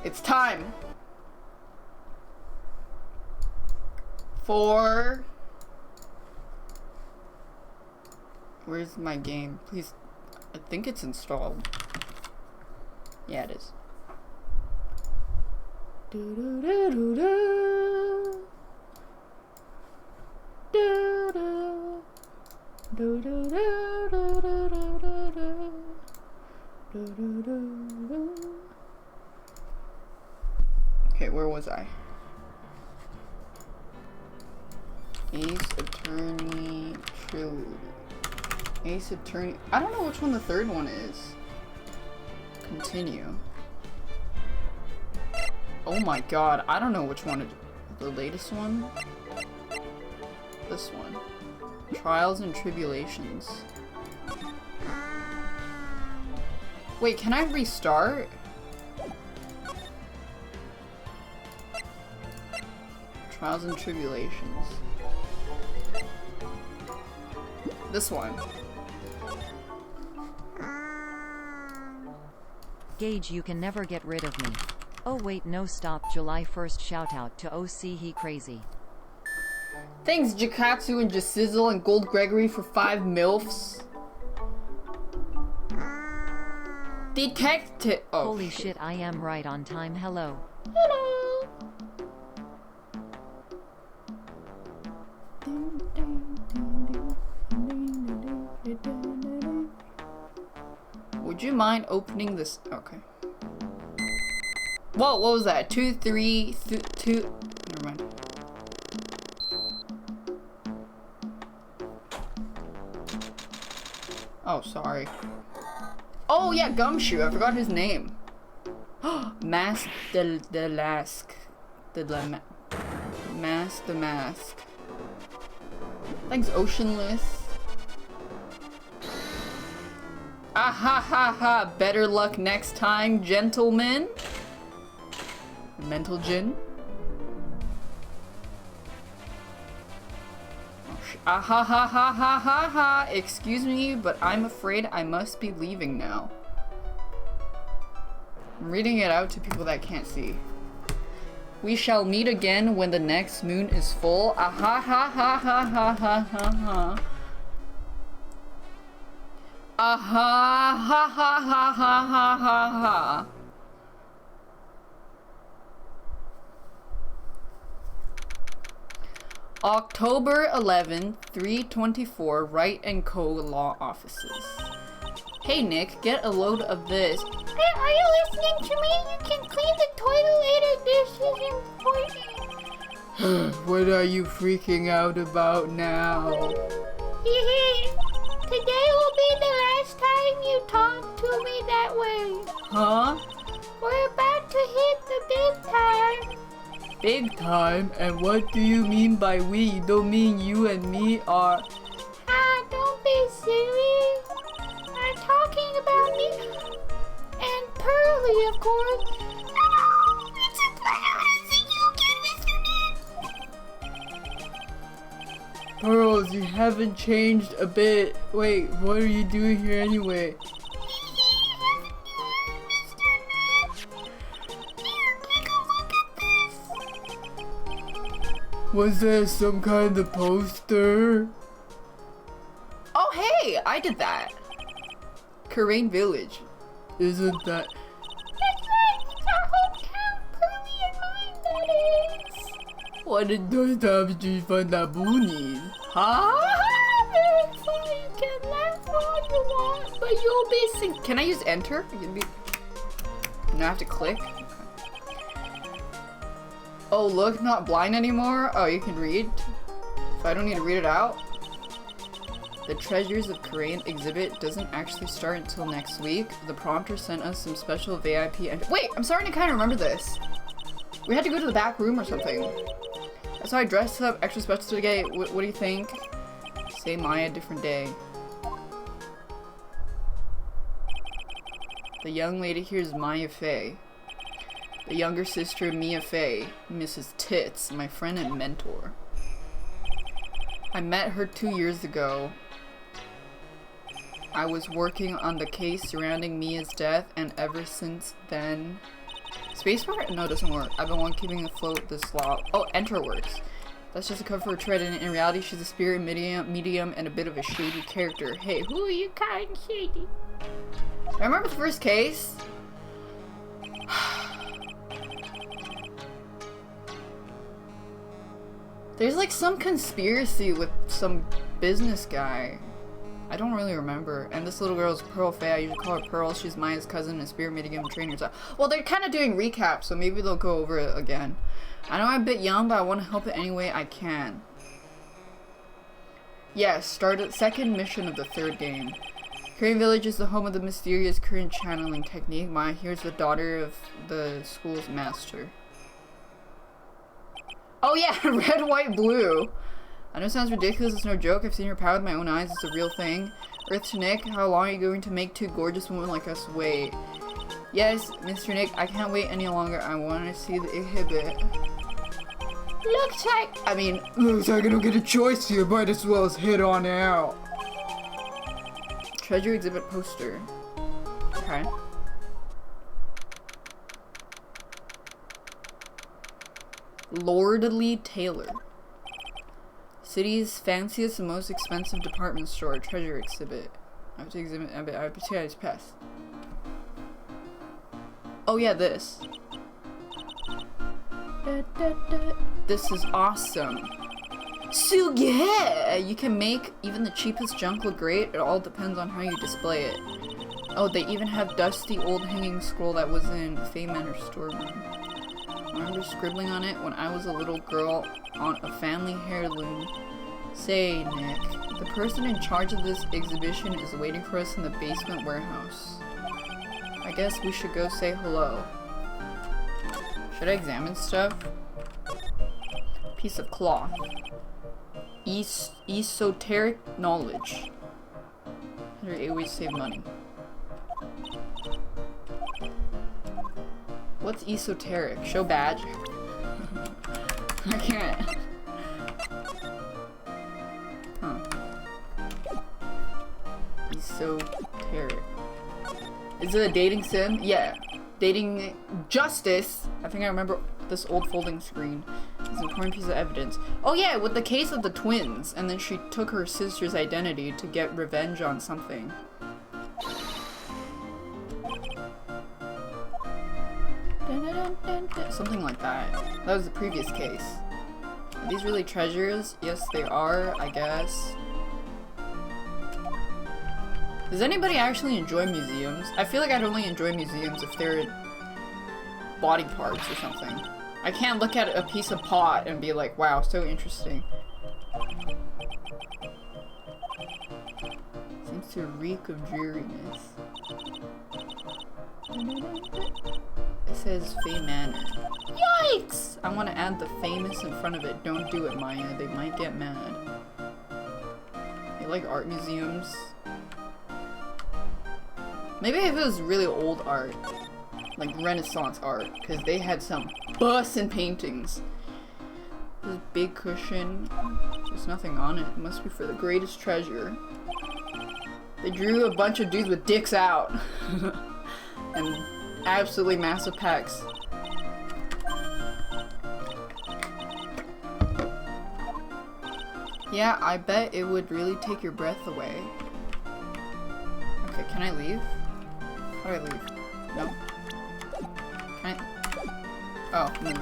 It's time for... Where's my game? Please. I think it's installed. Yeah, it is. Do do do do do. Do do. Do do do do do do do. Do do do do. Okay, where was I? Ace Attorney Trilogy. Ace Attorney. I don't know which one the third one is. Continue. Oh my god, I don't know which one it is. The latest one? This one. Trials and Tribulations. Wait, can I restart? Trials and Tribulations. This one. Gage, you can never get rid of me. Oh wait, no, stop. July 1st shout out to OC he crazy. Thanks Jakatsu and Jasizzle and Gold Gregory for 5 MILFs. Detective. Oh, holy shit, I am right on time. Hello. Hello. Would you mind opening this? Okay. Whoa, what was that? 2, 3, 2. Never mind. Oh, sorry. Oh yeah, Gumshoe. I forgot his name. Mask the Lask. Mask the Mask. Thanks, Oceanless. Ah ha ha ha. Better luck next time, gentlemen. Mental Gin. Ah ha ha ha ha ha ha. Excuse me, but I'm afraid I must be leaving now. I'm reading it out to people that can't see. We shall meet again when the next moon is full. Ah ha ha ha ha ha ha ha ha. Ah ha ha ha ha ha ha ha ha. October 11th, 324, Wright & Co. Law Offices. Hey Nick, get a load of this. Hey, are you listening to me? You can clean the toilet later. This is important. What are you freaking out about now? Today will be the last time you talk to me that way. Huh? We're about to hit the big time. Big time? And what do you mean by we? You don't mean you and me are... Ah, don't be silly. I'm talking about me. And Pearly, of course. Oh, it's a pleasure to see you again, Mr. Man. Pearls, you haven't changed a bit. Wait, what are you doing here anyway? Was there some kind of poster? Oh hey, I did that. Korean Village. Isn't that... That's right, it's our hometown, Pearly and mine, that is. What did those times did you find that boonies? Huh? Very funny, you can laugh all you want, but you'll be sing. Can I use enter? No, I have to click? Oh look, not blind anymore? Oh, you can read? So I don't need to read it out? The Treasures of Korean exhibit doesn't actually start until next week. The prompter sent us some special VIP Wait, I'm starting to kind of remember this. We had to go to the back room or something. That's how I dressed up extra special today. What do you think? Say Maya, different day. The young lady here is Maya Fey. The younger sister, Mia Fey, Mrs. Tits, my friend and mentor. I met her 2 years ago. I was working on the case surrounding Mia's death, and ever since then, Spacebar? No, it doesn't work. I've been one keeping afloat this slot. Oh, enter works. That's just a cover for a tread, and in reality, she's a spirit medium, and a bit of a shady character. Hey, who are you calling shady? I remember the first case. There's like some conspiracy with some business guy. I don't really remember. And this little girl is Pearl Faye. I usually call her Pearl. She's Maya's cousin and spirit medium trainer. Well, they're kind of doing recaps, so maybe they'll go over it again. I know I'm a bit young, but I want to help it any way I can. Yes, start at second mission of the third game. Korean Village is the home of the mysterious Korean channeling technique. Maya here is the daughter of the school's master. Oh yeah, red, white, blue. I know it sounds ridiculous, it's no joke. I've seen your power with my own eyes, it's a real thing. Earth to Nick, how long are you going to make two gorgeous women like us wait? Yes, Mr. Nick, I can't wait any longer. I want to see the exhibit. Looks like I don't get a choice here, might as well as head on out. Treasure exhibit poster. Okay. Lordly Taylor. City's fanciest and most expensive department store. Treasure exhibit. I have to exhibit. I have to pass. Oh yeah, this. This is awesome. So yeah, you can make even the cheapest junk look great. It all depends on how you display it. Oh, they even have dusty old hanging scroll that was in Faye Manor storeroom. I remember scribbling on it when I was a little girl on a family heirloom. Say, Nick, the person in charge of this exhibition is waiting for us in the basement warehouse. I guess we should go say hello. Should I examine stuff? Piece of cloth. Esoteric knowledge. 108 ways to save money. What's esoteric? Show badge? I can't. Huh. Esoteric. Is it a dating sim? Yeah. Dating justice. I think I remember this old folding screen. It's an important piece of evidence. Oh yeah, with the case of the twins. And then she took her sister's identity to get revenge on something. Something like that. That was the previous case. Are these really treasures? Yes, they are, I guess. Does anybody actually enjoy museums? I feel like I'd only enjoy museums if they're body parts or something. I can't look at a piece of pot and be like, wow, so interesting. Seems to reek of dreariness. It says Faye Manor. Yikes! I want to add the famous in front of it. Don't do it, Maya. They might get mad. They like art museums. Maybe if it was really old art. Like Renaissance art. Because they had some bussin' paintings. This big cushion. There's nothing on it. It must be for the greatest treasure. They drew a bunch of dudes with dicks out. And absolutely massive pecs. Yeah, I bet it would really take your breath away. Okay, can I leave? How do I leave? No? Can I? Oh, move.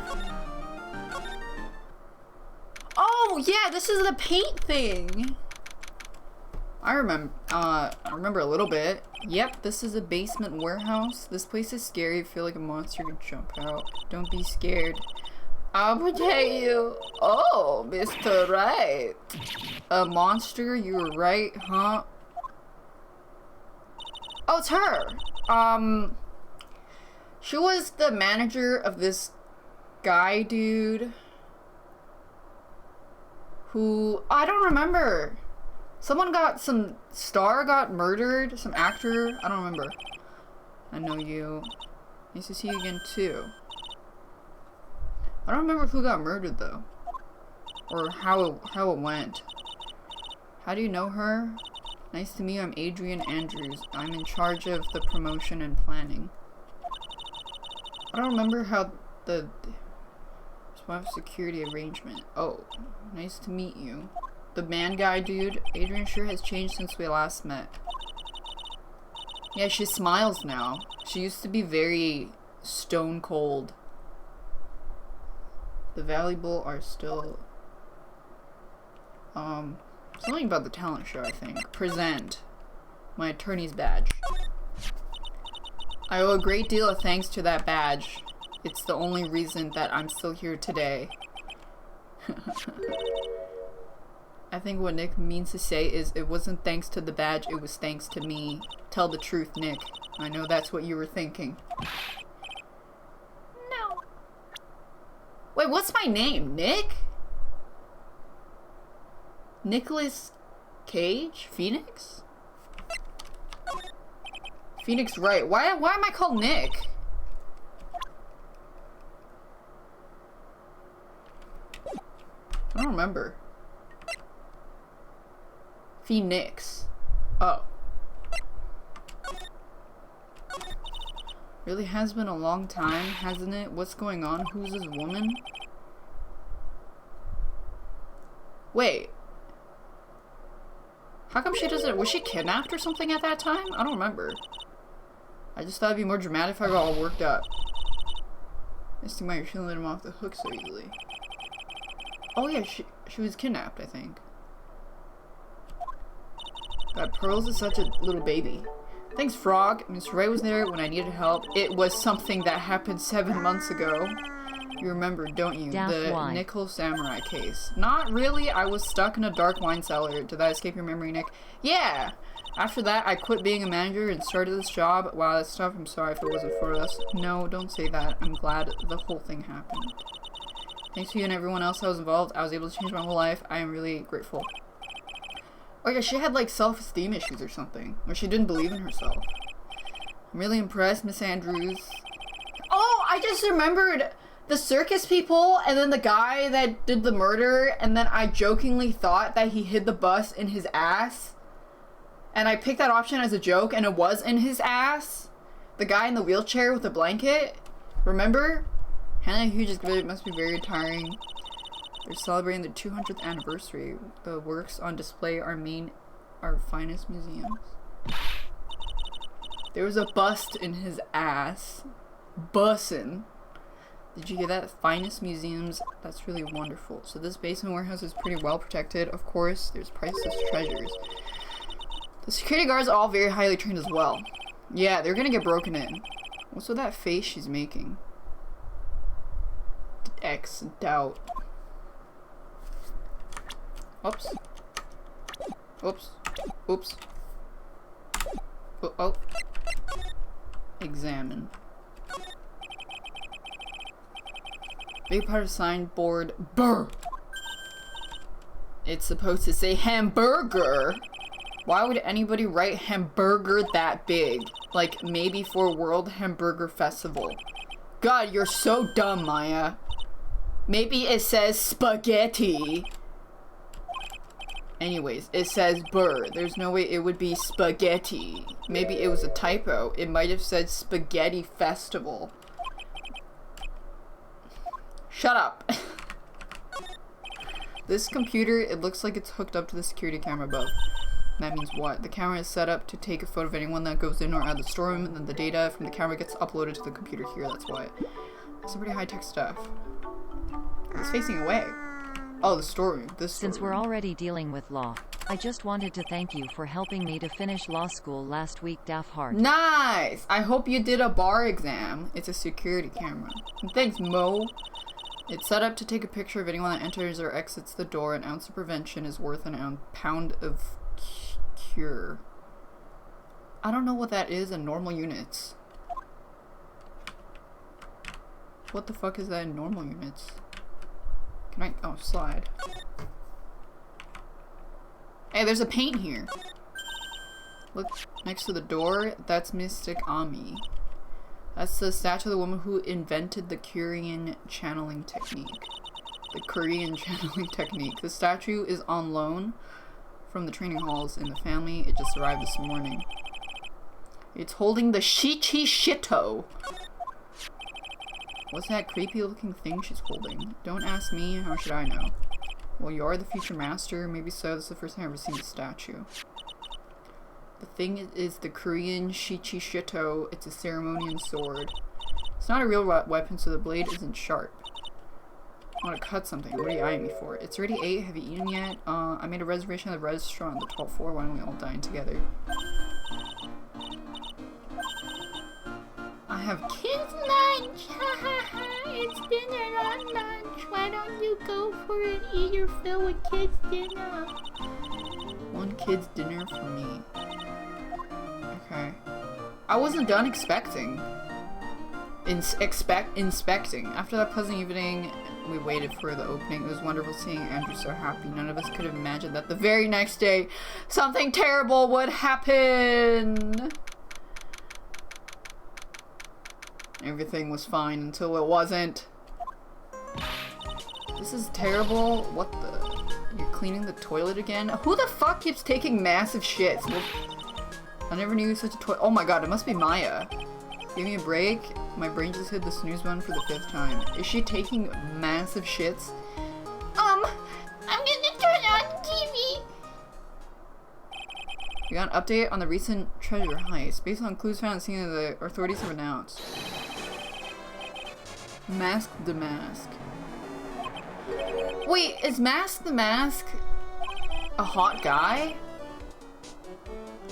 Oh, yeah, this is the paint thing! I remember a little bit. Yep, this is a basement warehouse. This place is scary. I feel like a monster could jump out. Don't be scared. I'll protect you. Oh, Mr. Wright. A monster? You were right, huh? Oh, it's her. She was the manager of this guy dude who, I don't remember. Some star got murdered, some actor, I don't remember. I know you. Nice to see you again too. I don't remember who got murdered though. Or how it went. How do you know her? Nice to meet you, I'm Adrian Andrews. I'm in charge of the promotion and planning. I don't remember how the security arrangement. Oh, nice to meet you. The man guy dude. Adrian sure has changed since we last met. Yeah, she smiles now. She used to be very stone cold. The valuable are still something about the talent show, I think. Present my attorney's badge. I owe a great deal of thanks to that badge. It's the only reason that I'm still here today. I think what Nick means to say is it wasn't thanks to the badge, it was thanks to me. Tell the truth, Nick. I know that's what you were thinking. No. Wait, what's my name? Nick? Nicholas Cage? Phoenix? Phoenix Wright. Why am I called Nick? I don't remember. Phoenix. Oh. Really has been a long time, hasn't it? What's going on? Who's this woman? Wait. How come she doesn't... Was she kidnapped or something at that time? I don't remember. I just thought it'd be more dramatic if I got all worked up. I just think why you're shouldn't let him off the hook so easily. Oh yeah, she was kidnapped, I think. God, Pearls is such a little baby. Thanks, Frog. Mr. Wright was there when I needed help. It was something that happened 7 months ago. You remember, don't you? The Nickel Samurai case. Not really. I was stuck in a dark wine cellar. Did that escape your memory, Nick? Yeah! After that, I quit being a manager and started this job. Wow, that stuff. I'm sorry if it wasn't for us. No, don't say that. I'm glad the whole thing happened. Thanks to you and everyone else that was involved, I was able to change my whole life. I am really grateful. Oh yeah, she had like self-esteem issues or something. Or she didn't believe in herself. I'm really impressed, Miss Andrews. Oh, I just remembered the circus people and then the guy that did the murder, and then I jokingly thought that he hid the bus in his ass. And I picked that option as a joke, and it was in his ass. The guy in the wheelchair with the blanket. Remember? Hannah Hughes exhibit must be very tiring. They're celebrating the 200th anniversary. The works on display are our finest museums. There was a bust in his ass. Bussin'. Did you get that? Finest museums. That's really wonderful. So this basement warehouse is pretty well protected. Of course, there's priceless treasures. The security guards are all very highly trained as well. Yeah, they're gonna get broken in. What's with that face she's making? X doubt. Oops. Oops. Oops. Oh. Examine. Big part of signboard. Burr. It's supposed to say hamburger. Why would anybody write hamburger that big? Like maybe for World Hamburger Festival. God, you're so dumb, Maya. Maybe it says spaghetti. Anyways, it says burr. There's no way it would be spaghetti. Maybe it was a typo. It might have said spaghetti festival. Shut up. This computer, it looks like it's hooked up to the security camera above. That means what? The camera is set up to take a photo of anyone that goes in or out of the storeroom, and then the data from the camera gets uploaded to the computer here, that's why. Some pretty high-tech stuff. It's facing away. Oh, the storeroom. This storeroom. Since we're already dealing with law, I just wanted to thank you for helping me to finish law school last week, Daft Heart. Nice! I hope you did a bar exam. It's a security camera. And thanks, Mo. It's set up to take a picture of anyone that enters or exits the door. An ounce of prevention is worth an pound of cure. I don't know what that is in normal units. What the fuck is that in normal units? Can I? Oh, slide. Hey, there's a paint here. Look next to the door. That's Mystic Ami. That's the statue of the woman who invented the Korean channeling technique. The Korean channeling technique. The statue is on loan from the training halls in the family. It just arrived this morning. It's holding the Shichi Shito. What's that creepy looking thing she's holding? Don't ask me, how should I know? Well, you are the future master, maybe so. This is the first time I've ever seen the statue. The thing is the Korean Shichishito. It's a ceremonial sword. It's not a real weapon, so the blade isn't sharp. I want to cut something. What are you eyeing me for? It's already 8. Have you eaten yet? I made a reservation at the restaurant on the 12th floor. Why don't we all dine together? I have Kids lunch! Ha ha ha! It's dinner on lunch. Why don't you go for it? Eat your fill with kids' dinner. one kid's dinner for me. Okay. I wasn't done expecting. Inspecting. After that pleasant evening, we waited for the opening. It was wonderful seeing Andrew so happy. None of us could have imagined that the very next day, something terrible would happen. Everything was fine until it wasn't. This is terrible. What the? You're cleaning the toilet again? Who the fuck keeps taking massive shits? Well, I never knew such a toilet. Oh my god, it must be Maya. Give me a break. My brain just hit the snooze button for the 5th time. Is she taking massive shits? I'm gonna turn on TV. We got an update on the recent treasure heist. Based on clues found at the scene, the authorities have announced. Mask the Mask. Wait, is Mask the Mask a hot guy?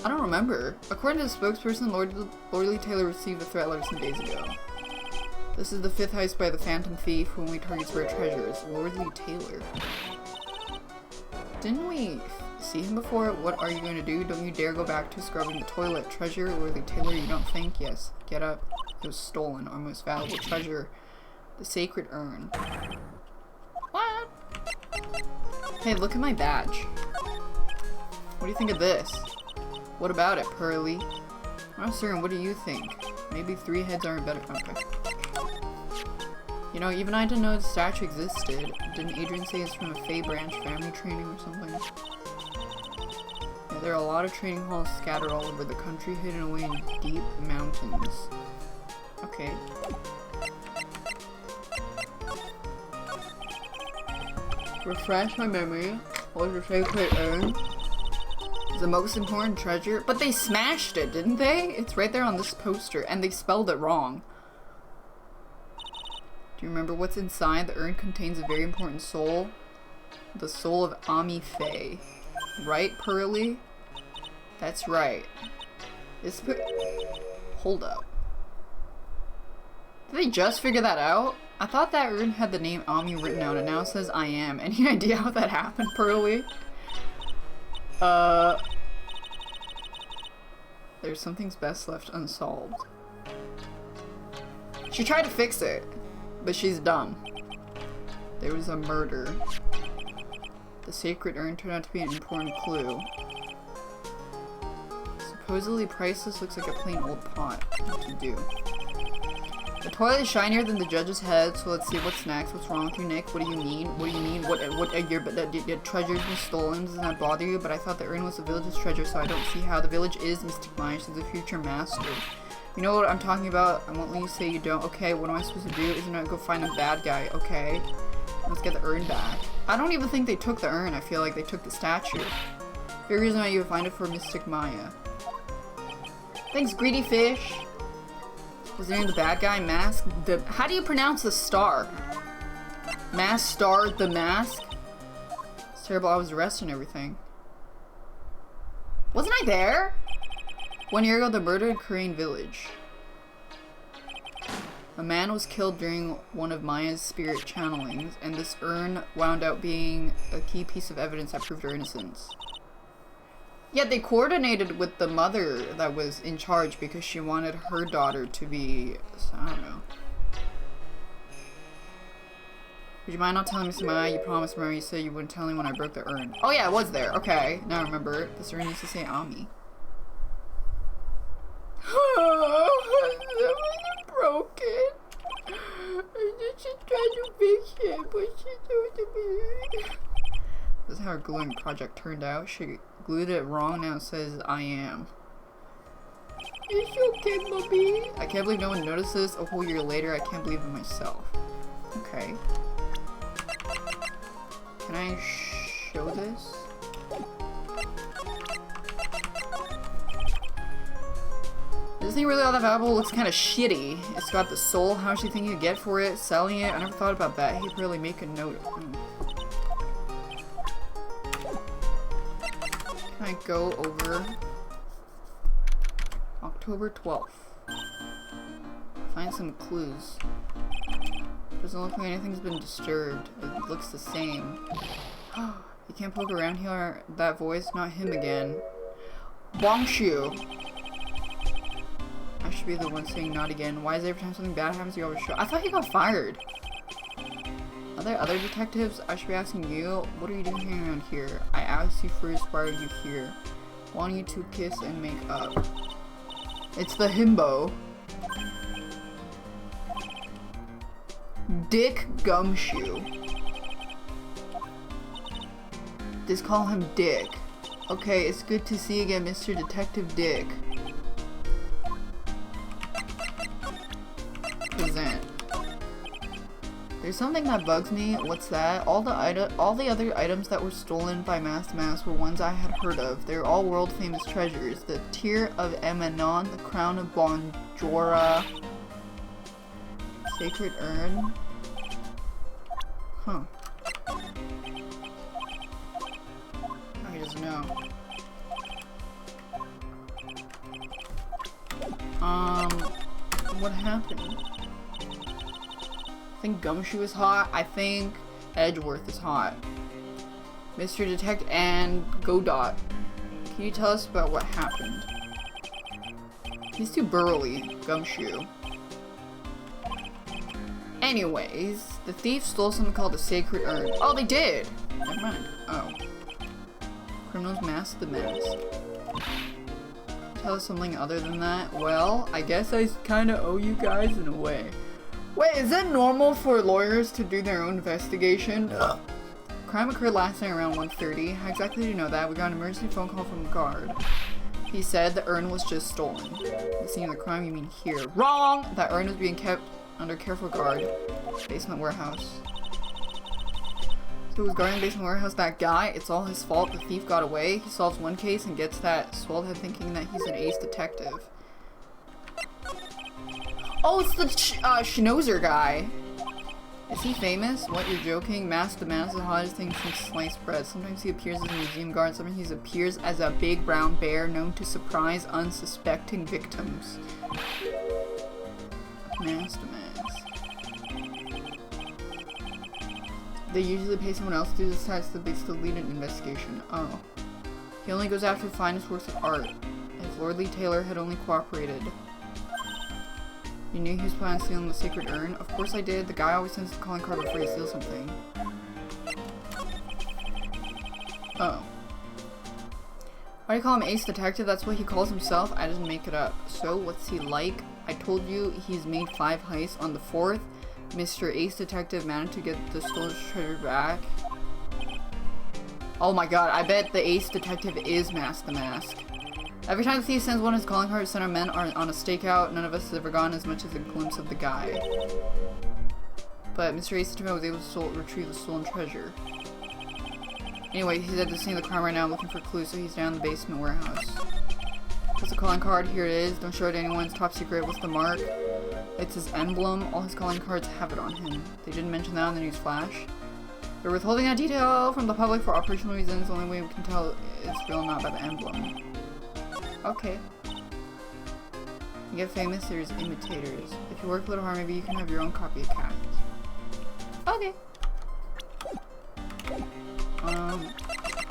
I don't remember. According to the spokesperson, Lordly Taylor received a threat letter some days ago. This is the 5th heist by the Phantom Thief who only targets rare treasures. Lordly Taylor. Didn't we see him before? What are you going to do? Don't you dare go back to scrubbing the toilet. Treasure, Lordly Taylor, you don't think? Yes. Get up. It was stolen. Our most valuable treasure. The sacred urn. What? Hey, look at my badge. What do you think of this? What about it, Pearly? I'm not certain. What do you think? Maybe 3 heads aren't better. Okay. You know, even I didn't know the statue existed. Didn't Adrian say it's from a Fey branch family training or something? Yeah, there are a lot of training halls scattered all over the country, hidden away in deep mountains. Okay. Refresh my memory. What was the sacred urn? The most important treasure, but they smashed it, didn't they? It's right there on this poster, and they spelled it wrong. Do you remember what's inside? The urn contains a very important soul. The soul of Ami Faye. Right, Pearly? That's right. Hold up. Did they just figure that out? I thought that urn had the name Ami written out, and now it says I am. Any idea how that happened, Pearly? There's something's best left unsolved. She tried to fix it, but she's dumb. There was a murder. The sacred urn turned out to be an important clue. Supposedly priceless, looks like a plain old pot. What to do? The toilet is shinier than the judge's head, so let's see what's next. What's wrong with you, Nick? What do you mean? What do you mean? What your treasure's been stolen? Doesn't that bother you? But I thought the urn was the village's treasure, so I don't see how the village is Mystic Maya. She's the future master. You know what I'm talking about? I won't let you say you don't. Okay, what am I supposed to do? Isn't it go find the bad guy? Okay. Let's get the urn back. I don't even think they took the urn. I feel like they took the statue. Very reason why you would find it for Mystic Maya. Thanks, greedy fish. Was there the bad guy mask? How do you pronounce the star? Mask star the mask? It's terrible. I was arrested and everything. Wasn't I there? 1 year ago, the murder in Korean village. A man was killed during one of Maya's spirit channelings, and this urn wound up being a key piece of evidence that proved her innocence. Yeah, they coordinated with the mother that was in charge because she wanted her daughter to be, I don't know. Would you mind not telling me, Samaya? You promised, remember you said you wouldn't tell me when I broke the urn. Oh yeah, it was there. Okay, now I remember. This urn used to say Ami. That wasn't broken. I just tried to fix it, but she told me. This is how her gluing project turned out. She glued it wrong, now it says I am. It's okay, Bobby. I can't believe no one noticed this. A whole year later, I can't believe it myself. Okay. Can I show this? This thing really all that valuable. Looks kind of shitty. It's got the soul. How much do you think you get for it? Selling it? I never thought about that. He'd really make a note. Can I go over October 12th? Find some clues. Doesn't look like anything's been disturbed. It looks the same. You can't poke around here. That voice, not him again. Bongshu. I should be the one saying not again. Why is every time something bad happens you always show? I thought he got fired. Are there other detectives? I should be asking you. What are you doing hanging around here? I asked you first. Why are you here? Want you to kiss and make up. It's the himbo. Dick Gumshoe. Just call him Dick. Okay, it's good to see you again, Mr. Detective Dick. Present. There's something that bugs me. What's that? All the other items that were stolen by Master Mask were ones I had heard of. They're all world famous treasures. The Tear of Emanon, the Crown of Bonjora, Sacred Urn. Huh. Oh, he doesn't know. What happened? I think Gumshoe is hot. I think Edgeworth is hot. Mr. Detective and Godot. Can you tell us about what happened? He's too burly, Gumshoe. Anyways, the thief stole something called the Sacred Urn. Oh, they did! Never mind. Oh. Criminals mask the mask. Tell us something other than that? Well, I guess I kinda owe you guys in a way. Wait, is it normal for lawyers to do their own investigation? No. Crime occurred last night around 1:30. How exactly do you know that? We got an emergency phone call from a guard. He said the urn was just stolen. The scene of the crime, you mean here. Wrong! That urn was being kept under careful guard. Basement warehouse. So who was guarding the basement warehouse? That guy? It's all his fault. The thief got away. He solves one case and gets that swelled head thinking that he's an ace detective. Oh, it's the Schnozer guy. Is he famous? What, you're joking? Mask the Man is the hottest thing since sliced bread. Sometimes he appears as a museum guard, sometimes he appears as a big brown bear known to surprise unsuspecting victims. Mask the Mask. They usually pay someone else to do this task, so they still lead an investigation. Oh. He only goes after the finest works of art. If Lord Lee Taylor had only cooperated. You knew he was planning on stealing the Sacred Urn? Of course I did. The guy always sends the calling card before he steals something. Oh. Why do you call him Ace Detective? That's what he calls himself? I didn't make it up. So, what's he like? I told you he's made 5 heists. On the 4th, Mr. Ace Detective managed to get the stolen treasure back. Oh my god, I bet the Ace Detective is Mask the Mask. Every time the thief sends one of his calling cards, our men are on a stakeout. None of us has ever gotten as much as a glimpse of the guy. But Mr. Ace Detective was able to retrieve the stolen treasure. Anyway, he's at the scene of the crime right now looking for clues, so he's down in the basement warehouse. What's the calling card? Here it is. Don't show it to anyone. It's top secret. What's the mark? It's his emblem. All his calling cards have it on him. They didn't mention that on the news flash. They're withholding that detail from the public for operational reasons. The only way we can tell it's real, not by the emblem. Okay. You get famous, there's imitators. If you work a little hard, maybe you can have your own copy of Cat. Okay.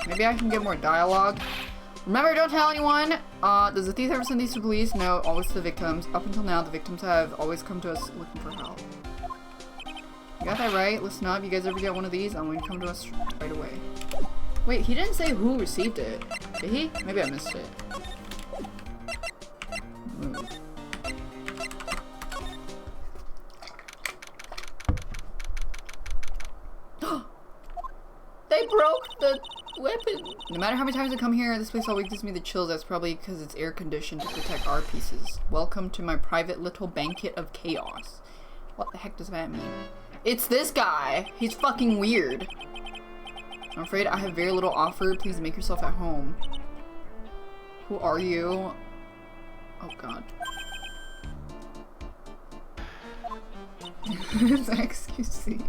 Maybe I can get more dialogue. Remember, don't tell anyone! Does the thief ever send these to police? No, always to the victims. Up until now, the victims have always come to us looking for help. You got that right? Listen up, you guys ever get one of these? I'm going to come to us right away. Wait, he didn't say who received it. Did he? Maybe I missed it. Move. They broke the weapon. No matter how many times I come here, this place always gives me the chills. That's probably because it's air conditioned to protect art pieces. Welcome to my private little banquet of chaos. What the heck does that mean? It's this guy. He's fucking weird. I'm afraid I have very little offer. Please make yourself at home. Who are you? Oh god. It's XQC.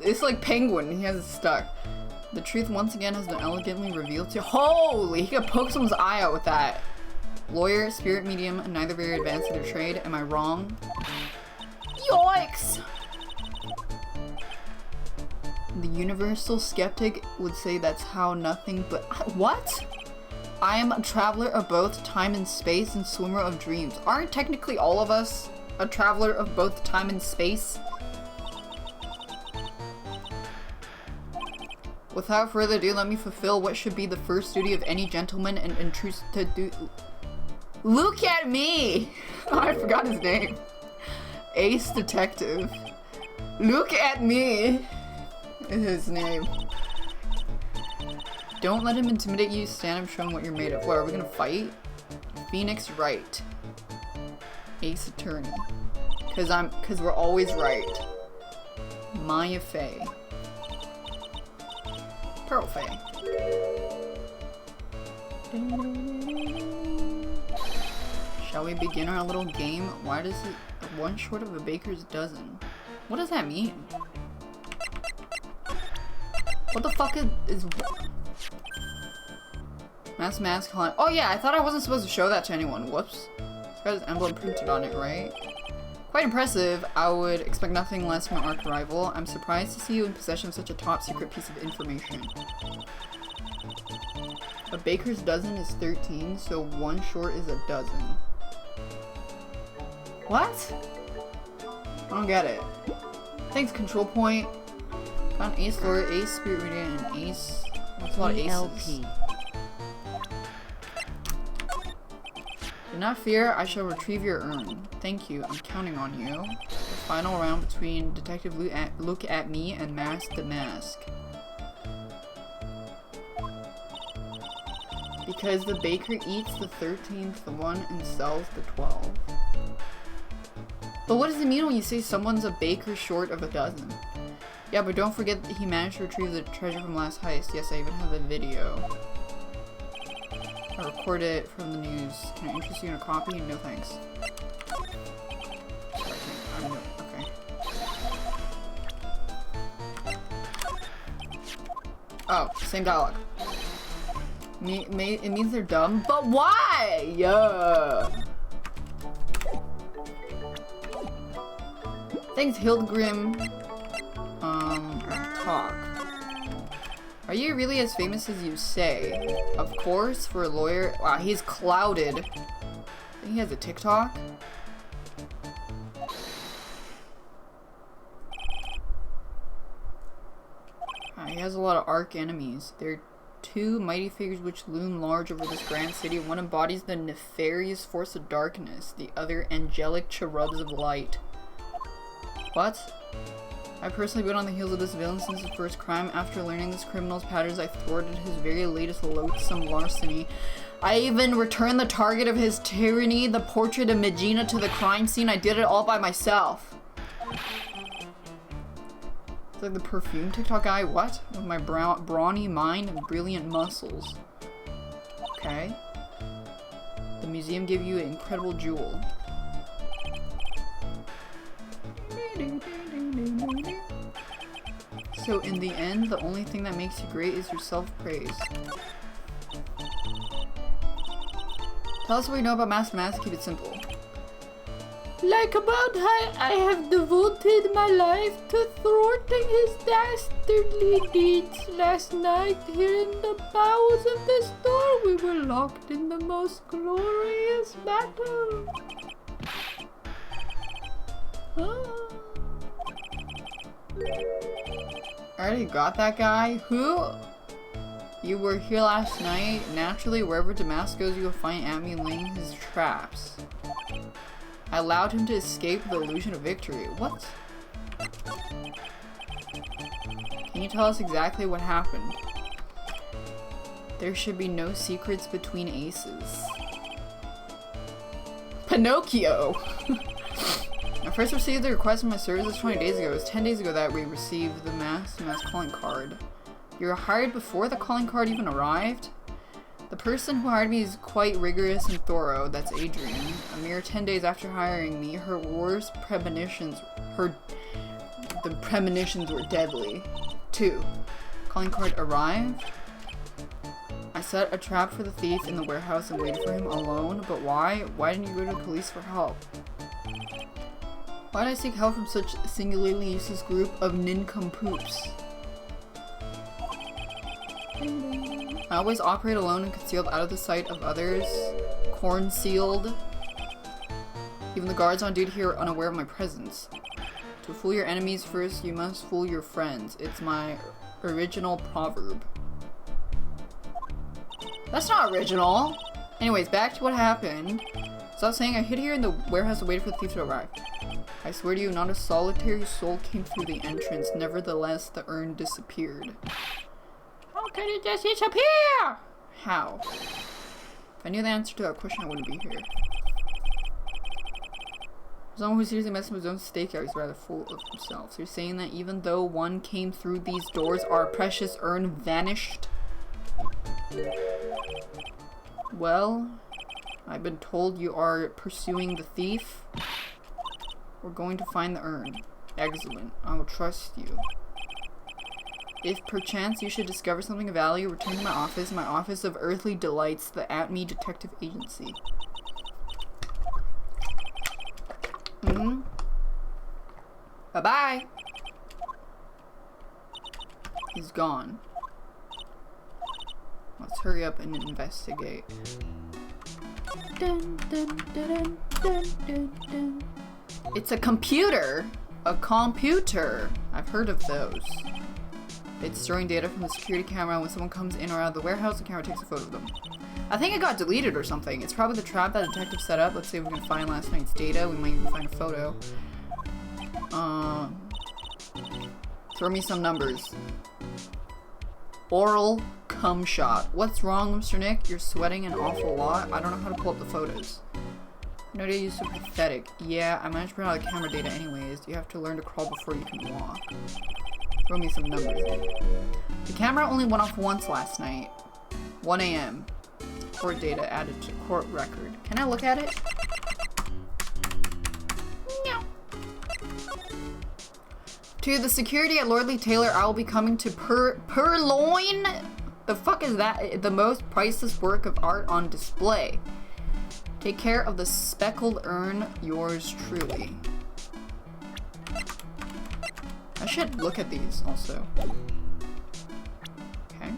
It's like Penguin. He has it stuck. The truth once again has been elegantly revealed to- Holy! He could poke someone's eye out with that. Lawyer, spirit medium, neither very advanced in their trade. Am I wrong? Yikes! The universal skeptic would say that's how nothing but- What? I am a traveler of both time and space and swimmer of dreams. Aren't technically all of us a traveler of both time and space? Without further ado, let me fulfill what should be the first duty of any gentleman and intrusive to do- Look at me! Oh, I forgot his name. Ace Detective. Look at me! Is his name. Don't let him intimidate you. Stand up, show him what you're made of. What, are we gonna fight? Phoenix Wright. Ace Attorney. Cause we're always right. Maya Faye. Pearl Faye. Shall we begin our little game? Why does it one short of a baker's dozen? What does that mean? What the fuck is Mask Hunt? Oh yeah, I thought I wasn't supposed to show that to anyone. Whoops. It's got his emblem printed on it, right? Quite impressive. I would expect nothing less from an arch rival. I'm surprised to see you in possession of such a top secret piece of information. A baker's dozen is 13, so one short is a dozen. What? I don't get it. Thanks, control point. Got an ace lawyer, ace spirit reader, and an ace. That's a lot of aces. ELP. Do not fear, I shall retrieve your urn. Thank you, I'm counting on you. The final round between Detective Look at Me and Mask the Mask. Because the baker eats the 13th one and sells the 12. But what does it mean when you say someone's a baker short of a dozen? Yeah, but don't forget that he managed to retrieve the treasure from last heist. Yes, I even have the video. I recorded it from the news. Can I interest you in a copy? No thanks. Okay. Oh, same dialogue. It means they're dumb, but why? Yeah. Thanks, Hildgrim. Talk. Are you really as famous as you say? Of course, for a lawyer. Wow, he's clouded. I think he has a TikTok. He has a lot of arch enemies. They're two mighty figures which loom large over this grand city. One embodies the nefarious force of darkness, the other angelic cherubs of light. What? I personally been on the heels of this villain since his first crime. After learning this criminal's patterns, I thwarted his very latest loathsome larceny. I even returned the target of his tyranny, the portrait of Megina, to the crime scene. I did it all by myself. It's like the perfume TikTok guy. What? With my brawny mind and brilliant muscles. Okay. The museum gave you an incredible jewel. So in the end, the only thing that makes you great is your self-praise. Tell us what you know about Mask Mask. Keep it simple. Like about how I have devoted my life to thwarting his dastardly deeds. Last night, here in the bowels of the store, we were locked in the most glorious battle. I already got that guy. Who? You were here last night. Naturally, wherever Damask goes, you will find Amy laying his traps. I allowed him to escape the illusion of victory. What? Can you tell us exactly what happened? There should be no secrets between aces. Pinocchio! I first received the request from my services 20 days ago. It was 10 days ago that we received the mass calling card. You were hired before the calling card even arrived? The person who hired me is quite rigorous and thorough. That's Adrian. A mere 10 days after hiring me, her worst premonitions, the premonitions were deadly. 2. Calling card arrived. I set a trap for the thief in the warehouse and waited for him alone. But why? Why didn't you go to the police for help? Why did I seek help from such a singularly useless group of nincompoops? I always operate alone and concealed out of the sight of others. Corn-sealed. Even the guards on duty here are unaware of my presence. To fool your enemies first, you must fool your friends. It's my original proverb. That's not original! Anyways, back to what happened. So I was saying I hid here in the warehouse and waited for the thief to arrive. I swear to you, not a solitary soul came through the entrance. Nevertheless, the urn disappeared. How can it just disappear? How? If I knew the answer to that question, I wouldn't be here. Someone who seriously messed with his own stakeout is rather full of himself. So you're saying that even though one came through these doors, our precious urn vanished? Well, I've been told you are pursuing the thief. We're going to find the urn. Excellent. I will trust you. If perchance you should discover something of value, return to my office of earthly delights, the At-Me Detective Agency. Bye-bye! He's gone. Let's hurry up and investigate. Dun, dun, dun, dun, dun, dun. It's a computer! A computer! I've heard of those. It's storing data from the security camera. When someone comes in or out of the warehouse, the camera takes a photo of them. I think it got deleted or something. It's probably the trap that the detective set up. Let's see if we can find last night's data. We might even find a photo. Throw me some numbers. Oral cum shot. What's wrong, Mr. Nick? You're sweating an awful lot. I don't know how to pull up the photos. No data used so pathetic. Yeah, I managed to print out the camera data anyways. You have to learn to crawl before you can walk. Throw me some numbers. The camera only went off once last night. 1 a.m. Court data added to court record. Can I look at it? No. To the security at Lordly Taylor, I will be coming to Purloin. The fuck is that? The most priceless work of art on display. Take care of the speckled urn. Yours truly. I should look at these also. Okay.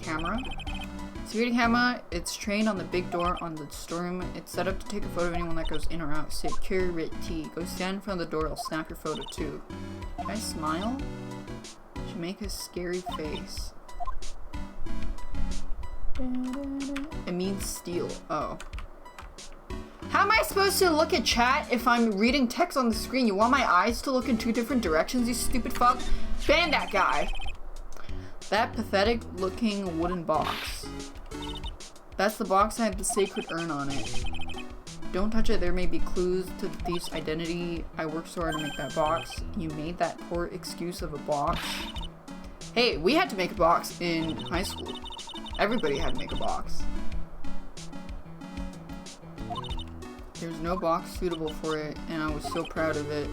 Camera. Security camera. It's trained on the big door on the storeroom. It's set up to take a photo of anyone that goes in or out. Security. Go stand in front of the door. I'll snap your photo too. Can I smile? Should make a scary face. It means steal. Oh. How am I supposed to look at chat if I'm reading text on the screen? You want my eyes to look in 2 different directions, you stupid fuck? Ban that guy! That pathetic looking wooden box. That's the box that had the sacred urn on it. Don't touch it, there may be clues to the thief's identity. I worked so hard to make that box. You made that poor excuse of a box. Hey, we had to make a box in high school. Everybody had to make a box. There's no box suitable for it, and I was so proud of it.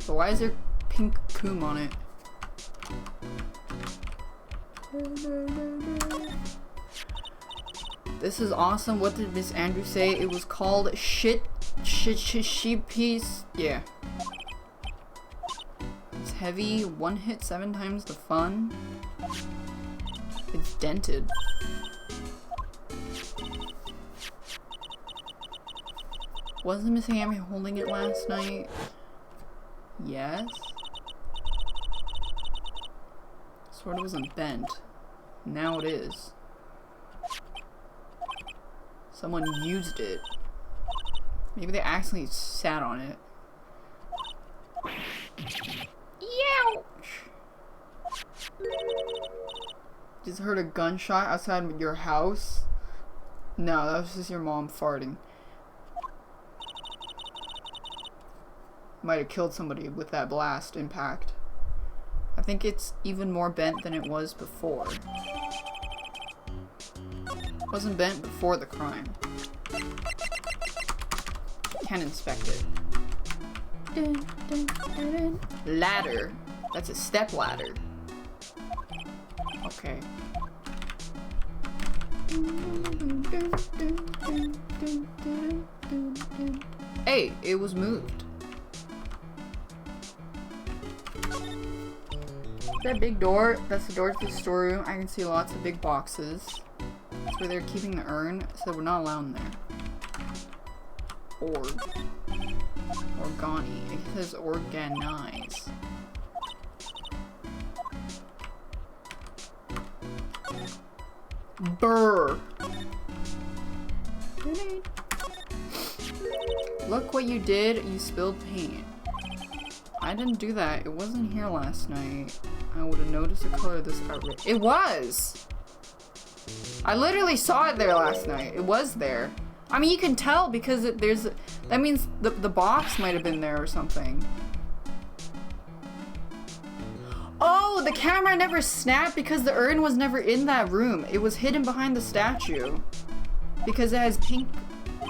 But why is there pink coom on it? This is awesome. What did Miss Andrew say? It was called shit piece. Yeah. It's heavy. 1 hit 7 times the fun. It's dented. Wasn't Miss Amy holding it last night? Yes. Sort of wasn't bent. Now it is. Someone used it. Maybe they accidentally sat on it. Ouch! Just heard a gunshot outside your house? No, that was just your mom farting. Might have killed somebody with that blast impact. I think it's even more bent than it was before. It wasn't bent before the crime. Can inspect it. Dun, dun, dun, dun. Ladder. That's a step ladder. Okay. Hey, it was moved. That big door, that's the door to the storeroom. I can see lots of big boxes. That's where they're keeping the urn, so we're not allowed in there. Org. Organi. It says organize. Brr. Look what you did, you spilled paint. I didn't do that. It wasn't here last night. I would have noticed the color of this outrage. It was! I literally saw it there last night. It was there. I mean, you can tell because that means the box might have been there or something. Oh, the camera never snapped because the urn was never in that room. It was hidden behind the statue. Because it has pink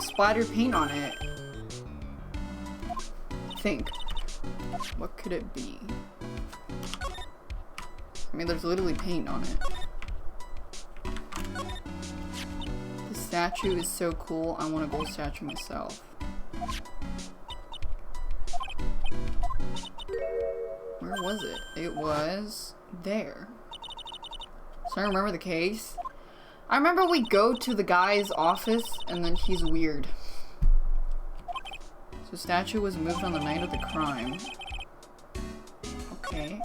splattered paint on it. Think. What could it be? I mean, there's literally paint on it. The statue is so cool. I want a gold statue myself. Where was it? It was there. So I remember the case. I remember we go to the guy's office and then he's weird. So statue was moved on the night of the crime. Okay.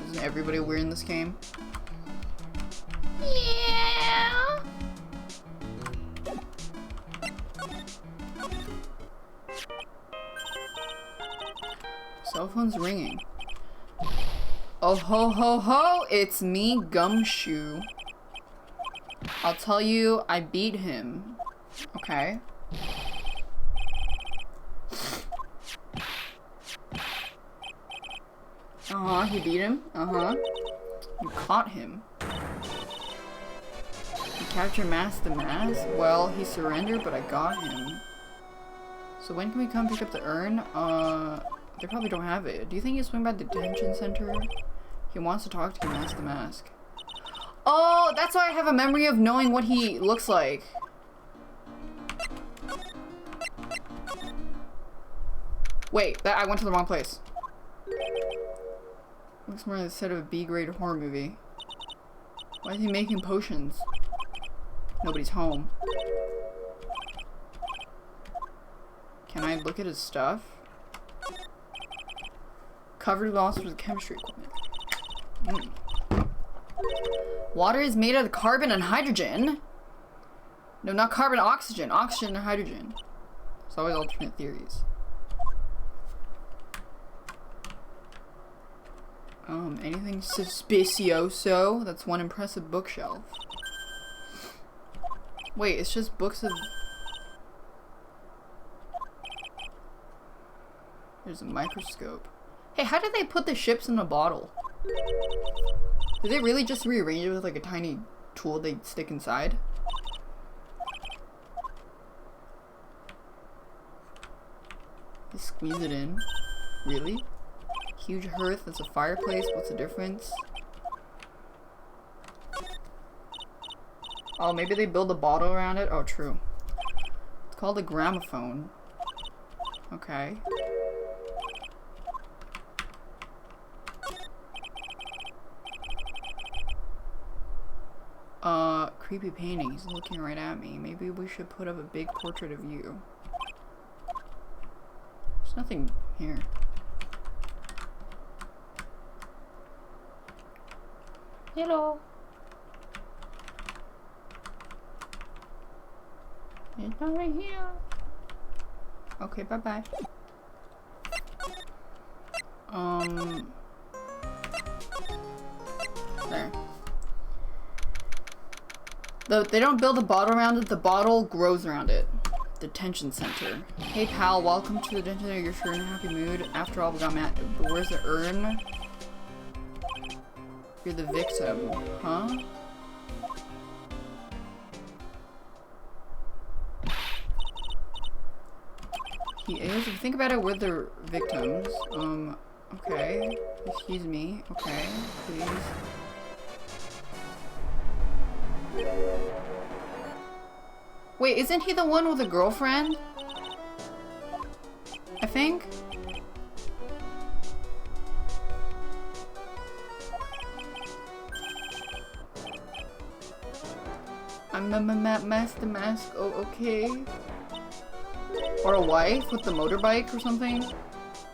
Isn't everybody weird in this game? Yeah. Cell phone's ringing. Oh ho ho ho! It's me, Gumshoe. I'll tell you, I beat him. Okay. Uh-huh, he beat him. Uh-huh. You caught him. You captured Mask the Mask? Well, he surrendered, but I got him. So when can we come pick up the urn? They probably don't have it. Do you think you swing by the detention center? He wants to talk to you, Mask the Mask. Oh, that's why I have a memory of knowing what he looks like. Wait, I went to the wrong place. Looks more like the set of a B-grade horror movie. Why is he making potions? Nobody's home. Can I look at his stuff? Covered also with chemistry equipment. Water is made of carbon and hydrogen. No, not carbon, oxygen. Oxygen and hydrogen. It's always alternate theories. Anything suspicioso? That's one impressive bookshelf. Wait, it's just books of... There's a microscope. Hey, how did they put the ships in a bottle? Did they really just rearrange it with like a tiny tool they stick inside? They squeeze it in. Really? Huge hearth, that's a fireplace, what's the difference? Oh, maybe they build a bottle around it? Oh, true. It's called a gramophone. Okay. Creepy painting. He's looking right at me. Maybe we should put up a big portrait of you. Nothing here. Hello. It's over here. Okay, bye-bye. There. They don't build a bottle around it, the bottle grows around it. Detention center. Hey pal, welcome to the detention center. You're sure in a happy mood. After all, we got mad. But where's the urn? You're the victim, huh? He is. If you think about it, we're the victims. Okay. Excuse me. Okay, please. Wait, isn't he the one with a girlfriend? I think? I'm a master mask. Oh, okay. Or a wife with the motorbike or something?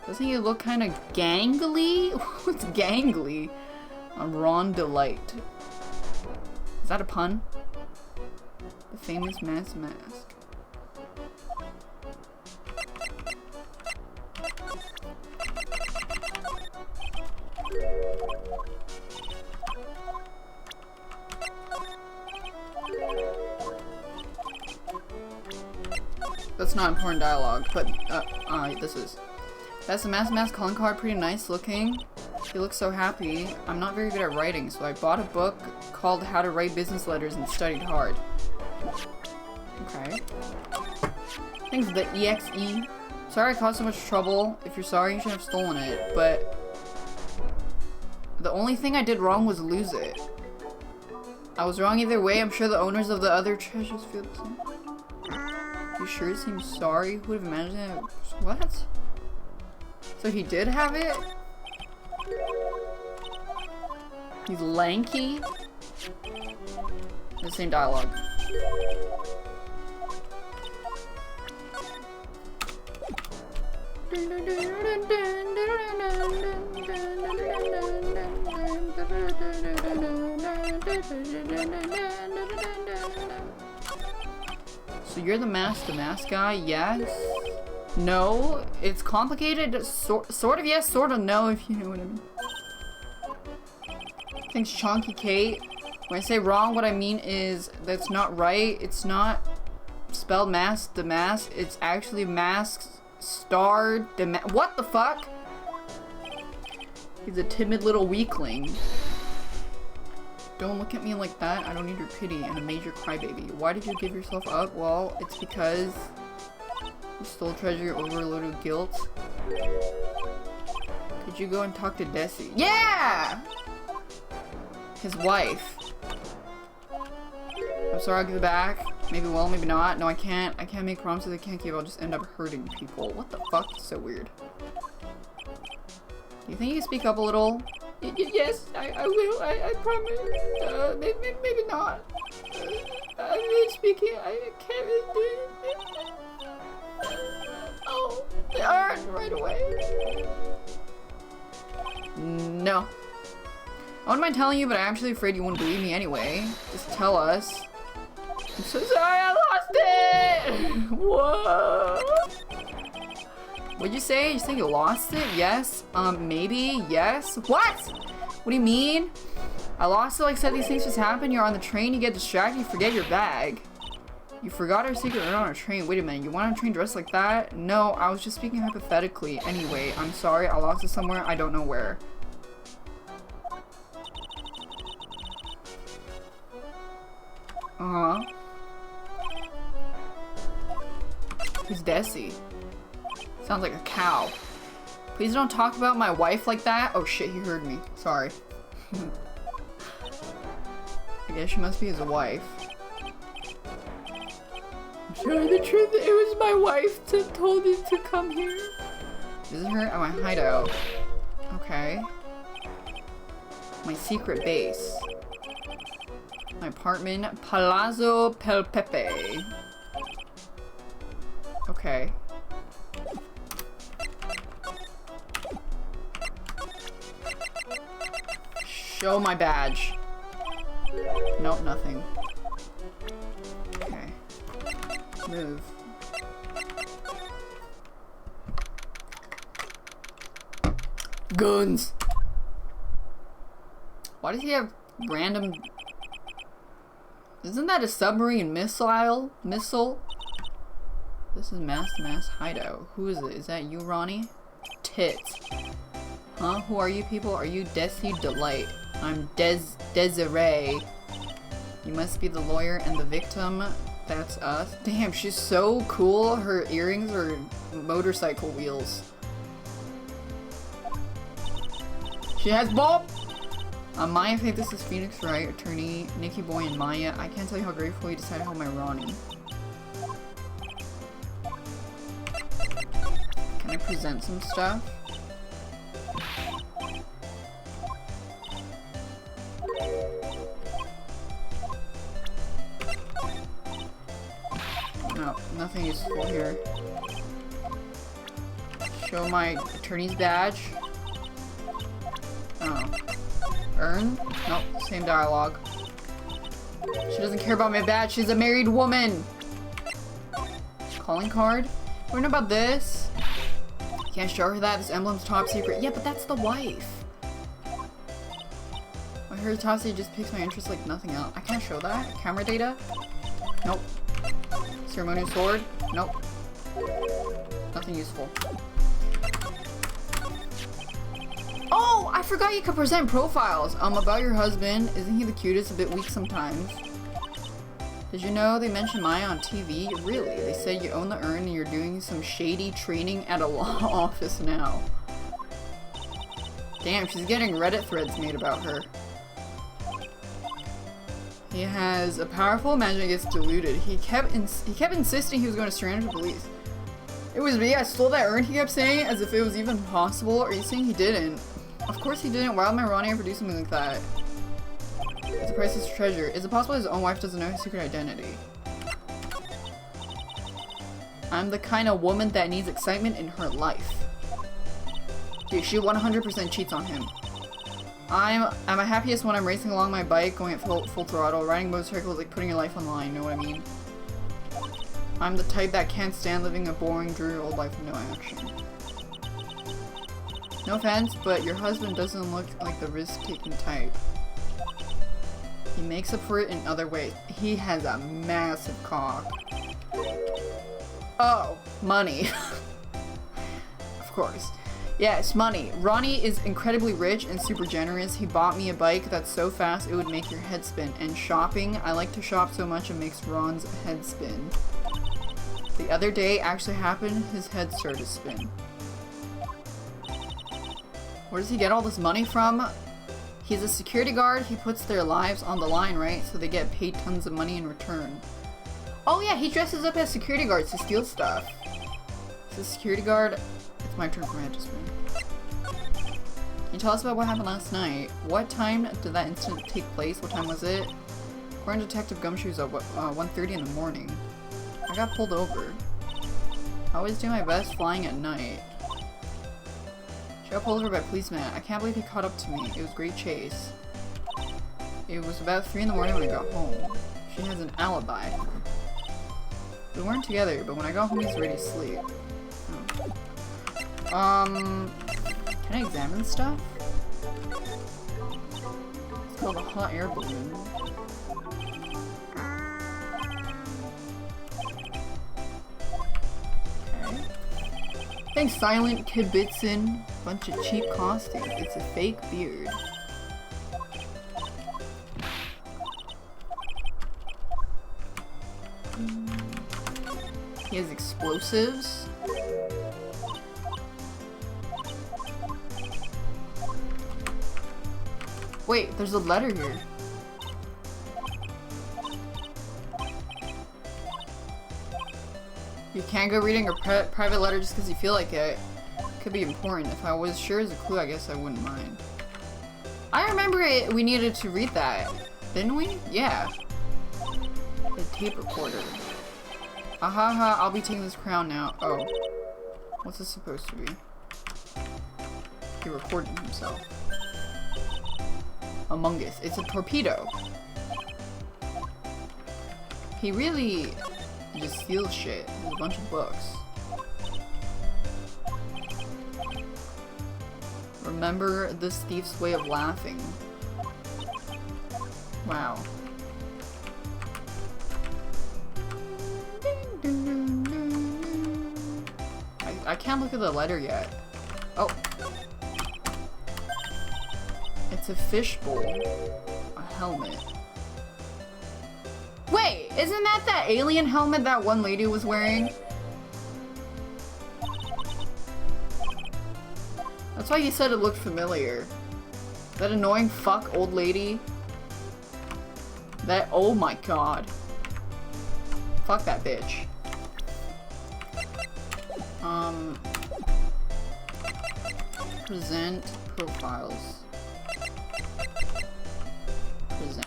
Doesn't he look kind of gangly? What's gangly? A Ron Delight. Is that a pun? The famous mask. That's not important dialogue, but this is. That's a mask calling card, pretty nice looking. He looks so happy. I'm not very good at writing, so I bought a book called How to Write Business Letters and studied hard. Okay. Thanks for the EXE. Sorry I caused so much trouble. If you're sorry, you shouldn't have stolen it, but the only thing I did wrong was lose it. I was wrong either way. I'm sure the owners of the other treasures feel the same. You sure seems sorry? Who would have imagined it? What? So he did have it? He's lanky? The same dialogue. So you're the mask guy? Yes? No? It's complicated? Sort of yes, sort of no, if you know what I mean. Thanks, Chonky Kate. When I say wrong, what I mean is that's not right. It's not spelled mask, the mask. It's actually mask star, what the fuck? He's a timid little weakling. Don't look at me like that. I don't need your pity. I'm a major crybaby. Why did you give yourself up? Well, it's because you stole treasure overloaded with guilt. Could you go and talk to Desi? Yeah! His wife. I'm sorry, I'll give it back. Maybe well, maybe not. No, I can't. I can't make promises I can't keep. I'll just end up hurting people. What the fuck? It's so weird. Do you think you can speak up a little? Yes, I will. I promise. Maybe not. I'm really speaking. I can't really do it. Oh, they aren't right away. No. I wouldn't mind telling you, but I'm actually afraid you wouldn't believe me anyway. Just tell us. I'm so sorry, I lost it! Whoa! What'd you say? You say you lost it? Yes? Maybe? Yes? What? What do you mean? I lost it like said these things just happen. You're on the train, you get distracted, you forget your bag. You forgot our secret route on a train. Wait a minute, you went on a train dressed like that? No, I was just speaking hypothetically. Anyway, I'm sorry, I lost it somewhere, I don't know where. Uh-huh. Who's Desi? Sounds like a cow. Please don't talk about my wife like that. Oh shit, he heard me. Sorry. I guess she must be his wife. Tell the truth, it was my wife that told me to come here. Visit her at my hideout. Okay. My secret base. My apartment, Palazzo Pel Pepe. Okay. Show my badge. Nope, nothing. Okay. Move. Guns! Why does he have random... Isn't that a submarine missile? This is mass hideout. Who is it? Is that you, Ronnie? Tits. Huh? Who are you people? Are you Desi Delight? I'm Desiree. You must be the lawyer and the victim. That's us. Damn, she's so cool. Her earrings are motorcycle wheels. She has Bob! Maya, Faith, this is Phoenix Wright, attorney, Nikki Boy, and Maya. I can't tell you how grateful you decided to help my Ronnie. Can I present some stuff? No, nothing useful here. Show my attorney's badge. Oh. Earn? Nope, same dialogue. She doesn't care about my badge, she's a married woman! Calling card? Learn about this? Can't show her that, this emblem's top secret. Yeah, but that's the wife! I heard Tassie just piques my interest like nothing else. I can't show that? Camera data? Nope. Ceremonial sword? Nope. Nothing useful. Oh, I forgot you could present profiles. About your husband. Isn't he the cutest? A bit weak sometimes. Did you know they mentioned Maya on TV? Really? They said you own the urn and you're doing some shady training at a law office now. Damn, she's getting Reddit threads made about her. He has a powerful imagination that gets diluted. He kept insisting he was going to surrender to police. It was me, I stole that urn, he kept saying, as if it was even possible. Are you saying he didn't? Of course he didn't. Why would my Ronnie ever do something like that? It's a priceless treasure. Is it possible his own wife doesn't know his secret identity? I'm the kind of woman that needs excitement in her life. Dude, she 100% cheats on him. I'm my happiest when I'm racing along my bike, going at full throttle. Riding motorcycle is like putting your life on the line, you know what I mean? I'm the type that can't stand living a boring, dreary old life with no action. No offense, but your husband doesn't look like the risk-taking type. He makes up for it in other ways. He has a massive cock. Oh, money. Of course. Yes, money. Ronnie is incredibly rich and super generous. He bought me a bike that's so fast it would make your head spin. And shopping, I like to shop so much it makes Ron's head spin. The other day actually happened, his head started to spin. Where does he get all this money from? He's a security guard, he puts their lives on the line, right? So they get paid tons of money in return. Oh yeah, he dresses up as security guards to steal stuff. He's a security guard. It's my turn for my head to spin. Can you tell us about what happened last night? What time did that incident take place? What time was it? According to Detective Gumshoes at 1:30 in the morning. I got pulled over. I always do my best flying at night. She got pulled over by a policeman. I can't believe he caught up to me. It was a great chase. It was about 3 in the morning when I got home. She has an alibi. We weren't together, but when I got home he was ready to sleep. Oh. Can I examine stuff? It's called a hot air balloon. Thanks, Silent Kibitzin. Bunch of cheap costumes. It's a fake beard. He has explosives. Wait, there's a letter here. You can't go reading a private letter just because you feel like it. Could be important. If I was sure as a clue, I guess I wouldn't mind. I remember it. We needed to read that, didn't we? Yeah. The tape recorder. Ahaha, I'll be taking this crown now. Oh. What's this supposed to be? He recorded himself. Among Us. It's a torpedo. He really just steals shit. There's a bunch of books. Remember this thief's way of laughing. Wow. I can't look at the letter yet. Oh. It's a fishbowl. A helmet. Wait, isn't that alien helmet that one lady was wearing? That's why you said it looked familiar. That annoying fuck old lady. That, oh my god. Fuck that bitch. Present profiles. Present.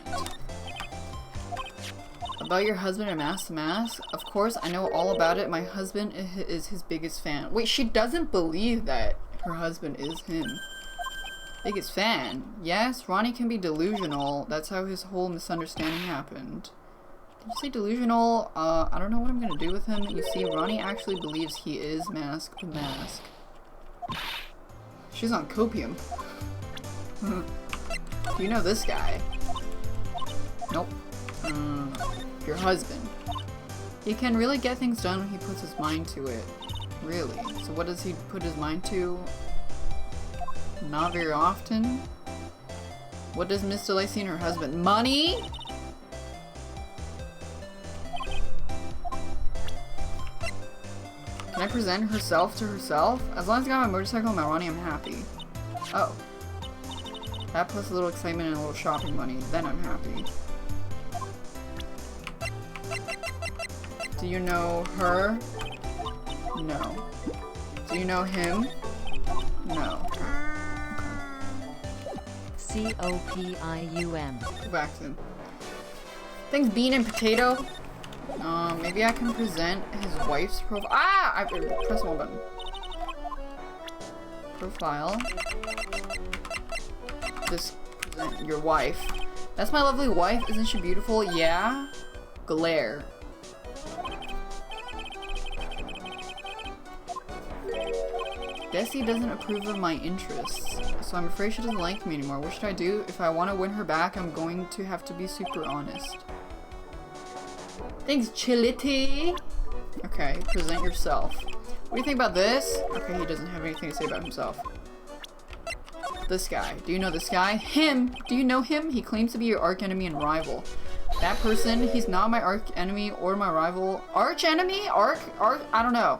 About your husband and Mask to Mask? Of course, I know all about it. My husband is his biggest fan. Wait, she doesn't believe that her husband is him. Biggest fan. Yes, Ronnie can be delusional. That's how his whole misunderstanding happened. Did you say delusional? I don't know what I'm gonna do with him. You see, Ronnie actually believes he is Mask to Mask. She's on copium. Do you know this guy? Nope. Your husband. He can really get things done when he puts his mind to it. Really? So what does he put his mind to? Not very often. What does Miss Delacy and her husband? Money? Can I present herself to herself? As long as I got my motorcycle and my Ronnie, I'm happy. Oh. That plus a little excitement and a little shopping money. Then I'm happy. Do you know her? No. Do you know him? No. C-O-P-I-U-M. Go back to him. Thanks, Bean and Potato. Maybe I can present his wife's profile. Ah! I pressed one button. Profile. Just present your wife. That's my lovely wife. Isn't she beautiful? Yeah. Glare. Desi doesn't approve of my interests, so I'm afraid she doesn't like me anymore. What should I do? If I want to win her back, I'm going to have to be super honest. Thanks, Chility! Okay, present yourself. What do you think about this? Okay, he doesn't have anything to say about himself. This guy. Do you know this guy? Him! Do you know him? He claims to be your arch enemy and rival. That person, he's not my arch enemy or my rival. Arch enemy? Arch? I don't know.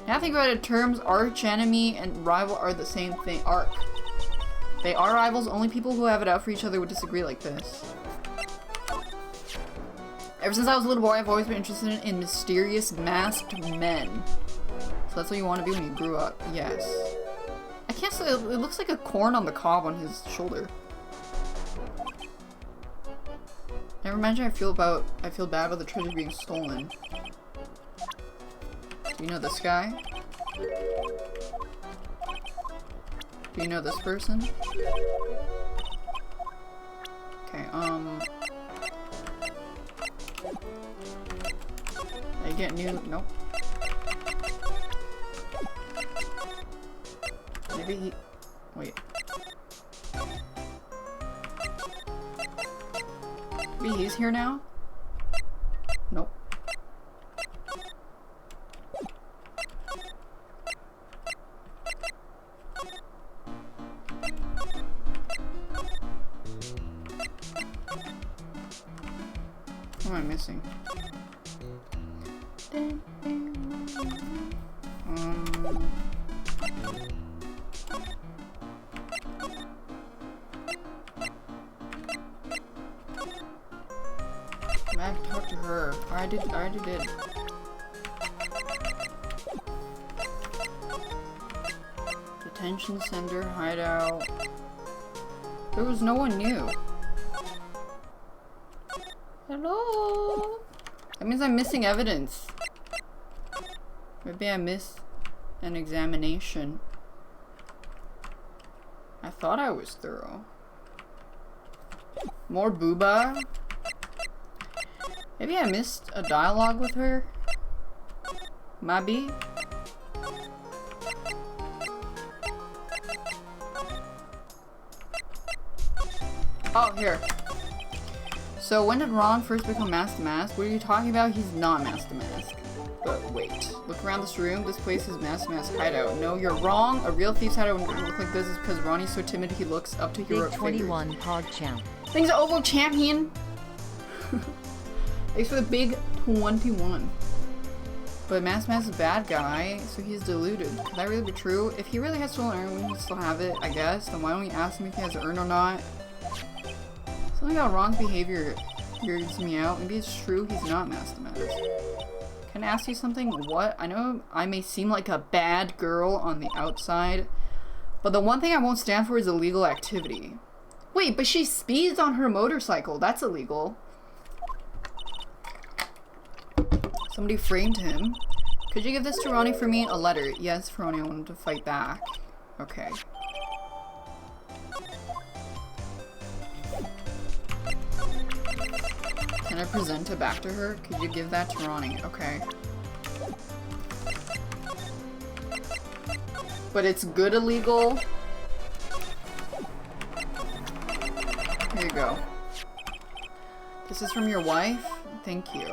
Now think about it, terms arch enemy and rival are the same thing. Arch. They are rivals. Only people who have it out for each other would disagree like this. Ever since I was a little boy, I've always been interested in mysterious masked men. So that's what you want to be when you grew up. Yes. I can't say, it looks like a corn on the cob on his shoulder. Never imagine I feel bad about the treasure being stolen. Do you know this guy? Do you know this person? Okay, I get new, nope. Maybe he, wait. Maybe he's here now? Nope. What am I missing? I have to talk to her. I already did. Detention center, hideout. There was no one new. Hello? That means I'm missing evidence. Maybe I missed an examination. I thought I was thorough. More booba. Maybe I missed a dialogue with her. Maybe. Oh, here. So when did Ron first become Master Mask? What are you talking about? He's not Master Mask. But wait. Look around this room. This place is Master Mask hideout. No, you're wrong. A real thief's hideout wouldn't look like this is because Ronnie's so timid he looks up to hero Big 21 Pog Champ. Things are over, champion. Thanks for the big 21. But Mask is a bad guy, so he's deluded. Could that really be true? If he really has stolen urn, wouldn't he still have it? I guess. Then why don't we ask him if he has an urn or not? Something about Ron's behavior weirds me out. Maybe it's true he's not Mask. Can I ask you something? What? I know I may seem like a bad girl on the outside, but the one thing I won't stand for is illegal activity. Wait, but she speeds on her motorcycle. That's illegal. Somebody framed him. Could you give this to Ronnie for me? A letter. Yes, for Ronnie. I wanted to fight back. Okay. Can I present it back to her? Could you give that to Ronnie? Okay. But it's good illegal. Here you go. This is from your wife? Thank you.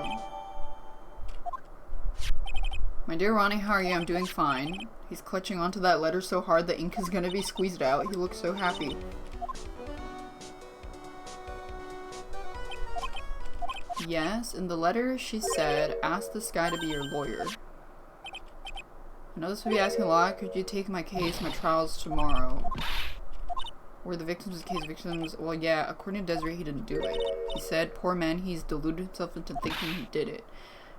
My dear Ronnie, how are you? I'm doing fine. He's clutching onto that letter so hard the ink is gonna be squeezed out. He looks so happy. Yes, in the letter she said, ask this guy to be your lawyer. I know this would be asking a lot. Could you take my case? My trial's tomorrow. Were the victims the case victims? Well, yeah, according to Desiree, he didn't do it. He said, poor man, he's deluded himself into thinking he did it.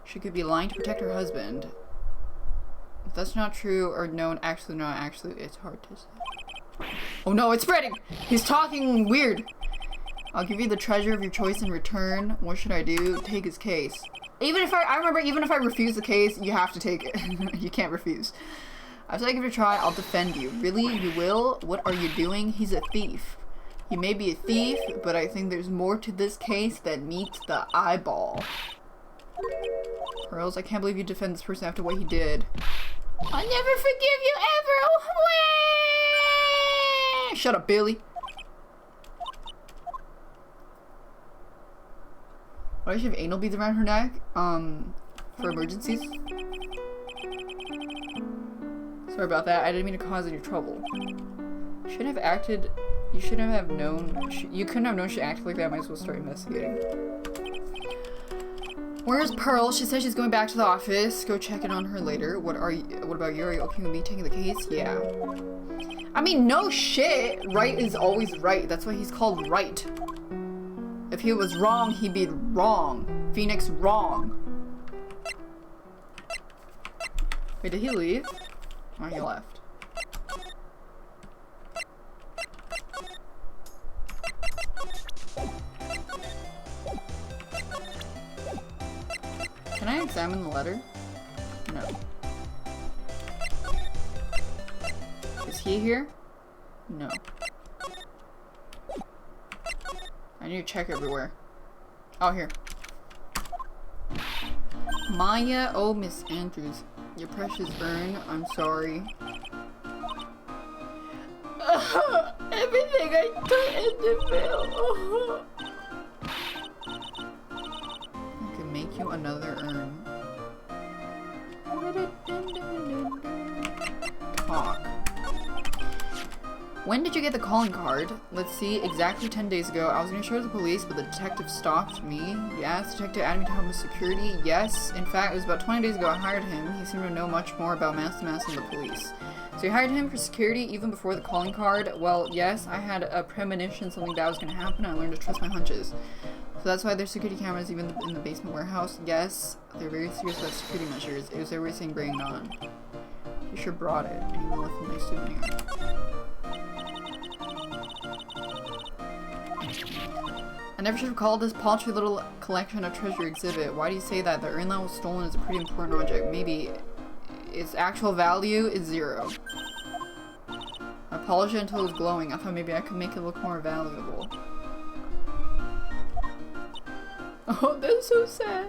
She could be lying to protect her husband. If that's not true or no, actually, it's hard to say. Oh no, it's spreading! He's talking weird! I'll give you the treasure of your choice in return. What should I do? Take his case. Even if I remember, even if I refuse the case, you have to take it. You can't refuse. After I give it a try, I'll defend you. Really? You will? What are you doing? He's a thief. He may be a thief, but I think there's more to this case than meets the eyeball. Pearls, I can't believe you defend this person after what he did. I'll never forgive you ever! Wah! Shut up, Billy. Why does she have anal beads around her neck? For emergencies? Sorry about that. I didn't mean to cause any trouble. You shouldn't have acted. You shouldn't have known. You couldn't have known she acted like that. I might as well start investigating. Where's Pearl? She says she's going back to the office. Go check in on her later. What about you? Are you okay with me taking the case? Yeah. I mean, no shit. Right is always right. That's why he's called Wright. If he was wrong, he'd be wrong. Phoenix wrong. Wait, did he leave? Oh, he left. Can I examine the letter? No. Is he here? No. I need to check everywhere. Oh, here. Maya, oh, Miss Andrews. Your precious urn, I'm sorry. Everything I put in the bill. I can make you another urn. Talk. When did you get the calling card? Let's see, exactly 10 days ago. I was gonna show it to the police, but the detective stopped me. Yes, detective added me to help with security. Yes, in fact, it was about 20 days ago I hired him. He seemed to know much more about Master than the police. So you hired him for security even before the calling card? Well, yes, I had a premonition something bad was gonna happen. I learned to trust my hunches. So that's why there's security cameras even in the basement warehouse. Yes, they're very serious about security measures. It was everything bringing on. You sure brought it. And you left a nice souvenir. I never should have called this paltry little collection a treasure exhibit. Why do you say that? The urn that was stolen is a pretty important object. Maybe its actual value is 0. I polished it until it was glowing. I thought maybe I could make it look more valuable. Oh, that's so sad.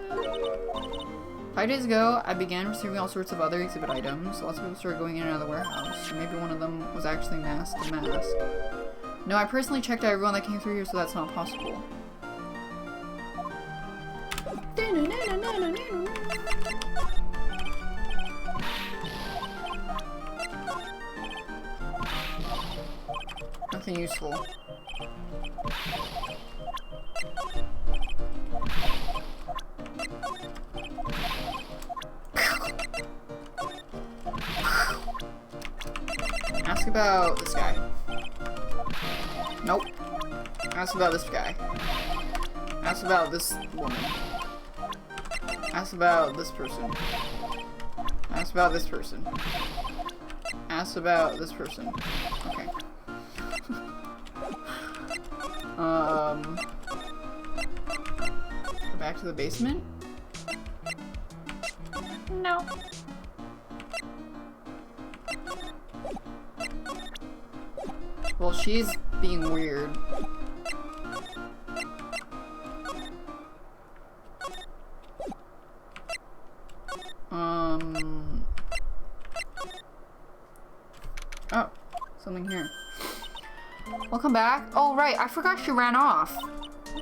5 days ago, I began receiving all sorts of other exhibit items. Lots of people started going in and out of the warehouse. Maybe one of them was actually masked to mask. No, I personally checked out everyone that came through here, so that's not possible. Nothing useful. Ask about this guy. Nope. Ask about this guy. Ask about this woman. Ask about this person. Ask about this person. Ask about this person. Okay. Go back to the basement? No. Well, she's being weird. Oh, something here. Welcome back. Oh, right, I forgot she ran off.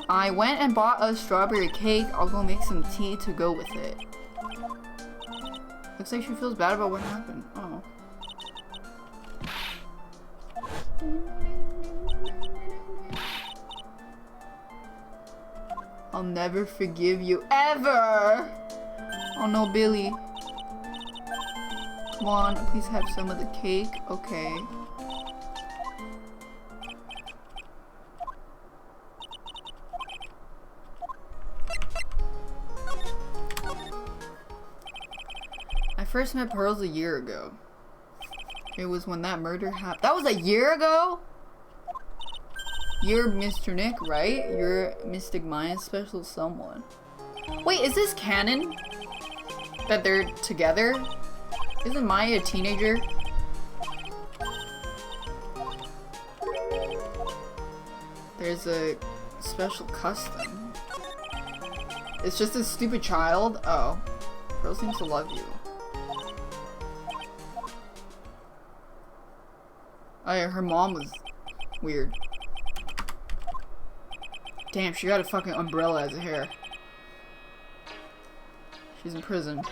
I went and bought a strawberry cake. I'll go make some tea to go with it. Looks like she feels bad about what happened. Oh. I'll never forgive you, ever! Oh no, Billy. Come on, please have some of the cake. Okay. I first met Pearls a year ago. It was when that murder happened. That was a year ago? You're Mr. Nick, right? You're Mystic Mind Special Someone. Wait, is this canon? That they're together? Isn't Maya a teenager? There's a special custom. It's just a stupid child? Oh. Pearl seems to love you. Oh yeah, her mom was weird. Damn, she got a fucking umbrella as a hair. She's in prison.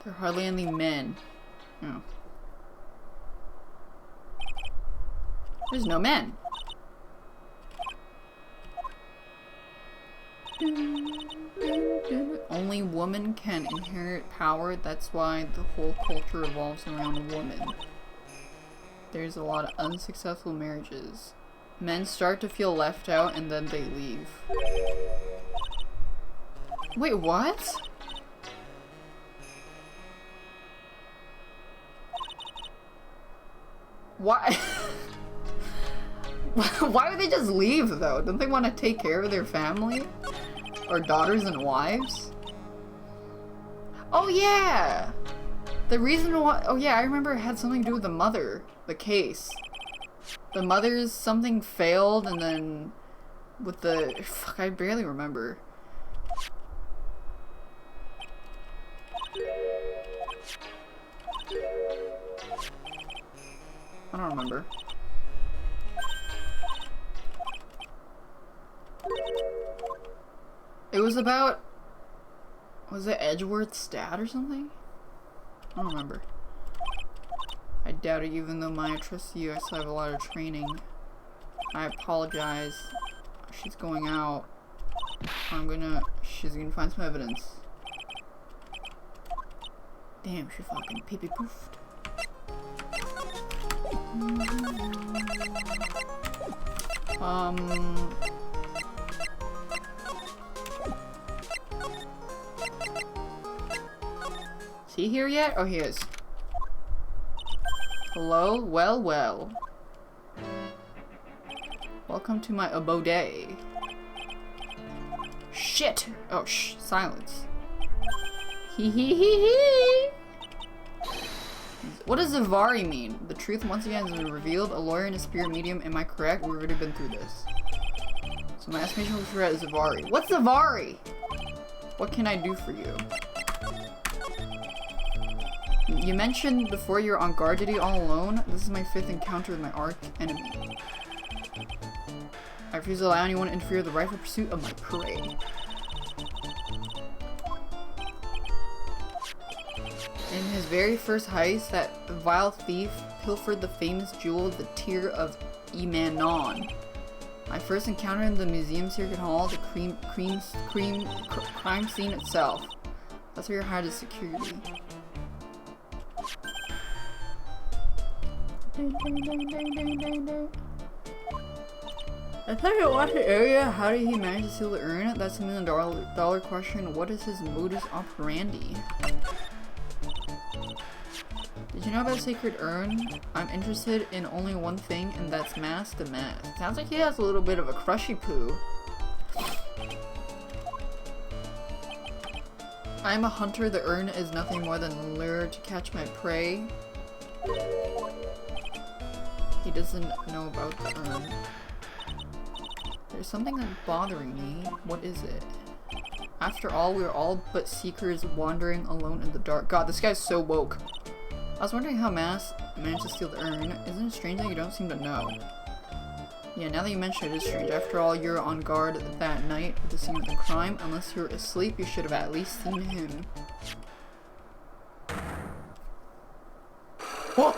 There are hardly any men. Oh. There's no men. Only woman can inherit power. That's why the whole culture revolves around a woman. There's a lot of unsuccessful marriages. Men start to feel left out and then they leave. Wait, what? Why? Why would they just leave though? Don't they want to take care of their family? Or daughters and wives? Oh yeah! The reason why- oh yeah, I remember it had something to do with the mother. The case. The mother's something failed and then with the- fuck, I barely remember. I don't remember. It was about... was it Edgeworth's dad or something? I don't remember. I doubt it, even though Maya trusts you, I still have a lot of training. I apologize. She's going out. She's gonna find some evidence. Damn, she fucking pee-pee poofed. Is he here yet? Oh, he is. Hello? Well, well. Welcome to my abode. Shit! Oh, shh. Silence. Hee hee hee hee! He's What does Zavari mean? The truth once again has been revealed. A lawyer and a spirit medium. Am I correct? We've already been through this. So my estimation was for Zavari. What's Zavari? What can I do for you? You mentioned before you're on guard duty all alone. This is my 5th encounter with my arch enemy. I refuse to allow anyone to interfere with the rightful pursuit of my prey. In his very first heist, that vile thief pilfered the famous jewel, the Tear of Imanon. My first encounter in the museum circuit hall, the crime scene itself. That's where you're hired as security. I thought I watched the area. How did he manage to steal the urn? That's a $1 million question. What is his modus operandi? Did you know about Sacred Urn? I'm interested in only one thing, and that's Mask the Mask. Sounds like he has a little bit of a crushy poo. I'm a hunter. The urn is nothing more than a lure to catch my prey. He doesn't know about the urn. There's something that's bothering me. What is it? After all, we are all but seekers wandering alone in the dark. God, this guy's so woke. I was wondering how Mask managed to steal the urn. Isn't it strange that you don't seem to know? Yeah, now that you mention it, it is strange. After all, you're on guard that night at the scene of the crime. Unless you're asleep, you should have at least seen him. Whoa!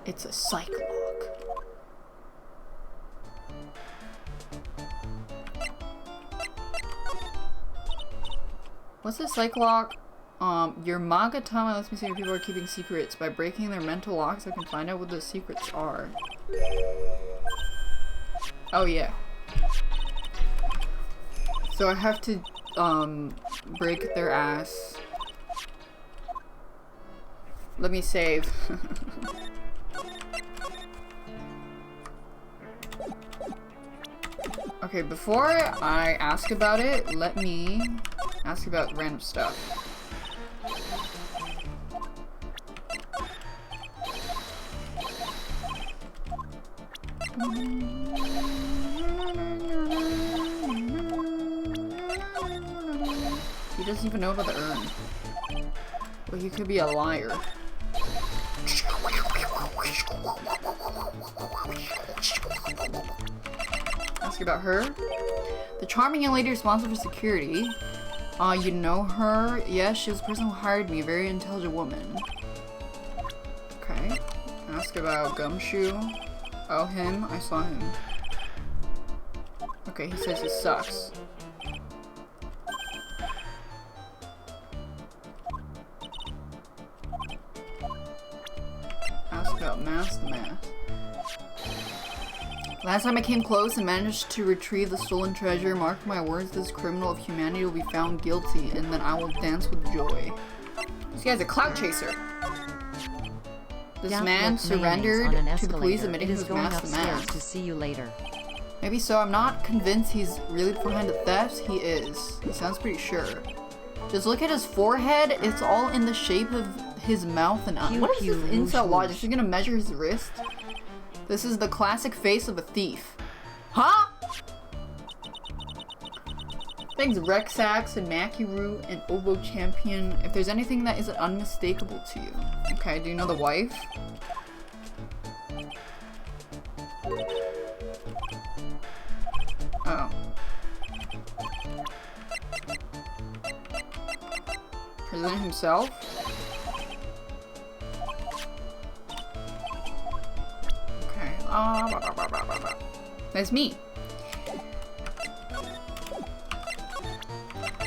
It's a Cyclock. What's a Cyclock? Your manga Tama lets me see if people are keeping secrets. By breaking their mental locks, I can find out what those secrets are. Oh yeah. So I have to, break their ass. Let me save. Okay, before I ask about it, let me ask about random stuff. He doesn't even know about the urn. Well, he could be a liar. Ask about her. The charming young lady responsible for security. You know her? Yes, she was the person who hired me. A very intelligent woman. Okay. Ask about Gumshoe. Oh, him? I saw him. Okay, he says he sucks. Ask about Mask the Mask. Last time I came close and managed to retrieve the stolen treasure, mark my words, this criminal of humanity will be found guilty, and then I will dance with joy. This guy's a clout chaser. This man surrendered to the police admitting he was Mask the Mask. To see you later. Maybe so. I'm not convinced he's really behind the theft. He is. He sounds pretty sure. Just look at his forehead. It's all in the shape of his mouth and eyes. What is this incel logic? She's gonna measure his wrist? This is the classic face of a thief. Huh? Thanks Rexax and Makiru and Oboe Champion. If there's anything that isn't unmistakable to you. Okay, do you know the wife? Oh. President himself? That's me.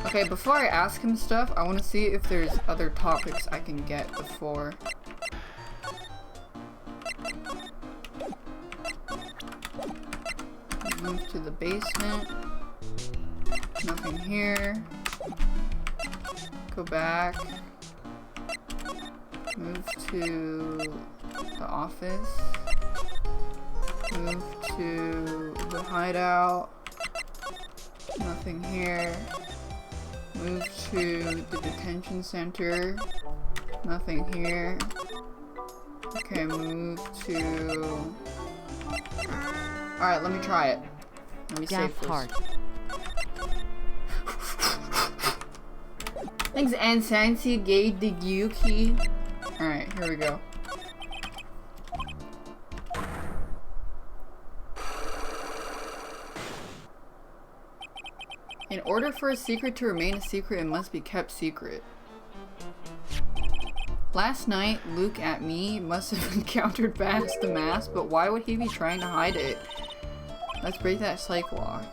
Okay, before I ask him stuff, I want to see if there's other topics I can get before. Move to the basement. Nothing here. Go back. Move to the office. Move to the hideout. Nothing here. Move to the detention center. Nothing here. Okay, move to... Alright, let me try it. Let me save Daft heart. Thanks, Ansansi Gay Yuki. Alright, here we go. In order for a secret to remain a secret, it must be kept secret. Last night, Luke at me must have encountered Bass the Mask, but why would he be trying to hide it? Let's break that psych lock.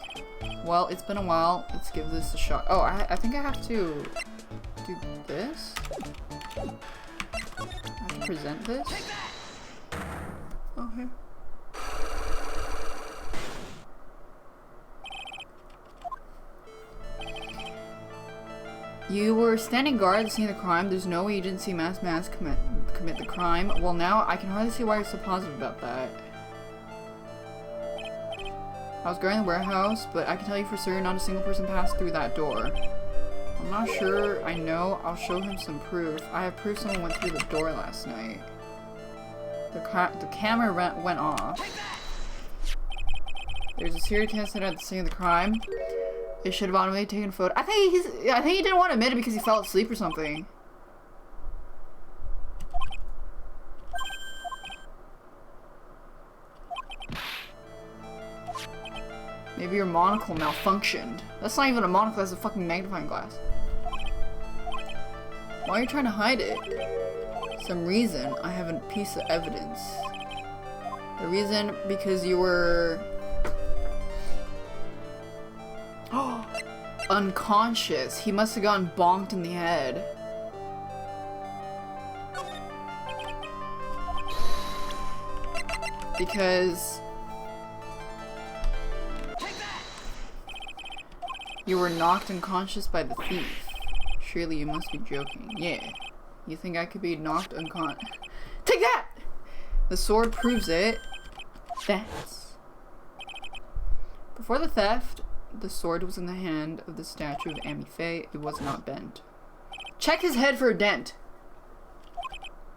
Well, it's been a while. Let's give this a shot. Oh, I think I have to do this? I have to present this? Okay. You were standing guard at the scene of the crime. There's no way you didn't see Mask commit the crime. Well, now I can hardly see why you're so positive about that. I was guarding the warehouse, but I can tell you for certain not a single person passed through that door. I'm not sure I know. I'll show him some proof. I have proof someone went through the door last night. The camera went off. There's a security center at the scene of the crime. They should have automatically taken a photo. I think he didn't want to admit it because he fell asleep or something. Maybe your monocle malfunctioned. That's not even a monocle, that's a fucking magnifying glass. Why are you trying to hide it? Some reason. I have a piece of evidence. The reason, because you were... unconscious. He must have gotten bonked in the head. Because you were knocked unconscious by the thief. Surely you must be joking. Yeah. You think I could be knocked unconscious? Take that! The sword proves it. Thanks. Before the theft, the sword was in the hand of the statue of Amy Faye. It was not bent. Check his head for a dent.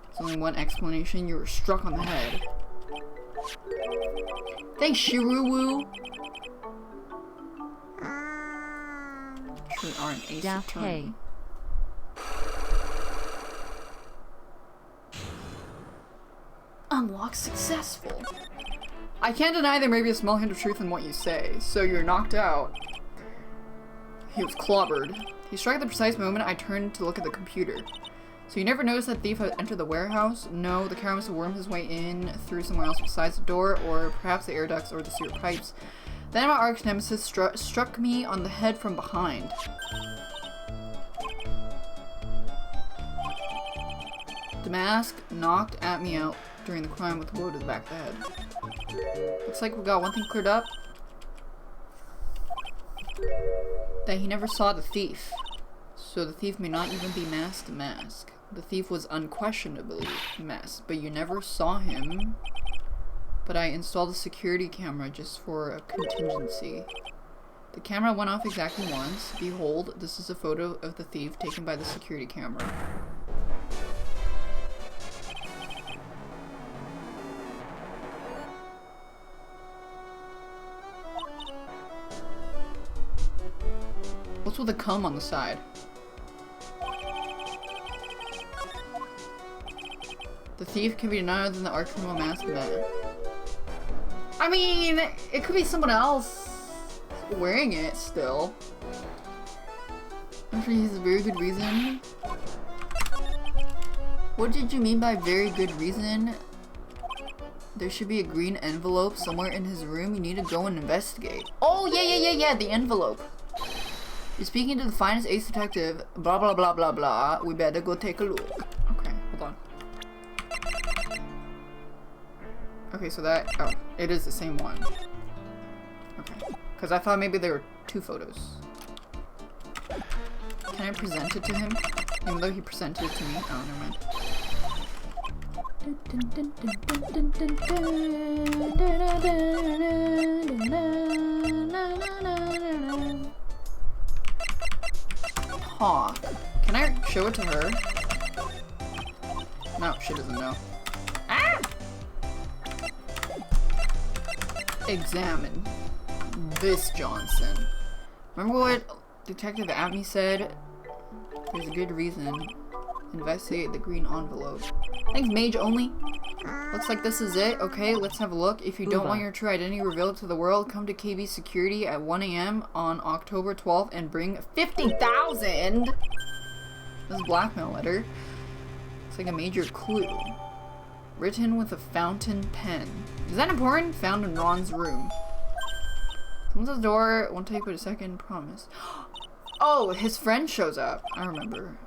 There's only one explanation. You were struck on the head. Thanks, Shiruwu. Actually, are an ace Daft attorney. Unlock successful. I can't deny there may be a small hint of truth in what you say. So you're knocked out. He was clobbered. He struck at the precise moment I turned to look at the computer. So you never noticed that thief had entered the warehouse? No, the camera must have wormed his way in through somewhere else besides the door, or perhaps the air ducts or the sewer pipes. Then my arch nemesis struck me on the head from behind. The mask knocked at me out during the crime with a blow to the back of the head. Looks like we got one thing cleared up. That he never saw the thief. So the thief may not even be masked. The thief was unquestionably masked, but you never saw him. But I installed a security camera just for a contingency. The camera went off exactly once. Behold, this is a photo of the thief taken by the security camera. What's with the cum on the side? The thief can be none other than the arch criminal masked man. I mean, it could be someone else wearing it still. I'm sure he has a very good reason. What did you mean by very good reason? There should be a green envelope somewhere in his room. You need to go and investigate. Oh, yeah, the envelope. You're speaking to the finest ace detective, blah blah blah blah blah. We better go take a look. Okay, hold on. Okay, so that, oh, it is the same one. Okay, because I thought maybe there were two photos. Can I present it to him? Even though he presented it to me? Oh, never mind. Hawk. Can I show it to her? No, she doesn't know. Ah! Examine this Johnson. Remember what Detective Abney said? There's a good reason. Investigate the green envelope. Thanks, mage only. Looks like this is it. Okay, let's have a look. If you don't want your true identity revealed to the world, come to KB Security at 1 a.m. on October 12th and bring 50,000! This is a blackmail letter. It's like a major clue. Written with a fountain pen. Is that important? Found in Ron's room. Someone's at the door. Won't take but a second. Promise. Oh, his friend shows up. I remember.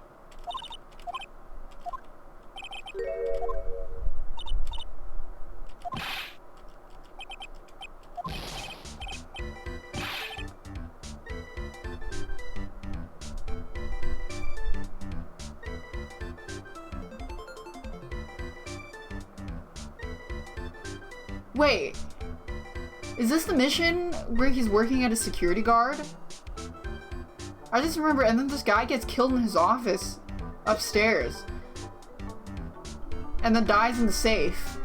Wait, is this the mission where he's working at a security guard? I just remember, and then this guy gets killed in his office upstairs and then dies in the safe.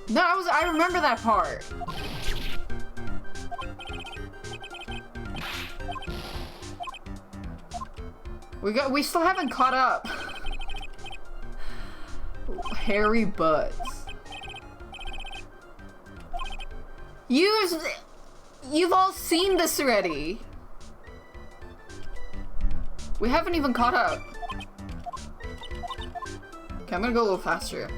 No, I remember that part. We still haven't caught up. Hairy butts. You've all seen this already. We haven't even caught up. Okay, I'm gonna go a little faster.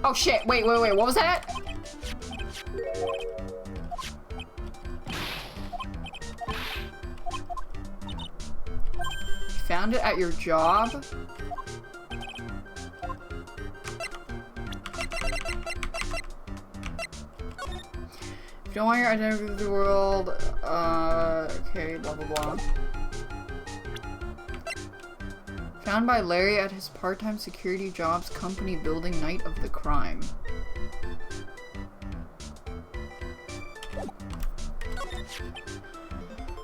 Oh shit, wait, what was that? Found it at your job? If you don't want your identity to the world, okay, blah blah blah. Found by Larry at his part-time security job's company building night of the crime.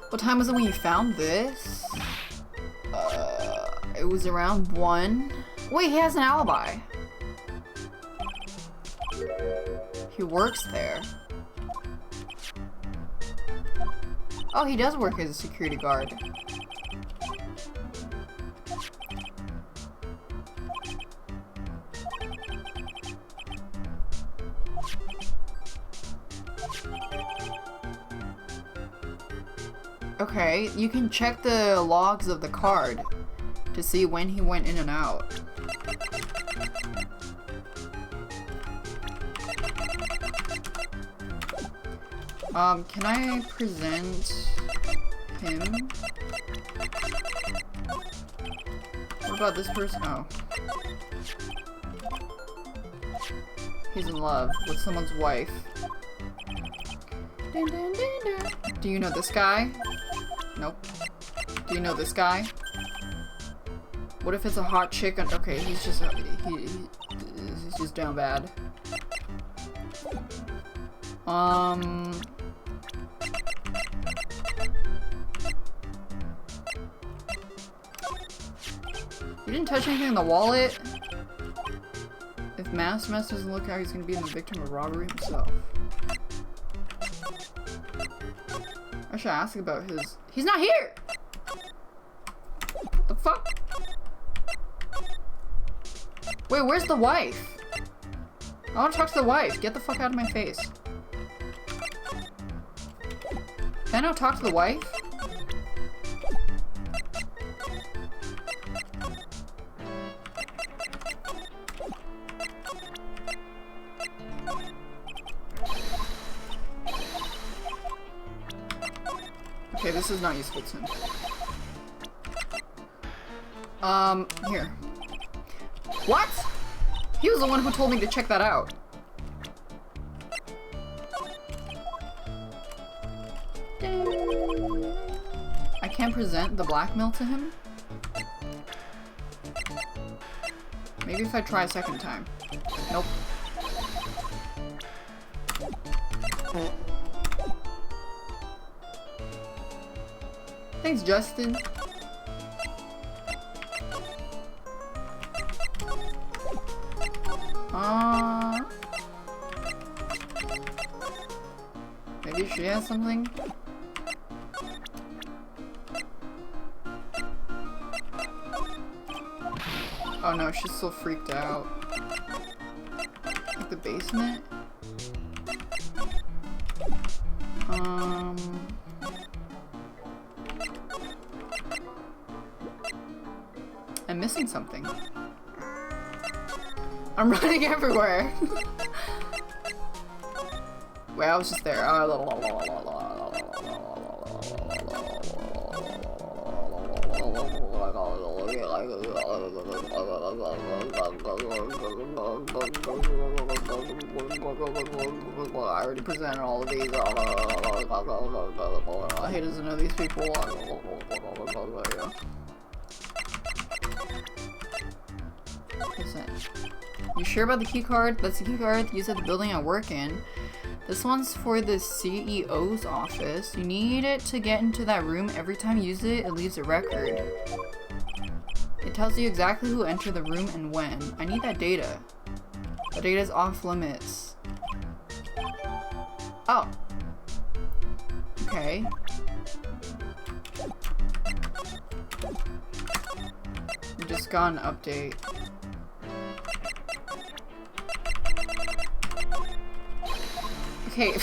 What time was it when you found this? It was around 1. Wait, he has an alibi. He works there. Oh, he does work as a security guard. Okay, you can check the logs of the card to see when he went in and out. Can I present him? What about this person? Oh. He's in love with someone's wife. Dun, dun, dun, dun. Do you know this guy? Nope. Do you know this guy? What if it's a hot chick? Okay, he's just he's just down bad. You didn't touch anything in the wallet? If Mass doesn't look out, he's gonna be the victim of robbery himself. I should ask about his... He's not here! What the fuck? Wait, where's the wife? I want to talk to the wife. Get the fuck out of my face. Can I not talk to the wife? Okay, this is not useful to him. Here. What? He was the one who told me to check that out. I can't present the blackmail to him? Maybe if I try a second time. Nope. Thanks, Justin. Maybe she has something? Oh no, she's still freaked out. Like the basement? I'm missing something. I'm running everywhere. Wait, I was just there. I already presented all of these. He doesn't know these people. Listen. You sure about the key card? That's the key card used at the building I work in. This one's for the CEO's office. You need it to get into that room. Every time you use it, it leaves a record. It tells you exactly who entered the room and when. I need that data. The data is off limits. Oh. Okay. We just got an update. Okay.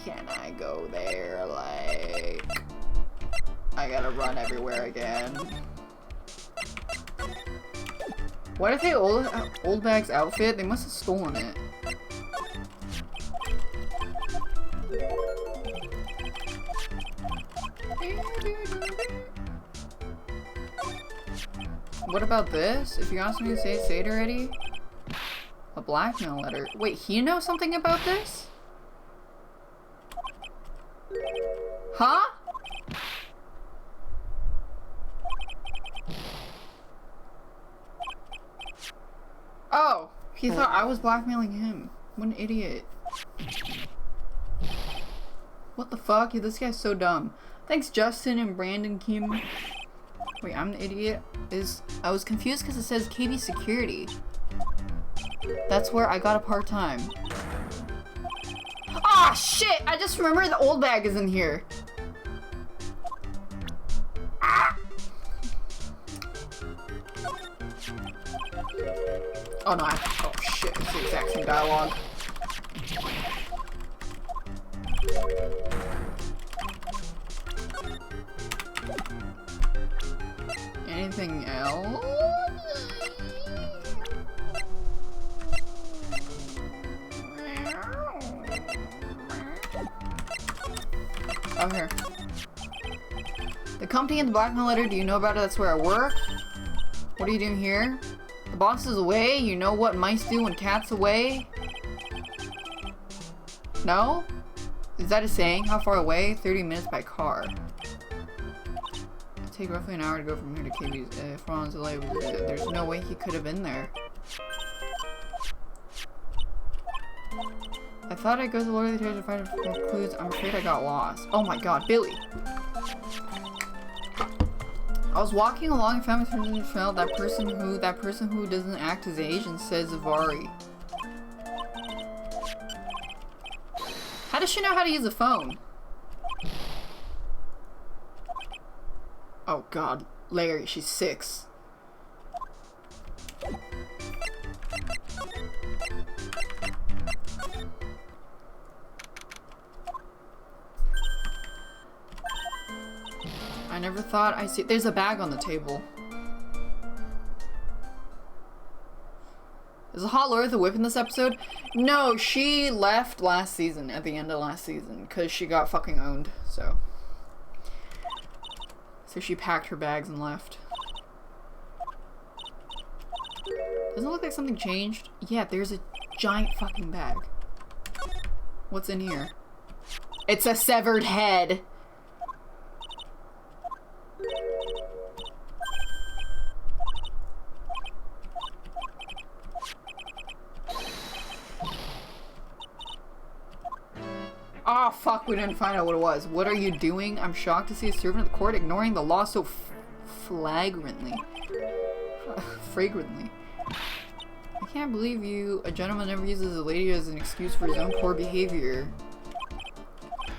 Can I go there? Like, I gotta run everywhere again. Why did they old bag's outfit? They must have stolen it. What about this? If you got something to say it already. A blackmail letter. Wait, he knows something about this? Huh? Oh, he thought I was blackmailing him. What an idiot. What the fuck? Yeah, this guy's so dumb. Thanks, Justin and Brandon Kim. Wait, I'm the idiot? I was confused because it says KB Security. That's where I got a part-time. Ah, shit! I just remembered the old bag is in here. Ah! Oh no, oh shit, it's the exact same dialogue. Anything else? Oh, here. The company and the blackmail letter, do you know about it? That's where I work. What are you doing here? The boss is away. You know what mice do when cat's away? No? Is that a saying? How far away? 30 minutes by car. It'd take roughly an hour to go from here to KB's. If Ron's delay was it, there's no way he could have been there. I thought I'd go to the Lord of the Treasure to find more clues. I'm afraid I got lost. Oh my god, Billy! I was walking along and found my trail. That person who doesn't act his age and says Zavari. How does she know how to use a phone? Oh god, Larry, she's 6. I never thought I see. There's a bag on the table. Is a hot lawyer with a whip in this episode? No, she left last season, at the end of last season, because she got fucking owned, so. So she packed her bags and left. Doesn't it look like something changed? Yeah, there's a giant fucking bag. What's in here? It's a severed head. Oh fuck, we didn't find out what it was. What are you doing? I'm shocked to see a servant of the court ignoring the law so flagrantly. Fragrantly. I can't believe you. A gentleman never uses a lady as an excuse for his own poor behavior.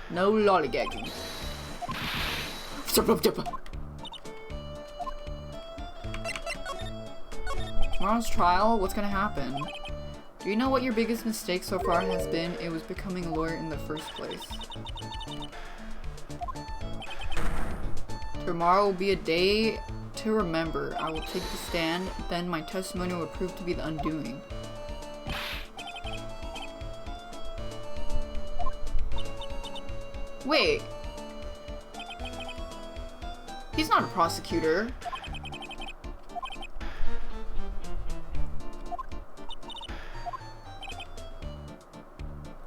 No lollygagging. Tomorrow's trial? What's gonna happen? Do you know what your biggest mistake so far has been? It was becoming a lawyer in the first place. Tomorrow will be a day to remember. I will take the stand, then my testimony will prove to be the undoing. Wait. He's not a prosecutor.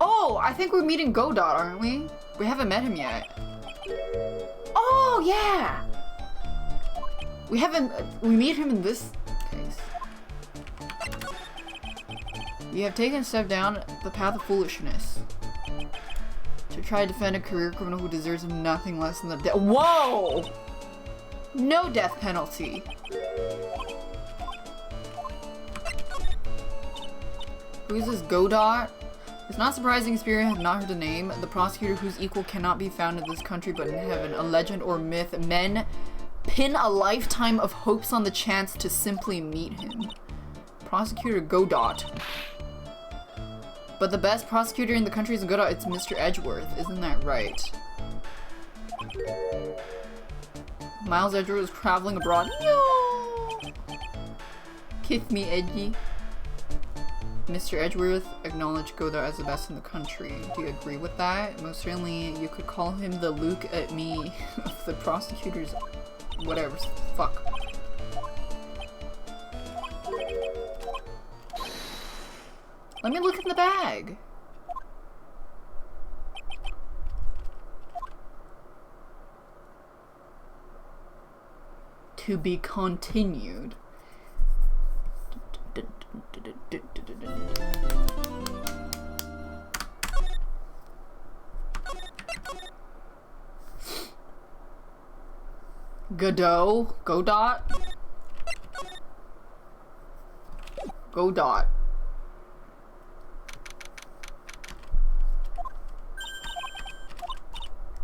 Oh, I think we're meeting Godot, aren't we? We haven't met him yet. Oh, yeah! We meet him in this case. You have taken a step down the path of foolishness. To try to defend a career criminal who deserves nothing less than the death. Whoa! No death penalty. Who's this Godot? It's not surprising Spirit had not heard the name. The prosecutor whose equal cannot be found in this country but in heaven. A legend or myth. Men pin a lifetime of hopes on the chance to simply meet him. Prosecutor Godot. But the best prosecutor in the country isn't Godot, it's Mr. Edgeworth. Isn't that right? Miles Edgeworth was traveling abroad. No! Kiss me, Edgy. Mr. Edgeworth acknowledged Godot as the best in the country. Do you agree with that? Most certainly, you could call him the Luke at me of the prosecutors. Whatever. Fuck. Let me look in the bag. To be continued. Godot? Godot? Godot.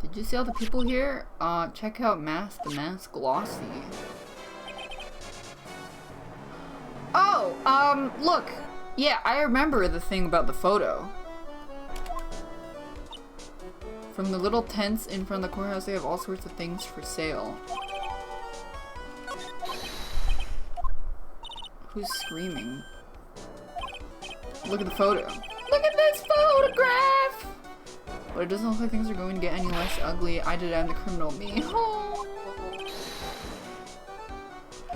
Did you see all the people here? Check out the Mask Glossy. Oh, look. Yeah, I remember the thing about the photo. From the little tents in front of the courthouse, they have all sorts of things for sale. Who's screaming? Look at the photo. Look at this photograph! But it doesn't look like things are going to get any less ugly. I did I'm the criminal. Me. Oh.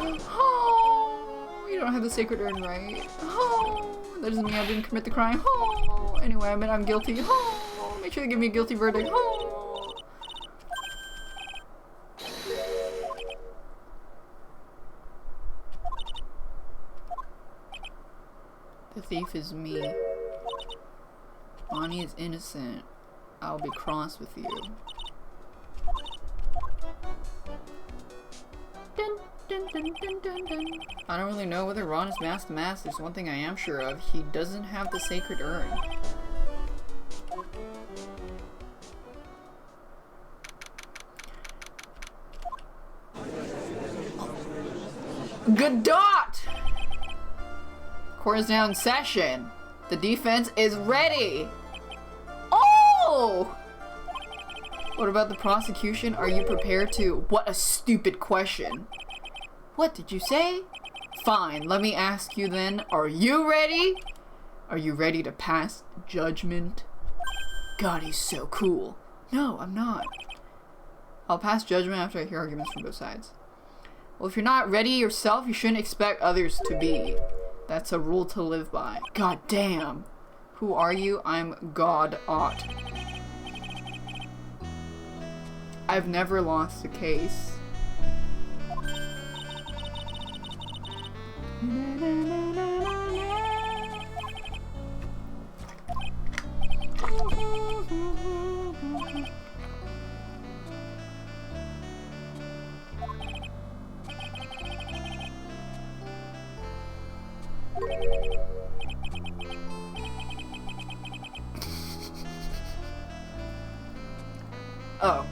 Oh. You don't have the sacred urn, right? Oh. That doesn't mean I didn't commit the crime. Oh. Anyway, I mean I'm guilty. Oh. Make sure they give me a guilty verdict. Oh. The thief is me. Bonnie is innocent. I'll be cross with you. Dun, dun, dun, dun, dun, dun. I don't really know whether Ron is masked. There's one thing I am sure of. He doesn't have the sacred urn. Good dot! Court is now in session. The defense is ready. Oh! What about the prosecution? Are you prepared to? What a stupid question. What did you say? Fine, let me ask you then. Are you ready? Are you ready to pass judgment? God, he's so cool. No, I'm not. I'll pass judgment after I hear arguments from both sides. Well, if you're not ready yourself, you shouldn't expect others to be. That's a rule to live by. God damn. Who are you? I'm God Ought. I've never lost a case. Oh.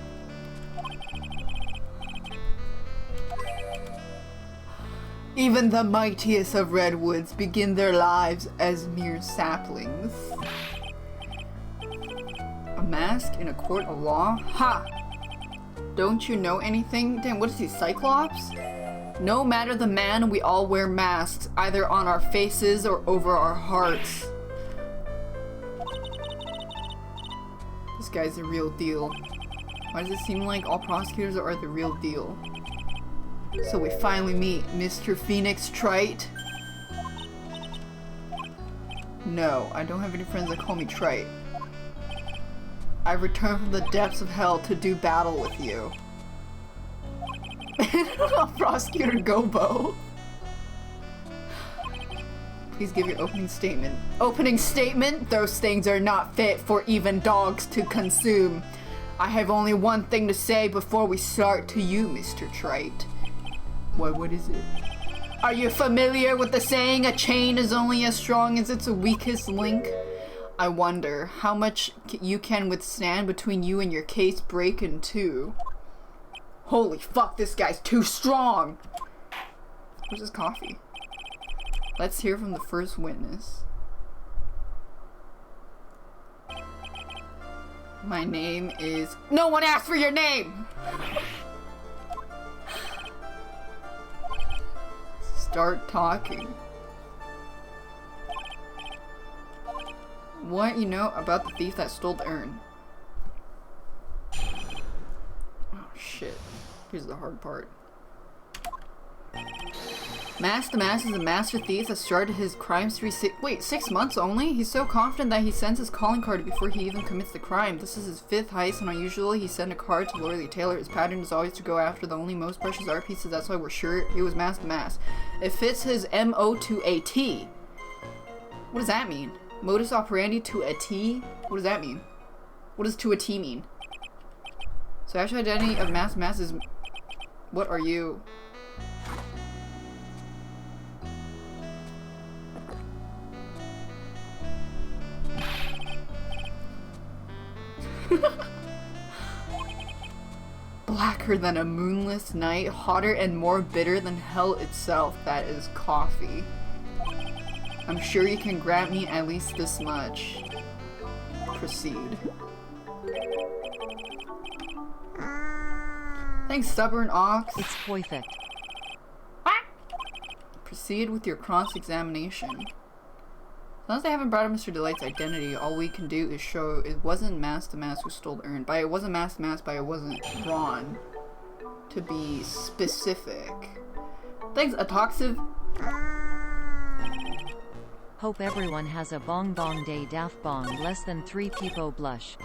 Even the mightiest of redwoods begin their lives as mere saplings. A mask in a court of law? Ha! Don't you know anything? Damn, what is he, Cyclops? No matter the man, we all wear masks, either on our faces or over our hearts. This guy's the real deal. Why does it seem like all prosecutors are the real deal? So we finally meet Mr. Phoenix Trite. No, I don't have any friends that call me Trite. I returned from the depths of hell to do battle with you. Prosecutor Gobo. Please give your opening statement. Opening statement? Those things are not fit for even dogs to consume. I have only one thing to say before we start to you, Mr. Trite. What is it? Are you familiar with the saying, a chain is only as strong as its weakest link? I wonder how much you can withstand between you and your case break in two. Holy fuck, this guy's too strong! Where's his coffee? Let's hear from the first witness. My name is... No one asked for your name! Start talking. What you know about the thief that stole the urn? Oh shit. Here's the hard part. Mask the Mask is a master thief that started his crime spree 6 months only? He's so confident that he sends his calling card before he even commits the crime. This is his 5th heist, and unusually he sent a card to Lord Taylor. His pattern is always to go after the only most precious art pieces, that's why we're sure it was Mask the Mask. It fits his MO to a T. What does that mean? Modus operandi to a T? What does that mean? What does to a T mean? So actual identity of Mask the Mask is... What are you? Blacker than a moonless night, hotter and more bitter than hell itself, that is coffee. I'm sure you can grant me at least this much. Proceed. Thanks, stubborn ox. It's perfect. Proceed with your cross-examination. As long as they haven't brought up Mr. Delight's identity, all we can do is show it wasn't Mask the Mask who stole the urn. By it wasn't Mask the Mask, by it wasn't Ron. To be specific. Thanks, Atoxiv. Hope everyone has a bong bong day daft bong less than 3 people blush.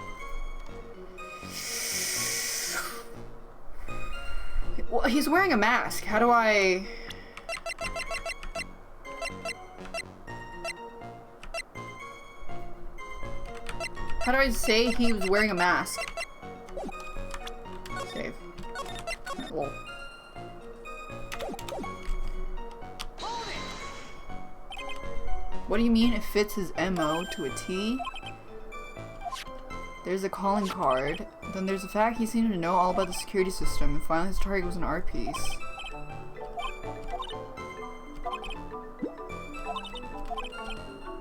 Well, he's wearing a mask. How do I... How do I say he was wearing a mask? Save. Lol. What do you mean it fits his MO to a T? There's a calling card. Then there's the fact he seemed to know all about the security system, and finally his target was an art piece.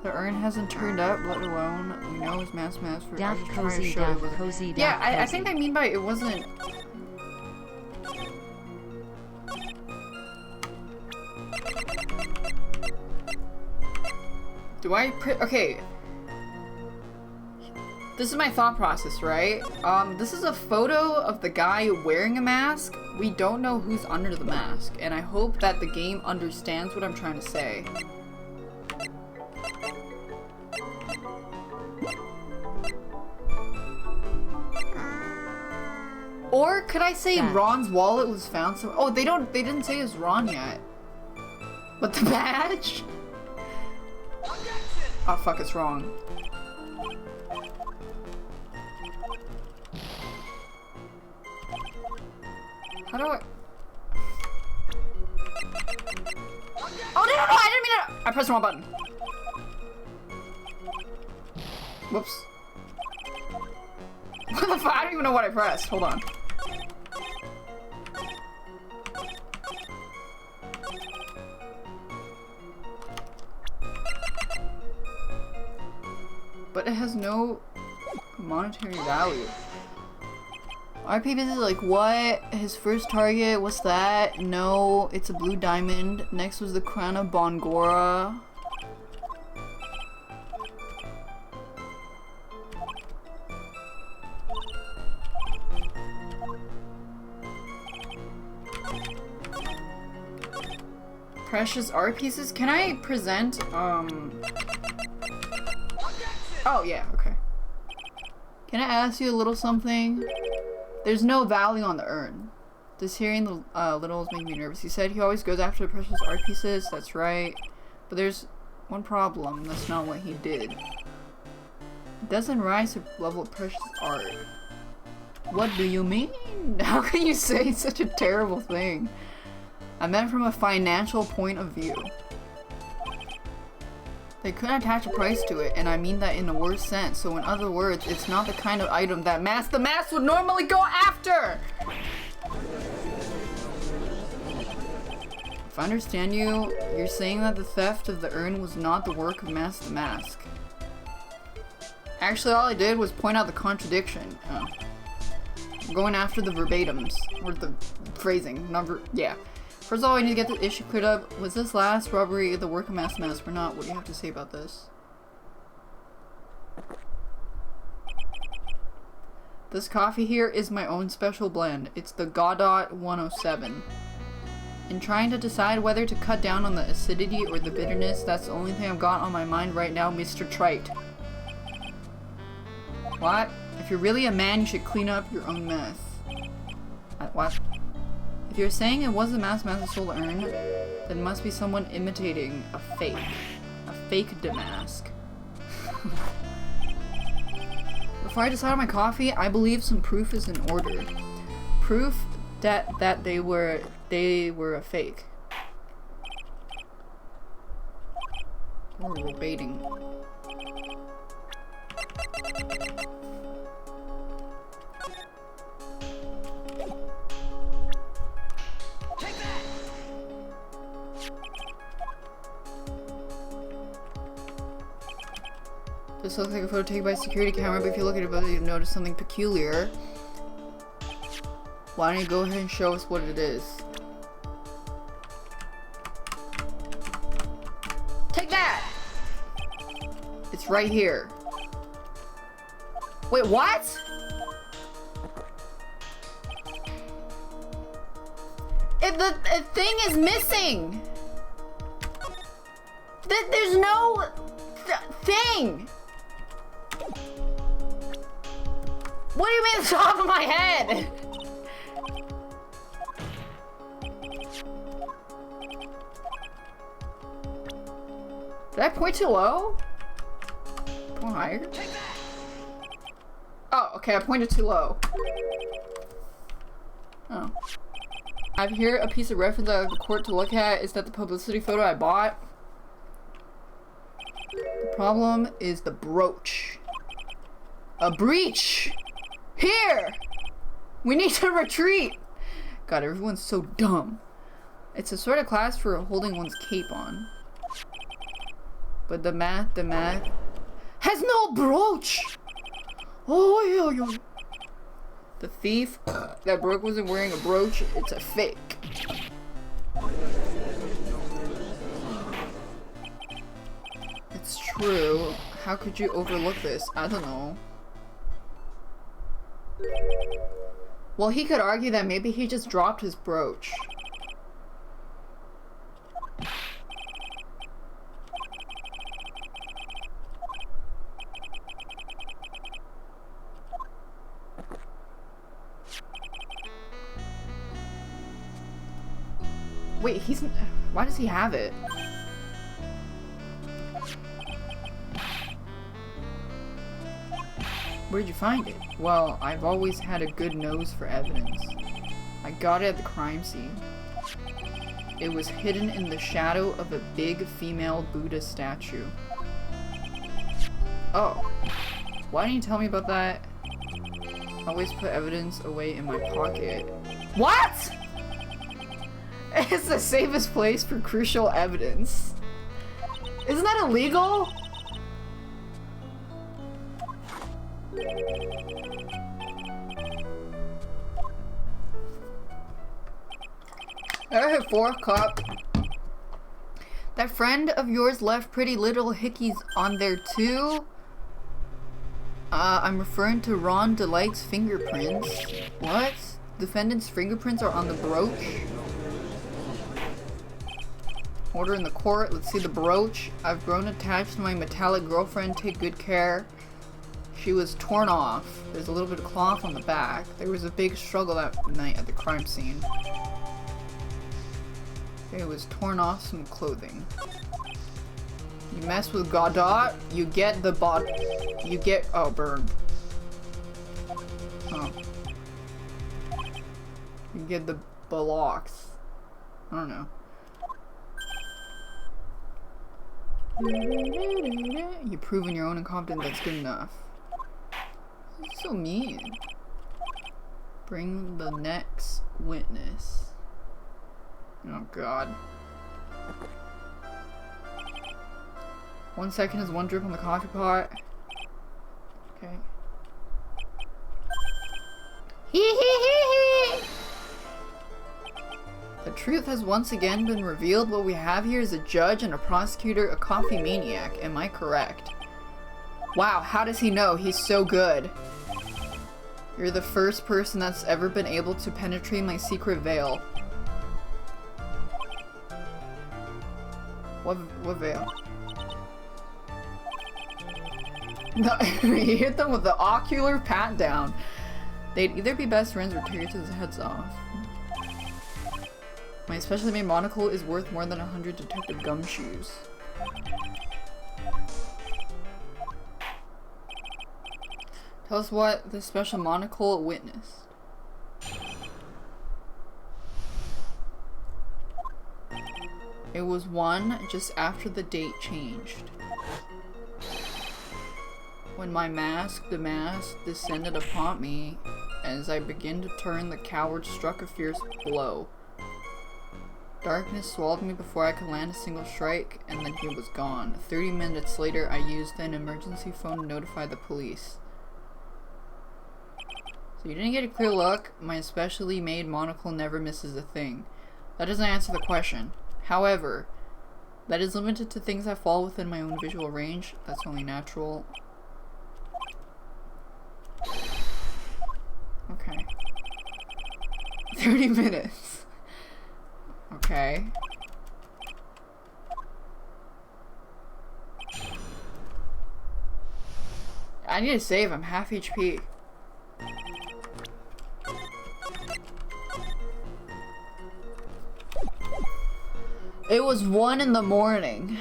The urn hasn't turned up, let alone we know his mask for Daft trying to cozy, show daft it was. cozy, Yeah, daft I cozy. think they mean by it wasn't. Do I okay. This is my thought process, right? This is a photo of the guy wearing a mask. We don't know who's under the mask, and I hope that the game understands what I'm trying to say. Or could I say Badge. Ron's wallet was found somewhere? Oh, they didn't say it's Ron yet. But the badge? Oh fuck, it's wrong. How do I? Oh no, I didn't mean to. I pressed the wrong button. Whoops. What the fuck? I don't even know what I pressed. Hold on. But it has no monetary value. RP is like, what? His first target, what's that? No, it's a blue diamond. Next was the crown of Bongora. Precious art pieces? Can I present, Oh, yeah, okay. Can I ask you a little something? There's no value on the urn. Just hearing the littles make me nervous. He said he always goes after the precious art pieces. That's right. But there's one problem. That's not what he did. It doesn't rise to the level of precious art. What do you mean? How can you say such a terrible thing? I meant from a financial point of view. They couldn't attach a price to it, and I mean that in the worst sense. So in other words, it's not the kind of item that the mask would normally go after! If I understand you, you're saying that the theft of the urn was not the work of the Mask. Actually, all I did was point out the contradiction. Oh. I'm going after the verbatims, or the phrasing, yeah. First of all, I need to get the issue cleared up. Was this last robbery the work of Mask or not? What do you have to say about this? This coffee here is my own special blend. It's the Godot 107. In trying to decide whether to cut down on the acidity or the bitterness, that's the only thing I've got on my mind right now, Mr. Trite. What? If you're really a man, you should clean up your own mess. What? If you're saying it was the Mask who stole the urn, then it must be someone imitating a fake. A fake Damask. Before I decide on my coffee, I believe some proof is in order. Proof that they were a fake. Or we're baiting. This looks like a photo taken by a security camera, but if you look at it, you'll notice something peculiar. Why don't you go ahead and show us what it is? Take that! It's right here. Wait, what? The thing is missing! There's no thing! What do you mean the top of my head? Did I point too low? Point higher? Oh, okay, I pointed too low. Oh. I have here a piece of reference I like the court to look at. Is that the publicity photo I bought? The problem is the brooch. A breach! Here! We need to retreat! God, everyone's so dumb. It's a sort of class for holding one's cape on. But the math has no brooch! Oh, yeah. The thief that Brooke wasn't wearing a brooch, it's a fake. It's true. How could you overlook this? I don't know. Well, he could argue that maybe he just dropped his brooch. Wait, he's... Why does he have it? Where'd you find it? Well, I've always had a good nose for evidence. I got it at the crime scene. It was hidden in the shadow of a big female Buddha statue. Oh. Why didn't you tell me about that? Always put evidence away in my pocket. What?! It's the safest place for crucial evidence. Isn't that illegal? I hit 4 cup. That friend of yours left pretty little hickeys on there too? I'm referring to Ron Delight's fingerprints. What? Defendant's fingerprints are on the brooch? Order in the court. Let's see the brooch. I've grown attached to my metallic girlfriend. Take good care. She was torn off. There's a little bit of cloth on the back. There was a big struggle that night at the crime scene. It was torn off some clothing. You mess with Godot, you get the you get- oh, burn. Oh. You get the blocks. I don't know. You've proven your own incompetence, that's good enough. That's so mean. Bring the next witness. Oh god. 1 second is 1 drip on the coffee pot. Okay. The truth has once again been revealed. What we have here is a judge and a prosecutor, a coffee maniac. Am I correct? Wow, how does he know? He's so good. You're the first person that's ever been able to penetrate my secret veil. What veil? No, he hit them with the ocular pat down. They'd either be best friends or tear each other's heads off. My specially made monocle is worth more than 100 detective gumshoes. Tell us what the special monocle witnessed. It was one just after the date changed. When my the mask descended upon me, as I began to turn, the coward struck a fierce blow. Darkness swallowed me before I could land a single strike, and then he was gone. 30 minutes later, I used an emergency phone to notify the police. So you didn't get a clear look. My specially made monocle never misses a thing. That doesn't answer the question. However, that is limited to things that fall within my own visual range. That's only natural. Okay. 30 minutes. Okay. I need to save. I'm half HP. It was 1 in the morning.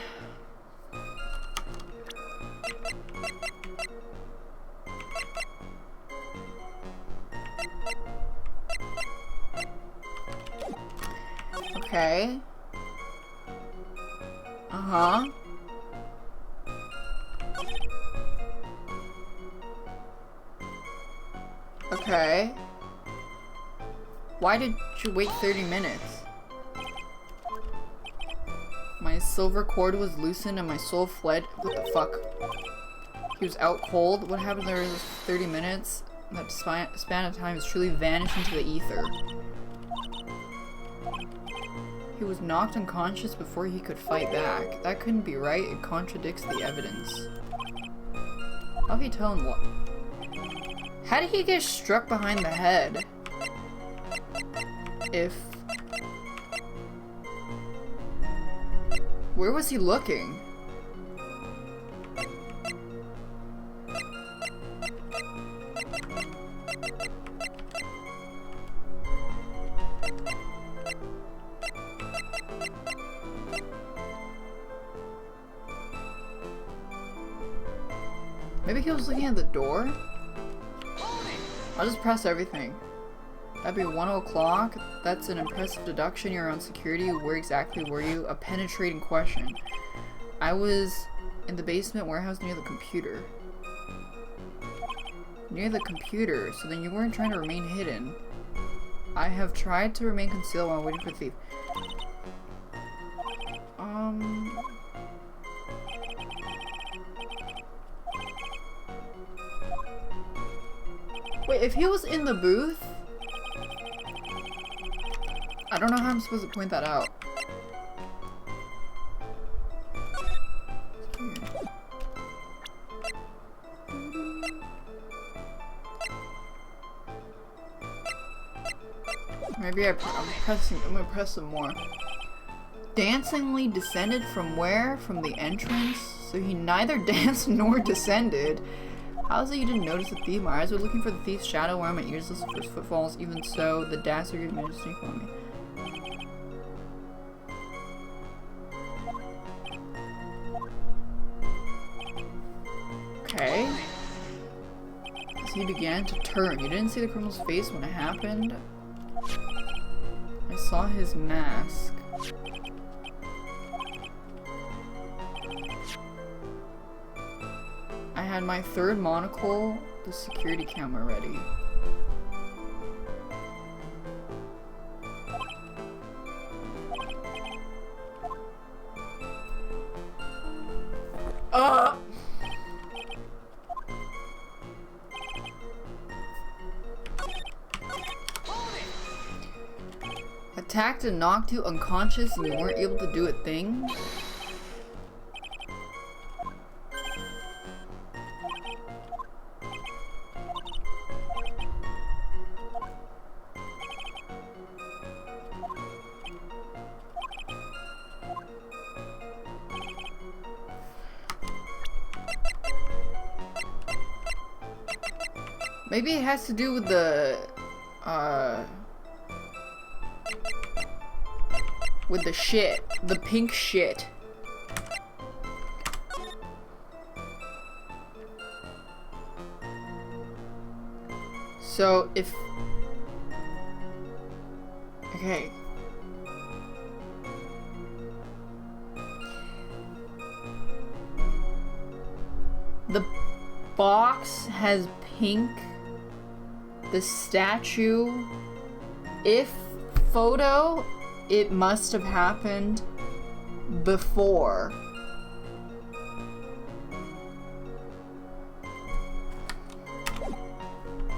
Okay. Uh-huh. Okay. Why did you wait 30 minutes? My silver cord was loosened and my soul fled. What the fuck? He was out cold? What happened there was 30 minutes? That span of time has truly vanished into the ether. He was knocked unconscious before he could fight back. That couldn't be right. It contradicts the evidence. How did he tell him what? How did he get struck behind the head? If... Where was he looking? Maybe he was looking at the door? I'll just press everything. That'd be 1 o'clock. That's an impressive deduction. You're on security. Where exactly were you? A penetrating question. I was in the basement warehouse near the computer. Near the computer, so then you weren't trying to remain hidden. I have tried to remain concealed while waiting for the thief. Wait, if he was in the booth? I don't know how I'm supposed to point that out. Maybe I'm gonna press some more. Dancingly descended from where? From the entrance? So he neither danced nor descended. How is it you didn't notice the thief? My eyes were looking for the thief's shadow while my ears listened for his footfalls. Even so, the dastard managed to sneak on me. Okay. As he began to turn. You didn't see the criminal's face when it happened? I saw his mask. I had my third monocle, the security camera ready. Attacked and knocked you unconscious and you weren't able to do a thing? Maybe it has to do with the shit. The pink shit. So if... Okay. The box has pink. The statue, if photo, it must have happened before.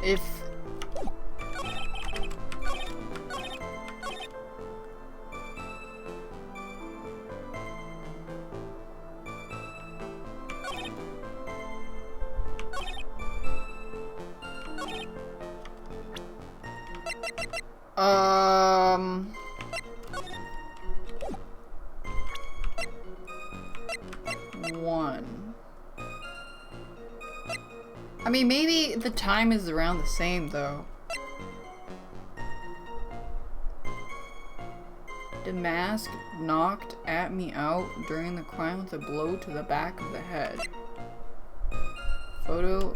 If one. I mean, maybe the time is around the same, though. The mask knocked at me out during the crime with a blow to the back of the head. Photo.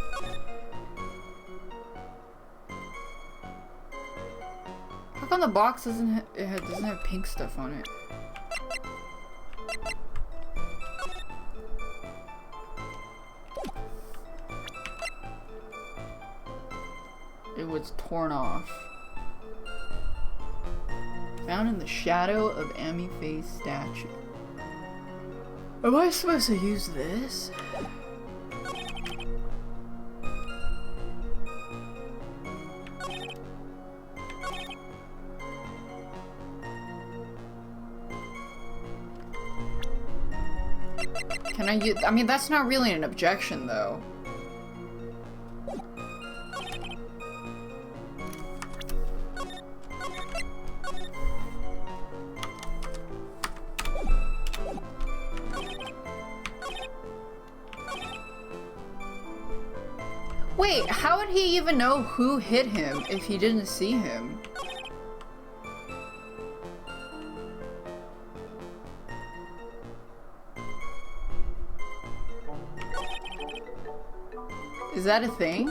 How come the box doesn't have pink stuff on it? It was torn off. Found in the shadow of Amy Faye's statue. Am I supposed to use this? Can I use? I mean, that's not really an objection, though. Wait, how would he even know who hit him if he didn't see him? Is that a thing?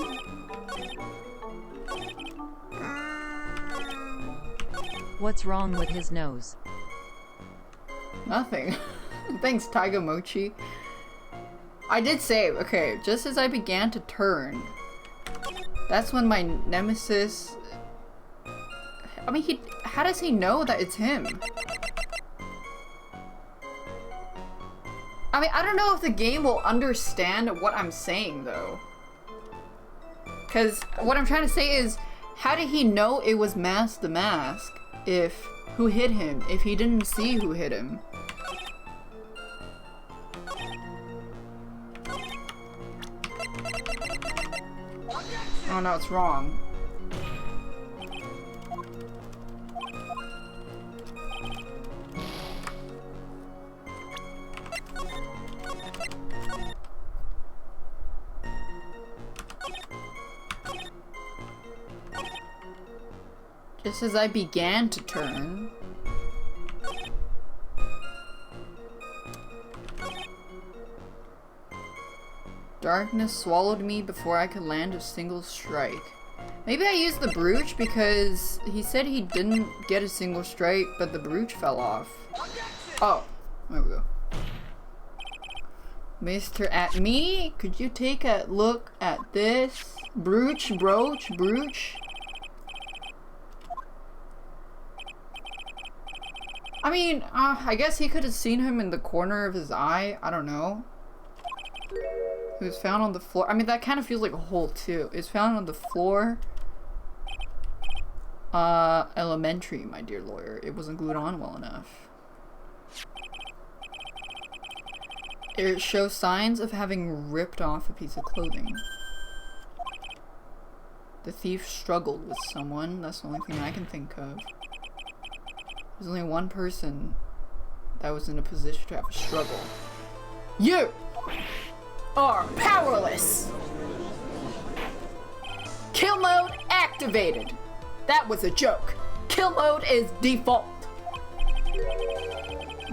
What's wrong with his nose? Nothing. Thanks, Taiga Mochi. I did save. Okay, just as I began to turn, that's when my nemesis... I mean, how does he know that it's him? I mean, I don't know if the game will understand what I'm saying, though. Because what I'm trying to say is, how did he know it was Mask the Mask if... who hit him, if he didn't see who hit him? Oh no, it's wrong. Just as I began to turn... Darkness swallowed me before I could land a single strike. Maybe I used the brooch because he said he didn't get a single strike, but the brooch fell off. Oh, there we go. Mr. At Me, could you take a look at this? Brooch, brooch. I mean, I guess he could have seen him in the corner of his eye. I don't know. It was found on the floor. I mean, that kind of feels like a hole, too. It's found on the floor. Elementary, my dear lawyer. It wasn't glued on well enough. It shows signs of having ripped off a piece of clothing. The thief struggled with someone. That's the only thing I can think of. There's only one person that was in a position to have a struggle. You are powerless! Kill mode activated! That was a joke. Kill mode is default.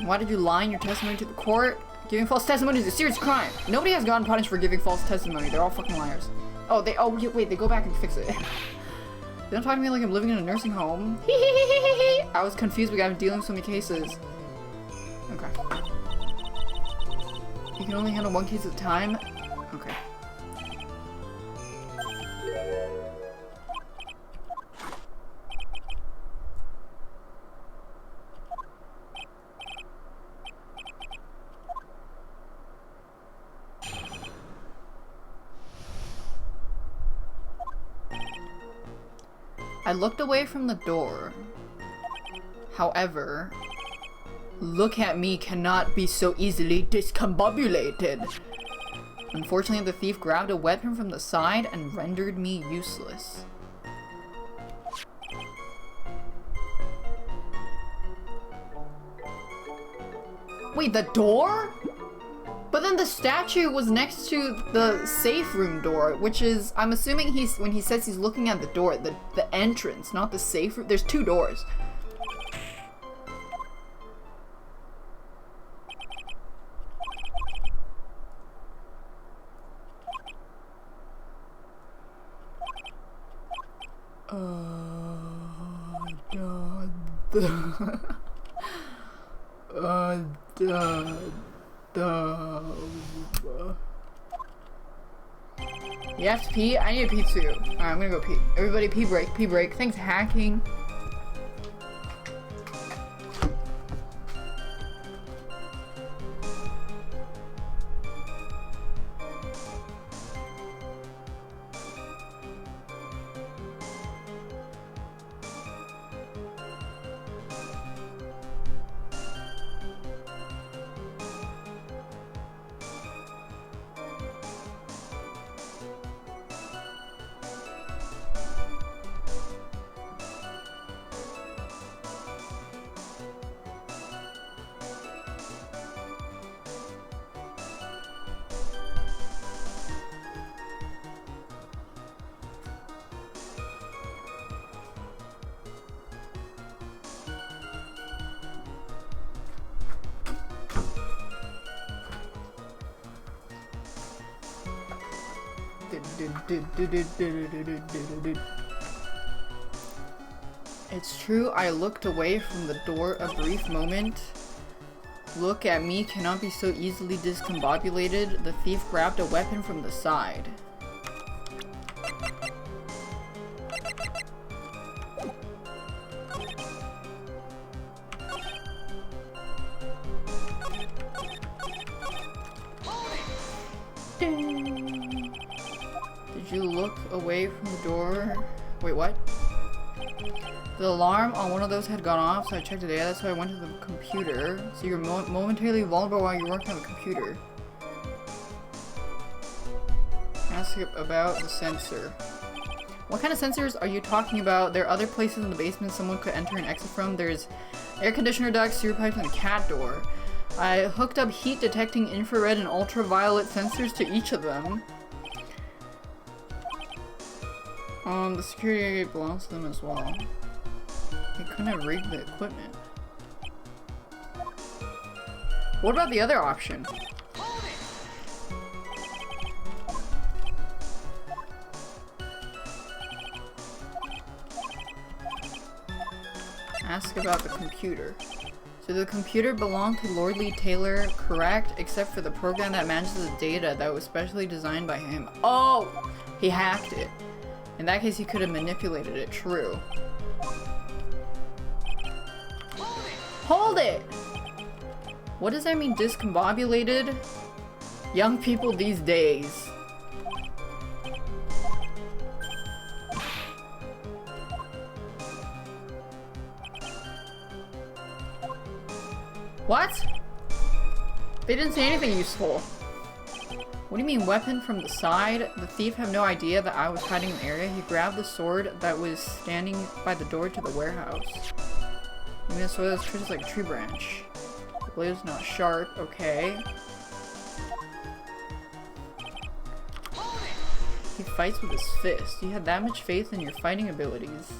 Why did you lie in your testimony to the court? Giving false testimony is a serious crime. Nobody has gotten punished for giving false testimony. They're all fucking liars. Oh, wait, they go back and fix it. They don't talk to me like I'm living in a nursing home. I was confused because I've been dealing with so many cases. Okay. You can only handle one case at a time? Okay. I looked away from the door. However, look at me cannot be so easily discombobulated. Unfortunately, the thief grabbed a weapon from the side and rendered me useless. Wait, the door? But then the statue was next to the safe room door, which is, I'm assuming when he says he's looking at the door, the entrance, not the safe room. There's two doors. You have to pee? I need to pee too. Alright, I'm gonna go pee. Everybody pee break, pee break. Thanks, hacking. It's true, I looked away from the door a brief moment. Look at me cannot be so easily discombobulated. The thief grabbed a weapon from the side. Did you look away from the door? Wait, what? The alarm on one of those had gone off, so I checked the data. That's why I went to the computer. So you're momentarily vulnerable while you're working on the computer. Ask about the sensor. What kind of sensors are you talking about? There are other places in the basement someone could enter and exit from. There's air conditioner ducts, sewer pipes, and a cat door. I hooked up heat detecting infrared and ultraviolet sensors to each of them. The security gate belongs to them as well. They couldn't have rigged the equipment. What about the other option? Ask about the computer. So the computer belonged to Lordly Taylor, correct? Except for the program that manages the data that was specially designed by him. Oh! He hacked it. In that case, he could have manipulated it. True. Hold it! What does that mean, discombobulated? Young people these days. What? They didn't say anything useful. What do you mean, weapon from the side? The thief had no idea that I was hiding in the area. He grabbed the sword that was standing by the door to the warehouse. I mean, the sword that's twisted like a tree branch. The blade is not sharp. Okay. He fights with his fist. You had that much faith in your fighting abilities.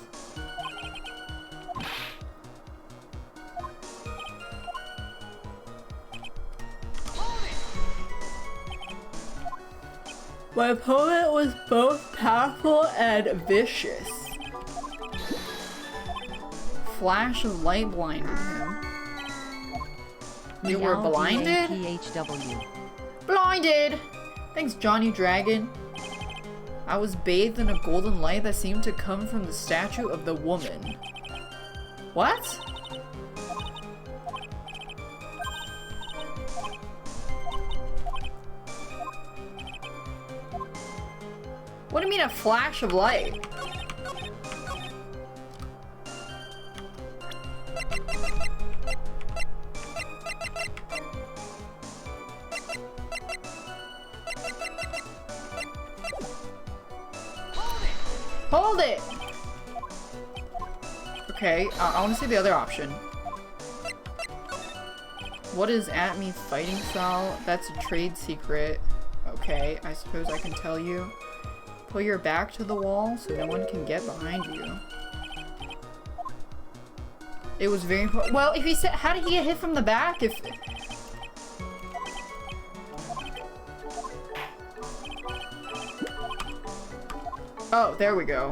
My opponent was both powerful and vicious. Flash of light blinded him. You were blinded? PHW. Blinded! Thanks, Johnny Dragon. I was bathed in a golden light that seemed to come from the statue of the woman. What? What do you mean a flash of light? Hold it! Okay, I want to see the other option. What is at me fighting style? That's a trade secret. Okay, I suppose I can tell you. Put your back to the wall so no one can get behind you. It was very important. Well, if he said, how did he get hit from the back? If oh, there we go.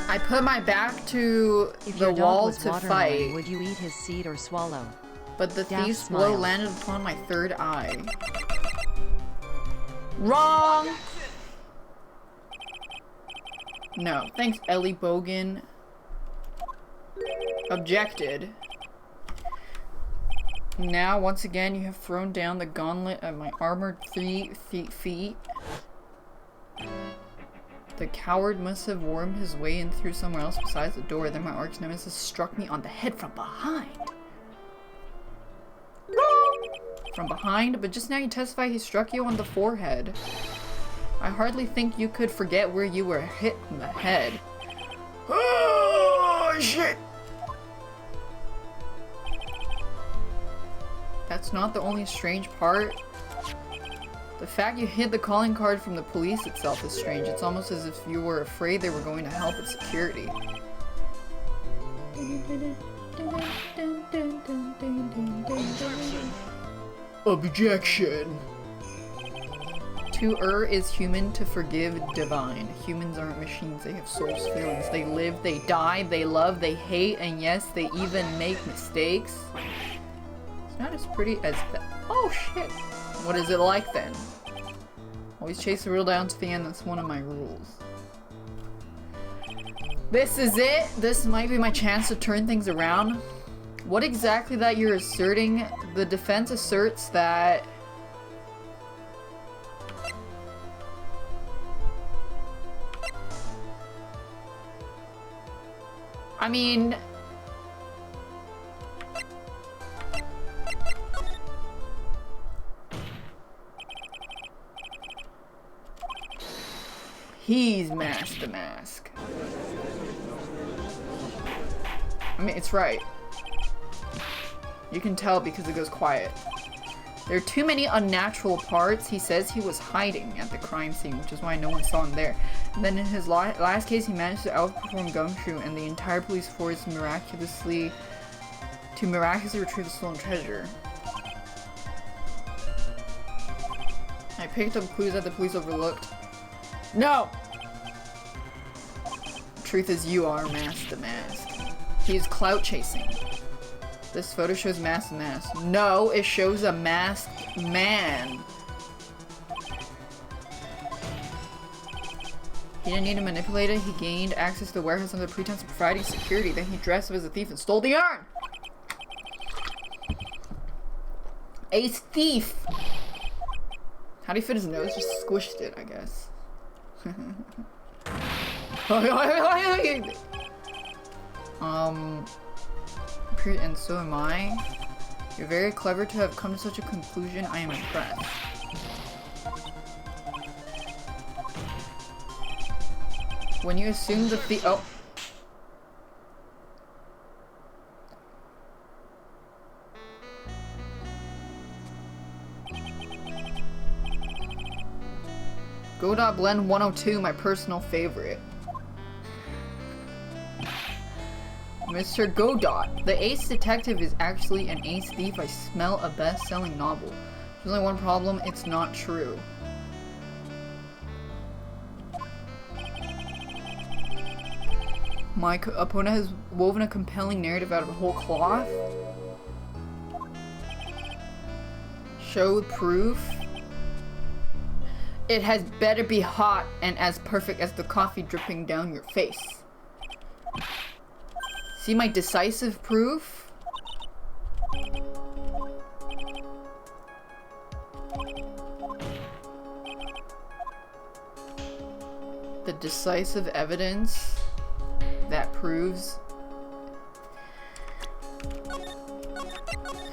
I put my back to the wall to fight. Would you eat his seed or swallow? But the thief's blow landed upon my third eye. Wrong! No. Thanks, Ellie Bogan. Objected. Now, once again, you have thrown down the gauntlet at my armored 3 feet. The coward must have wormed his way in through somewhere else besides the door. Then my arch nemesis struck me on the head from behind. From behind? But just now you testify he struck you on the forehead. I hardly think you could forget where you were hit in the head. Oh, shit! That's not the only strange part. The fact you hid the calling card from the police itself is strange. It's almost as if you were afraid they were going to help with security. Objection. To err is human, to forgive divine. Humans aren't machines, they have souls, feelings. They live, they die, they love, they hate, and yes, they even make mistakes. It's not as pretty as that. Oh shit! What is it like then? Always chase the rule down to the end, that's one of my rules. This is it! This might be my chance to turn things around. What exactly that you're asserting? The defense asserts that... I mean... He's masked the mask. I mean, it's right. You can tell because it goes quiet. There are too many unnatural parts. He says he was hiding at the crime scene, which is why no one saw him there. And then in his last case, he managed to outperform Gumshoe and the entire police force miraculously retrieve the stolen treasure. I picked up clues that the police overlooked. No! Truth is, you are Mask the Mask. He is clout chasing. This photo shows Mask the Mask. No, it shows a masked man. He didn't need to manipulate it. He gained access to the warehouse under the pretense of providing security. Then he dressed up as a thief and stole the yarn. A thief. How do you fit his nose? Just squished it, I guess. And so am I. You're very clever to have come to such a conclusion. I am impressed. When you assume the oh. Go.blend 102, my personal favorite. Mr. Godot. The ace detective is actually an ace thief. I smell a best-selling novel. There's only one problem, it's not true. My opponent has woven a compelling narrative out of a whole cloth. Show proof. It has better be hot and as perfect as the coffee dripping down your face. See my decisive proof? The decisive evidence that proves...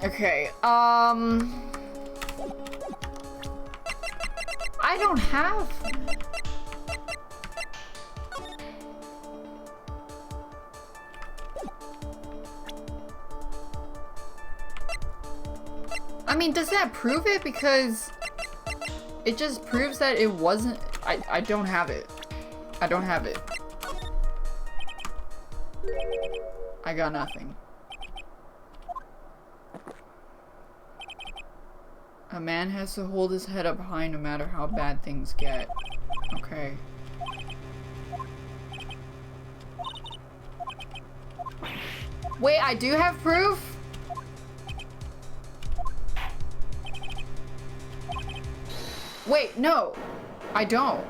Okay, I don't have... I mean, does that prove it? Because it just proves that it wasn't... I don't have it. I don't have it. I got nothing. A man has to hold his head up high no matter how bad things get. Okay. Wait, I do have proof? Wait, no, I don't.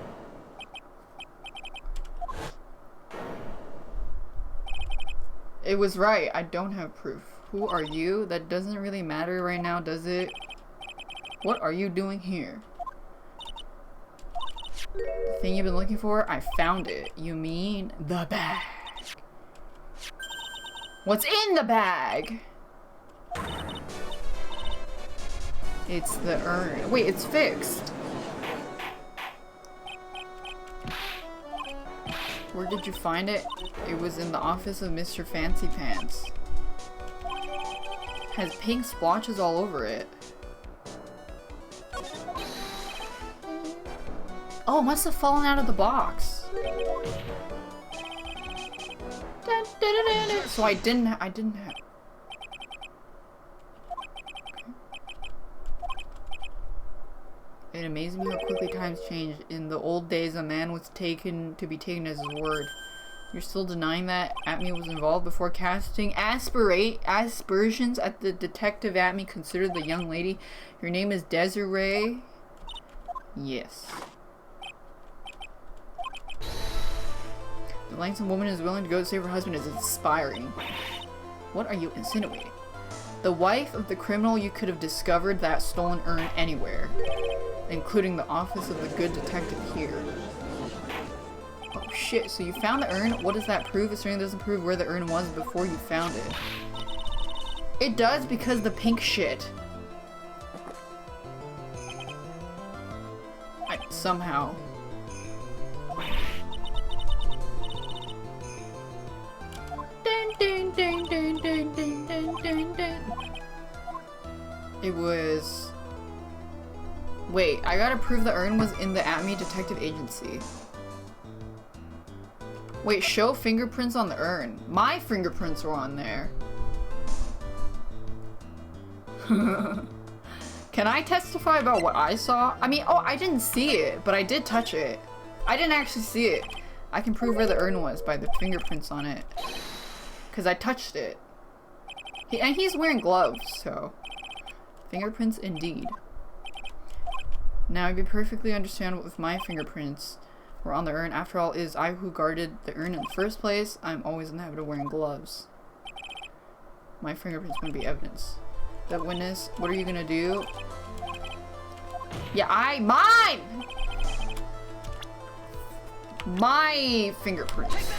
It was right, I don't have proof. Who are you? That doesn't really matter right now, does it? What are you doing here? The thing you've been looking for? I found it. You mean the bag. What's in the bag? It's the urn. Wait, it's fixed. Where did you find it? It was in the office of Mr. Fancy Pants. Has pink splotches all over it. Oh, it must have fallen out of the box. So I didn't have... It amazes me how quickly times change. In the old days, a man was taken to be taken as his word. You're still denying that Atme was involved before casting aspersions at the detective Atme considered the young lady. Your name is Desiree? Yes. The lengths a woman is willing to go to save her husband is inspiring. What are you insinuating? The wife of the criminal, you could have discovered that stolen urn anywhere, including the office of the good detective here. Oh shit, so you found the urn? What does that prove? It certainly doesn't prove where the urn was before you found it. It does because the pink shit. Somehow. Dun, dun, dun, dun, dun, dun, dun, dun. It was... Wait, I gotta prove the urn was in the Atme Detective Agency. Wait, show fingerprints on the urn. My fingerprints were on there. Can I testify about what I saw? I mean, oh, I didn't see it, but I did touch it. I didn't actually see it. I can prove where the urn was by the fingerprints on it. Because I touched it. And he's wearing gloves, so... Fingerprints indeed. Now, it'd be perfectly understandable if my fingerprints were on the urn. After all, it is I who guarded the urn in the first place. I'm always in the habit of wearing gloves. My fingerprints wouldn't be evidence. That witness, what are you gonna do? Yeah, mine! My fingerprints.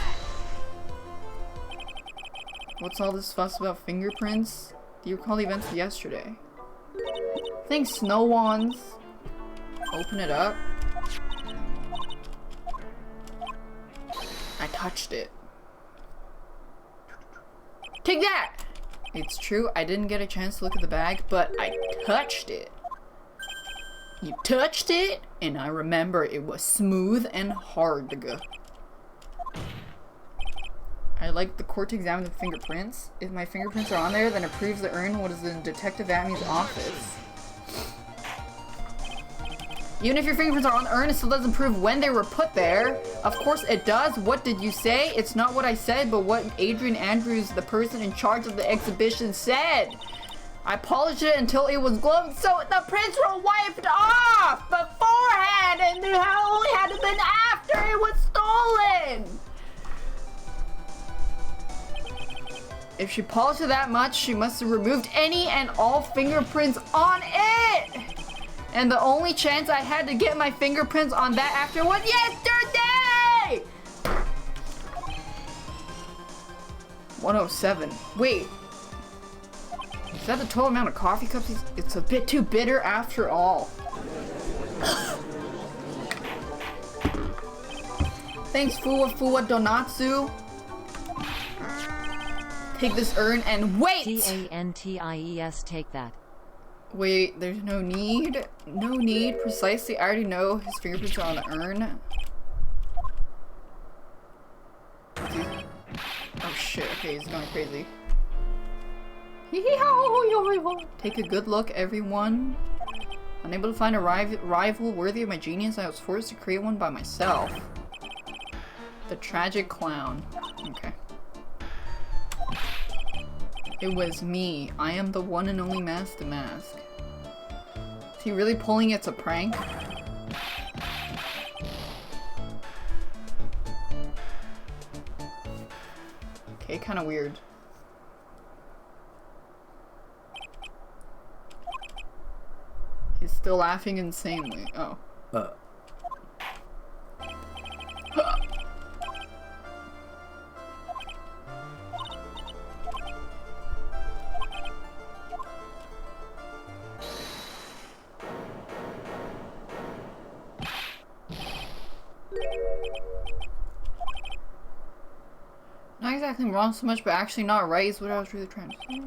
What's all this fuss about fingerprints? Do you recall the events of yesterday? Thanks, snow wands. Open it up. I touched it. Take that! It's true, I didn't get a chance to look at the bag, but I touched it. You touched it, and I remember it was smooth and hard to go. I like the court to examine the fingerprints. If my fingerprints are on there, then it proves the urn was in Detective Atme's office. Even if your fingerprints are on the urn, it still doesn't prove when they were put there. Of course it does. What did you say? It's not what I said, but what Adrian Andrews, the person in charge of the exhibition, said. I polished it until it was glowing, so the prints were wiped off beforehand, and they only had to been after it was stolen. If she polished it that much, she must have removed any and all fingerprints on it. And the only chance I had to get my fingerprints on that after was yesterday! 107. Wait. Is that the total amount of coffee cups? It's a bit too bitter after all. Thanks, Fuwa Donatsu. Take this urn and wait! T-A-N-T-I-E-S, take that. Wait, there's no need? No need, precisely. I already know his fingerprints are on the urn. Oh shit, okay, he's going crazy. Take a good look, everyone. Unable to find a rival worthy of my genius, I was forced to create one by myself. The tragic clown. Okay. It was me. I am the one and only Master Mask. Is he really pulling it's a prank? Okay, kind of weird. He's still laughing insanely. Oh. Not exactly wrong so much, but actually not right is what I was really trying to say.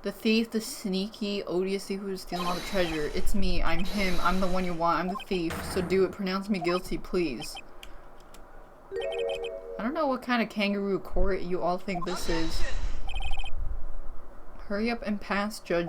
The thief, the sneaky, odious thief who was stealing all the treasure. It's me. I'm him. I'm the one you want. I'm the thief. So do it. Pronounce me guilty, please. I don't know what kind of kangaroo court you all think this is. Hurry up and pass, Judge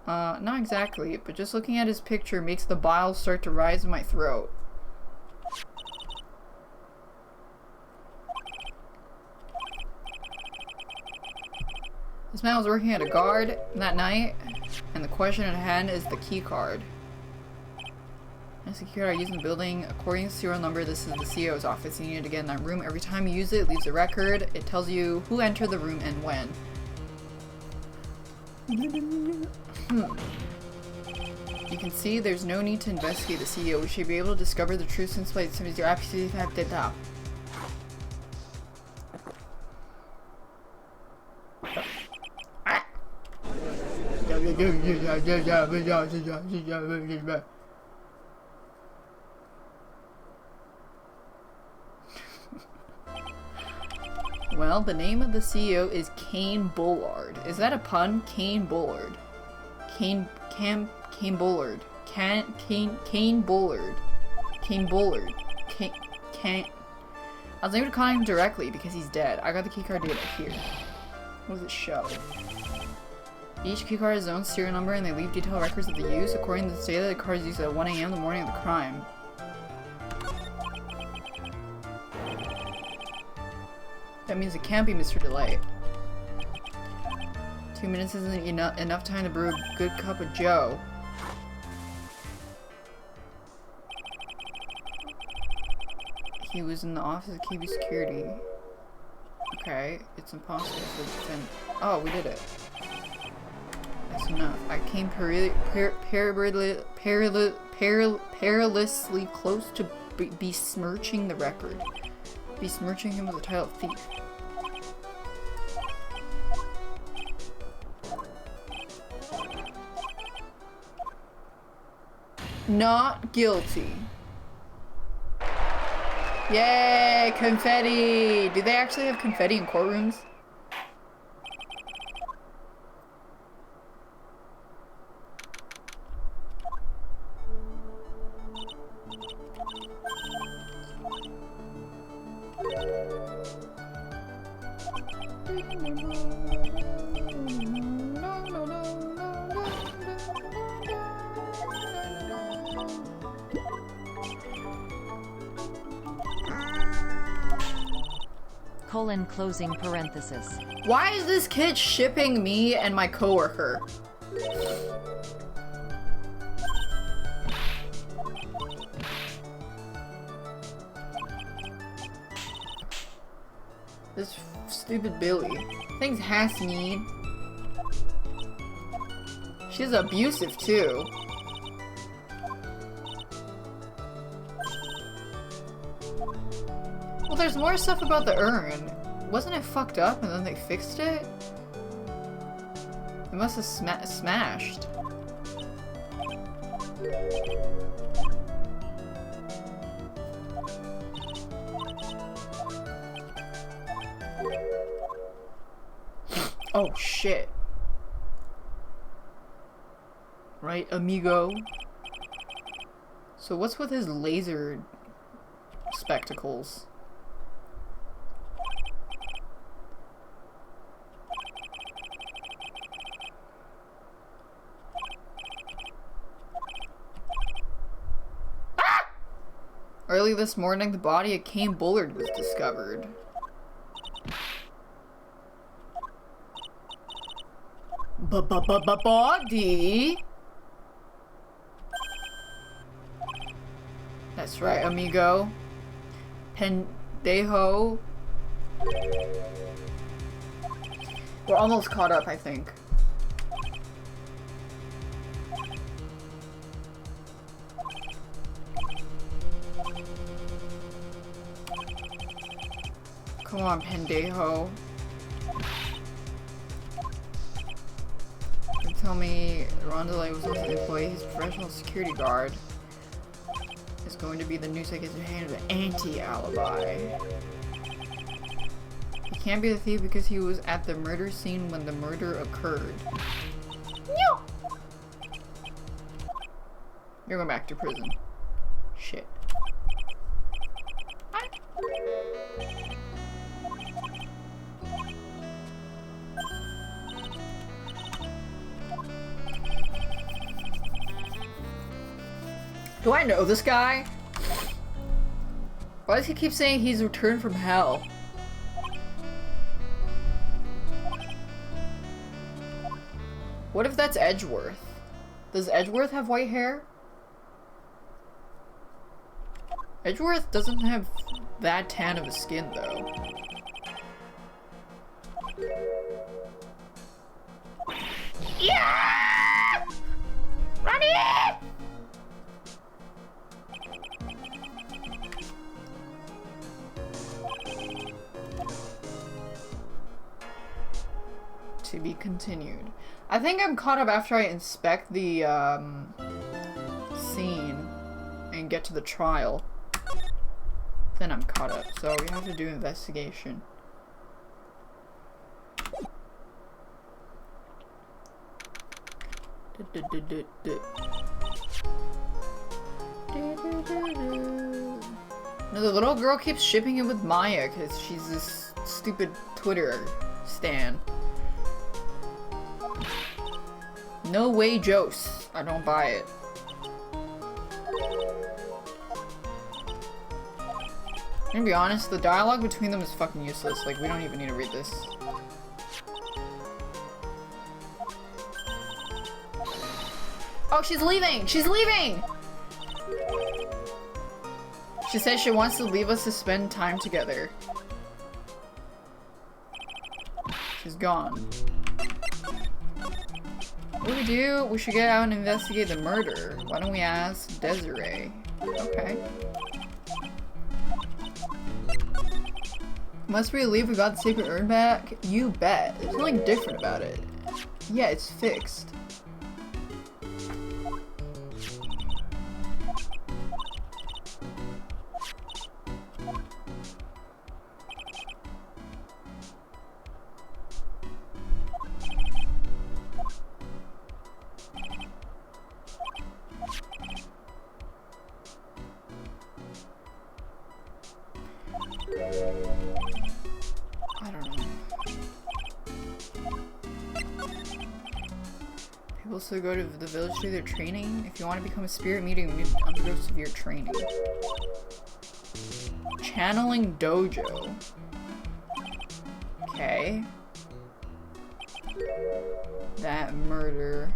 Not exactly, but just looking at his picture makes the bile start to rise in my throat. This man was working at a guard that night, and the question at hand is the key card. And security using the building. According to the serial number, this is the CEO's office. You need to get in that room. Every time you use it, it leaves a record. It tells you who entered the room and when. You can see there's no need to investigate the CEO. We should be able to discover the truth since you're absolutely affected now. Well, the name of the CEO is Kane Bullard. Is that a pun? Kane Bullard. Kane Bullard. Kane Bullard. Kane Bullard. Kane. I was able to contact him directly because he's dead. I got the keycard data here. What does it show? Each keycard has its own serial number and they leave detailed records of the use. According to the data, the card is used at 1 a.m. the morning of the crime. That means it can't be Mr. Delight. 2 minutes isn't enough time to brew a good cup of joe. He was in the office of KB Security. Okay, it's impossible to defend. Oh, we did it. That's enough. I came perilously close to besmirching the record. Besmirching him with the title of thief. Not guilty. Yay! Confetti! Do they actually have confetti in courtrooms? Closing parenthesis. Why is this kid shipping me and my coworker? This stupid Billy. Things has need. She's abusive too. Well, there's more stuff about the urn. Wasn't it fucked up and then they fixed it? It must have smashed. Oh shit. Right, amigo? So what's with his laser spectacles? Early this morning, the body of Kane Bullard was discovered. Body? That's right, amigo. Pendejo. We're almost caught up, I think. Come on, pendejo. You tell me Rondelay was also the employee, his professional security guard is going to be the news that gets in hand of an anti-alibi. He can't be the thief because he was at the murder scene when the murder occurred. No! You're going back to prison. Shit. Do I know this guy? Why does he keep saying he's returned from hell? What if that's Edgeworth? Does Edgeworth have white hair? Edgeworth doesn't have that tan of a skin, though. Yeah! Run it! To be continued. I think I'm caught up after I inspect the scene and get to the trial. Then I'm caught up. So we have to do investigation. No, the little girl keeps shipping it with Maya because she's this stupid Twitter stan. No way, Jose. I don't buy it. I'm gonna be honest, the dialogue between them is fucking useless. Like, we don't even need to read this. Oh, she's leaving! She's leaving! She says she wants to leave us to spend time together. She's gone. What do we do? We should get out and investigate the murder. Why don't we ask Desiree? Okay. Must we leave? We got the sacred urn back? You bet. There's nothing different about it. Yeah, it's fixed. I don't know. People still go to the village to do their training. If you want to become a spirit medium, you need to undergo severe training. Channeling dojo. Okay. That murder.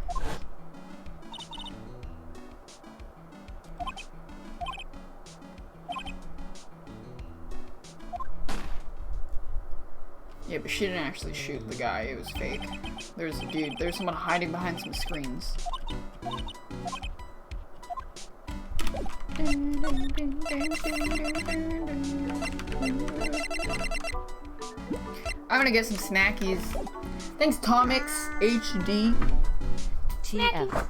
Yeah, but she didn't actually shoot the guy, it was fake. There's a dude, there's someone hiding behind some screens. I'm gonna get some snackies. Thanks, Tomix HD. TF.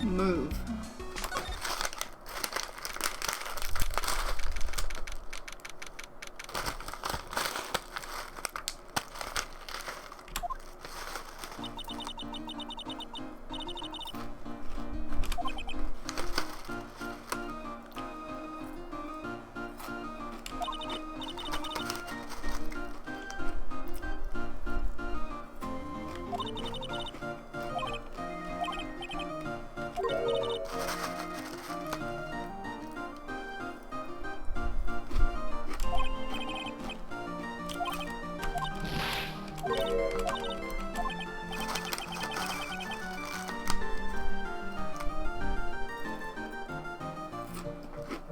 Move.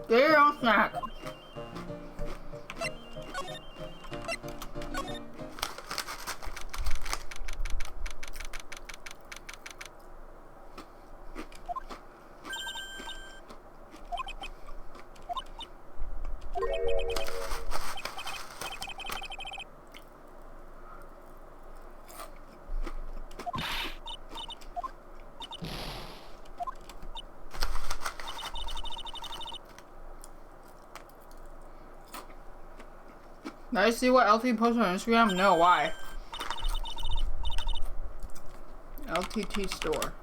Get your own snack. Did I see what LT posted on Instagram? No, why? LTT store.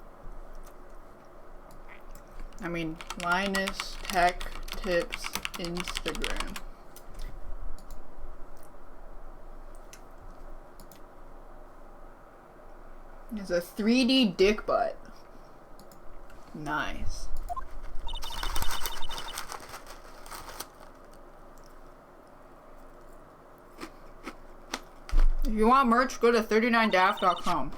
I mean, Linus Tech Tips Instagram. It's a 3D dick butt. Nice. If you want merch, go to 39daft.com.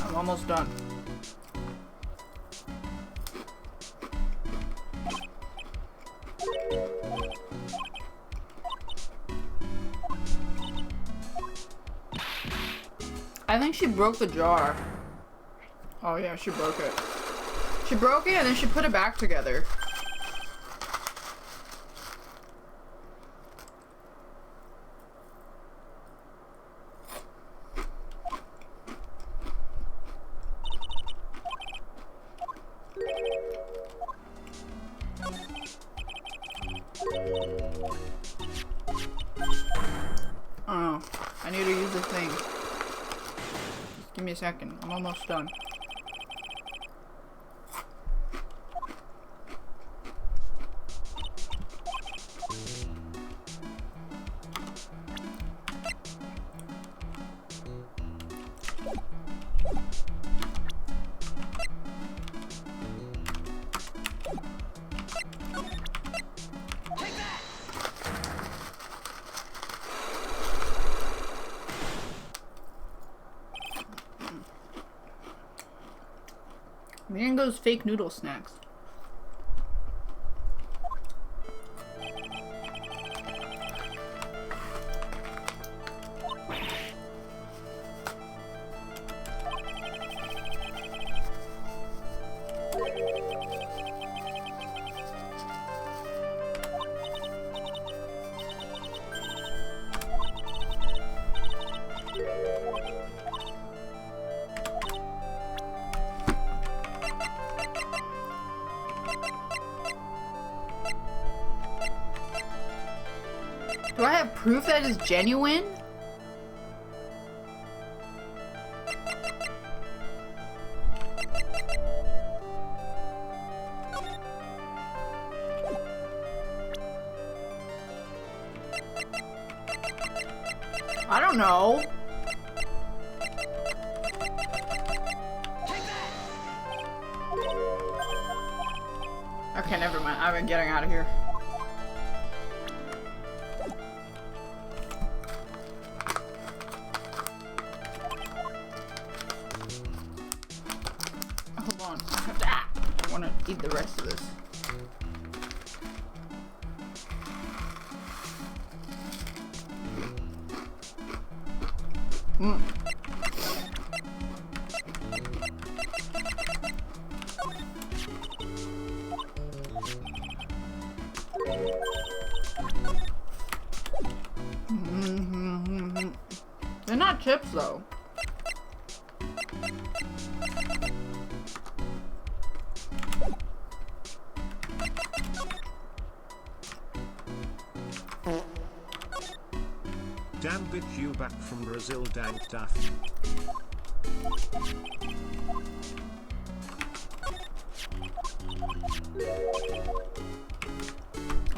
I'm almost done. I think she broke the jar. Oh yeah, she broke it. She broke it and then she put it back together. Oh, I need to use the thing. Just give me a second. I'm almost done. I'm eating those fake noodle snacks. Do I have proof that is genuine? I don't know. Okay, never mind. I'm getting out of here. Hold on. I want to eat the rest of this. They're not chips though. Damn bitch, you back from Brazil, dank daft.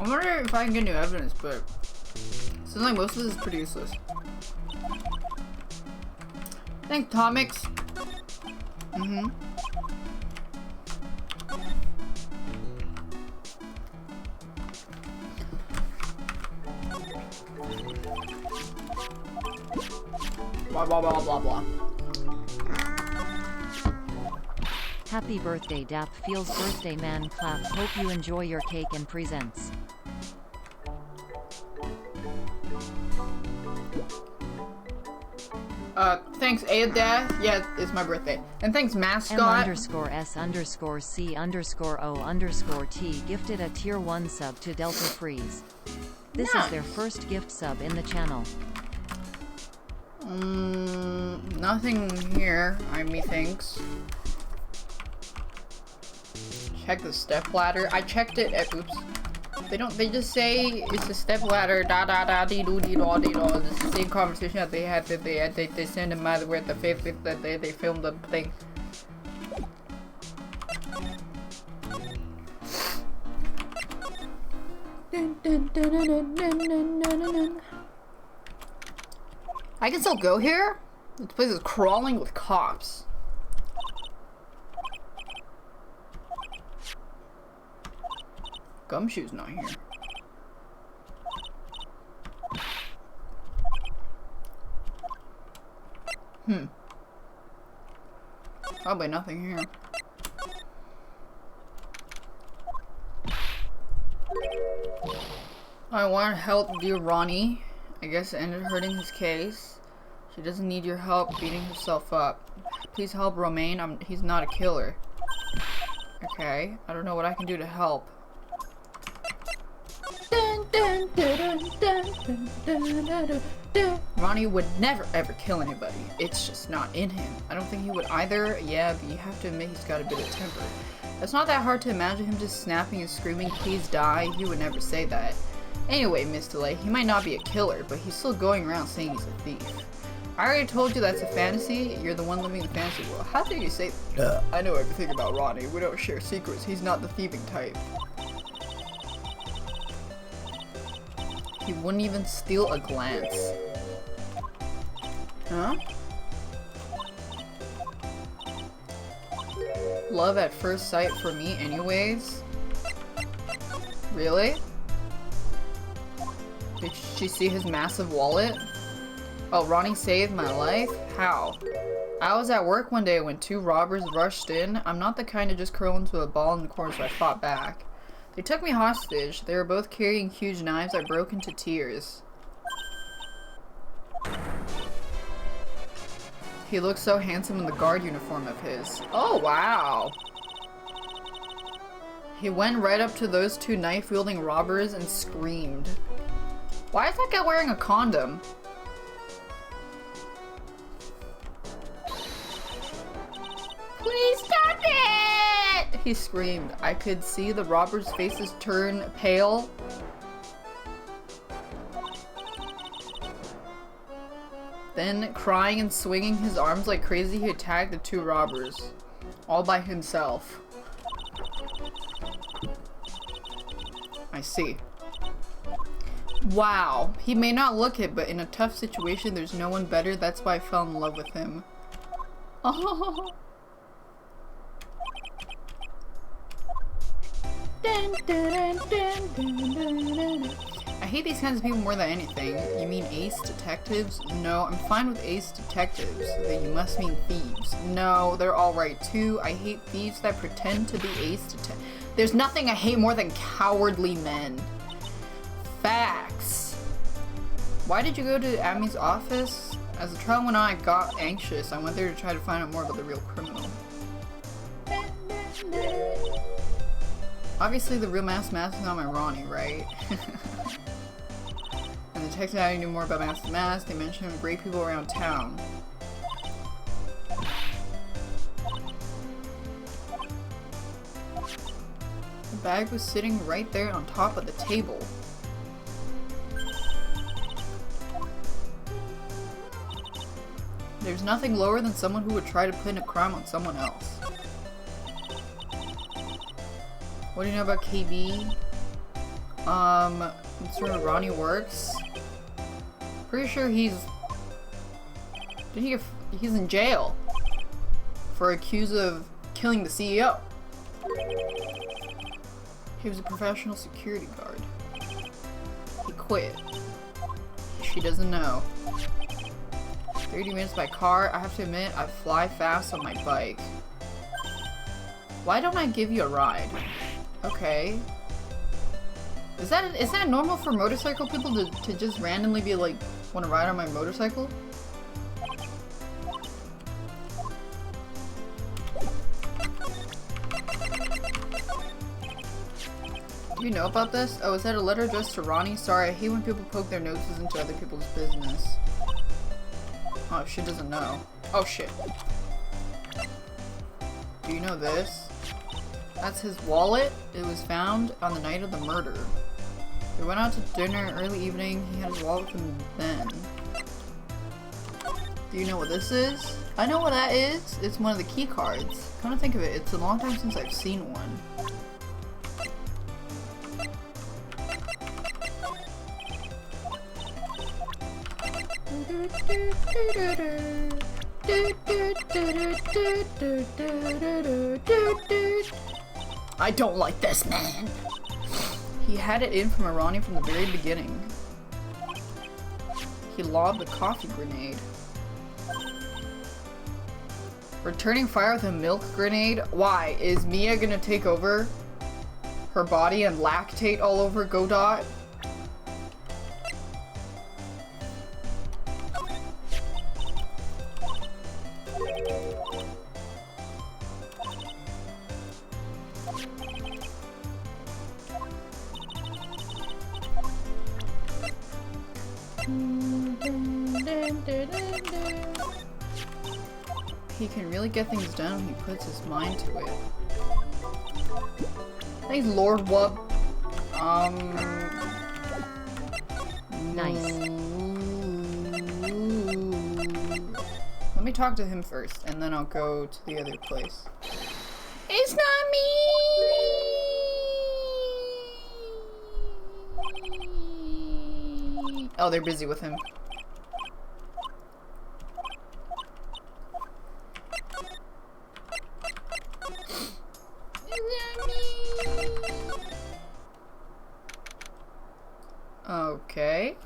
I wonder if I can get new evidence, but seems like most of this is pretty useless. Thanks, Tomix. Blah blah blah blah blah. Happy birthday, Dap. Feels birthday man clap. Hope you enjoy your cake and presents. Thanks, Ada. Yeah, it's my birthday. And thanks, Mascot. M_S_C_O_T gifted a tier 1 sub to Delta Freeze. This is their first gift sub in the channel. Nothing here, methinks. Check the step ladder. I checked it at, oops. They just say it's a step ladder, da da da dee doo dee da dee da. It's the same conversation that they had that they sent him out where the faith that they filmed the thing. I can still go here? This place is crawling with cops. Gumshoe's not here. Probably nothing here. I want to help dear Ronnie. I guess it ended hurting his case. She doesn't need your help beating herself up. Please help Romaine. He's not a killer. Okay, I don't know what I can do to help. Ronnie would never ever kill anybody. It's just not in him. I don't think he would either. Yeah, but you have to admit he's got a bit of temper. It's not that hard to imagine him just snapping and screaming, "Please die." He would never say that. Anyway, Miss DeLay, he might not be a killer, but he's still going around saying he's a thief. I already told you that's a fantasy. You're the one living in the fantasy world. How dare you say that? I know everything about Ronnie. We don't share secrets. He's not the thieving type. He wouldn't even steal a glance. Huh? Love at first sight for me anyways? Really? Did she see his massive wallet? Oh, Ronnie saved my life? How? I was at work one day when 2 robbers rushed in. I'm not the kind to just curl into a ball in the corner, so I fought back. They took me hostage. They were both carrying huge knives. I broke into tears. He looked so handsome in the guard uniform of his. Oh, wow. He went right up to those 2 knife-wielding robbers and screamed. Why is that guy wearing a condom? Please stop it! He screamed. I could see the robbers' faces turn pale. Then, crying and swinging his arms like crazy, he attacked the 2 robbers. All by himself. I see. Wow. He may not look it, but in a tough situation, there's no one better. That's why I fell in love with him. Oh. I hate these kinds of people more than anything. You mean ace detectives? No, I'm fine with ace detectives. Then you must mean thieves. No, they're alright too. I hate thieves that pretend to be ace detectives. There's nothing I hate more than cowardly men. Facts. Why did you go to Amy's office? As the trial went on, I got anxious. I went there to try to find out more about the real criminal. Obviously, the real mask is not my Ronnie, right? And the detective how you knew more about Mask to Mask. They mentioned great people around town. The bag was sitting right there on top of the table. There's nothing lower than someone who would try to pin a crime on someone else. What do you know about KB? That's where Ronnie works. Pretty sure he's in jail for accused of killing the CEO. He was a professional security guard. He quit. She doesn't know. 30 minutes by car. I have to admit, I fly fast on my bike. Why don't I give you a ride? Okay. Is that normal for motorcycle people to just randomly be like, want to ride on my motorcycle? Do you know about this? Oh, is that a letter addressed to Ronnie? Sorry, I hate when people poke their noses into other people's business. Oh, she doesn't know. Oh, shit. Do you know this? That's his wallet. It was found on the night of the murder. We went out to dinner early evening. He had his wallet with him then. Do you know what this is? I know what that is. It's one of the key cards. Come to think of it, it's a long time since I've seen one. I don't like this man. He had it in from Ronnie from the very beginning. He lobbed a coffee grenade. Returning fire with a milk grenade? Why? Is Mia gonna take over her body and lactate all over Godot? He can really get things done when he puts his mind to it. Thanks, Lord Wub. Nice. Let me talk to him first, and then I'll go to the other place. It's not me! Oh, they're busy with him. Okay.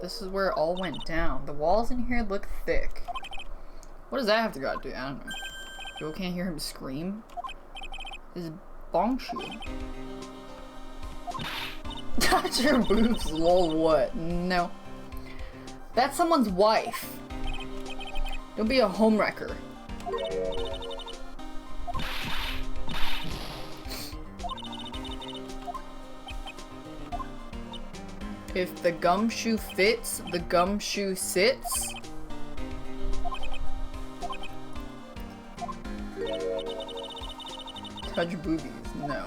This is where it all went down. The walls in here look thick. What does that have to do? I don't know. Joe can't hear him scream. This is bongshu. Touch your boobs, lol, what? No. That's someone's wife. Don't be a homewrecker. If the gumshoe fits, the gumshoe sits. Touch boobies, no.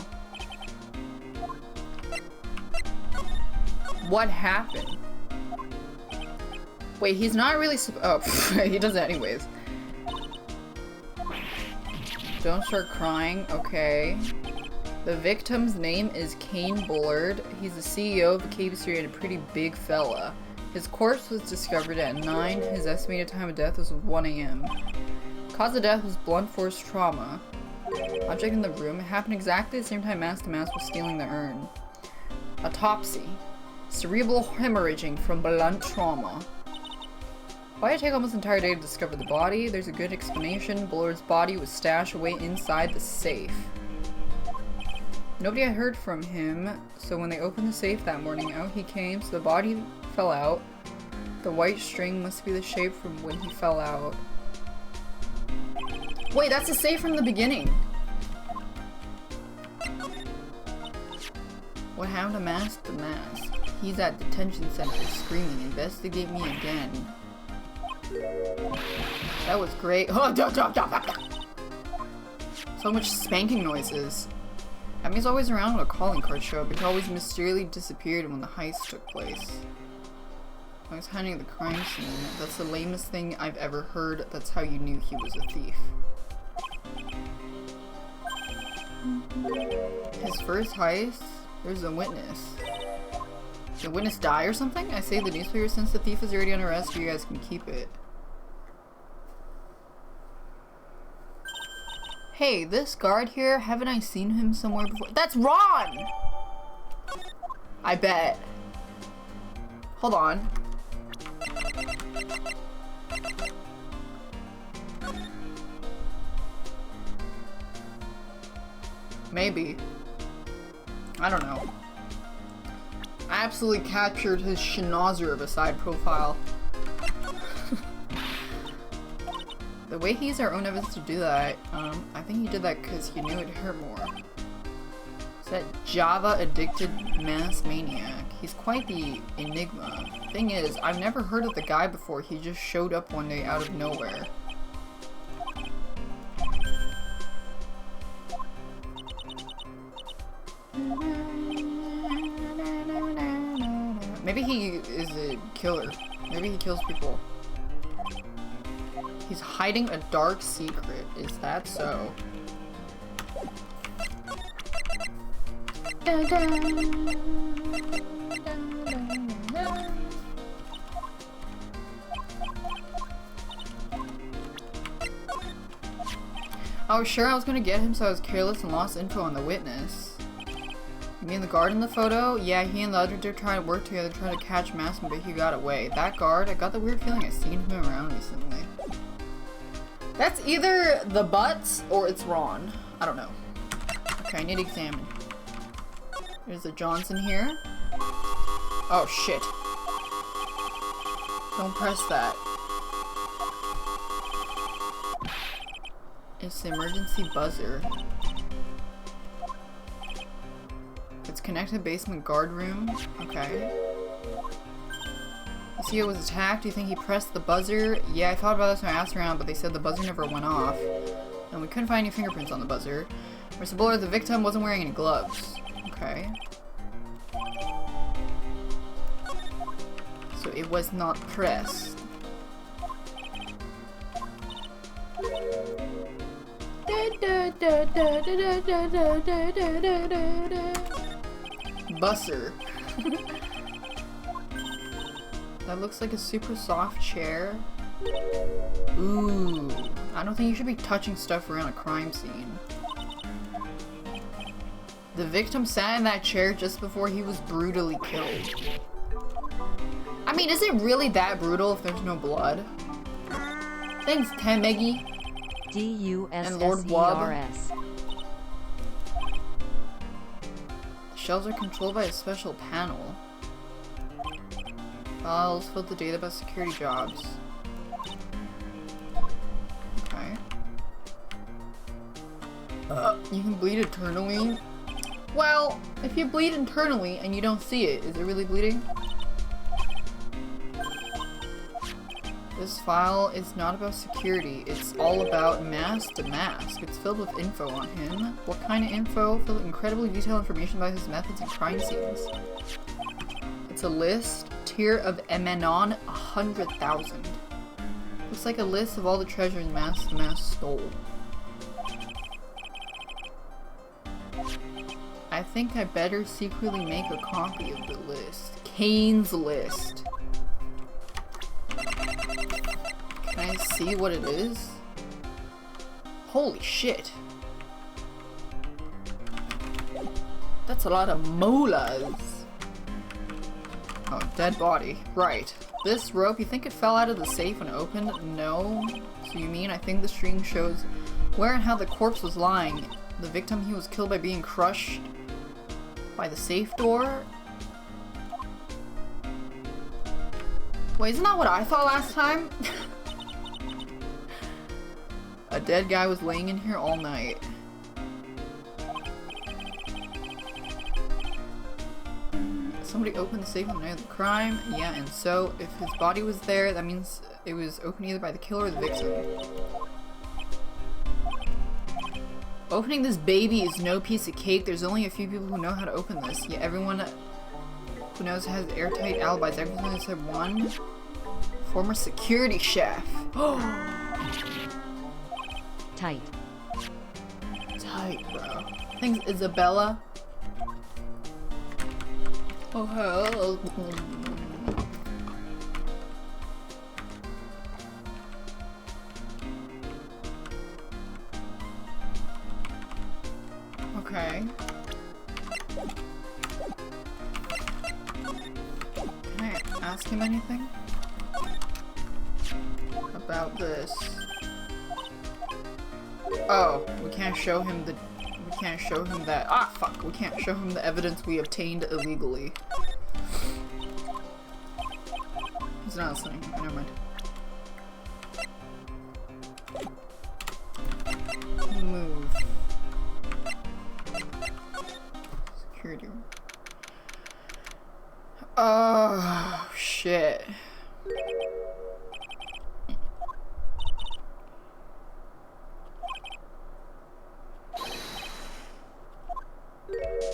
What happened? Wait, he's not really oh, he does it anyways. Don't start crying, okay. The victim's name is Kane Bullard. He's the CEO of the KBC and a pretty big fella. His corpse was discovered at 9. His estimated time of death was 1 AM. Cause of death was blunt force trauma. Object in the room. It happened exactly the same time Mask to Mask was stealing the urn. Autopsy. Cerebral hemorrhaging from blunt trauma. Why did it take almost an entire day to discover the body? There's a good explanation. Bullard's body was stashed away inside the safe. Nobody had heard from him, so when they opened the safe that morning, out he came, so the body fell out. The white string must be the shape from when he fell out. Wait, that's the safe from the beginning! What happened to Mask to Mask? He's at detention center screaming, investigate me again. That was great. So much spanking noises. Emmy's always around when a calling card showed up, but he always mysteriously disappeared when the heist took place. I was hiding at the crime scene. That's the lamest thing I've ever heard. That's how you knew he was a thief. His first heist? There's a witness. Did the witness die or something? I saved the newspaper since the thief is already under arrest, you guys can keep it. Hey, this guard here, haven't I seen him somewhere before? That's Ron! I bet. Hold on. Maybe. I don't know. I absolutely captured his schnauzer of a side profile. The way he used our own evidence to do that, I think he did that because he knew it'd hurt more. It's that Java-addicted mass maniac. He's quite the enigma. Thing is, I've never heard of the guy before. He just showed up one day out of nowhere. Maybe he is a killer. Maybe he kills people. He's hiding a dark secret. Is that so? Dun, dun, dun, dun, dun. I was sure I was gonna get him, so I was careless and lost info on the witness. You mean the guard in the photo? Yeah, he and the other dude tried to work together, trying to catch Masson, but he got away. That guard, I got the weird feeling I've seen him around recently. That's either the butts or it's Ron. I don't know. Okay, I need to examine. There's a Johnson here. Oh shit. Don't press that. It's the emergency buzzer. It's connected to basement guard room. Okay. You see, it was attacked. Do you think he pressed the buzzer? Yeah, I thought about this when I asked around, but they said the buzzer never went off. And we couldn't find any fingerprints on the buzzer. Mr. Bullard, the victim wasn't wearing any gloves. Okay. So it was not pressed. Busser. That looks like a super soft chair. Ooh. I don't think you should be touching stuff around a crime scene. The victim sat in that chair just before he was brutally killed. I mean, is it really that brutal if there's no blood? Thanks, Temegi. D-U-S-S-E-R-S. And Lord Wub. The shelves are controlled by a special panel. Files filled the data about security jobs. Okay. You can bleed eternally? Well, if you bleed internally and you don't see it, is it really bleeding? This file is not about security, it's all about mask to mask. It's filled with info on him. What kind of info? Filled with incredibly detailed information about his methods and crime scenes. It's a list. Tier of Emenon, 100,000. Looks like a list of all the treasures Mask to Mask stole. I think I better secretly make a copy of the list. Kane's list. Can I see what it is? Holy shit. That's a lot of molas. Oh, dead body. Right. This rope, you think it fell out of the safe when it opened? No. So you mean I think the string shows where and how the corpse was lying. The victim, he was killed by being crushed by the safe door? Wait, isn't that what I thought last time? A dead guy was laying in here all night. Somebody opened the safe on the night of the crime. Yeah, and so if his body was there, that means it was opened either by the killer or the victim. Opening this baby is no piece of cake. There's only a few people who know how to open this. Yeah, everyone who knows has airtight alibis. Everyone except one former security chef. Tight. Tight, bro. Thanks, Isabella. Oh, hell. Okay. Can I ask him anything? About this? Oh, we can't show him the... We can't show him that... Ah, fuck! We can't show him the evidence we obtained illegally. He's not listening. Never mind. Move. Security room. Oh, shit.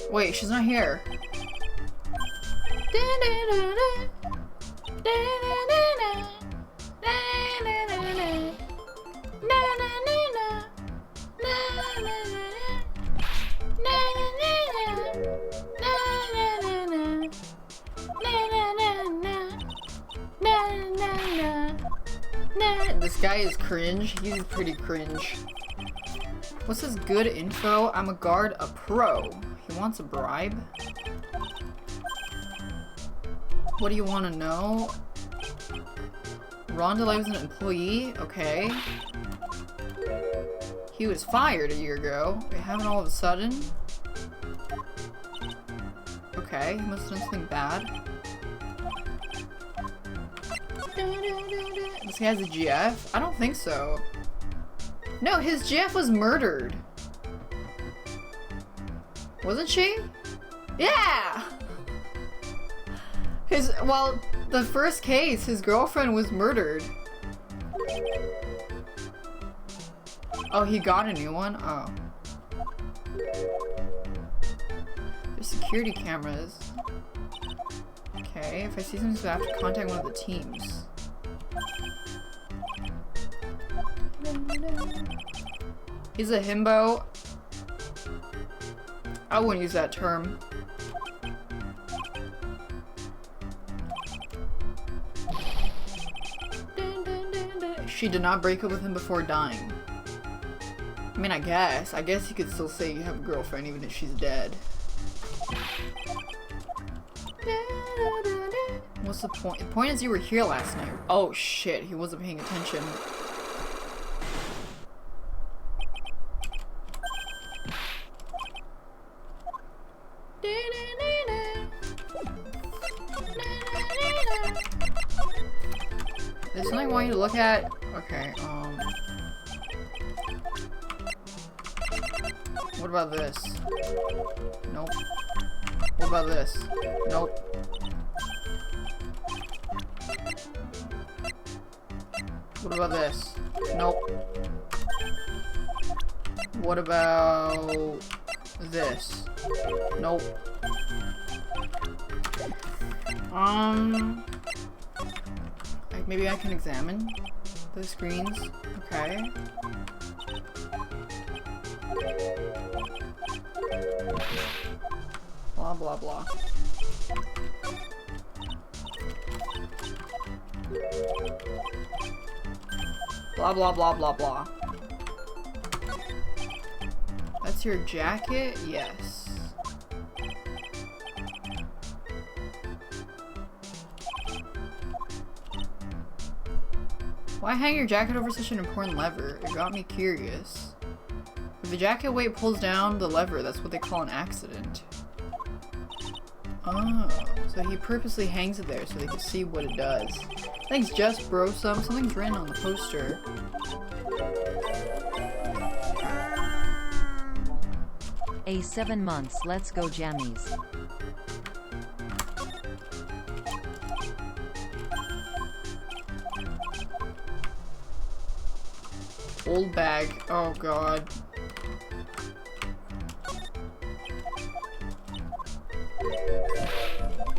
Wait, she's not here. This guy is cringe. He's pretty cringe. What's his good info? I'm a guard, a pro. He wants a bribe? What do you want to know? Ron DeLay was an employee? Okay. He was fired a year ago. It happened all of a sudden? Okay, he must have done something bad. This guy has a GF? I don't think so. No, his GF was murdered. Wasn't she? Yeah! Well, the first case, his girlfriend was murdered. Oh, he got a new one? Oh. There's security cameras. Okay, if I see something, so I have to contact one of the teams. He's a himbo. I wouldn't use that term. She did not break up with him before dying. I mean, I guess you could still say you have a girlfriend even if she's dead. What's the point? The point is you were here last night. Oh shit, he wasn't paying attention. There's something I want you to look at. Okay, what about this? Nope. What about this? Nope. What about this? Nope. What about this? Nope. Like maybe I can examine the screens. Okay. Blah blah blah. Blah blah blah blah blah. That's your jacket? Yes. Why hang your jacket over such an important lever? It got me curious. If the jacket weight pulls down the lever, that's what they call an accident. Oh, so he purposely hangs it there so they can see what it does. Thanks, Just Bro. Something's written on the poster. A 7 months. Let's go jammies. Old bag. Oh god.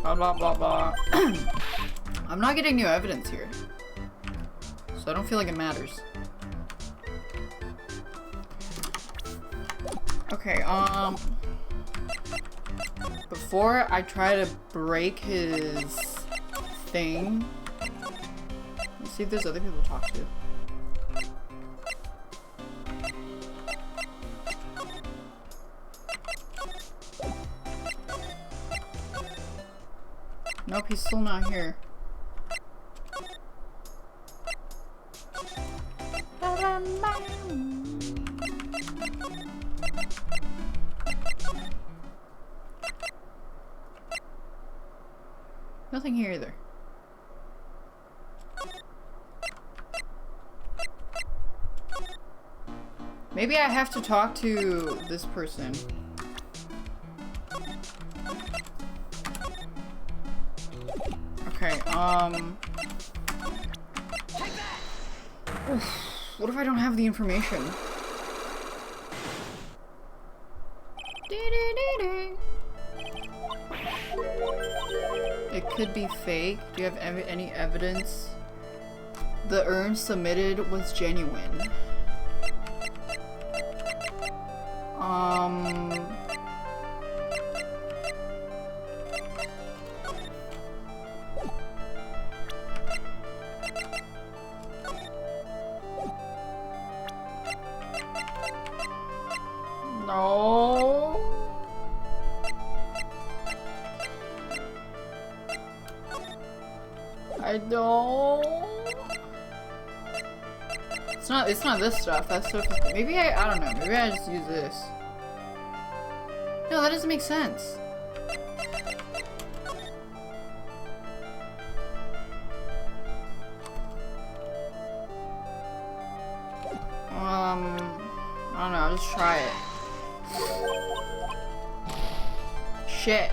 Blah blah blah blah. I'm not getting new evidence here. So I don't feel like it matters. Okay, before I try to break his thing, let's see if there's other people to talk to. Nope, he's still not here. Nothing here either. Maybe I have to talk to this person. Okay, what if I don't have the information? It could be fake. Do you have any evidence? The urn submitted was genuine. No. I don't. It's not this stuff. That stuff is, maybe I don't know. Maybe I just use this. No, that doesn't make sense. I don't know, I'll just try it. Shit.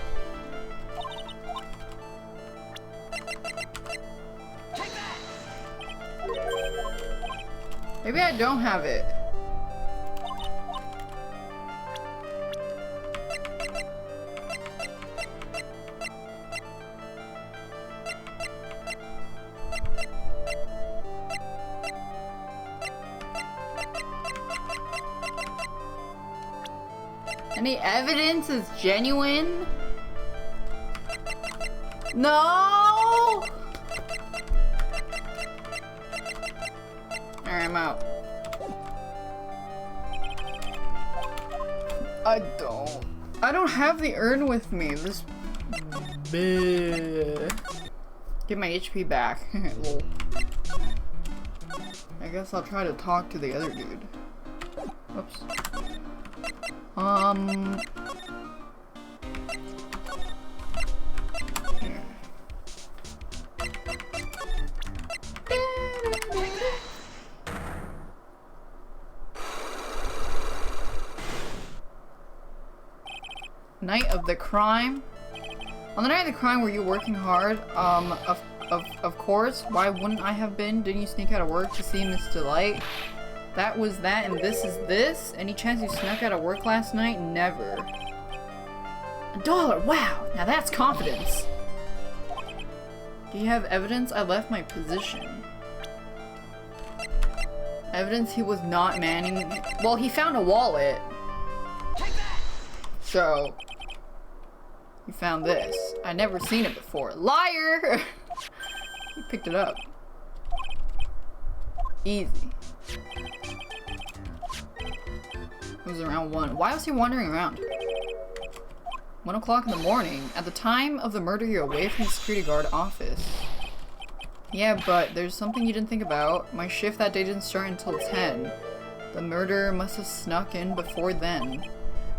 Maybe I don't have it. Any evidence is genuine? No! Alright, I'm out. I don't have the urn with me. This. Bleh. Get my HP back. Lol. I guess I'll try to talk to the other dude. Whoops. Here. Night of the crime. On the night of the crime, were you working hard? Of course. Why wouldn't I have been? Didn't you sneak out of work to see Miss Delight? That was that, and this is this? Any chance you snuck out of work last night? Never. $1. Wow. Now that's confidence. Do you have evidence? I left my position. Evidence he was not manning. Well, he found a wallet. So. He found this. I never seen it before. Liar! He picked it up. Easy. It was around 1. Why was he wandering around? 1 o'clock in the morning. At the time of the murder, you're away from the security guard office. Yeah, but there's something you didn't think about. My shift that day didn't start until 10. The murderer must have snuck in before then.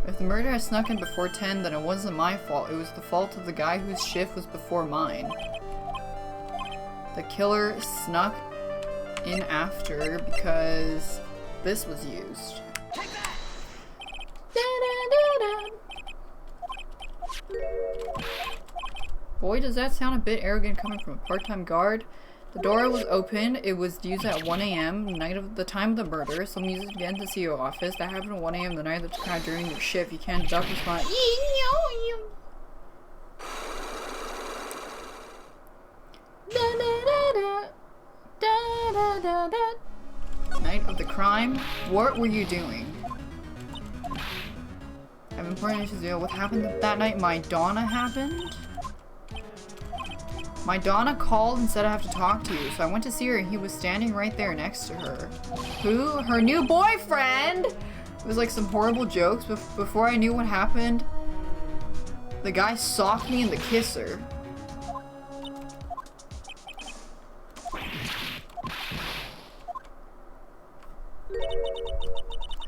If the murderer had snuck in before 10, then it wasn't my fault. It was the fault of the guy whose shift was before mine. The killer snuck in after because this was used. Boy, does that sound a bit arrogant coming from a part-time guard. The door was open. It was used at 1 a.m. night of the time of the murder. Some users began to CEO office. That happened at 1 a.m. the night that's kind of during your shift. You can't deduct response. Night of the crime. What were you doing? I have important issues to deal with. What happened that night? My Donna happened. My Donna called and said I have to talk to you, so I went to see her and he was standing right there next to her. Who? Her new boyfriend! It was like some horrible jokes, but before I knew what happened, the guy socked me in the kisser.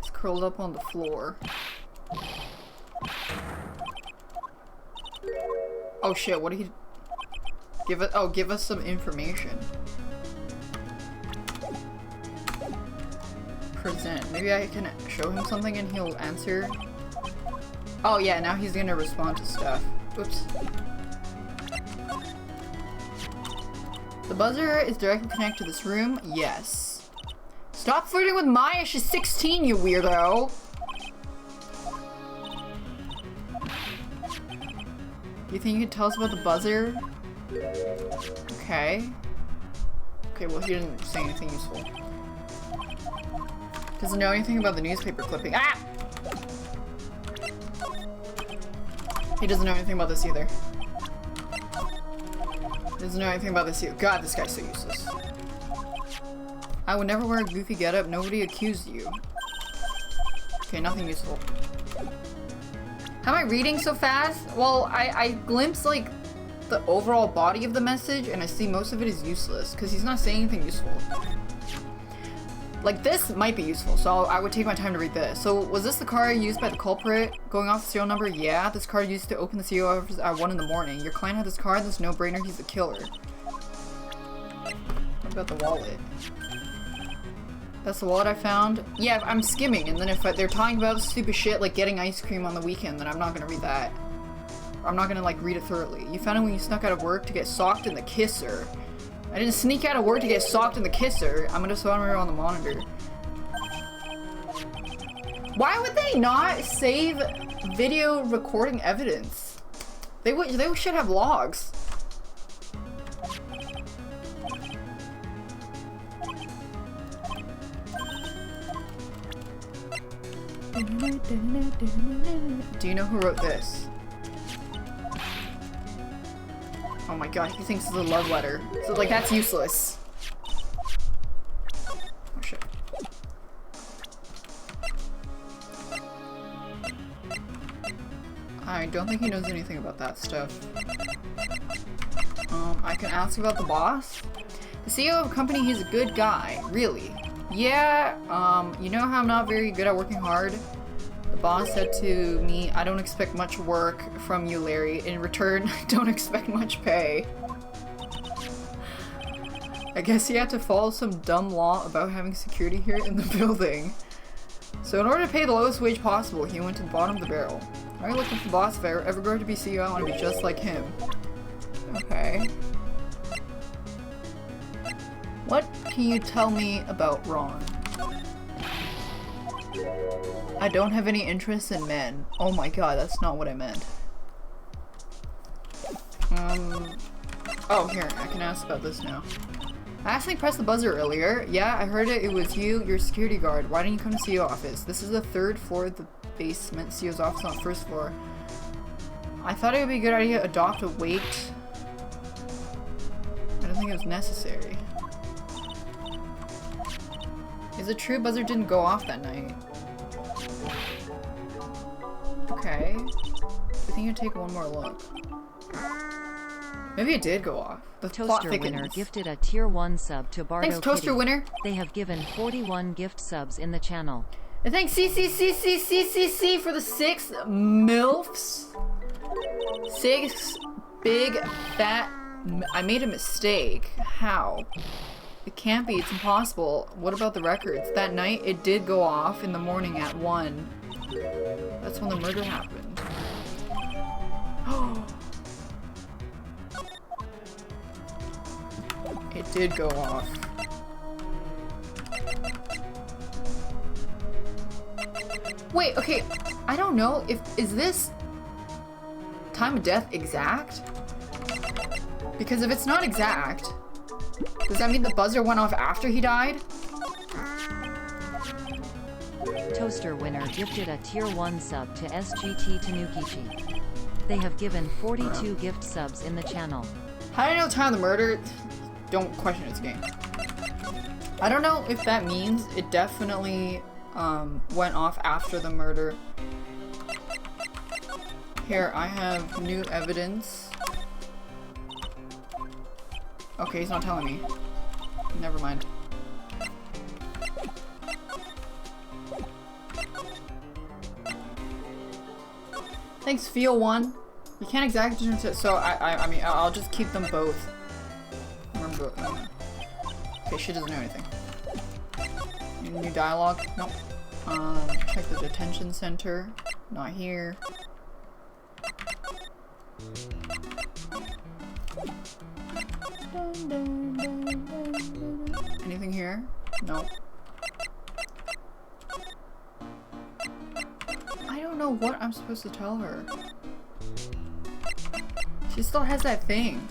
He's curled up on the floor. Oh shit, what did he... Give us some information. Present. Maybe I can show him something and he'll answer. Oh yeah, now he's gonna respond to stuff. Oops. The buzzer is directly connected to this room. Yes. Stop flirting with Maya, she's 16, you weirdo! Do you think you could tell us about the buzzer? Okay. Okay, well he didn't say anything useful. Doesn't know anything about the newspaper clipping. Ah! He doesn't know anything about this either. Doesn't know anything about this either. God, this guy's so useless. I would never wear a goofy getup. Nobody accused you. Okay, nothing useful. How am I reading so fast? Well, I glimpse like the overall body of the message and I see most of it is useless because he's not saying anything useful. Like this might be useful, so I would take my time to read this. So was this the car used by the culprit? Going off the serial number? Yeah, this car used to open the CEO office at 1 in the morning. Your client had this car, this no-brainer, he's the killer. What about the wallet? That's the wallet I found? Yeah, I'm skimming, and then if they're talking about stupid shit like getting ice cream on the weekend, then I'm not gonna read that. I'm not gonna like read it thoroughly. You found it when you snuck out of work to get socked in the kisser. I didn't sneak out of work to get socked in the kisser. I'm gonna show her on the monitor. Why would they not save video recording evidence? They should have logs. Do you know who wrote this? Oh my god, he thinks it's a love letter. So like that's useless. Oh shit. I don't think he knows anything about that stuff. I can ask about the boss. The CEO of a company, he's a good guy. Really? Yeah, you know how I'm not very good at working hard? The boss said to me, I don't expect much work from you, Larry. In return, I don't expect much pay. I guess he had to follow some dumb law about having security here in the building. So in order to pay the lowest wage possible, he went to the bottom of the barrel. I looked at the boss. If I ever grow to be CEO, I want to be just like him. Okay. What can you tell me about Ron? I don't have any interest in men. Oh my god, that's not what I meant. Oh, here, I can ask about this now. I actually pressed the buzzer earlier. Yeah, I heard it. It was you, your security guard. Why didn't you come to CEO office? This is the 3rd floor of the basement. CEO's office on the 1st floor. I thought it would be a good idea to adopt a wait. I don't think it was necessary. Is it true buzzer didn't go off that night? Okay. I think I'd take one more look. Maybe it did go off. The plot Toaster thickens. Winner gifted a tier 1 sub to Bardo Thanks, Toaster Kitty. Winner. They have given 41 gift subs in the channel. And thanks CCCCCCC for the 6 MILFs. 6 big fat... I made a mistake. How? It can't be. It's impossible. What about the records? That night, it did go off in the morning at 1. That's when the murder happened. It did go off. Wait, okay. I don't know if is this time of death exact? Because if it's not exact, does that mean the buzzer went off after he died? Toaster winner gifted a tier 1 sub to SGT Tanukichi. They have given 42 gift subs in the channel. How do I know time of the murder? Don't question its game. I don't know if that means it definitely went off after the murder. Here, I have new evidence. Okay, he's not telling me. Never mind. Thanks, Feel One. You can't exactly so I mean I'll just keep them both. Remember. Okay, she doesn't know anything. New dialogue? Nope. Check the detention center. Not here. Anything here? No. I don't know what I'm supposed to tell her. She still has that thing.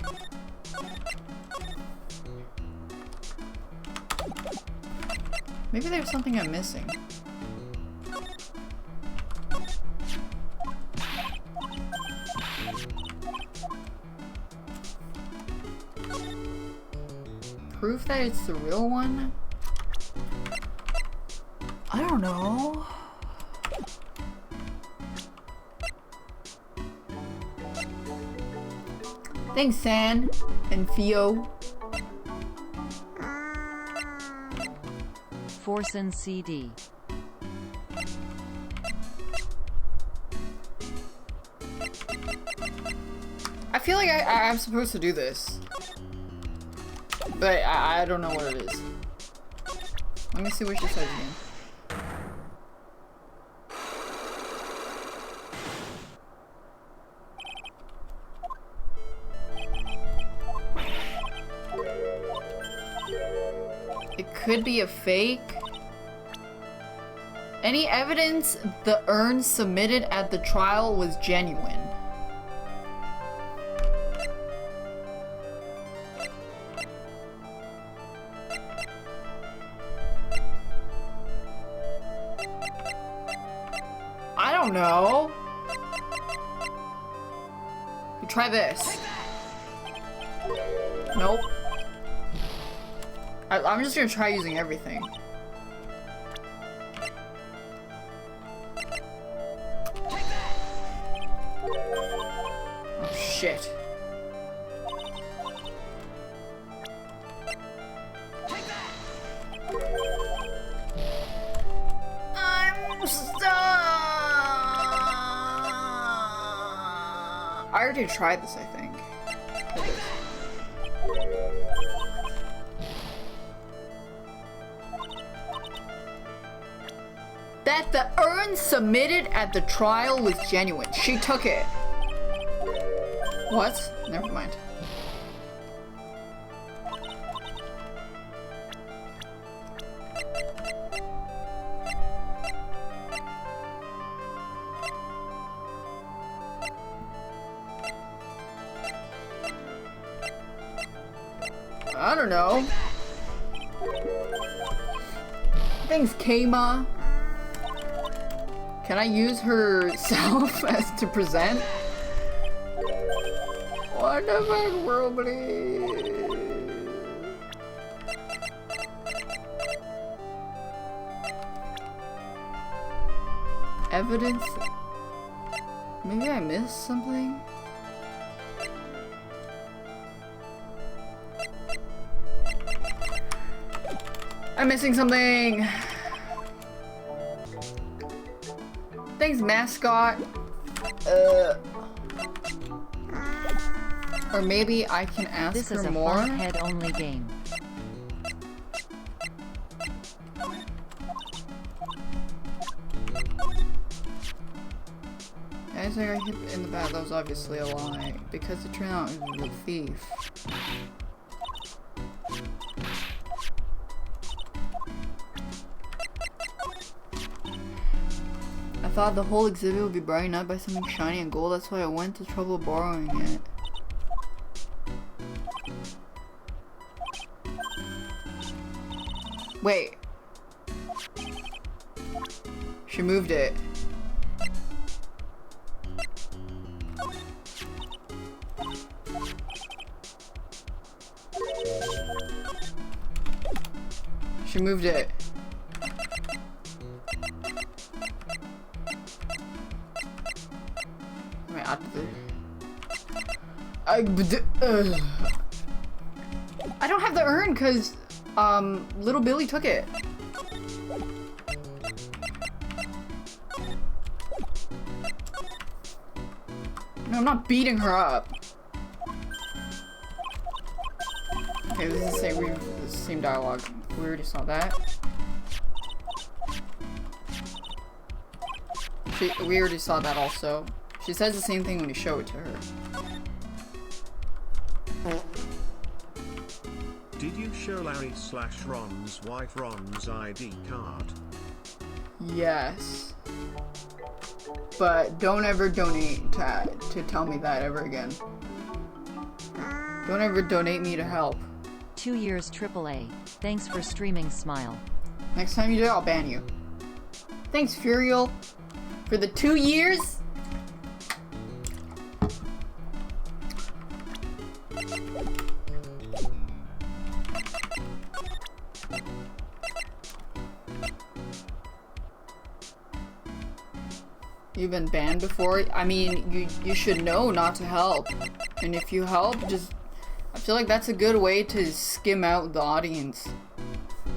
Maybe there's something I'm missing. Proof that it's the real one? I don't know. Thanks, San and Theo. Forsen CD. I feel like I'm supposed to do this. But I don't know what it is. Let me see what she says again. It could be a fake. Any evidence the urn submitted at the trial was genuine. I don't know. You try this. Nope. I'm just gonna try using everything. Oh shit. I'm stuck. I already tried this, I think. That the urn submitted at the trial was genuine. She took it. What? Never mind. I don't know. Thanks, Kama. Can I use herself as to present? What the fuck, world, please? Evidence? Maybe I missed something? I'm missing something! Thanks, mascot. Or maybe I can ask This her is a more. fun head-only game. I think I hit in the back. That was obviously a lie because it turned out it was a thief. thought the whole exhibit would be brightened up by something shiny and gold. That's why I went to trouble borrowing it. Wait. She moved it. She moved it. Wait, I don't have the urn because little Billy took it. No, I'm not beating her up. Okay, this is the same dialogue. We already saw that. We already saw that also. She says the same thing when you show it to her. Did you show Larry/Ron's wife Ron's ID card? Yes. But don't ever donate to tell me that ever again. Don't ever donate me to help. 2 years AAA. Thanks for streaming, smile. Next time you do it, I'll ban you. Thanks, Furiel, for the 2 years. You've been banned before? I mean, you should know not to help. And if you help, I feel like that's a good way to skim out the audience.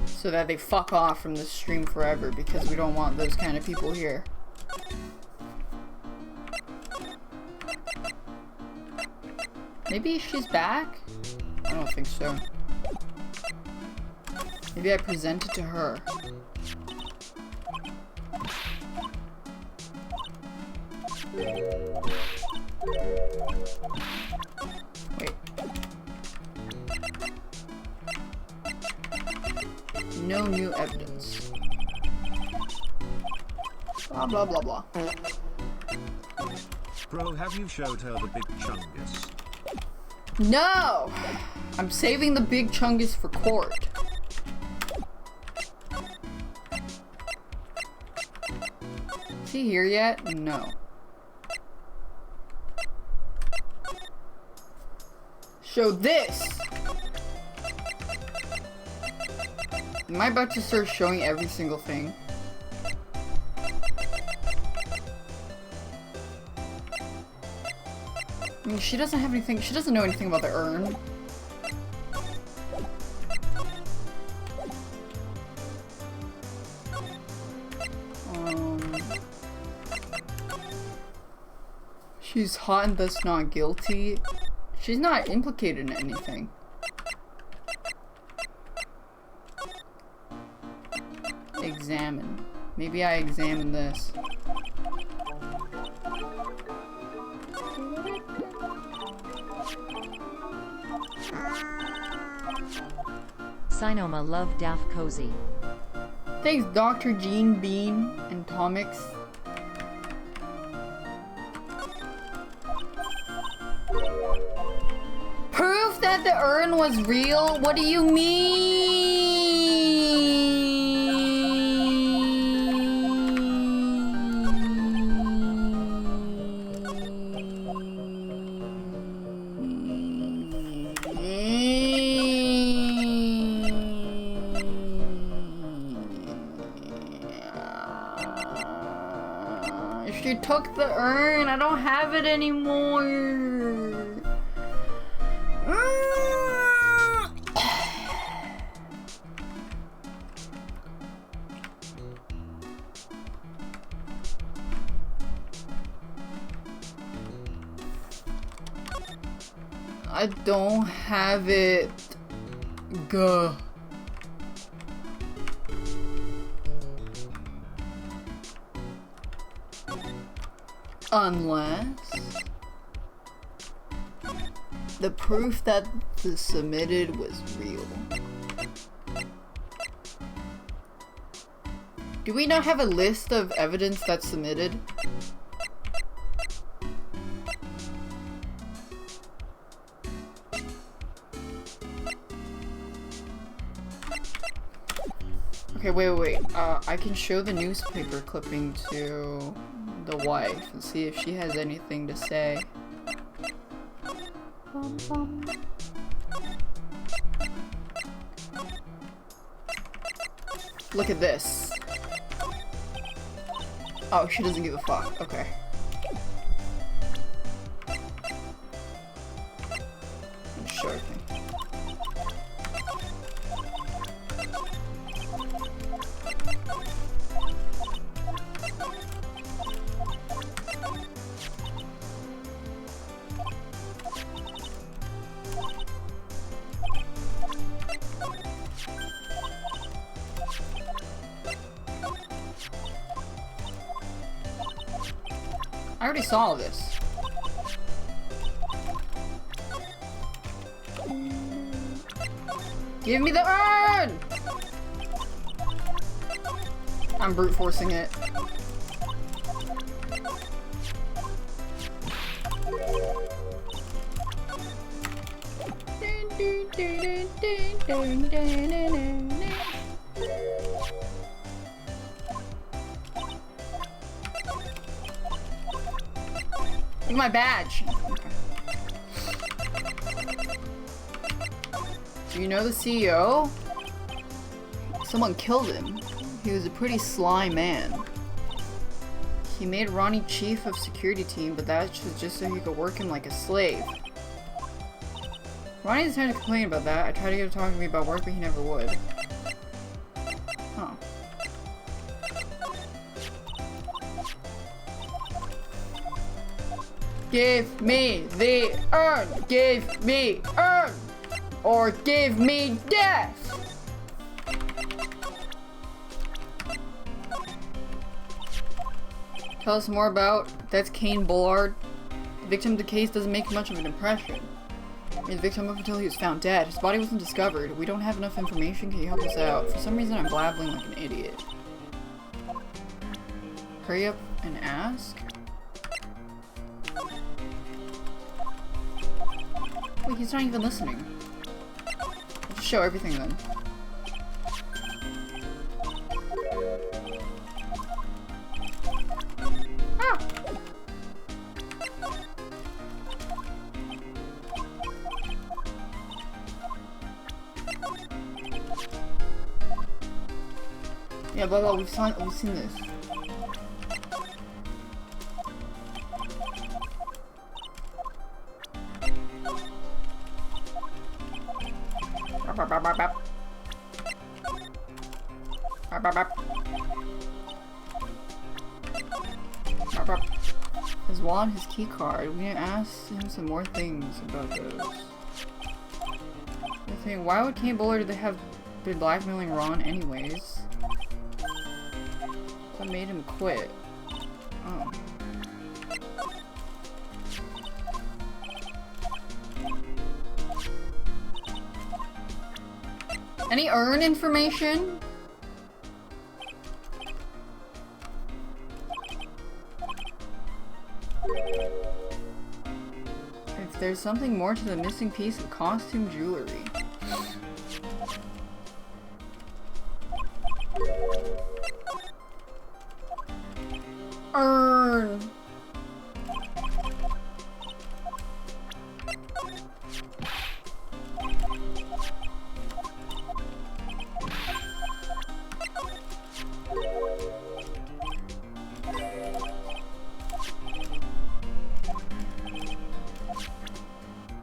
So that they fuck off from the stream forever, because we don't want those kind of people here. Maybe she's back? I don't think so. Maybe I present it to her. Wait. No new evidence. Blah blah blah blah. Bro, have you showed her the big chungus? No! I'm saving the big chungus for court. Is he here yet? No. Show this! Am I about to start showing every single thing? I mean, she doesn't have anything, she doesn't know anything about the urn. She's hot and thus not guilty. She's not implicated in anything. Examine. Maybe I examine this. Sinoma love Daft Cozy. Thanks, Dr. Jean Bean and Tomix. Proof that the urn was real? What do you mean? She took the urn. I don't have it anymore. I don't have it. Gah. Unless the proof that the submitted was real. Do we not have a list of evidence that's submitted? Okay, wait. I can show the newspaper clipping to the wife and see if she has anything to say. Look at this. Oh, she doesn't give a fuck. Okay. Show everything. I already saw all this. Give me the urn! I'm brute forcing it. Look at my badge. Okay. Do you know the CEO? Someone killed him. He was a pretty sly man. He made Ronnie chief of security team, but that was just so he could work him like a slave. Ronnie doesn't have to complain about that. I tried to get him to talk to me about work, but he never would. Huh. Give me the urn! Give me urn! Or give me death! Tell us more about... That's Kane Bullard. The victim of the case doesn't make much of an impression. He was the victim up until he was found dead. His body wasn't discovered. We don't have enough information. Can you help us out? For some reason I'm blabbling like an idiot. Hurry up and ask? Wait, he's not even listening. I'll just show everything then. Ah! Yeah, blah blah, we've seen this. His wallet, his key card. We need to ask him some more things about those. Why would Kane Bullard have been blackmailing Ron anyways? What made him quit? Oh. Any urn information? If there's something more to the missing piece of costume jewelry. Urn.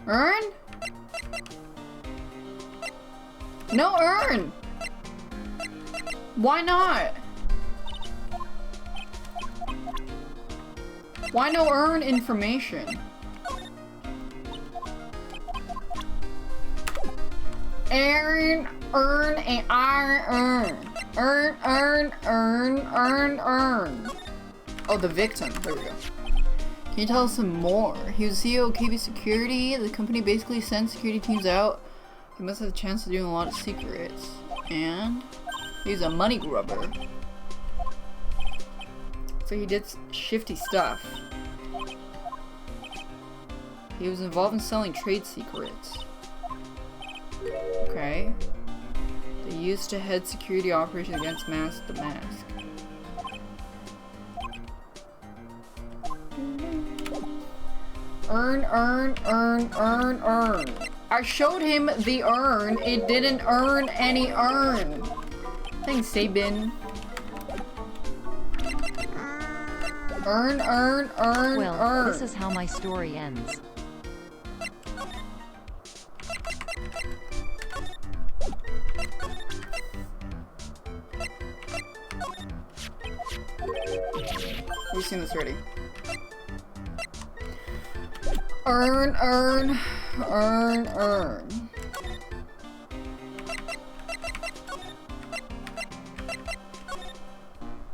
Urn? No urn! Why not? Why no urn information? Urn, and iron, urn. Oh, the victim. There we go. Can you tell us some more? He was CEO of KB Security. The company basically sends security teams out. He must have a chance of doing a lot of secrets. And he's a money grubber. So he did shifty stuff. He was involved in selling trade secrets. Okay. They used to head security operations against the Mask. Earn. I showed him the earn. It didn't earn any earn. Thanks, Sabin. Earn. Well, this is how my story ends. We've seen this already. Earn.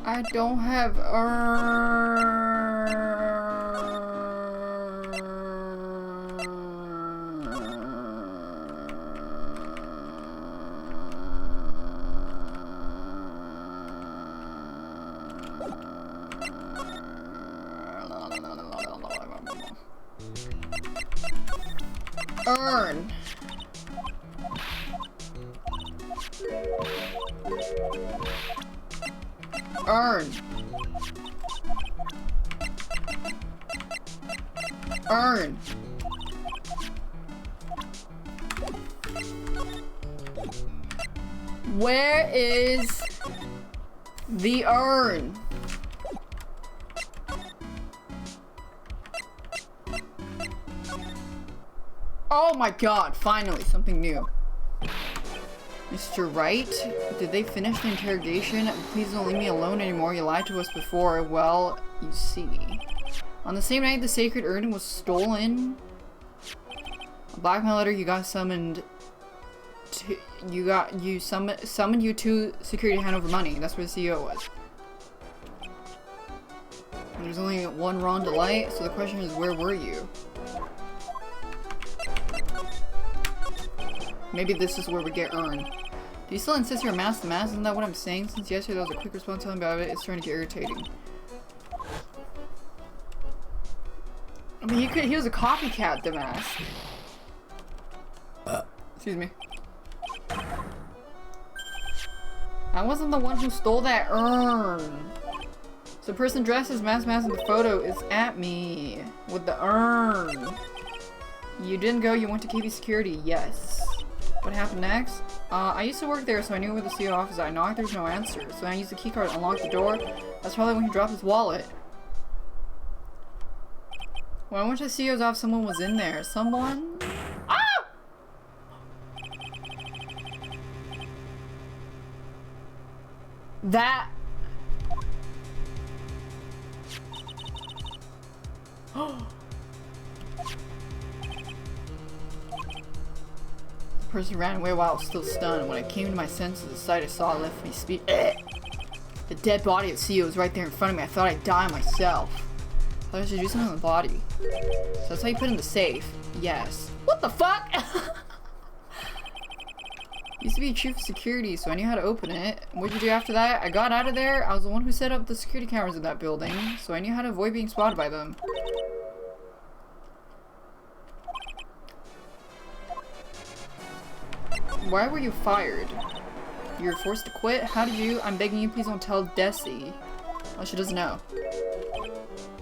I don't have earn. Where is the earn? Oh my god, finally, something new. Mr. Wright, did they finish the interrogation? Please don't leave me alone anymore. You lied to us before. Well, you see. On the same night the sacred urn was stolen, a blackmail letter you got summoned to, summoned you to security to hand over money. That's where the CEO was. And there's only one Ron Delight, so the question is, where were you? Maybe this is where we get earned. Do you still insist you're a mask to mask? Isn't that what I'm saying? Since yesterday that was a quick response telling about it, it's starting to get irritating. I mean, he was a copycat, the mask. Excuse me. I wasn't the one who stole that urn. So the person dressed as mask in the photo is at me with the urn. You didn't go, you went to KB security, yes. What happened next? I used to work there, so I knew where the CEO office is. I knocked, there's no answer. So I used the keycard to unlock the door. That's probably when he dropped his wallet. When I went to the CEO's office, someone was in there. Someone? Ah! That... The person ran away while I was still stunned. When I came to my senses, the sight I saw left me speak. The dead body of CEO was right there in front of me. I thought I'd die myself. I thought I should do something on the body. So that's how you put it in the safe. Yes. What the fuck? Used to be chief of security, so I knew how to open it. What'd you do after that? I got out of there. I was the one who set up the security cameras in that building, so I knew how to avoid being spotted by them. Why were you fired? You were forced to quit? How did you? I'm begging you, please don't tell Desi. Oh, she doesn't know.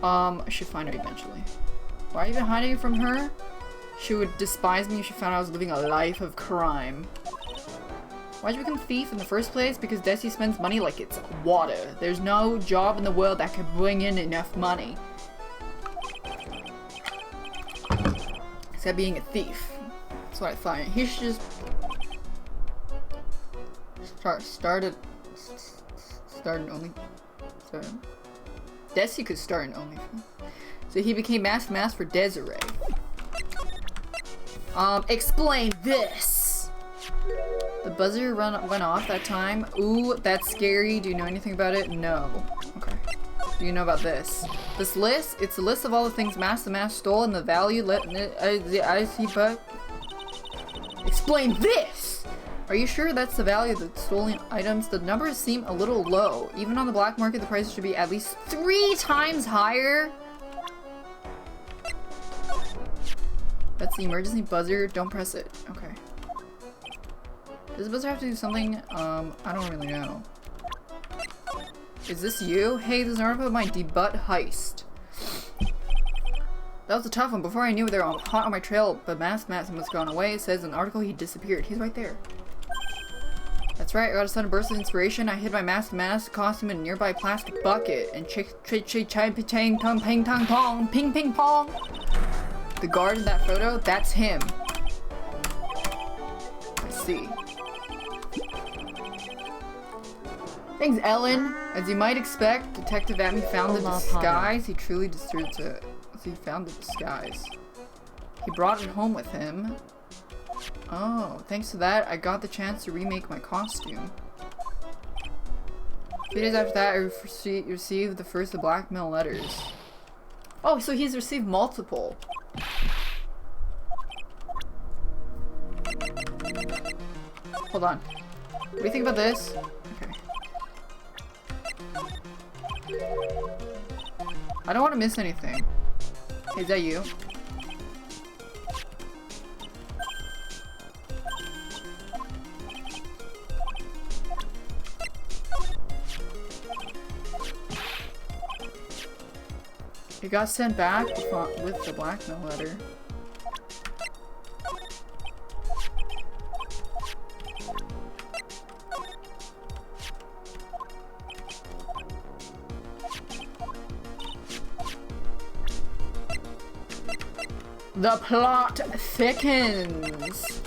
I should find her eventually. Why are you even hiding from her? She would despise me if she found I was living a life of crime. Why'd you become a thief in the first place? Because Desi spends money like it's water. There's no job in the world that can bring in enough money. Except being a thief. That's what I thought. He should just... Started only. Desi could start an OnlyFans. So he became mask for Desiree. Explain this. The buzzer went off that time. Ooh, that's scary. Do you know anything about it? No. Okay. Do you know about this? This list? It's a list of all the things the Mask stole and the value the IC buck. Explain this. Are you sure that's the value of the stolen items? The numbers seem a little low. Even on the black market, the prices should be at least 3 times higher. That's the emergency buzzer. Don't press it. Okay. Does the buzzer have to do something? I don't really know. Is this you? Hey, this is an article of my debut heist. That was a tough one. Before I knew it, they were hot on my trail, but Masked Matt must have gone away. It says in the article he disappeared. He's right there. That's right, I got a sudden burst of inspiration. I hid my mask costume in a nearby plastic bucket and ping ping pong. The guard in that photo, that's him. Let's see. Thanks, Ellen. As you might expect, Detective Abby found the disguise. He truly deserved it. He found the disguise. He brought it home with him. Oh, thanks to that, I got the chance to remake my costume. A few days after that, I received the first of blackmail letters. Oh, so he's received multiple. Hold on. What do you think about this? Okay. I don't want to miss anything. Hey, is that you? It got sent back with the blackmail letter. The plot thickens.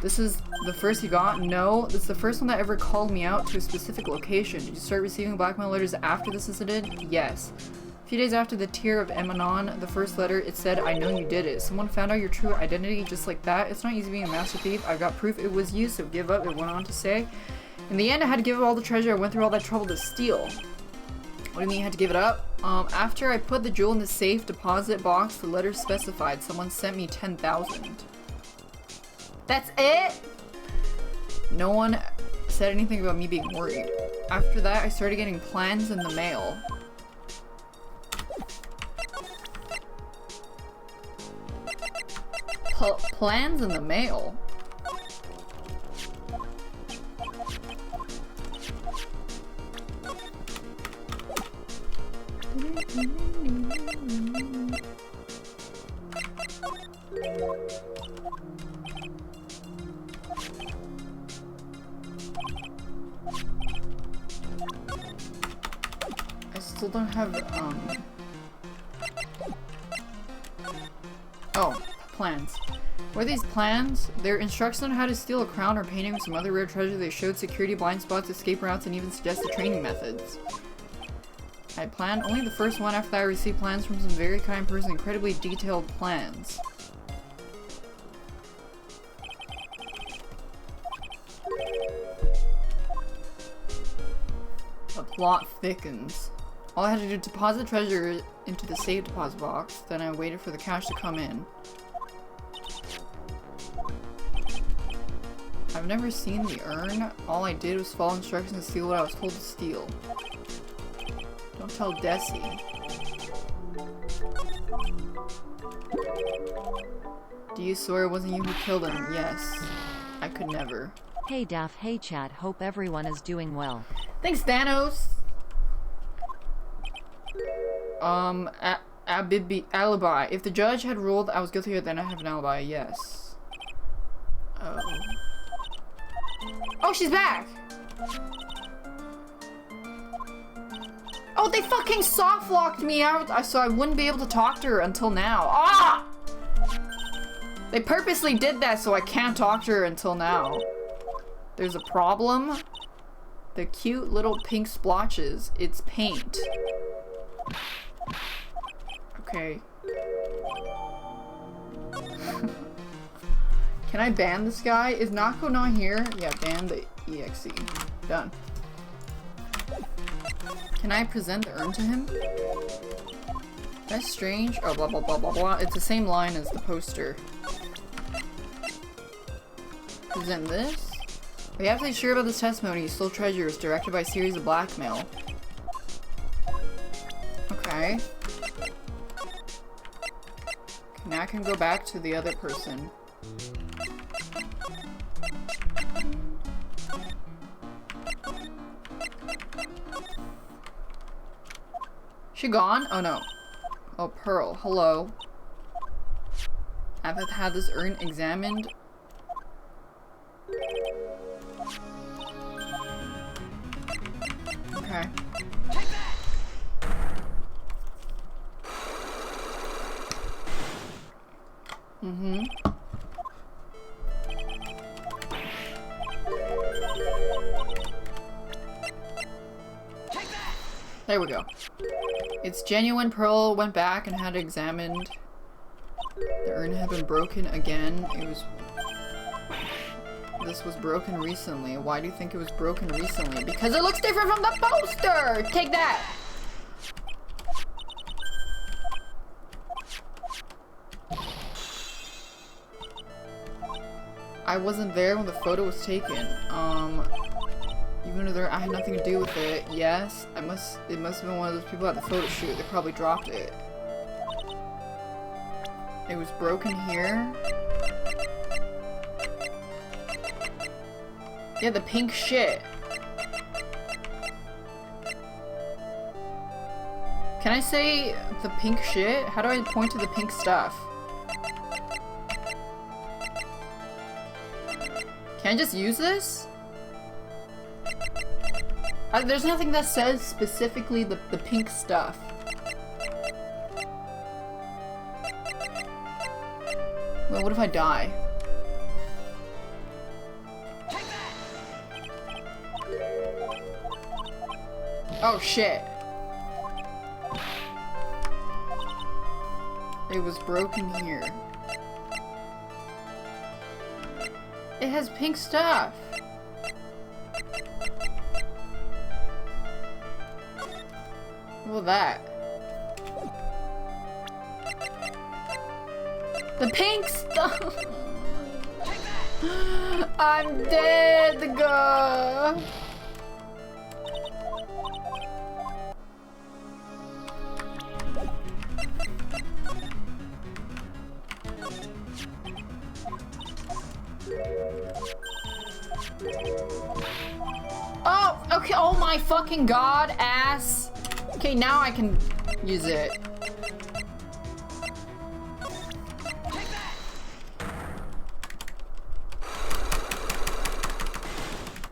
This is the first you got? No, this is the first one that ever called me out to a specific location. Did you start receiving blackmail letters after this incident? Yes. A few days after the tear of Emanon, the first letter, it said, I know you did it. Someone found out your true identity just like that. It's not easy being a master thief. I've got proof it was you, so give up, it went on to say. In the end, I had to give up all the treasure I went through all that trouble to steal. What do you mean you had to give it up? After I put the jewel in the safe deposit box, the letter specified someone sent me 10,000. That's it? No one said anything about me being worried. After that, I started getting plans in the mail. Plans in the mail? I still don't have, oh, plans. What are these plans? They're instructions on how to steal a crown or painting or some other rare treasure. They showed security blind spots, escape routes, and even suggested training methods. I planned only the first one. After that, I received plans from some very kind person, incredibly detailed plans. The plot thickens. All I had to do was deposit treasure into the safe deposit box, then I waited for the cash to come in. I've never seen the urn. All I did was follow instructions and steal what I was told to steal. Don't tell Desi. Do you swear it wasn't you who killed him? Yes. I could never. Hey Daff, hey chat, hope everyone is doing well. Thanks, Thanos! Alibi. If the judge had ruled I was guilty, then I have an alibi, yes. Oh. Oh, she's back! Oh, they fucking soft locked me out, so I wouldn't be able to talk to her until now. Ah! They purposely did that so I can't talk to her until now. There's a problem. The cute little pink splotches. It's paint. Okay. Can I ban this guy? Is Nako not here? Yeah, ban the EXE. Done. Can I present the urn to him? That's strange. Oh, blah, blah, blah, blah, blah. It's the same line as the poster. Isn't this? We have to be sure about this testimony. He stole treasures directed by a series of blackmail. Okay. Now I can go back to the other person. She gone? Oh no. Oh, Pearl. Hello. I've had this urn examined. Okay. Mm-hmm. There we go. It's genuine. Pearl went back and had it examined. The urn had been broken again. This was broken recently. Why do you think it was broken recently? Because it looks different from the poster! Take that! I wasn't there when the photo was taken. Even though I had nothing to do with it. Yes, it must have been one of those people at the photo shoot. They probably dropped it. It was broken here. Yeah, the pink shit. Can I say the pink shit? How do I point to the pink stuff? Can I just use this? There's nothing that says specifically the pink stuff. Well, what if I die? Oh shit. It was broken here. It has pink stuff. Well, that. The pink stuff. I'm dead, girl. Oh, okay. Oh my fucking god, ass. Okay, now I can use it.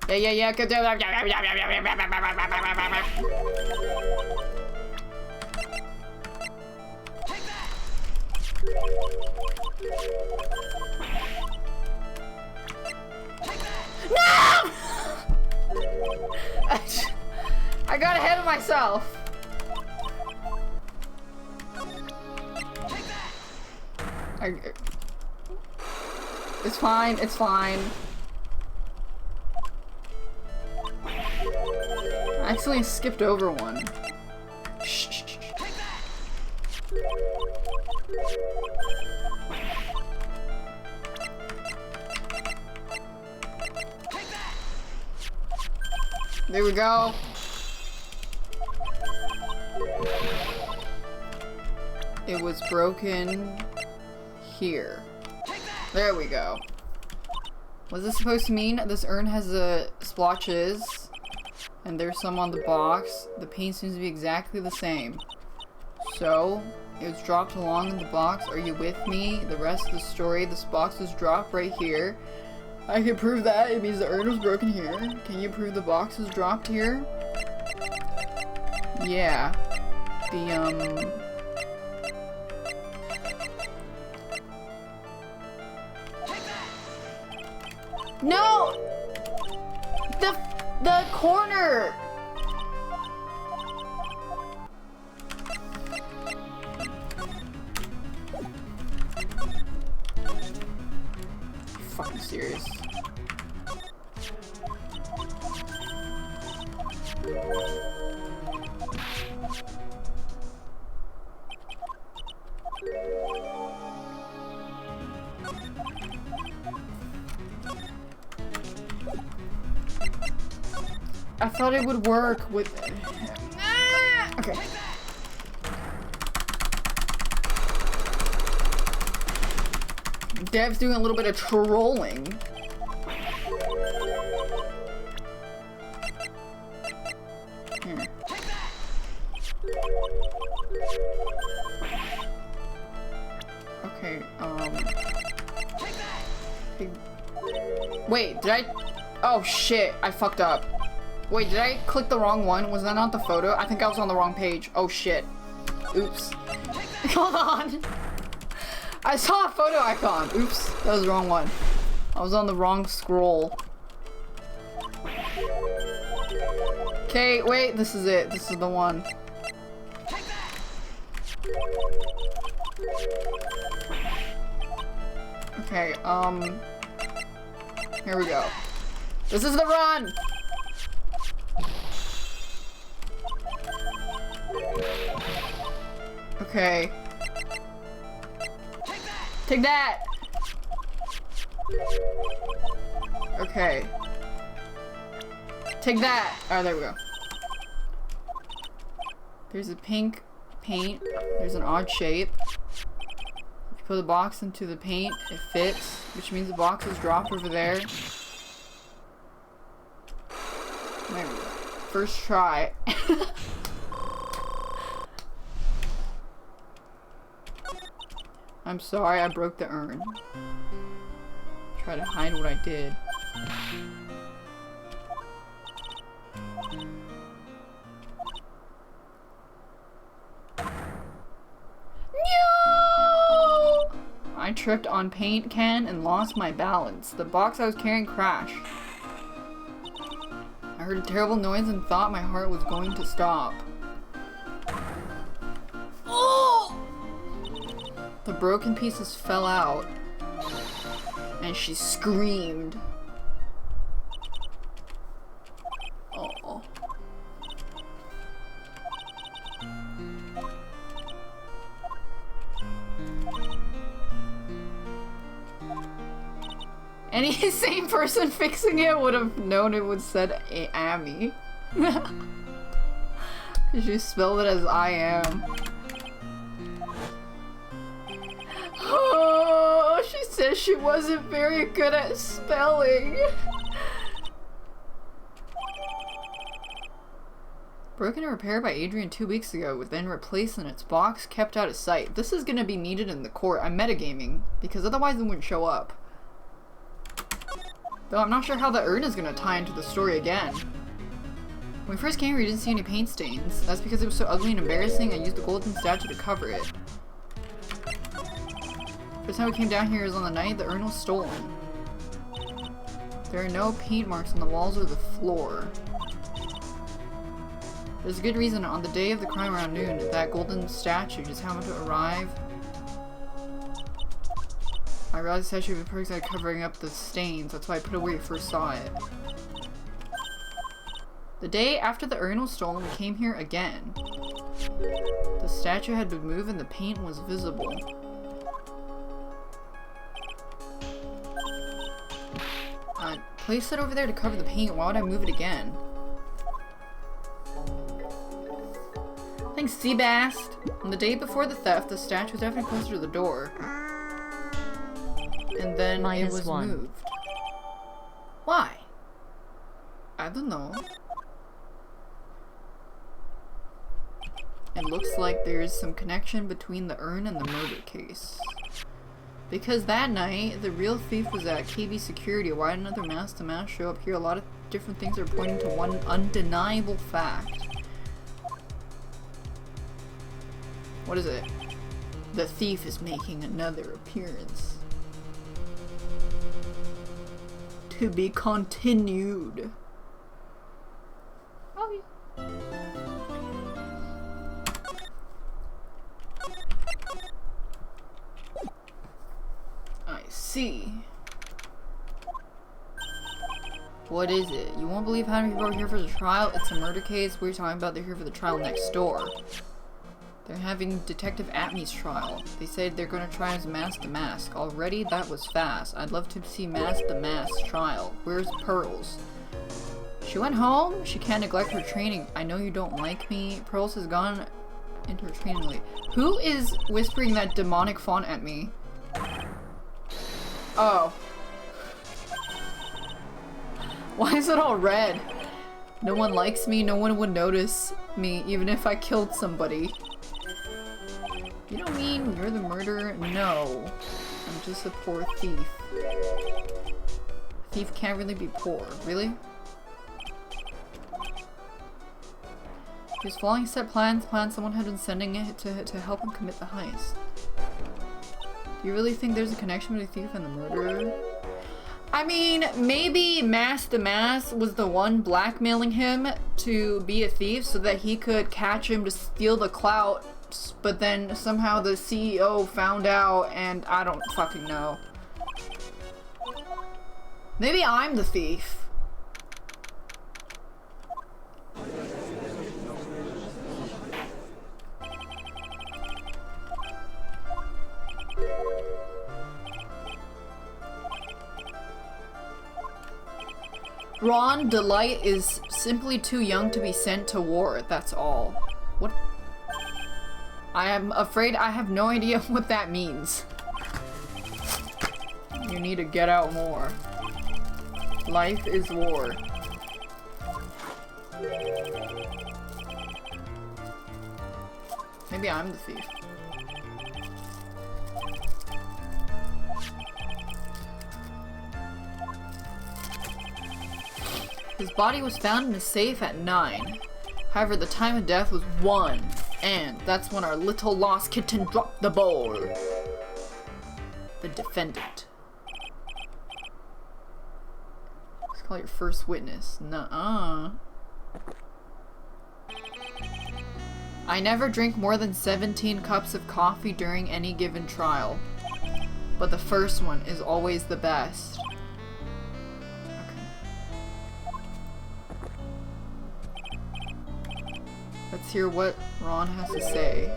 Yeah, good. No! I got ahead of myself. It's fine, it's fine. I accidentally skipped over one. Shh. There we go. It was broken here. There we go. What's this supposed to mean? This urn has splotches, and there's some on the box. The paint seems to be exactly the same. So, it was dropped along in the box. Are you with me? The rest of the story, this box was dropped right here. I can prove that. It means the urn was broken here. Can you prove the box was dropped here? Yeah. No! The corner! Fucking serious. I thought it would work with... Okay. Dev's doing a little bit of trolling. Here. Okay, wait, did I? Oh shit, I fucked up. Wait, did I click the wrong one? Was that not the photo? I think I was on the wrong page. Oh shit. Oops. Hold on. I saw a photo icon. Oops, that was the wrong one. I was on the wrong scroll. Okay, wait, this is it. This is the one. Okay, here we go. This is the run! Okay. Take that! Okay. Take that! Oh, there we go. There's a pink paint. There's an odd shape. If you put the box into the paint, it fits, which means the box is dropped over there. There we go. First try. I'm sorry, I broke the urn. Try to hide what I did. No! I tripped on paint can and lost my balance. The box I was carrying crashed. I heard a terrible noise and thought my heart was going to stop. Oh! The broken pieces fell out, and she screamed. Oh. Any sane person fixing it would have known it would said Amy. Because you spelled it as I am. Oh, she says she wasn't very good at spelling. Broken and repaired by Adrian 2 weeks ago, then replaced in its box, kept out of sight. This is gonna be needed in the court. I'm metagaming, because otherwise it wouldn't show up. Though I'm not sure how the urn is gonna tie into the story again. When we first came here, we didn't see any paint stains. That's because it was so ugly and embarrassing, I used the golden statue to cover it. First time we came down here was on the night the urn was stolen. There are no paint marks on the walls or the floor. There's a good reason on the day of the crime around noon, that golden statue just happened to arrive. I realized the statue of the person covering up the stains, that's why I put it where you first saw it. The day after the urn was stolen, we came here again. The statue had been moved and the paint was visible. I placed it over there to cover the paint. Why would I move it again? Thanks, Seabast! On the day before the theft, the statue was definitely closer to the door. And then it was moved. Why? I don't know. It looks like there's some connection between the urn and the murder case. Because that night, the real thief was at KB Security. Why did another mask-to-mask show up here? A lot of different things are pointing to one undeniable fact. What is it? The thief is making another appearance. To be continued. Oh yeah. I see. What is it? You won't believe how many people are here for the trial? It's a murder case. We're talking about they're here for the trial next door. They're having Detective Atmey's trial. They said they're gonna try as Mask the Mask. Already? That was fast. I'd love to see Mask the Mask trial. Where's Pearls? She She went home? She can't neglect her training. I know you don't like me. Pearls has gone into her training late. Who is whispering that demonic font at me? Oh. Why is it all red? No one likes me, no one would notice me, even if I killed somebody. You don't mean you're the murderer? No. I'm just a poor thief. Thief can't really be poor. Really? He was following set plans someone had been sending it to help him commit the heist. Do you really think there's a connection between the thief and the murderer? I mean, maybe Mass the Mass was the one blackmailing him to be a thief so that he could catch him to steal the clout, but then somehow the CEO found out and I don't fucking know. Maybe I'm the thief. Ron Delight is simply too young to be sent to war, that's all. What? I am afraid I have no idea what that means. You need to get out more. Life is war. Maybe I'm the thief. His body was found in a safe at 9. However, the time of death was 1. And that's when our little lost kitten dropped the ball. The defendant. Let's call your first witness. Nuh-uh. I never drink more than 17 cups of coffee during any given trial. But the first one is always the best. Let's hear what Ron has to say.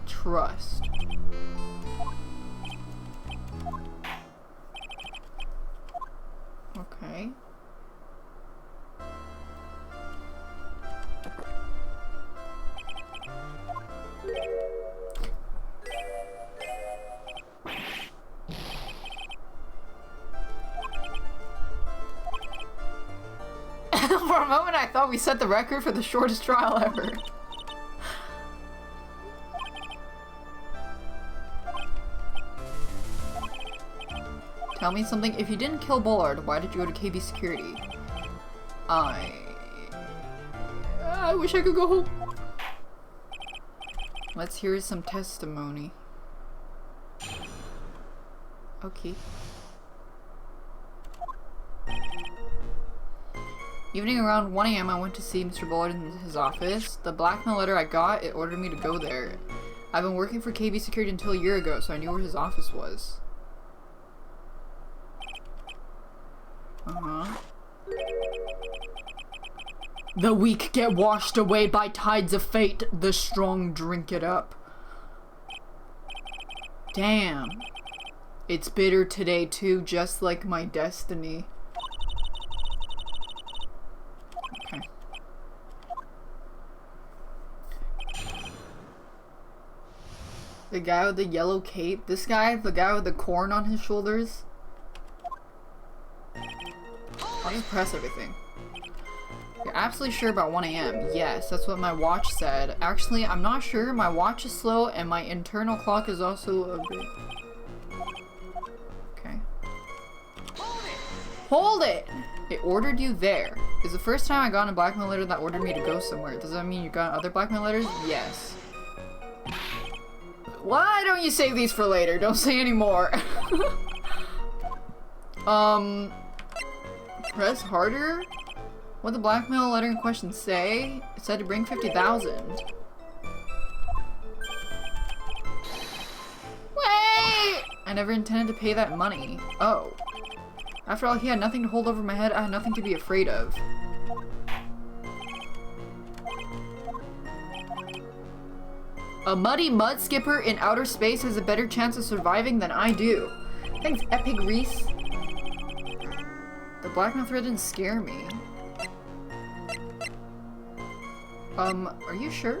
Trust. Okay. For a moment, I thought we set the record for the shortest trial ever. Tell me something. If you didn't kill Bullard, why did you go to KB security? I wish I could go home. Let's hear some testimony. Okay. Evening around 1 AM, I went to see Mr. Bullard in his office. The blackmail letter I got, it ordered me to go there. I've been working for KB Security until a year ago, so I knew where his office was. Uh-huh. The weak get washed away by tides of fate. The strong drink it up. Damn. It's bitter today, too, just like my destiny. Okay. The guy with the yellow cape. This guy, the guy with the corn on his shoulders. I'll just press everything. You're absolutely sure about 1 AM? Yes, that's what my watch said. Actually, I'm not sure. My watch is slow and my internal clock is also a bit... Okay. Hold it! It ordered you there. It's the first time I got a blackmail letter that ordered me to go somewhere. Does that mean you got other blackmail letters? Yes. Why don't you save these for later? Don't say any more. Press harder? What the blackmail letter in question say? It said to bring 50,000. Wait! I never intended to pay that money. Oh. After all, he had nothing to hold over my head. I had nothing to be afraid of. A muddy mud skipper in outer space has a better chance of surviving than I do. Thanks, Epic Reese. The blackmail thread didn't scare me. Are you sure?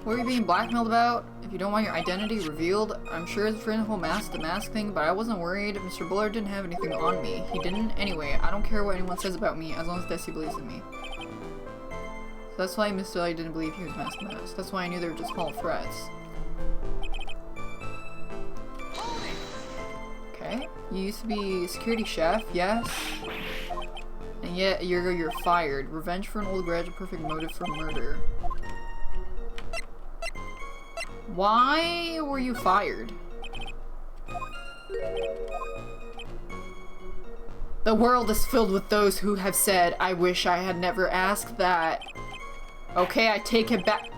What are you being blackmailed about? If you don't want your identity revealed, I'm sure it's for the whole mask to mask thing, but I wasn't worried. Mr. Bullard didn't have anything on me. He didn't? Anyway, I don't care what anyone says about me, as long as Desi believes in me. So that's why Mr. Light didn't believe he was mask to mask. That's why I knew they were just small threats. Okay. You used to be security chef, yes? And yet, you're fired. Revenge for an old grudge, a perfect motive for murder. Why were you fired? The world is filled with those who have said, I wish I had never asked that. Okay, I take it back.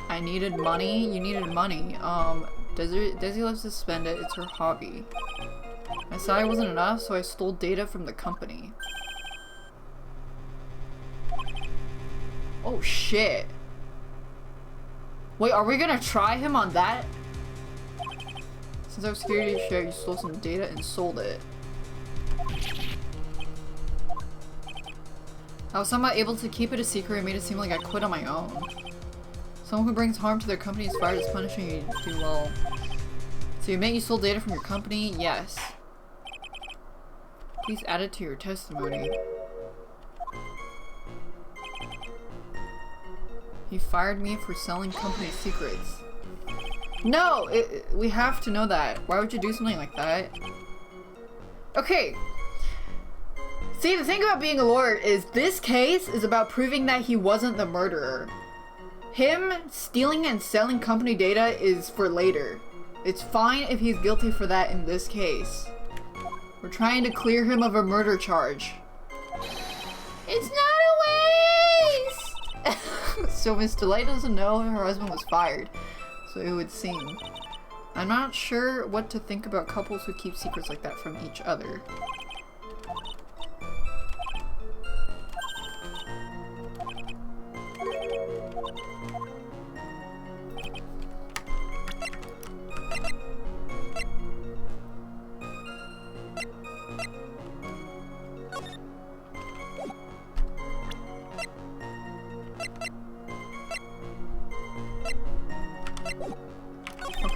I needed money? You needed money. Desi loves to spend it. It's her hobby. My salary wasn't enough, so I stole data from the company. Oh shit. Wait, are we gonna try him on that? Since I was security chef, you stole some data and sold it. I was somehow able to keep it a secret and made it seem like I quit on my own. Someone who brings harm to their company is fired as punishing you too well. So you admit you stole data from your company? Yes. Please add it to your testimony. He fired me for selling company secrets. No! We have to know that. Why would you do something like that? Okay. See, the thing about being a lawyer is this case is about proving that he wasn't the murderer. Him stealing and selling company data is for later. It's fine if he's guilty for that in this case. We're trying to clear him of a murder charge. It's not a waste! So Miss Delight doesn't know her husband was fired. So it would seem. I'm not sure what to think about couples who keep secrets like that from each other.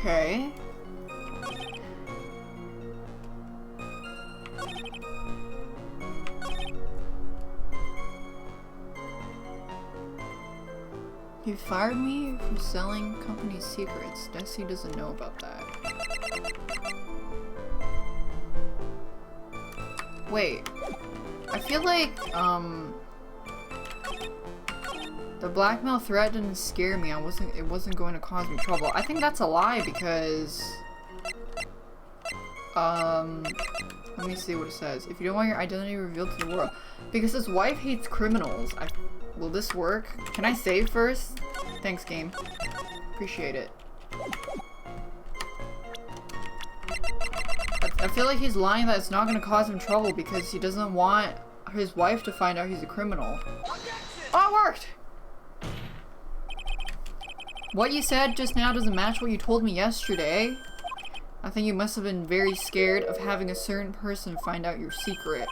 Okay. You fired me for selling company secrets. Desi doesn't know about that. Wait. I feel like, the blackmail threat didn't scare me. It wasn't going to cause me trouble. I think that's a lie because, let me see what it says. If you don't want your identity revealed to the world. Because his wife hates criminals. Will this work? Can I save first? Thanks, game. Appreciate it. I feel like he's lying that it's not going to cause him trouble because he doesn't want his wife to find out he's a criminal. Oh, it worked! What you said just now doesn't match what you told me yesterday. I think you must have been very scared of having a certain person find out your secret.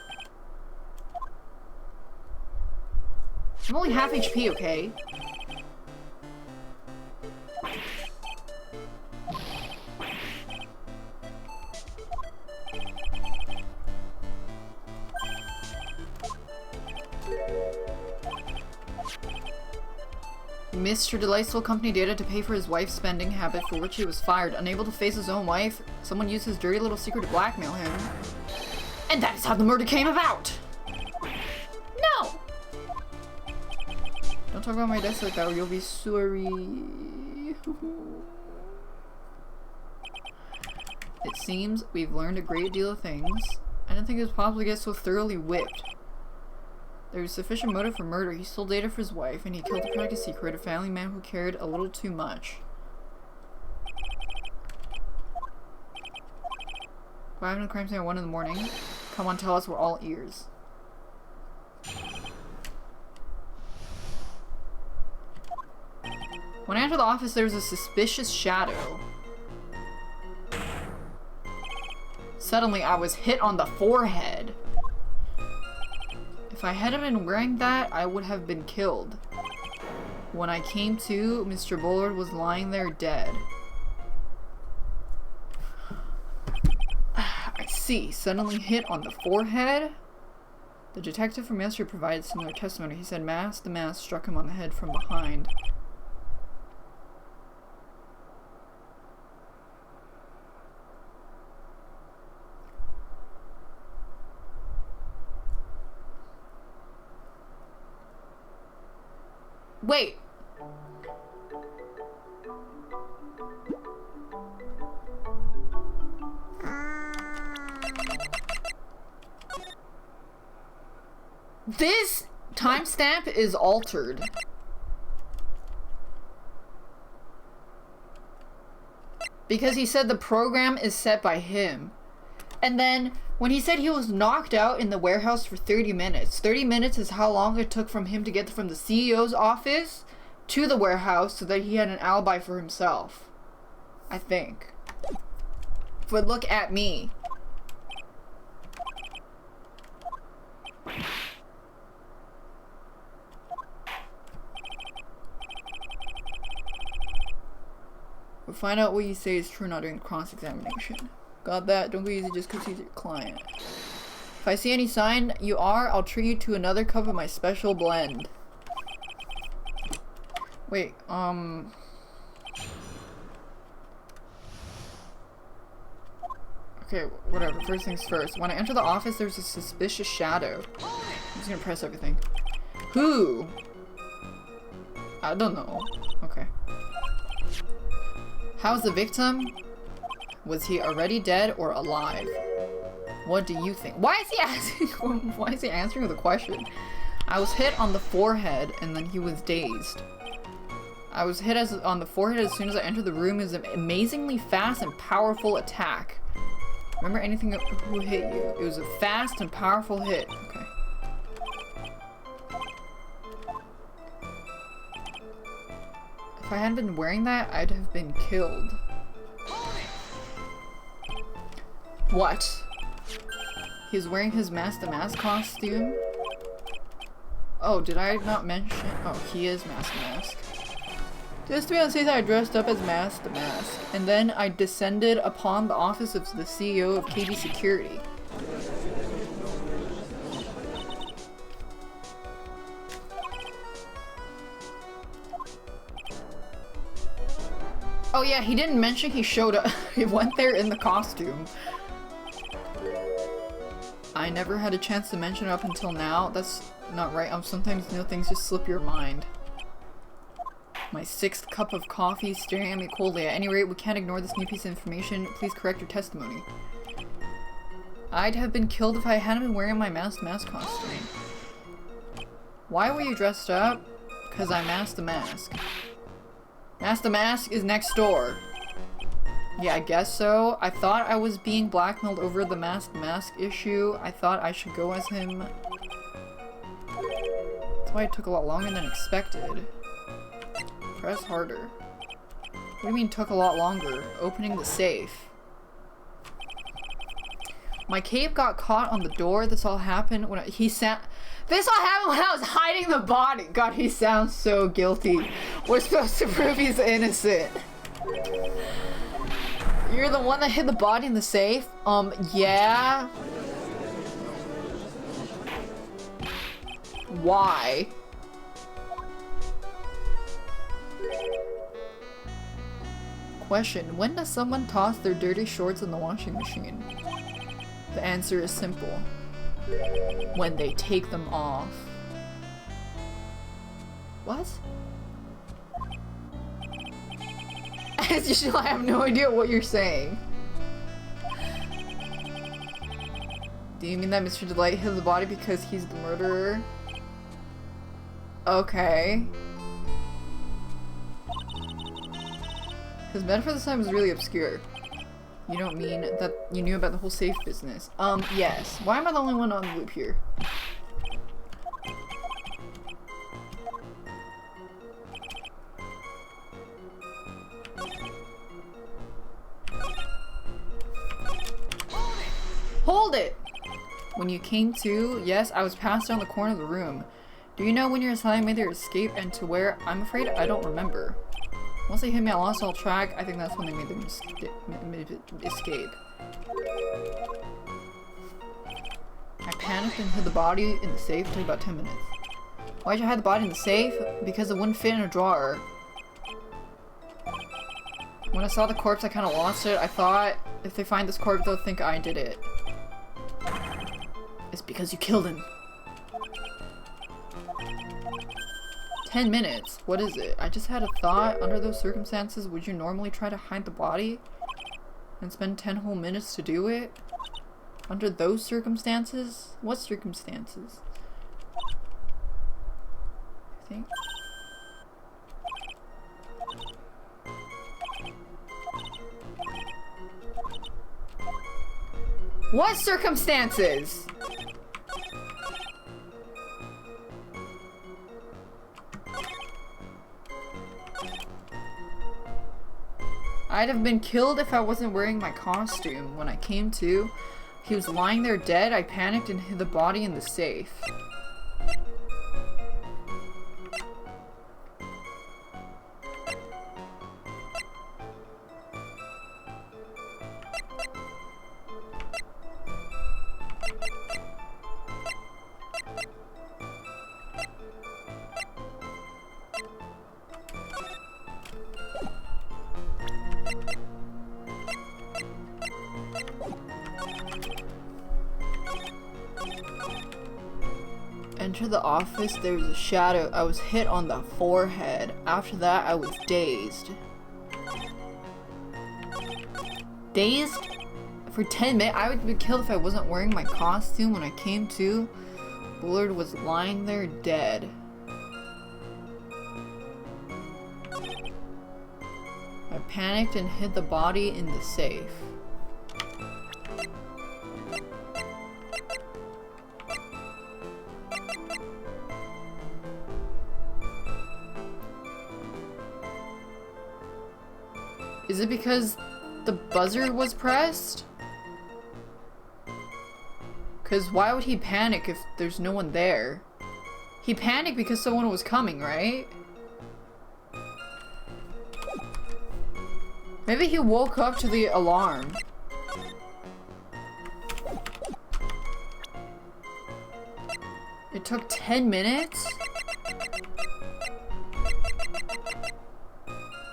I'm only half HP, okay? Mr. Delight stole company data to pay for his wife's spending habit for which he was fired. Unable to face his own wife, someone used his dirty little secret to blackmail him. And that is how the murder came about! No! Don't talk about my desk like that or you'll be sorry. It seems we've learned a great deal of things. I didn't think it was possible to get so thoroughly whipped. There was sufficient motive for murder. He stole data for his wife, and he killed to protect a secret, a family man who cared a little too much. What happened to the crime scene at 1 in the morning? Come on, tell us, we're all ears. When I entered the office, there was a suspicious shadow. Suddenly, I was hit on the forehead. If I hadn't been wearing that, I would have been killed. When I came to, Mr. Bullard was lying there dead. I see. Suddenly hit on the forehead. The detective from yesterday provided similar testimony. He said the mask struck him on the head from behind. Wait. This timestamp is altered. Because he said the program is set by him. And then when he said he was knocked out in the warehouse for 30 minutes, 30 minutes is how long it took from him to get from the CEO's office to the warehouse so that he had an alibi for himself. I think. But look at me. We'll find out what you say is true or not during cross-examination. Got that? Don't go easy just because he's your client. If I see any sign you are, I'll treat you to another cup of my special blend. Wait, okay, whatever. First things first. When I enter the office, there's a suspicious shadow. I'm just gonna press everything. Who? I don't know. Okay. How's the victim? Was he already dead or alive? What do you think? Why is he asking? Why is he answering the question? I was hit on the forehead and then he was dazed. I was hit on the forehead as soon as I entered the room. It was an amazingly fast and powerful attack. Remember anything who hit you? It was a fast and powerful hit. Okay. If I hadn't been wearing that, I'd have been killed. What? He's wearing his Mask the Mask costume? Oh, did I not mention? Oh, he is Mask the Mask. Just to be on the safe side, I dressed up as Mask the Mask. And then I descended upon the office of the CEO of KB Security. Oh yeah, he didn't mention he showed up. He went there in the costume. I never had a chance to mention it up until now. That's not right. Sometimes things just slip your mind. My 6th cup of coffee staring at me coldly. At any rate, we can't ignore this new piece of information. Please correct your testimony. I'd have been killed if I hadn't been wearing my Mask the Mask costume. Why were you dressed up? Because I Mask the Mask. Mask the Mask is next door. Yeah, I guess so. I thought I was being blackmailed over the Mask the Mask issue. I thought I should go as him. That's why it took a lot longer than expected. Press harder. What do you mean took a lot longer? Opening the safe. My cape got caught on the door. This all happened when this all happened when I was hiding the body. God, he sounds so guilty. We're supposed to prove he's innocent. You're the one that hid the body in the safe? Yeah. Why? Question: when does someone toss their dirty shorts in the washing machine? The answer is simple. When they take them off. What? As usual, I have no idea what you're saying. Do you mean that Mr. Delight hid the body because he's the murderer? Okay. His metaphor this time was really obscure. You don't mean that you knew about the whole safe business? Yes. Why am I the only one on the loop here? Hold it! When you came to, yes, I was passed down the corner of the room. Do you know when your assignment made their escape and to where? I'm afraid I don't remember. Once they hit me, I lost all track. I think that's when they made them escape. I panicked and hid the body in the safe. It took about 10 minutes. Why'd you hide the body in the safe? Because it wouldn't fit in a drawer. When I saw the corpse, I kind of lost it. I thought, if they find this corpse, they'll think I did it. It's because you killed him. 10 minutes? What is it? I just had a thought. Under those circumstances, would you normally try to hide the body? And spend 10 whole minutes to do it? Under those circumstances? What circumstances? I think. What circumstances? I'd have been killed if I wasn't wearing my costume. When I came to, he was lying there dead. I panicked and hid the body in the safe. Enter the office, there was a shadow. I was hit on the forehead. After that, I was dazed. Dazed? For 10 minutes? I would be killed if I wasn't wearing my costume. When I came to, Bullard was lying there dead. I panicked and hid the body in the safe. Is it because the buzzer was pressed? Because why would he panic if there's no one there? He panicked because someone was coming, right? Maybe he woke up to the alarm. It took 10 minutes?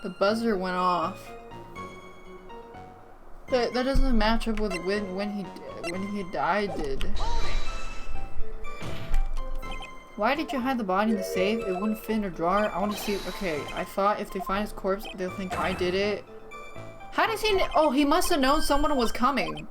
The buzzer went off. That doesn't match up with when he died. Why did you hide the body in the safe? It wouldn't fit in a drawer. I want to see. Okay, I thought if they find his corpse, they'll think I did it. How does he? Oh, he must have known someone was coming.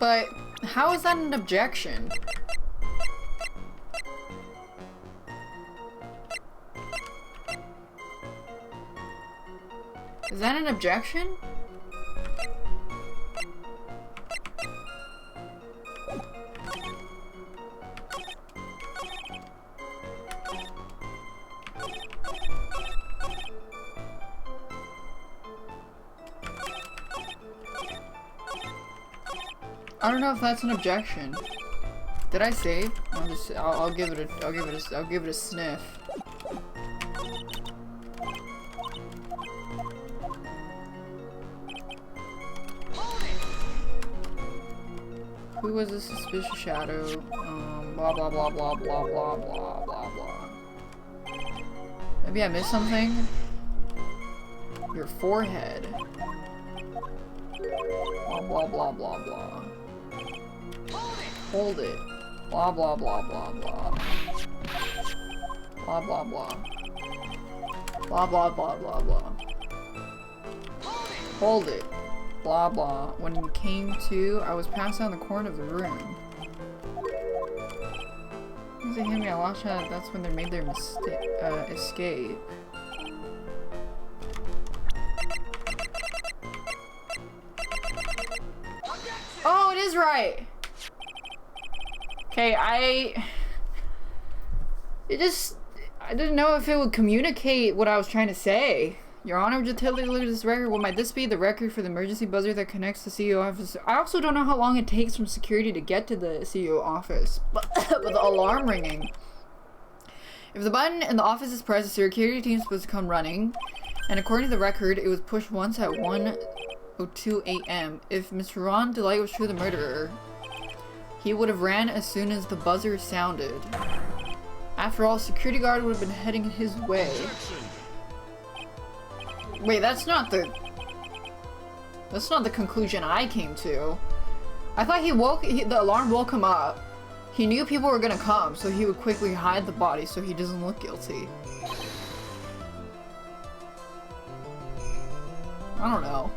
But how is that an objection? Is that an objection? I don't know if that's an objection. Did I save? I'll give it a sniff. Who was the suspicious shadow? Blah blah blah blah blah blah blah blah blah. Maybe I missed something? Your forehead. Blah blah blah blah blah. Hold it. Blah blah blah blah blah. Blah blah blah. Blah blah blah blah blah. Hold it. Blah blah. When you came to, I was passed down the corner of the room. Once they hit me, I lost shot. That's when they made their escape. Oh, it is right. Okay, I didn't know if it would communicate what I was trying to say. Your Honor, would you tell me to look at this record? What might this be? The record for the emergency buzzer that connects the CEO office. I also don't know how long it takes from security to get to the CEO office. But the alarm ringing. If the button in the office is pressed, the security team is supposed to come running. And according to the record, it was pushed once at 1:02 a.m. If Mr. Ron Delight was truly the murderer, he would have ran as soon as the buzzer sounded. After all, security guard would have been heading his way. Wait, that's not the conclusion I came to. I thought the alarm woke him up. He knew people were gonna come, so he would quickly hide the body so he doesn't look guilty. I don't know.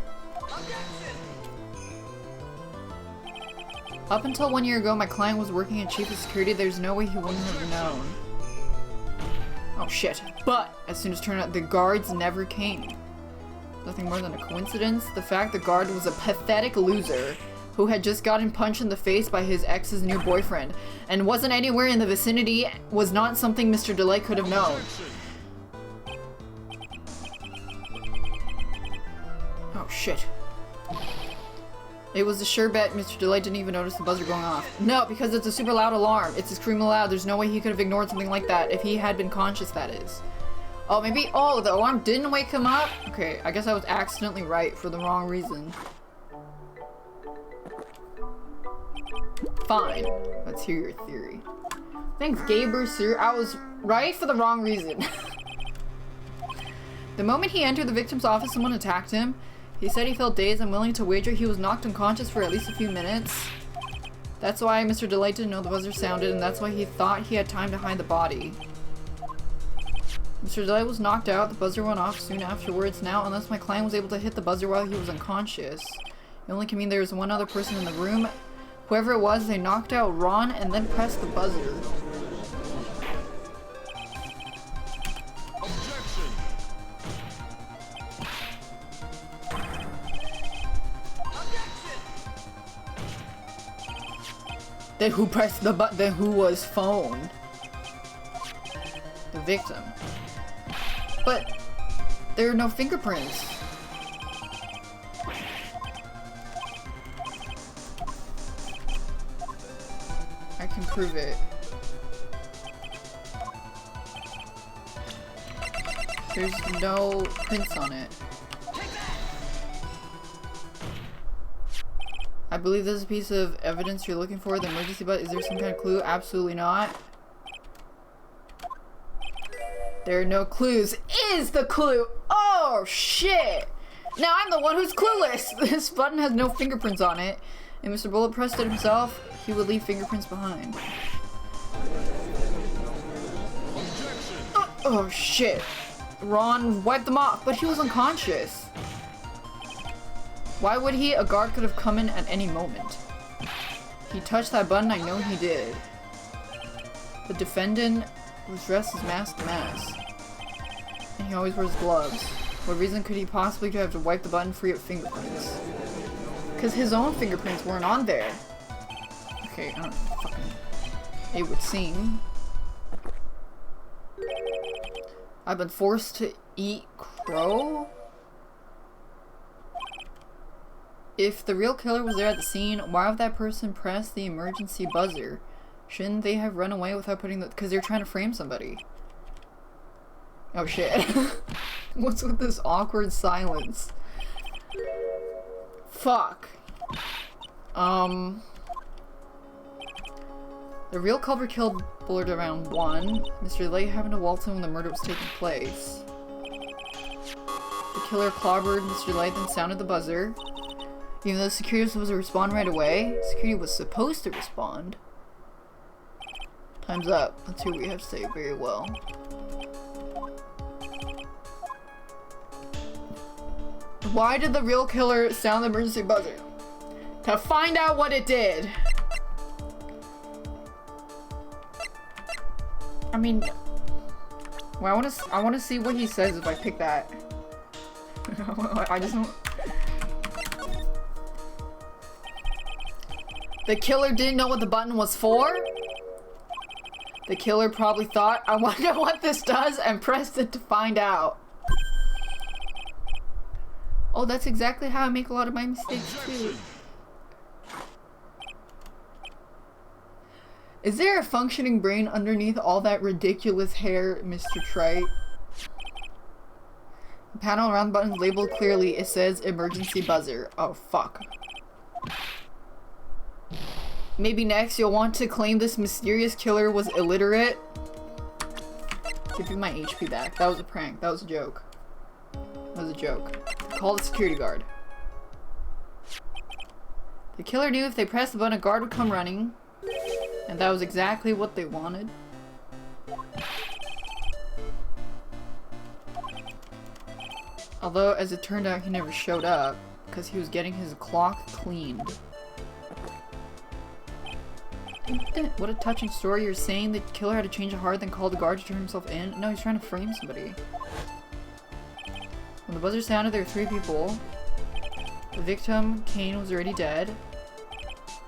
Up until 1 year ago, my client was working in chief of security. There's no way he wouldn't have known. Oh shit. But, as soon as it turned out, the guards never came. Nothing more than a coincidence. The fact the guard was a pathetic loser who had just gotten punched in the face by his ex's new boyfriend and wasn't anywhere in the vicinity was not something Mr. Delight could have known. Oh shit. It was a sure bet Mr. Delight didn't even notice the buzzer going off. No, because it's a super loud alarm. It's extremely loud. There's no way he could have ignored something like that if he had been conscious, that is. Oh, maybe- oh, the alarm didn't wake him up? Okay, I guess I was accidentally right for the wrong reason. Fine. Let's hear your theory. Thanks, Gaber, sir. I was right for the wrong reason. The moment he entered the victim's office, someone attacked him. He said he felt dazed and willing to wager he was knocked unconscious for at least a few minutes. That's why Mr. Delight didn't know the buzzer sounded, and that's why he thought he had time to hide the body. Mr. Delight was knocked out. The buzzer went off soon afterwards. Now, unless my client was able to hit the buzzer while he was unconscious, it only can mean there was one other person in the room. Whoever it was, they knocked out Ron and then pressed the buzzer. Then who pressed the button? Then who was phoned? The victim. But there are no fingerprints. I can prove it. There's no prints on it. I believe this is a piece of evidence you're looking for. The emergency button. Is there some kind of clue? Absolutely not. There are no clues. Is the clue? Oh shit! Now I'm the one who's clueless! This button has no fingerprints on it. And Mr. Bullet pressed it himself. He would leave fingerprints behind. Oh shit. Ron wiped them off, but he was unconscious. Why would he? A guard could have come in at any moment. He touched that button, I know he did. The defendant was dressed as masked to mask. And he always wears gloves. What reason could he possibly have to wipe the button free of fingerprints? Because his own fingerprints weren't on there. Okay, I don't know, fucking... It would seem. I've been forced to eat crow? If the real killer was there at the scene, why would that person press the emergency buzzer? Shouldn't they have run away without putting the- because they're trying to frame somebody. Oh shit. What's with this awkward silence? Fuck. The real culprit killed Bullard around 1. Mr. Lay happened to waltz in when the murder was taking place. The killer clobbered Mr. Lay, then sounded the buzzer. Even though security was supposed to respond right away, security was supposed to respond. Time's up. Let's hear what we have to say. Very well. Why did the real killer sound the emergency buzzer? To find out what it did. I mean, well, I want to see what he says if I pick that. I just don't. The killer didn't know what the button was for? The killer probably thought, I wonder what this does, and pressed it to find out. Oh, that's exactly how I make a lot of my mistakes too. Is there a functioning brain underneath all that ridiculous hair, Mr. Trite? The panel around the button is labeled clearly. It says emergency buzzer. Oh, fuck. Maybe next you'll want to claim this mysterious killer was illiterate. Give me my HP back. That was a prank. That was a joke. That was a joke. Call the security guard. The killer knew if they pressed the button, a guard would come running. And that was exactly what they wanted. Although, as it turned out, he never showed up because he was getting his clock cleaned. What a touching story. You're saying the killer had to change a heart, then call the guard to turn himself in? No, he's trying to frame somebody. When the buzzer sounded, there were 3 people. The victim, Kane, was already dead.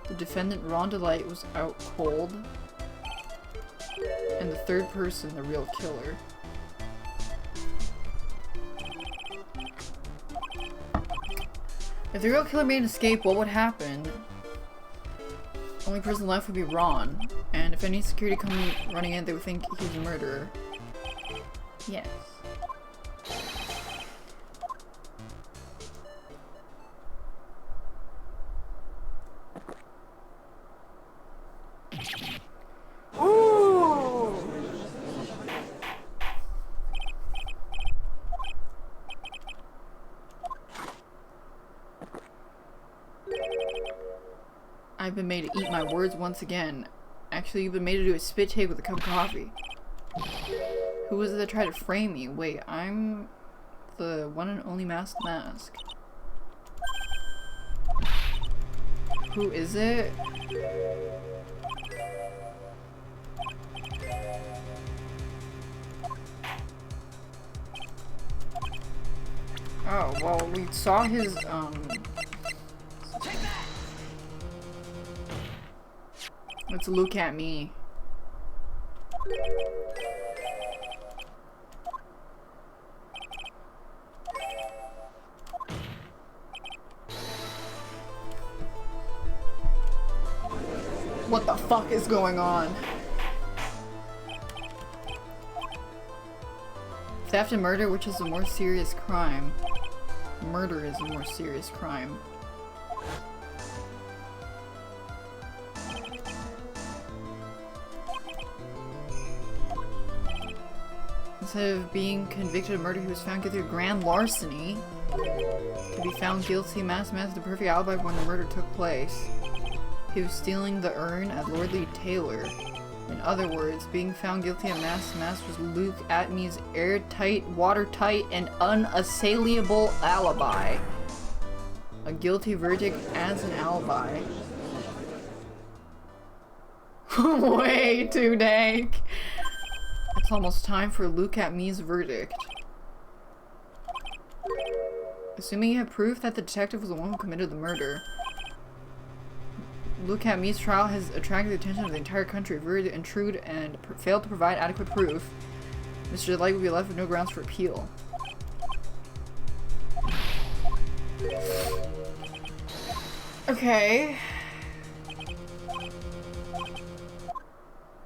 The defendant, Ron DeLight, was out cold. And the 3rd person, the real killer. If the real killer made an escape, what would happen? The only person left would be Ron. And if any security come running in, they would think he was a murderer. Yes. I've been made to eat my words once again. Actually, you've been made to do a spit take with a cup of coffee. Who was it that tried to frame me? Wait, I'm the one and only mask. Who is it? Oh, well, we saw his, let's look at me. What the fuck is going on? Theft and murder, which is a more serious crime? Murder is a more serious crime. Instead of being convicted of murder, he was found guilty of grand larceny. To be found guilty, mass the perfect alibi when the murder took place. He was stealing the urn at Lordly Taylor. In other words, being found guilty of mass was Luke Atmey's airtight, watertight, and unassailable alibi. A guilty verdict as an alibi. Way too dank. It's almost time for Luke Atmey's verdict. Assuming you have proof that the detective was the one who committed the murder. Luke Atmey's trial has attracted the attention of the entire country. If we were to intrude and failed to provide adequate proof, Mr. DeLight would be left with no grounds for appeal. Okay.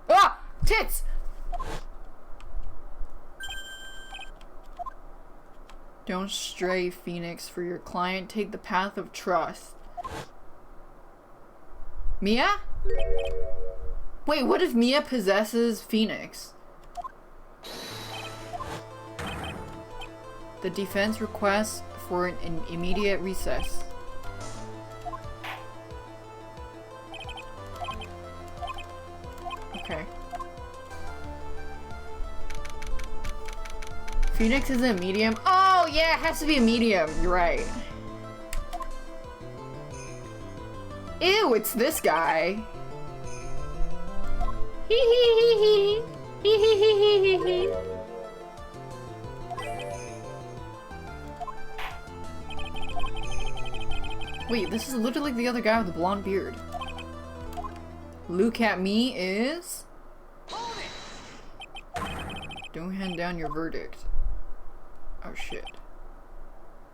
Ah! Tits! Don't stray, Phoenix. For your client, take the path of trust. Mia? Wait, what if Mia possesses Phoenix? The defense requests for an immediate recess. Okay. Phoenix is a medium? Oh yeah, it has to be a medium. You're right. Ew, it's this guy. Hee hee hee hee. Hee hee hee hee hee. Wait, this is literally the other guy with the blonde beard. Look at me is... Don't hand down your verdict. Oh shit.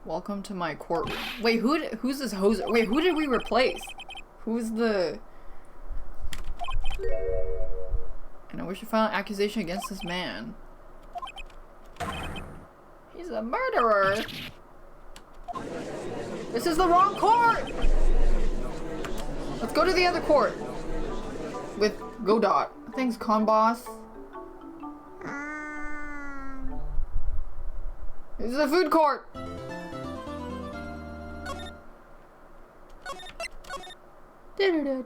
Welcome to my courtroom. Wait, who's this hoser? Wait, who did we replace? Who's the... And I wish to file an accusation against this man. He's a murderer! This is the wrong court! Let's go to the other court. With Godot. Thanks, con boss. This is a food court! I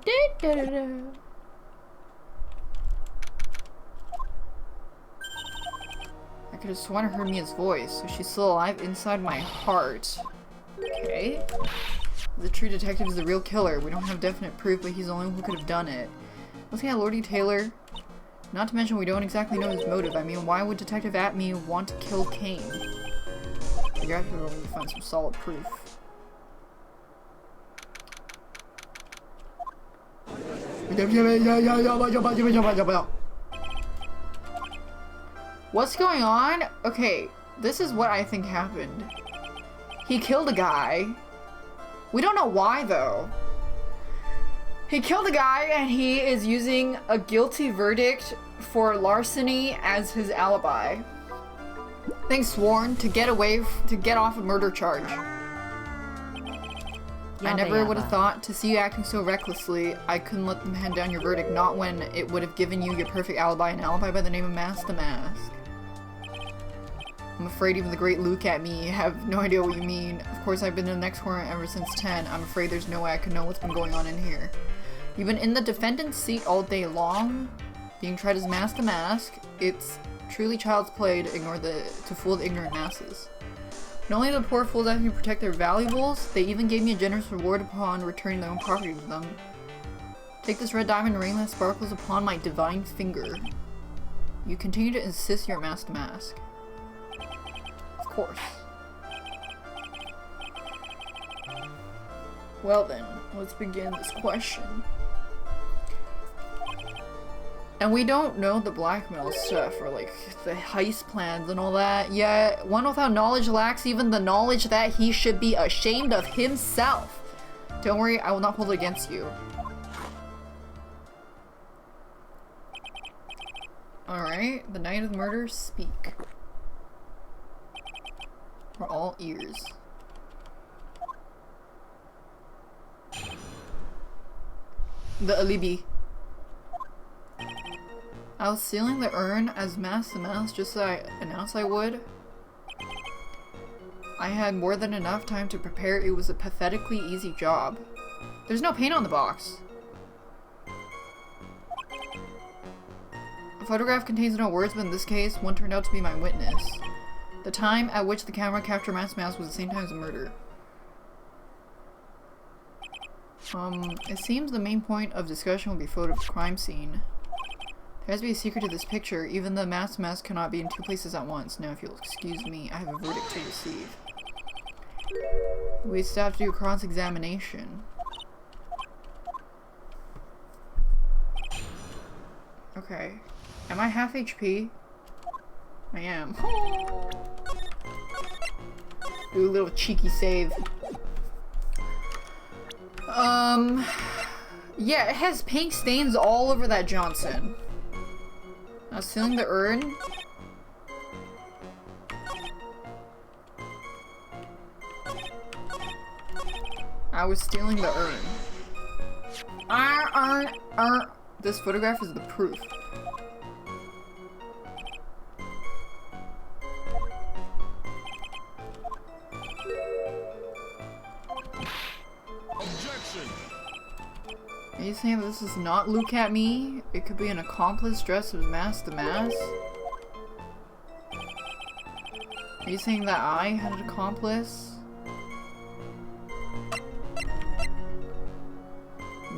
could have sworn I heard Mia's voice, so she's still alive inside my heart. Okay. The true detective is the real killer. We don't have definite proof, but he's the only one who could have done it. Looking at Lordy Taylor, not to mention we don't exactly know his motive. I mean, why would Detective Atme want to kill Kane? Figure out here when we find some solid proof. What's going on? Okay, this is what I think happened. He killed a guy. We don't know why though. He killed a guy and he is using a guilty verdict for larceny as his alibi. Being sworn to get off a murder charge. I never would have thought to see you acting so recklessly. I couldn't let them hand down your verdict, not when it would have given you your perfect alibi, an alibi by the name of Mask the Mask. I'm afraid even the great Luke at me have no idea what you mean. Of course, I've been in the next corner ever since 10. I'm afraid there's no way I could know what's been going on in here. You've been in the defendant's seat all day long, being tried as Mask the Mask. It's truly child's play to fool the ignorant masses. Not only do the poor fools asking to protect their valuables, they even gave me a generous reward upon returning their own property to them. Take this red diamond ring that sparkles upon my divine finger. You continue to insist you're Mask the Mask. Of course. Well then, let's begin this question. And we don't know the blackmail stuff, or like the heist plans and all that. Yeah, one without knowledge lacks even the knowledge that he should be ashamed of himself. Don't worry, I will not hold it against you. Alright, the night of the murder, speak. We're all ears. The alibi. I was sealing the urn as Mask the Mask just as I announced I would. I had more than enough time to prepare. It was a pathetically easy job. There's no paint on the box. The photograph contains no words, but in this case, one turned out to be my witness. The time at which the camera captured Mask the Mask was the same time as the murder. It seems the main point of discussion will be photo of the crime scene. There has to be a secret to this picture. Even the Mask cannot be in two places at once. Now, if you'll excuse me, I have a verdict to receive. We still have to do a cross-examination. Okay. Am I half HP? I am. Do a little cheeky save. Yeah, it has pink stains all over that Johnson. I was sealing the urn. I was stealing the urn. This photograph is the proof. Objection. Are you saying this is not Luke at me? It could be an accomplice dressed as Mask the Mask? Are you saying that I had an accomplice?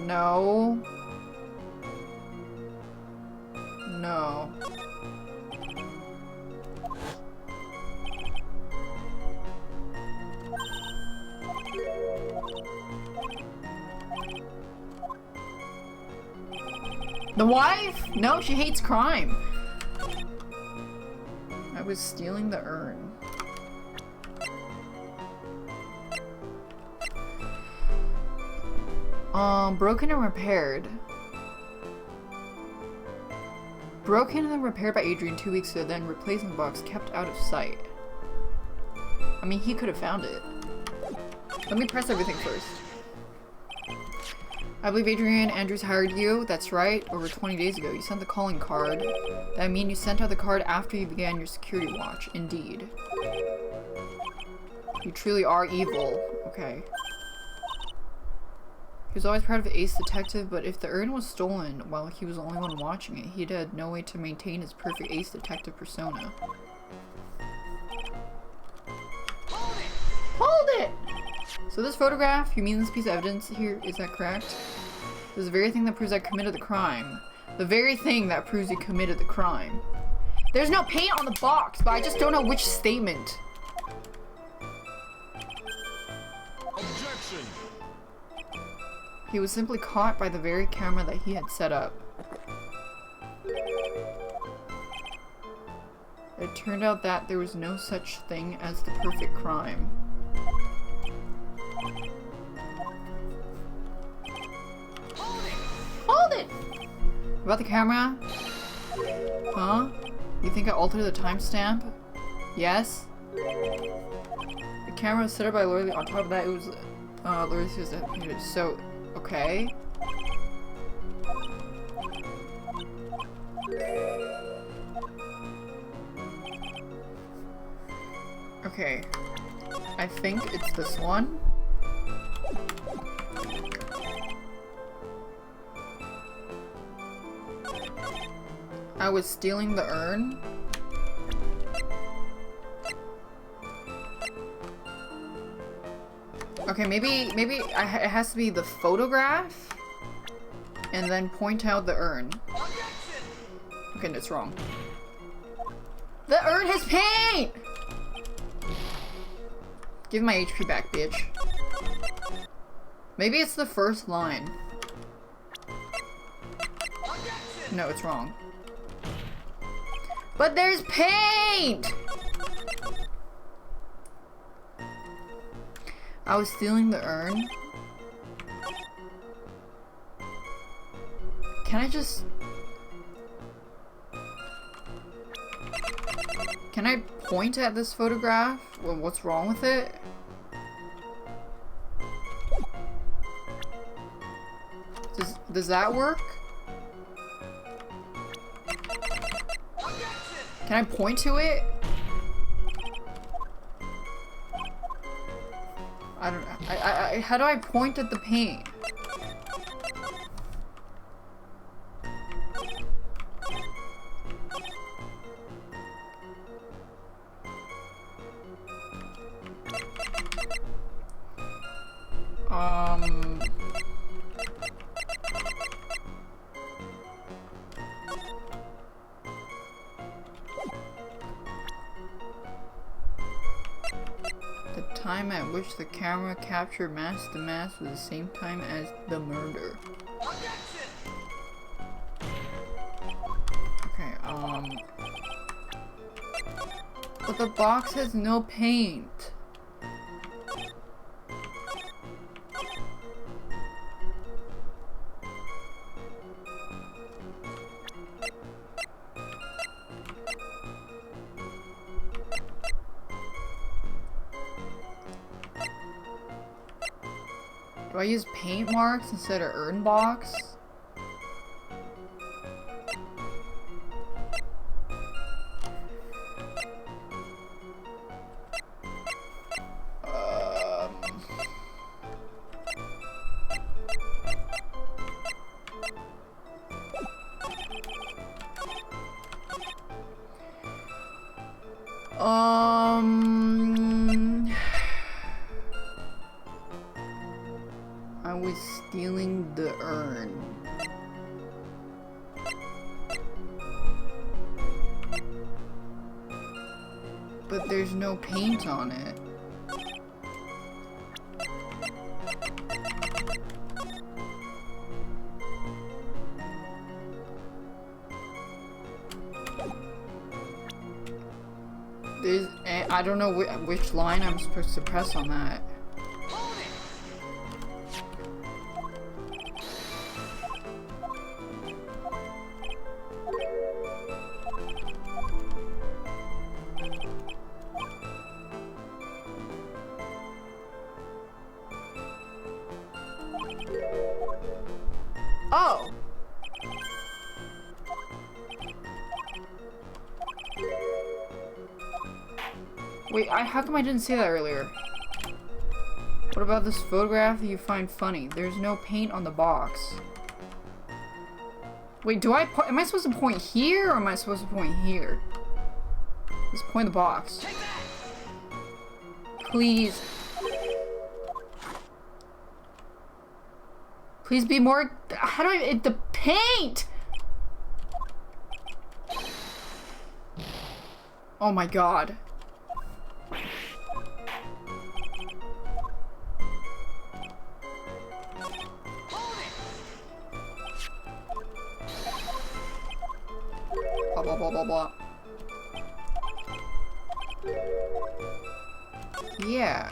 No. No. The wife? No, she hates crime. I was stealing the urn. Broken and repaired. Broken and then repaired by Adrian 2 weeks ago, then replacement box kept out of sight. I mean, he could have found it. Let me press everything first. I believe Adrian Andrews hired you. That's right. Over 20 days ago, you sent the calling card. That means you sent out the card after you began your security watch. Indeed. You truly are evil. Okay. He was always proud of Ace Detective, but if the urn was stolen while he was the only one watching it, he'd had no way to maintain his perfect Ace Detective persona. Hold it! So this photograph, you mean this piece of evidence here, is that correct? This is the very thing that proves I committed the crime. The very thing that proves you committed the crime. There's no paint on the box, but I just don't know which statement. Objection! He was simply caught by the very camera that he had set up. It turned out that there was no such thing as the perfect crime. Hold it! About the camera? Huh? You think I altered the timestamp? Yes? The camera was set up by Lorelei. On top of that, it was Lorelai's so okay. Okay. I think it's this one. I was stealing the urn. Okay, maybe it has to be the photograph and then point out the urn. Okay, that's wrong. The urn has paint! Give my HP back, bitch. Maybe it's the first line. No, it's wrong. But there's paint! I was stealing the urn. Can I just... Can I point at this photograph? Well, what's wrong with it? Does that work? Can I point to it? I don't know. How do I point at the paint? Time at which the camera captured mask to mask was the same time as the murder. Okay, but the box has no paint. Do I use paint marks instead of urn box? I was stealing the urn. But there's no paint on it. I don't know which line I'm supposed to press on that. Oh! Wait, how come I didn't see that earlier? What about this photograph that you find funny? There's no paint on the box. Wait, am I supposed to point here or am I supposed to point here? Let's point the box. Please. Please be more. How do I. The paint! Oh my god. Blah blah blah blah blah. Yeah,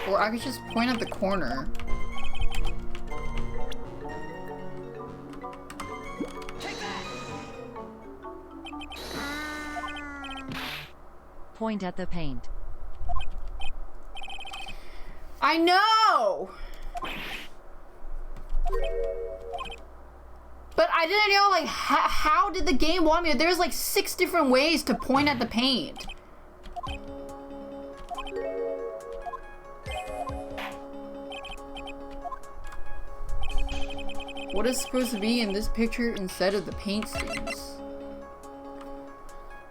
or I could just point at the corner. Point at the paint. I know! But I didn't know, like, how did the game want me to? There's like 6 different ways to point at the paint. What is supposed to be in this picture instead of the paint stains?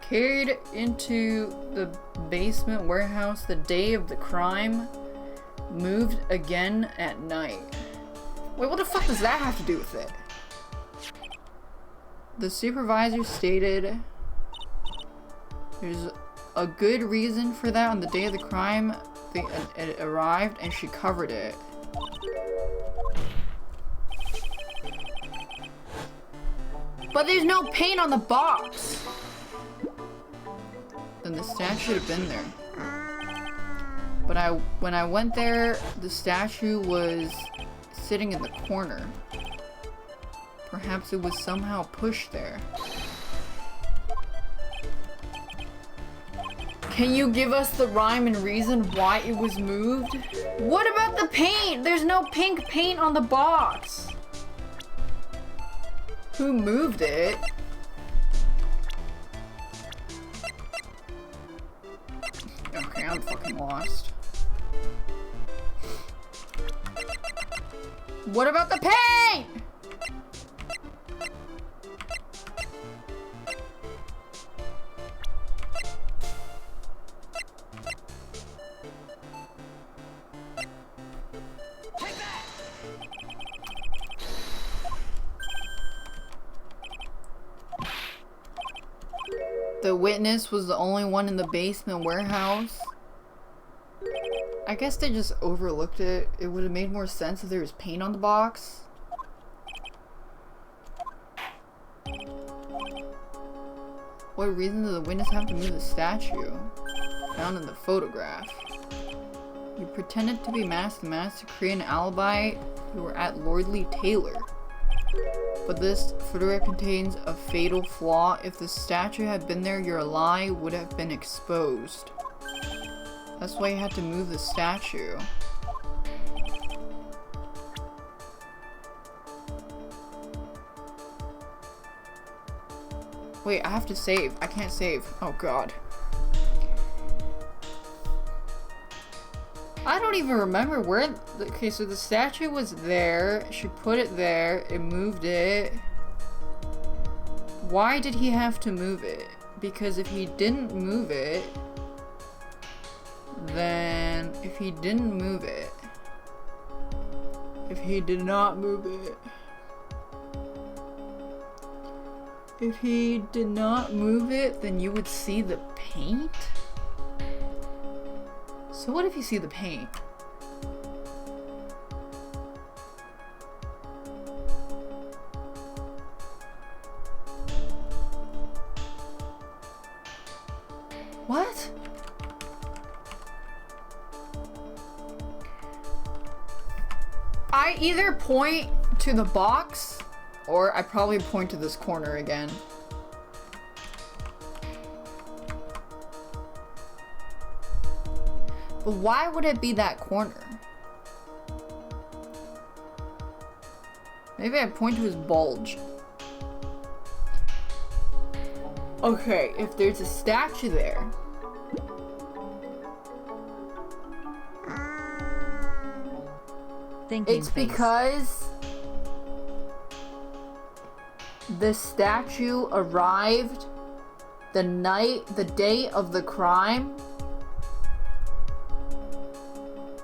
Carried into the basement warehouse the day of the crime. Moved again at night. Wait, what the fuck does that have to do with it? The supervisor stated there's a good reason for that. On the day of the crime, it arrived and she covered it. But there's no paint on the box! Then the statue should have been there. But when I went there, the statue was sitting in the corner. Perhaps it was somehow pushed there. Can you give us the rhyme and reason why it was moved? What about the paint? There's no pink paint on the box. Who moved it? Okay, I'm fucking lost. What about the paint? The witness was the only one in the basement warehouse. I guess they just overlooked it. It would have made more sense if there was paint on the box. What reason did the witness have to move the statue? Found in the photograph. You pretended to be masked to create an alibi. You were at Lordly Taylor. But this photograph contains a fatal flaw. If the statue had been there, your lie would have been exposed. That's why you had to move the statue. Wait, I have to save. I can't save. Oh god. I don't even remember where. Okay, so the statue was there. She put it there. It moved it. Why did he have to move it? Because if he didn't move it, then if he didn't move it, if he did not move it, if he did not move it, then you would see the paint? So what if you see the paint? What? I either point to the box, or I probably point to this corner again. But why would it be that corner? Maybe I point to his bulge. Okay, if there's a statue there. It's because the statue arrived the day of the crime.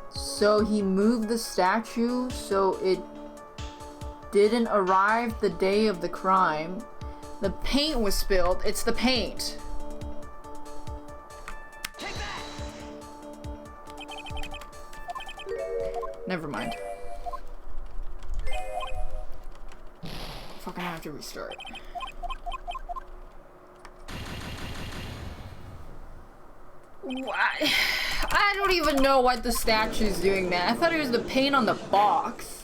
So he moved the statue so it didn't arrive the day of the crime. The paint was spilled. It's the paint. Take that! Never mind. Fucking have to restart. Why? I don't even know what the statue's doing, man. I thought it was the paint on the box.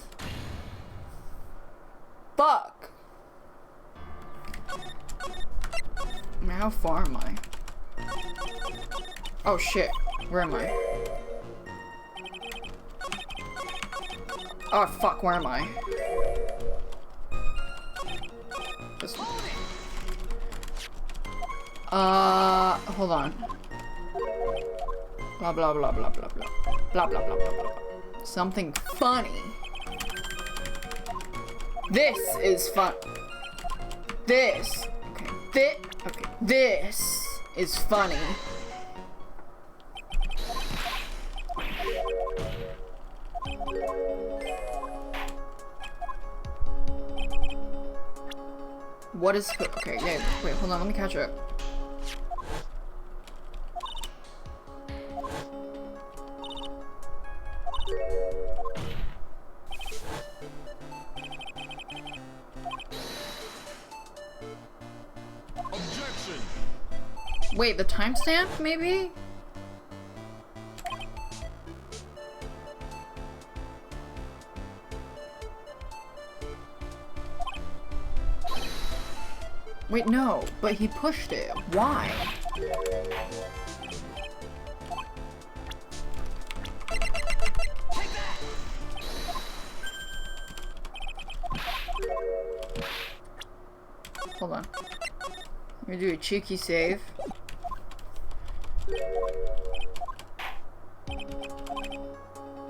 Fuck. Man, how far am I? Oh shit. Where am I? Oh fuck, where am I? This one. Hold on. Blah blah blah blah blah blah. Blah blah blah blah blah. Something funny. This is fun. This. Okay. Okay. This is funny. What is... Okay, yeah, wait, hold on, let me catch up. Objection! Wait, the timestamp, maybe? Wait, no, but he pushed it. Why? Hold on. Let me do a cheeky save.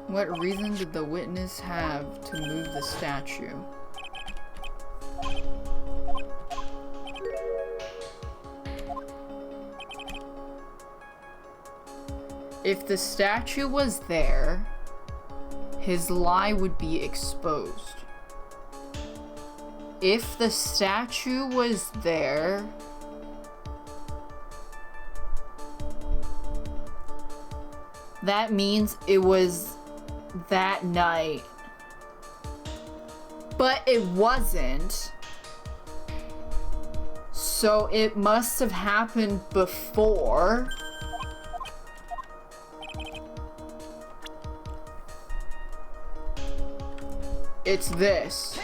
What reason did the witness have to move the statue? If the statue was there, his lie would be exposed. If the statue was there, that means it was that night. But it wasn't. So it must have happened before. It's this.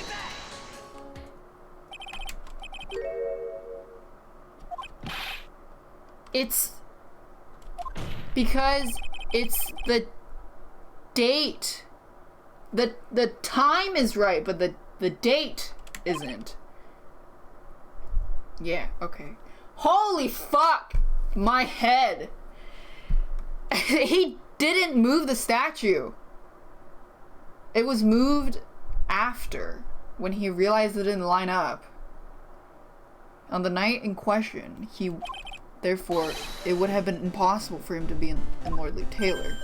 It's because it's the date. The time is right, but the date isn't. Yeah, okay. Holy fuck! My head. He didn't move the statue. It was moved after, when he realized it didn't line up. On the night in question, therefore, it would have been impossible for him to be in Lordly Taylor.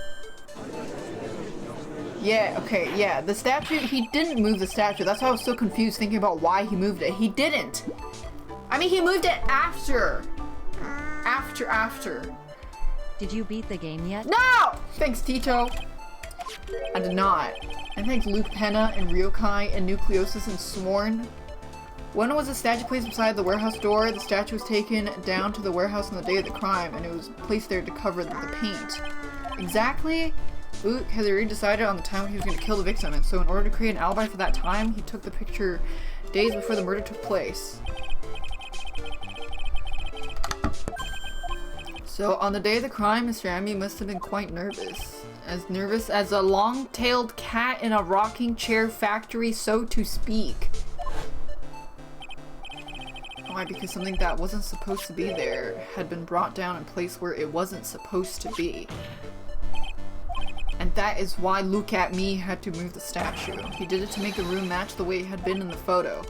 Yeah, okay, yeah, the statue, he didn't move the statue. That's why I was so confused thinking about why he moved it. He didn't. I mean, he moved it after. After. Did you beat the game yet? No! Thanks, Tito. I did not. And thanks Luke Penna and Ryokai and Nucleosis and Sworn When was the statue placed beside the warehouse door? The statue was taken down to the warehouse on the day of the crime, and it was placed there to cover the paint. Exactly? Luke had already decided on the time when he was going to kill the victim, and so in order to create an alibi for that time, he took the picture days before the murder took place. So on the day of the crime, Mr. Amby must have been quite nervous. As nervous as a long-tailed cat in a rocking chair factory, so to speak. Why? Because something that wasn't supposed to be there had been brought down and placed where it wasn't supposed to be. And that is why Look at Me had to move the statue. He did it to make the room match the way it had been in the photo.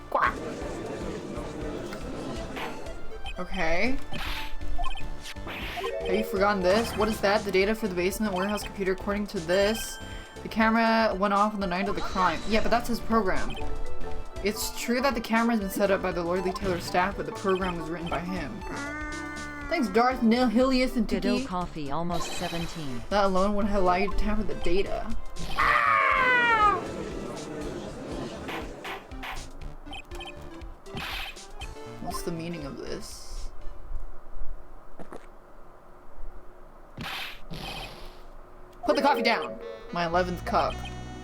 Quack. Okay. Have you forgotten this? What is that? The data for the basement warehouse computer. According to this, the camera went off on the night of the crime. Yeah, but that's his program. It's true that the camera has been set up by the Lord Lee Taylor staff, but the program was written by him. Thanks, Darth Nihilius and Ditto Tiki. Coffee, almost 17. That alone would have allowed you to tamper the data. Ah! What's the meaning of this? Put the coffee down! My 11th cup.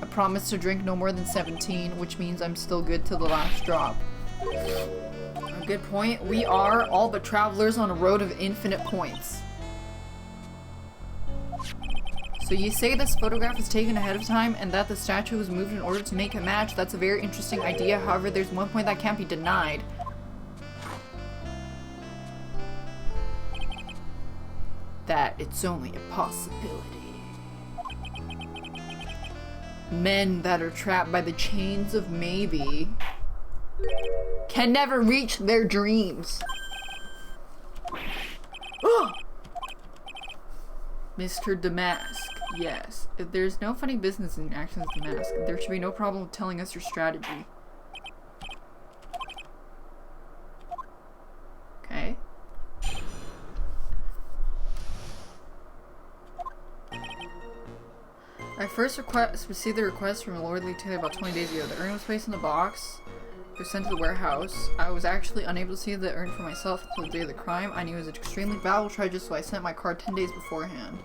I promise to drink no more than 17, which means I'm still good till the last drop. A good point. We are all but travelers on a road of infinite points. So you say this photograph was taken ahead of time and that the statue was moved in order to make it match. That's a very interesting idea. However, there's one point that can't be denied. That it's only a possibility. Men that are trapped by the chains of maybe can never reach their dreams. Mr. Damask, yes. If there's no funny business in actions, Damask, there should be no problem with telling us your strategy. Okay. I first received the request from Lord Lee Taylor about 20 days ago. The urn was placed in the box. It was sent to the warehouse. I was actually unable to see the urn for myself until the day of the crime. I knew it was an extremely valuable treasure, so I sent my card 10 days beforehand.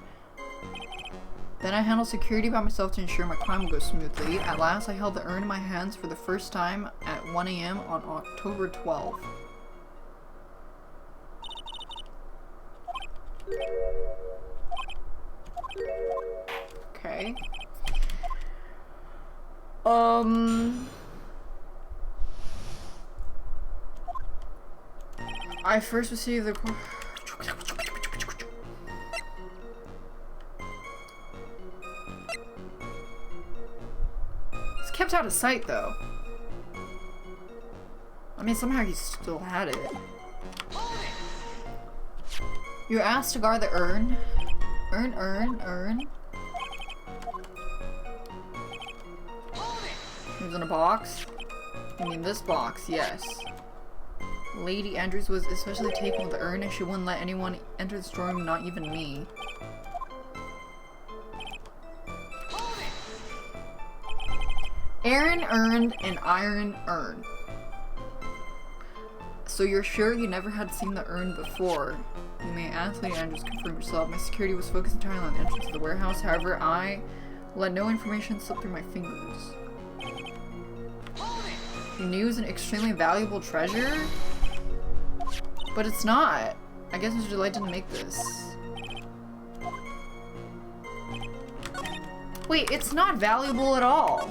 Then I handled security by myself to ensure my crime would go smoothly. At last, I held the urn in my hands for the first time at 1 AM on October 12th. Okay. I first received the it's kept out of sight though. I mean, somehow he still had it. You're asked to guard the urn. Urn. It was in a box? You mean this box? Yes. Lady Andrews was especially taken with the urn and she wouldn't let anyone enter the storeroom, not even me. Aaron earned an iron urn. So you're sure you never had seen the urn before? You may ask Lady Andrews to confirm yourself. My security was focused entirely on the entrance to the warehouse. However, I let no information slip through my fingers. You knew it was an extremely valuable treasure? But it's not. I guess Mr. Delight didn't make this. Wait, it's not valuable at all.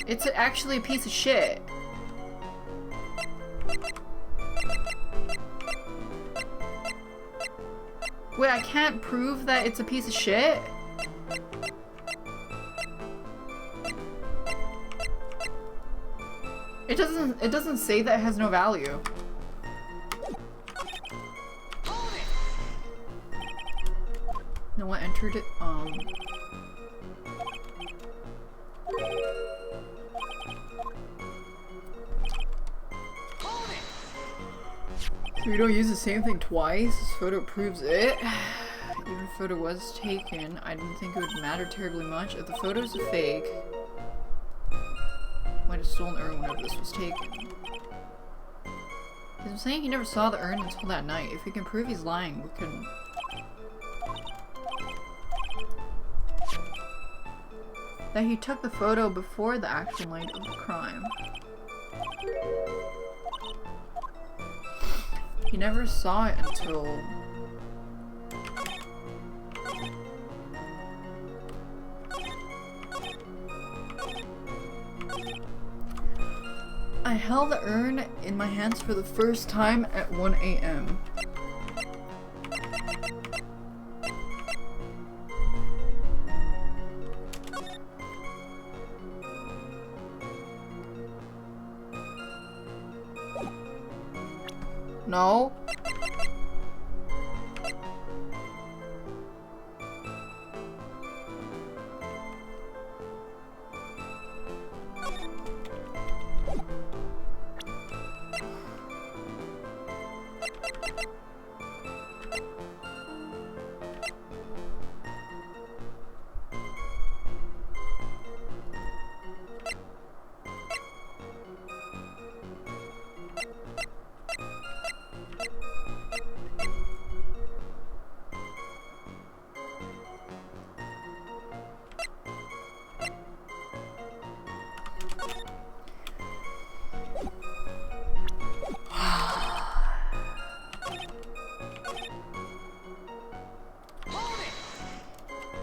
It's actually a piece of shit. Wait, I can't prove that it's a piece of shit? It doesn't say that it has no value. No one entered it. So you don't use the same thing twice? This photo proves it. Even if a photo was taken, I didn't think it would matter terribly much. If the photo's a fake, might have stolen the urn whenever this was taken. I'm saying he never saw the urn until that night. If we can prove he's lying, we can... That he took the photo before the actual night of the crime. He never saw it until... I held the urn in my hands for the first time at 1 a.m. No.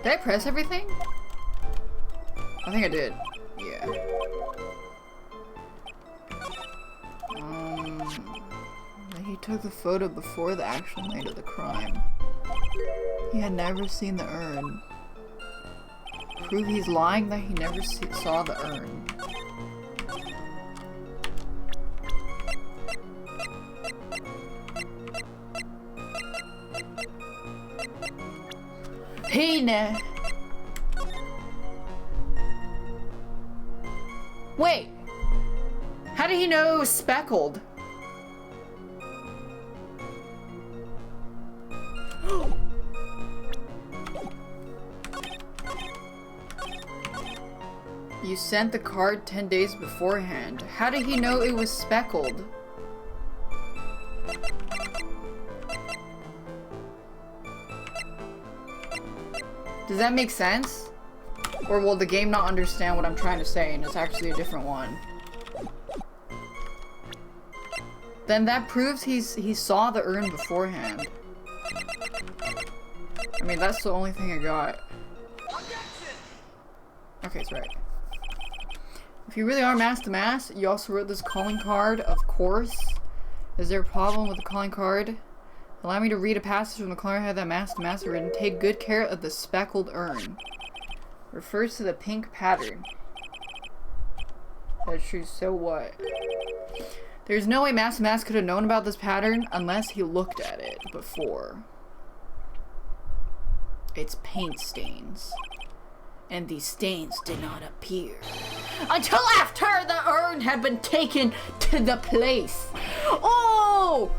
Did I press everything? I think I did. Yeah. He took the photo before the actual night of the crime. He had never seen the urn. Prove he's lying that he never saw the urn. Hey, nah. Wait. How did he know it was speckled? You sent the card 10 days beforehand. How did he know it was speckled? Does that make sense? Or will the game not understand what I'm trying to say and it's actually a different one? Then that proves he saw the urn beforehand. I mean, that's the only thing I got. Okay, it's right. If you really are mask to mask, you also wrote this calling card, of course. Is there a problem with the calling card? Allow me to read a passage from the calling card that mask to mask written. Take good care of the speckled urn. Refers to the pink pattern. That's true, so what? There's no way Mask to Mask could have known about this pattern unless he looked at it before. It's paint stains. And these stains did not appear until after the urn had been taken to the place. Oh!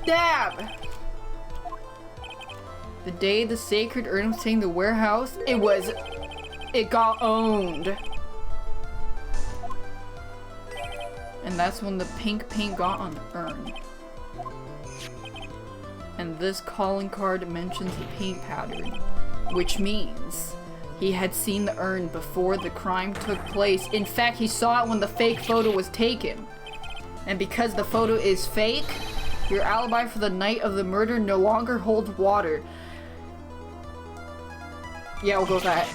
Dab! The day the sacred urn was taken to the warehouse, it got owned. And that's when the pink paint got on the urn. And this calling card mentions the paint pattern, which means he had seen the urn before the crime took place. In fact, he saw it when the fake photo was taken. And because the photo is fake, your alibi for the night of the murder no longer holds water. Yeah, we'll go with that.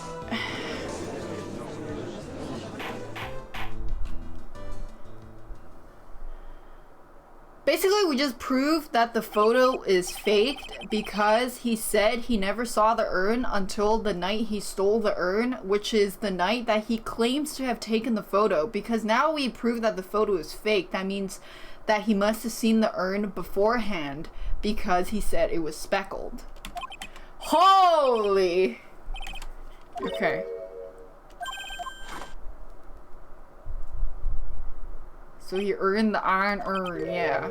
Basically, we just proved that the photo is faked because he said he never saw the urn until the night he stole the urn, which is the night that he claims to have taken the photo. Because now we prove that the photo is fake. That means that he must have seen the urn beforehand because he said it was speckled. Holy! Okay. So he earned the iron urn, yeah.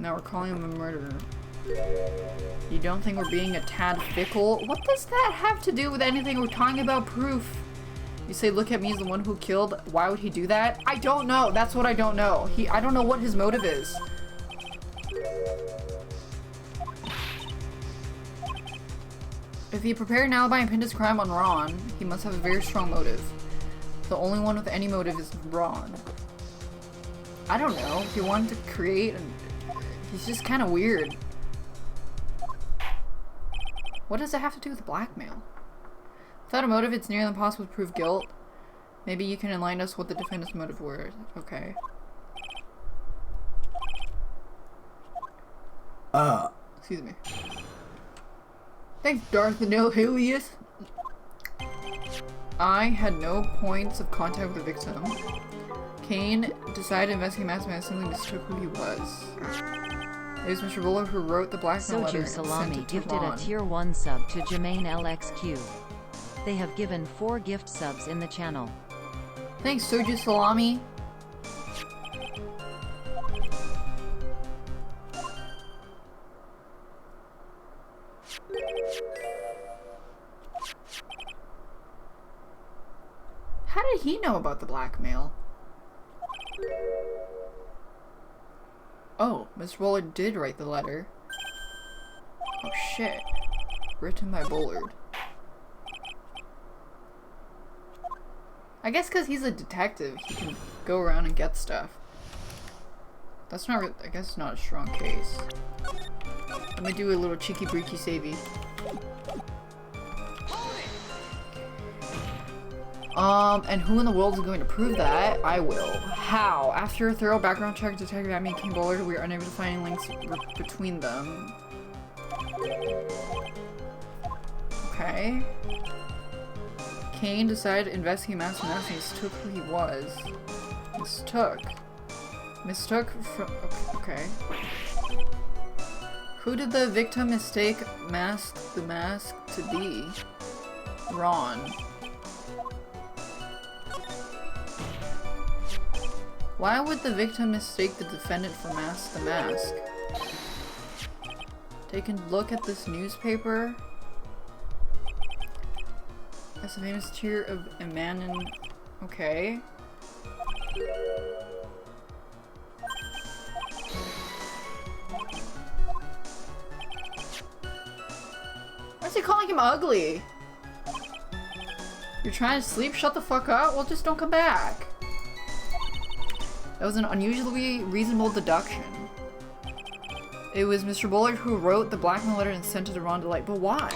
Now we're calling him a murderer. You don't think we're being a tad fickle? What does that have to do with anything? We're talking about proof. You say, look at me as the one who killed. Why would he do that? I don't know. That's what I don't know. I don't know what his motive is. If he prepared an alibi and pinned his crime on Ron, he must have a very strong motive. The only one with any motive is Ron. I don't know. If he wanted to create and he's just kind of weird. What does it have to do with blackmail? Without a motive, it's nearly impossible to prove guilt. Maybe you can enlighten us what the defendant's motive were. Okay. Excuse me. Thanks, Darth Nihilius. I had no points of contact with the victim. Kane decided to investigate Masterman and simply mistook who he was. It was Mr. Buller who wrote the blackmail letter and sent Salami it to gifted Ron. a tier 1 sub to Jermaine LXQ. They have given 4 gift subs in the channel. Thanks, Soju Salami. How did he know about the blackmail? Oh, Mr. Bullard did write the letter. Oh shit. Written by Bullard. I guess because he's a detective, he can go around and get stuff. That's not I guess it's not a strong case. Let me do a little cheeky breaky savey. And who in the world is going to prove that? I will. How? After a thorough background check, Detective Abby and King Bullard, we are unable to find any links between them. Okay. Kane decided to investigate Master Mass and mistook who he was. Mistook from... Okay. Who did the victim mistake the mask to be? Ron. Why would the victim mistake the defendant for the mask? Take a look at this newspaper. That's a famous tier of Emanon. Okay. Why is he calling him ugly? You're trying to sleep? Shut the fuck up? Well, just don't come back. That was an unusually reasonable deduction. It was Mr. Bullard who wrote the blackmail letter and sent it to Ron Delight, but why?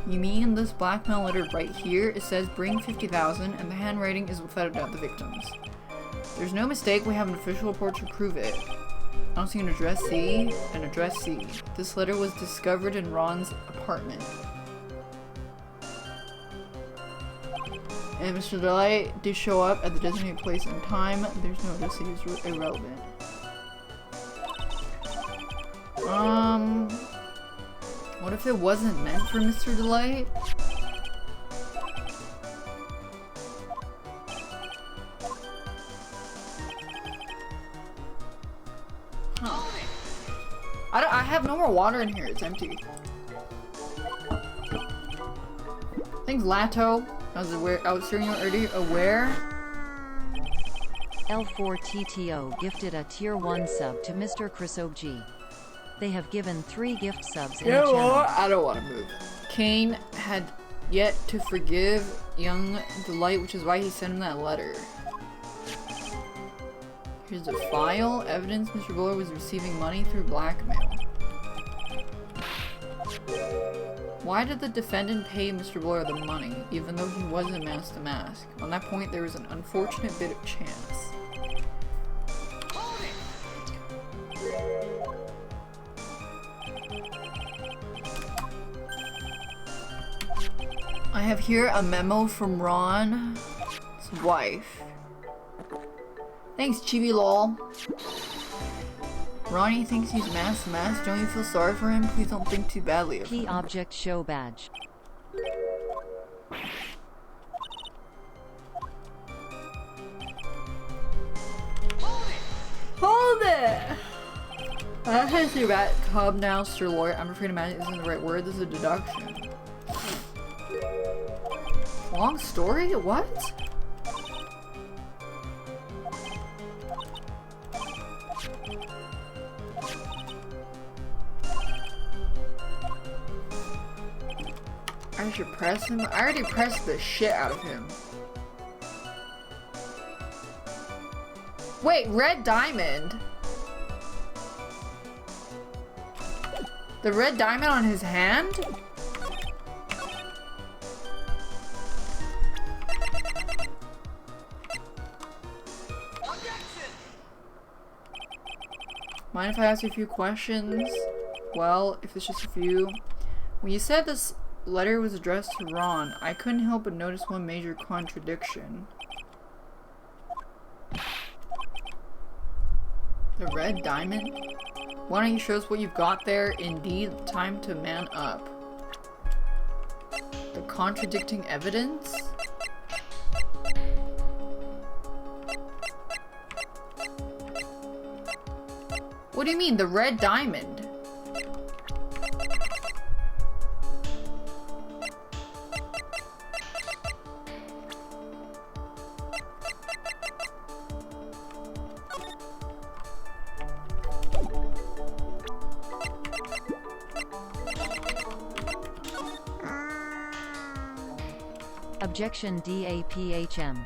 You mean this blackmail letter right here? It says bring 50,000 and the handwriting is without a doubt the victim's. There's no mistake, we have an official report to prove it. I don't see an address C. An address C. This letter was discovered in Ron's apartment. And Mr. Delight did show up at the designated place and time. There's no address C, is irrelevant. What if it wasn't meant for Mr. Delight? Huh. I have no more water in here, it's empty. Thanks, Lato. I was hearing you already aware. L4TTO gifted a tier 1 sub to Mr. Chris OG. They have given 3 gift subs in the channel. I don't want to move. Kane had yet to forgive young Delight, which is why he sent him that letter. Here's a file. Evidence Mr. Bullard was receiving money through blackmail. Why did the defendant pay Mr. Bullard the money, even though he wasn't mask to mask? On that point, there was an unfortunate bit of chance. I have here a memo from Ron's wife. Thanks, Chibi lol. Ronnie thinks he's masked to mask. Don't you feel sorry for him? Please don't think too badly of him. Key object show badge. Hold there! I have to rat calm now, Sir Lawyer. I'm afraid magic isn't the right word. This is a deduction. Long story? What? I should press him. I already pressed the shit out of him. Wait, red diamond? The red diamond on his hand? Mind if I ask you a few questions? Well, if it's just a few. When you said this letter was addressed to Ron, I couldn't help but notice one major contradiction. The red diamond? Why don't you show us what you've got there? Indeed, time to man up. The contradicting evidence? What do you mean, the red diamond? Objection DAPHM.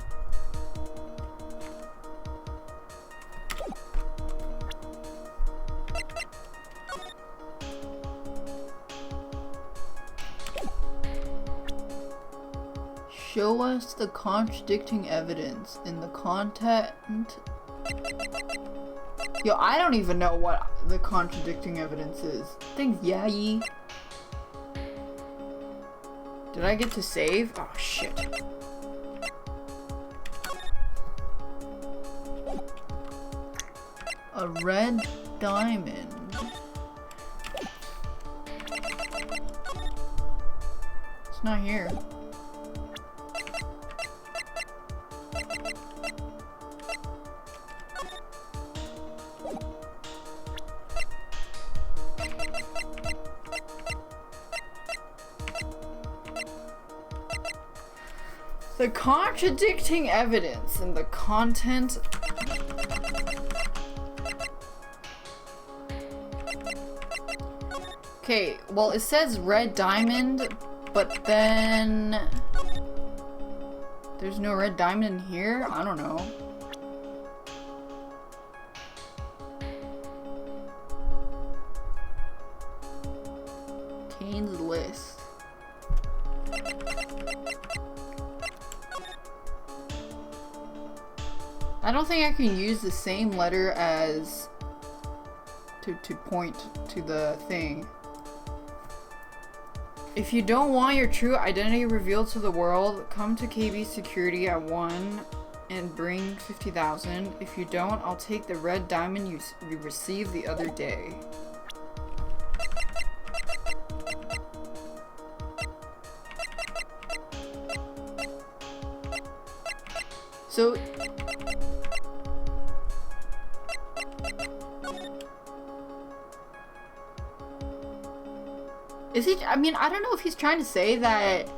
Show us the contradicting evidence in the content. Yo, I don't even know what the contradicting evidence is. Thanks, Yayi. Did I get to save? Oh, shit. A red diamond. It's not here. The contradicting evidence in the content. Okay, well it says red diamond, but then there's no red diamond in here? I don't know. Kane's list. I don't think I can use the same letter as to point to the thing. If you don't want your true identity revealed to the world, come to KB security at 1 and bring 50,000. If you don't, I'll take the red diamond you received the other day. So is he? I mean, I don't know if he's trying to say that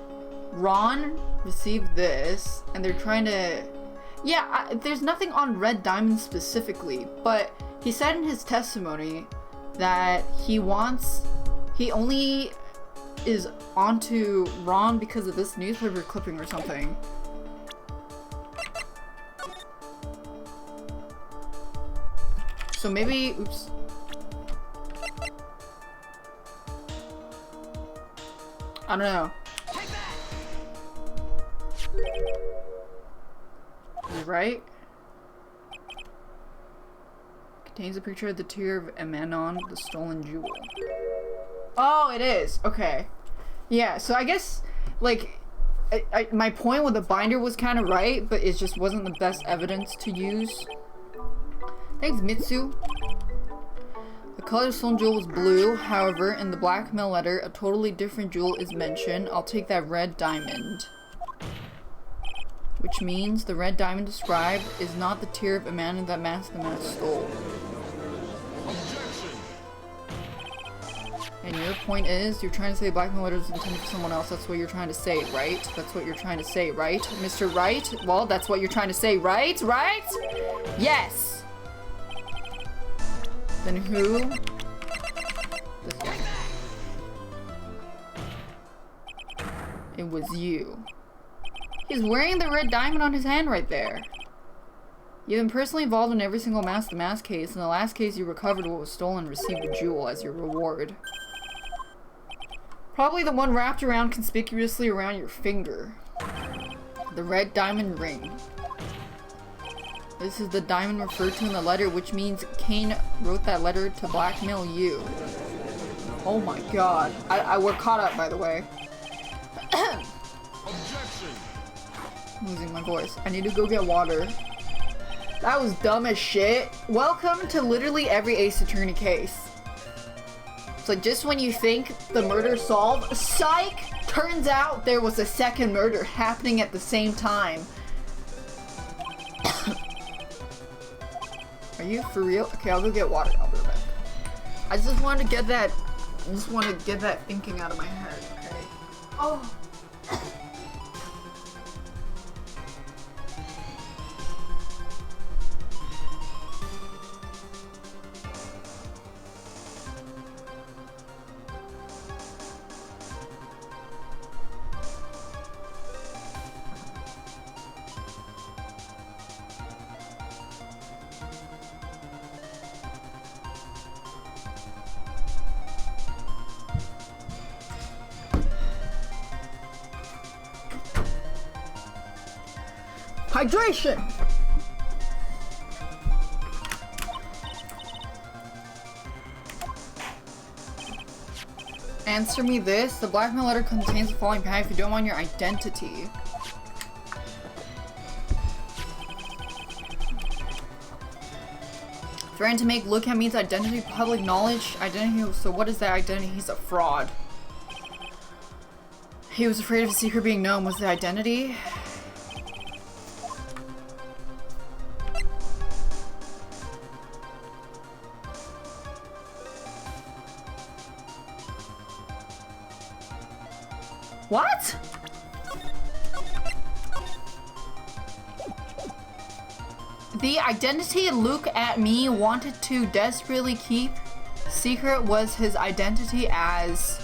Ron received this and they're trying to... Yeah, there's nothing on red diamond specifically, but he said in his testimony that he only is onto Ron because of this newspaper clipping or something. So maybe, oops. I don't know. Right? Contains a picture of the tear of Amanon, the stolen jewel. Oh, it is. Okay. Yeah, so I guess, like, my point with the binder was kind of right, but it just wasn't the best evidence to use. Thanks, Mitsu. The color of the stolen jewel was blue. However, in the blackmail letter, a totally different jewel is mentioned. I'll take that red diamond. Which means the red diamond described is not the tear of Amanda that Master the Mask stole. And your point is, you're trying to say blackmail letter is intended for someone else. That's what you're trying to say, right? That's what you're trying to say, right? Mr. Wright? Well, that's what you're trying to say, right? Right? Yes! Then who? This guy. It was you. He's wearing the red diamond on his hand right there. You've been personally involved in every single Mask the Mask case. In the last case, you recovered what was stolen and received a jewel as your reward. Probably the one wrapped around conspicuously around your finger. The red diamond ring. This is the diamond referred to in the letter, which means Kane wrote that letter to blackmail you. Oh my god. We're caught up, by the way. I'm losing my voice. I need to go get water. That was dumb as shit. Welcome to literally every Ace Attorney case. It's like, just when you think the murder's solved, psych! Turns out there was a second murder happening at the same time. Are you for real? Okay, I'll go get water. I'll be right back. I just wanted to get that thinking out of my head, okay? Oh. Hydration! Answer me this. The blackmail letter contains the following pack if you don't want your identity. Threatened to make look at means identity public knowledge. Identity, so what is that identity? He's a fraud. He was afraid of his secret being known. Was the identity? What? The identity Luke at me wanted to desperately keep secret was his identity as...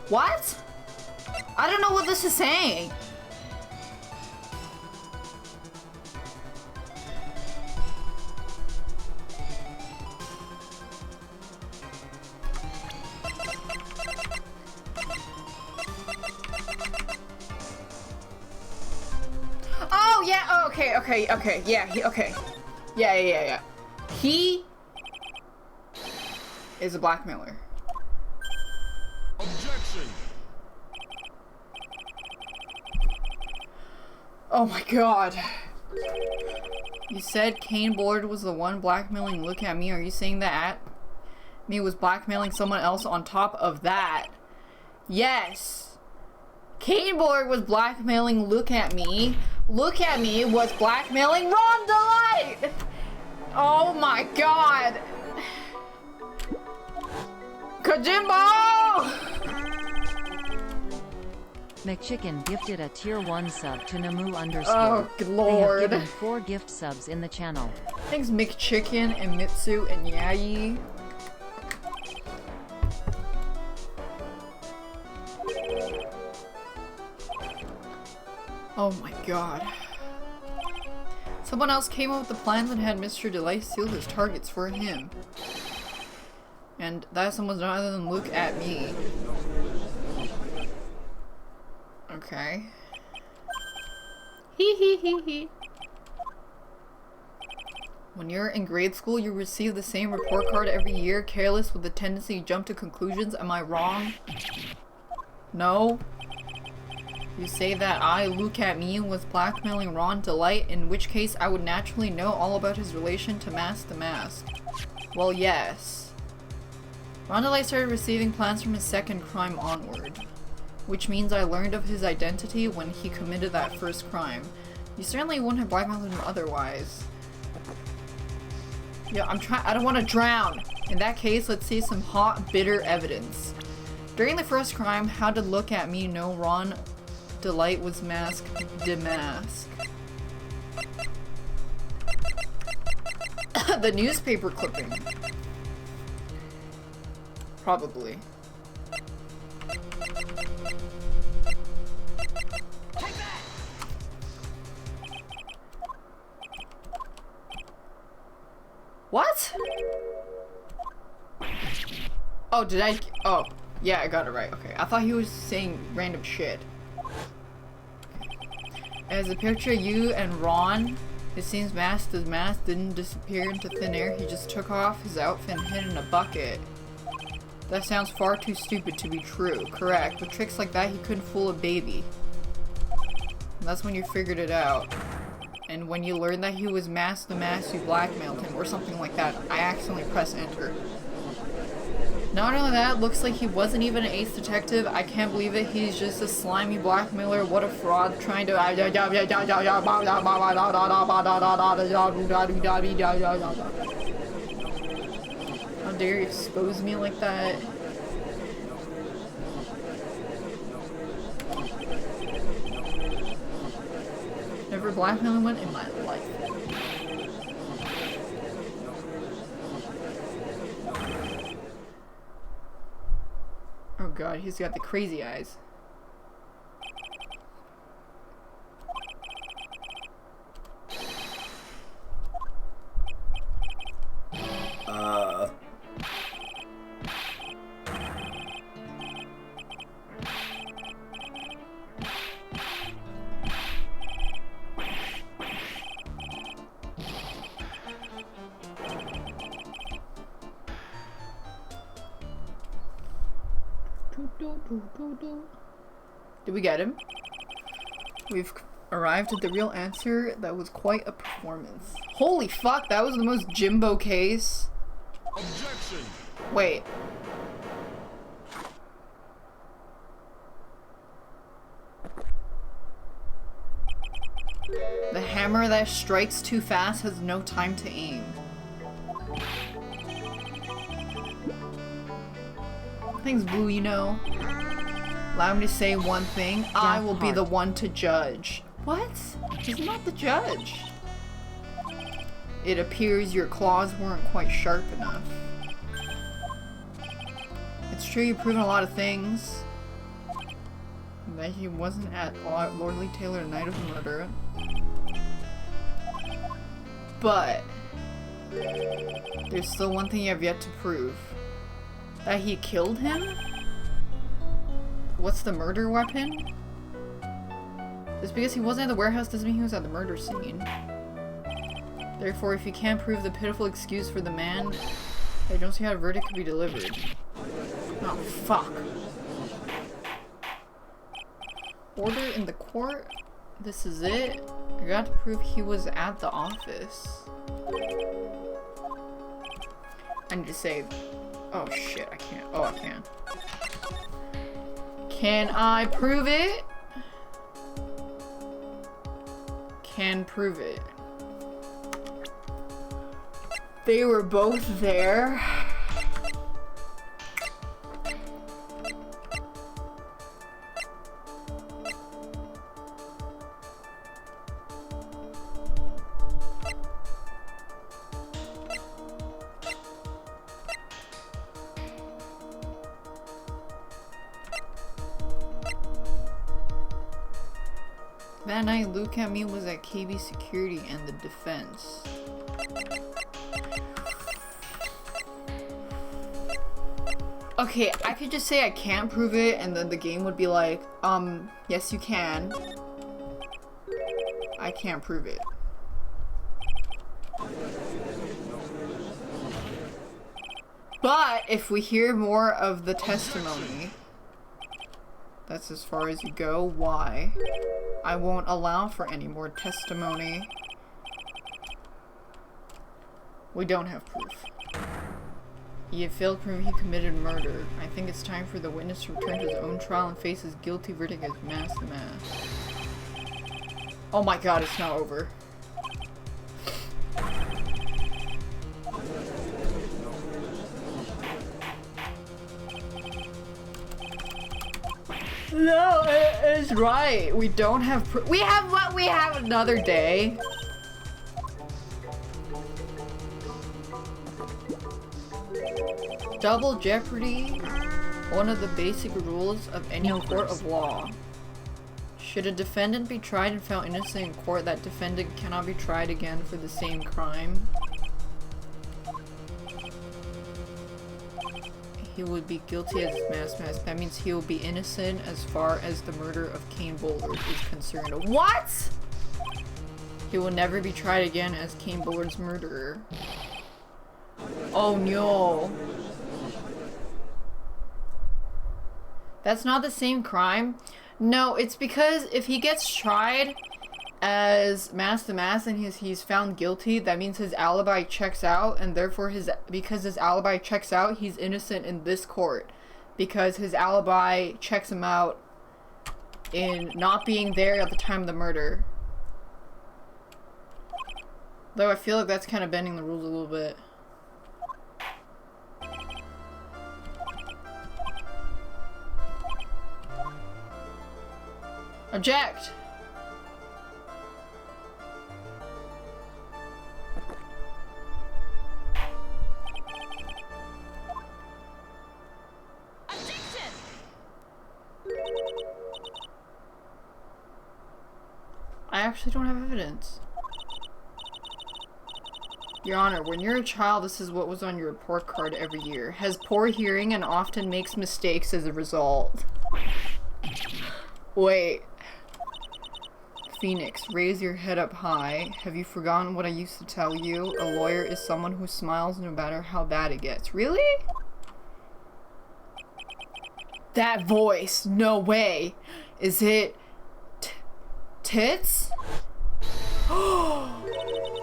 What? I don't know what this is saying. Okay, yeah, okay. Yeah. He is a blackmailer. Objection. Oh my god. You said Kane Bullard was the one blackmailing Look at Me. Are you saying that me was blackmailing someone else on top of that? Yes. Kane Bullard was blackmailing Look at Me. Look at Me was blackmailing Ron Delight! Oh my god! Kajimbo! McChicken gifted a tier 1 sub to Namu _. Oh, good lord. They have given 4 gift subs in the channel. Thanks McChicken and Mitsu and Yayi. Oh my god. Someone else came up with the plans and had Mr. Delay seal his targets for him. And that someone's not other than Look at Me. Okay. Hee. When you're in grade school, you receive the same report card every year, careless with the tendency to jump to conclusions. Am I wrong? No? You say that I, Look at Me, was blackmailing Ron Delight, in which case I would naturally know all about his relation to Mask the Mask. Well, yes. Ron Delight started receiving plans from his second crime onward. which means I learned of his identity when he committed that first crime. You certainly wouldn't have blackmailed him otherwise. Yeah, I don't want to drown! In that case, let's see some hot, bitter evidence. During the first crime, how did Look at Me know Ron Delight was masked demasked? The newspaper clipping. Probably. What? Oh, did I? Oh, yeah, I got it right. Okay, I thought he was saying random shit. As a picture of you and Ron, it seems his mask didn't disappear into thin air. He just took off his outfit and hid in a bucket. That sounds far too stupid to be true. Correct. With tricks like that, he couldn't fool a baby. And that's when you figured it out. And when you learned that he was masked, you blackmailed him, or something like that. I accidentally pressed enter. Not only that, looks like he wasn't even an ace detective. I can't believe it. He's just a slimy blackmailer. What a fraud, trying to... How dare you expose me like that? Never blackmailed anyone in my life. Oh god, he's got the crazy eyes. Did we get him? We've arrived at the real answer. That was quite a performance. Holy fuck, that was the most Jimbo case. Objection. Wait. The hammer that strikes too fast has no time to aim. Thanks, Blue, you know. Allow me to say one thing. I will be the one to judge. What? He's not the judge. It appears your claws weren't quite sharp enough. It's true you've proven a lot of things. That he wasn't at Lordly Taylor the night of the murder. But there's still one thing you have yet to prove. That he killed him? What's the murder weapon? Just because he wasn't at the warehouse doesn't mean he was at the murder scene. Therefore, if you can't prove the pitiful excuse for the man, I don't see how a verdict could be delivered. Oh, fuck. Order in the court? This is it? I got to prove he was at the office. I need to save. Oh shit, I can't. Oh, I can. Can I prove it? Can prove it. They were both there. That night, Luke at me was at KB Security and the defense. Okay, I could just say I can't prove it and then the game would be like, yes you can. I can't prove it. But if we hear more of the testimony, that's as far as you go. Why? I won't allow for any more testimony. We don't have proof. He had failed to prove he committed murder. I think it's time for the witness to return to his own trial and face his guilty verdict as mass to mass. Oh my god, it's not over. No, it's right. We don't have we have what? We have another day. Double jeopardy, one of the basic rules of any court of law. Should a defendant be tried and found innocent in court, that defendant cannot be tried again for the same crime. He would be guilty as mass. That means he will be innocent as far as the murder of Cain Bullard is concerned. What? He will never be tried again as Cain Bullard's murderer. Oh no. That's not the same crime? No, it's because if he gets tried as mass to mass and he's found guilty, that means his alibi checks out, and therefore because his alibi checks out, he's innocent in this court. Because his alibi checks him out in not being there at the time of the murder. Though I feel like that's kind of bending the rules a little bit. Object! Objection! I actually don't have evidence. Your Honor, when you're a child, this is what was on your report card every year. Has poor hearing and often makes mistakes as a result. Wait. Phoenix, raise your head up high. Have you forgotten what I used to tell you? A lawyer is someone who smiles no matter how bad it gets. Really? That voice. No way. Is it... Tits?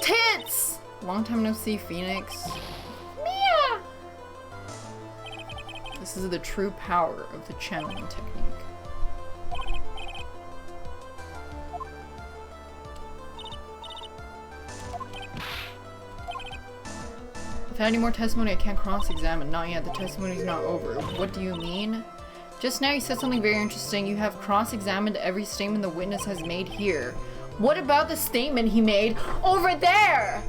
Tits! Long time no see, Phoenix. Mia! This is the true power of the channeling technique. If I had any more testimony, I can't cross-examine. Not yet. The testimony's not over. What do you mean? Just now you said something very interesting. You have cross-examined every statement the witness has made here. What about the statement he made over there?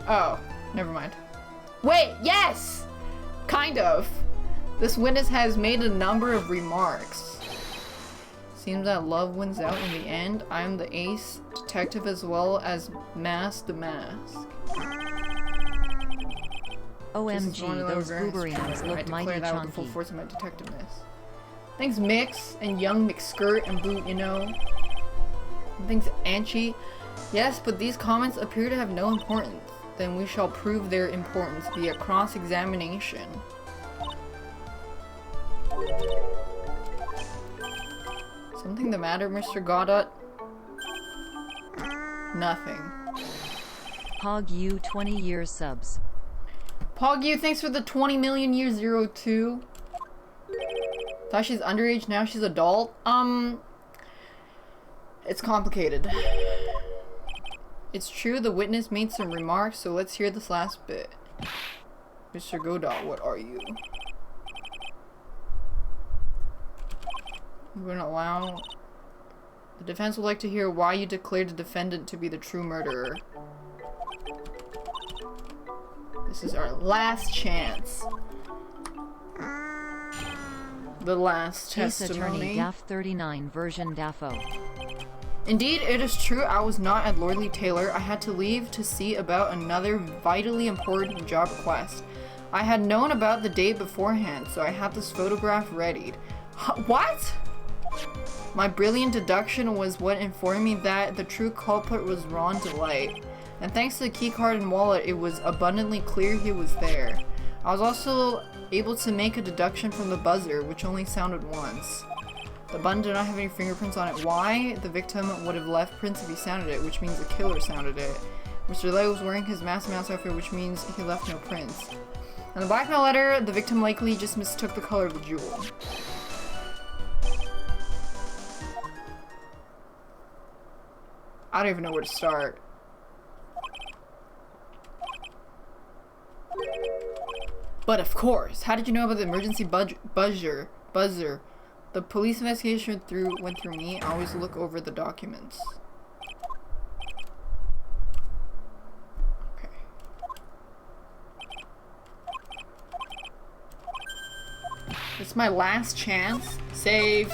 Oh, never mind. Wait, yes! Kind of. This witness has made a number of remarks. Seems that love wins out in the end. I am the ace detective as well as Mask the Mask. OMG, those boobereans look mighty that with the full chunky. force of my detectiveness. Thanks Mix and Young McSkirt and Boot, you know. And thanks Anchi. Yes, but these comments appear to have no importance. Then we shall prove their importance via cross-examination. Something the matter, Mr. Godot? Nothing. Pog you 20 years subs. Pog you, thanks for the 20 million year 02. Thought she's underage, now she's adult. It's complicated. It's true the witness made some remarks, so let's hear this last bit. Mr. Godot, what are you? I'm going to allow... The defense would like to hear why you declared the defendant to be the true murderer. This is our last chance. The last Case testimony. Attorney Gaff 39 version DAFO. Indeed, it is true I was not at Lordly Taylor. I had to leave to see about another vitally important job request. I had known about the date beforehand, so I had this photograph readied. What? My brilliant deduction was what informed me that the true culprit was Ron Delight. And thanks to the keycard and wallet, it was abundantly clear he was there. I was also able to make a deduction from the buzzer, which only sounded once. The button did not have any fingerprints on it. Why? The victim would have left prints if he sounded it, which means the killer sounded it. Mr. Light was wearing his mask outfit, which means he left no prints. On the blackmail letter, the victim likely just mistook the color of the jewel. I don't even know where to start. But of course, how did you know about the emergency buzzer? The police investigation went through me. I always look over the documents. Okay. It's my last chance. Save.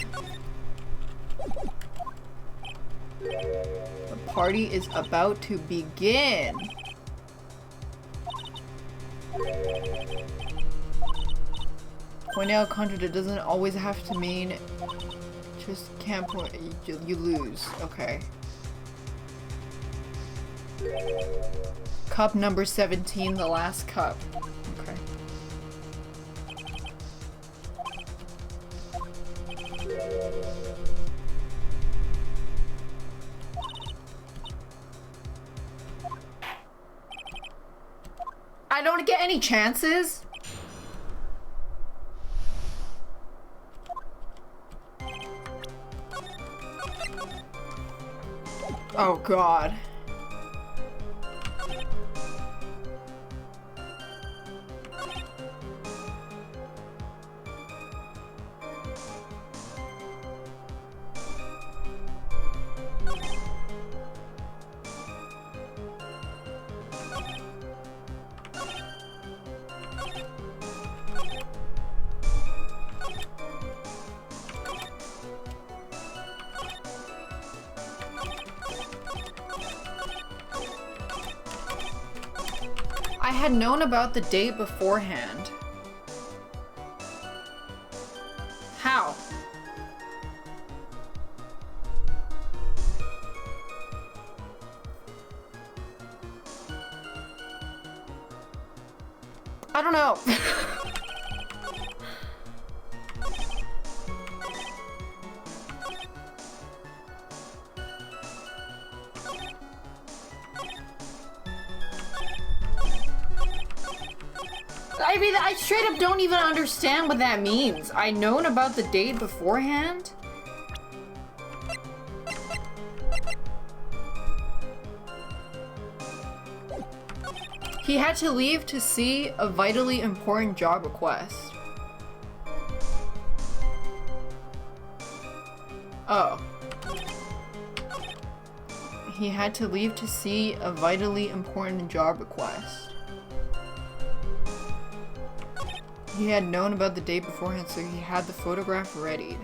The party is about to begin. Point out contradict doesn't always have to mean just can't point. You lose. Okay. Cup number 17, the last cup. Okay. I don't get any chances. Oh God. I had known about the date beforehand. How? I don't know. I mean, I straight up don't even understand what that means. I known about the date beforehand? He had to leave to see a vitally important job request. Oh. He had to leave to see a vitally important job request. He had known about the date beforehand, so he had the photograph readied.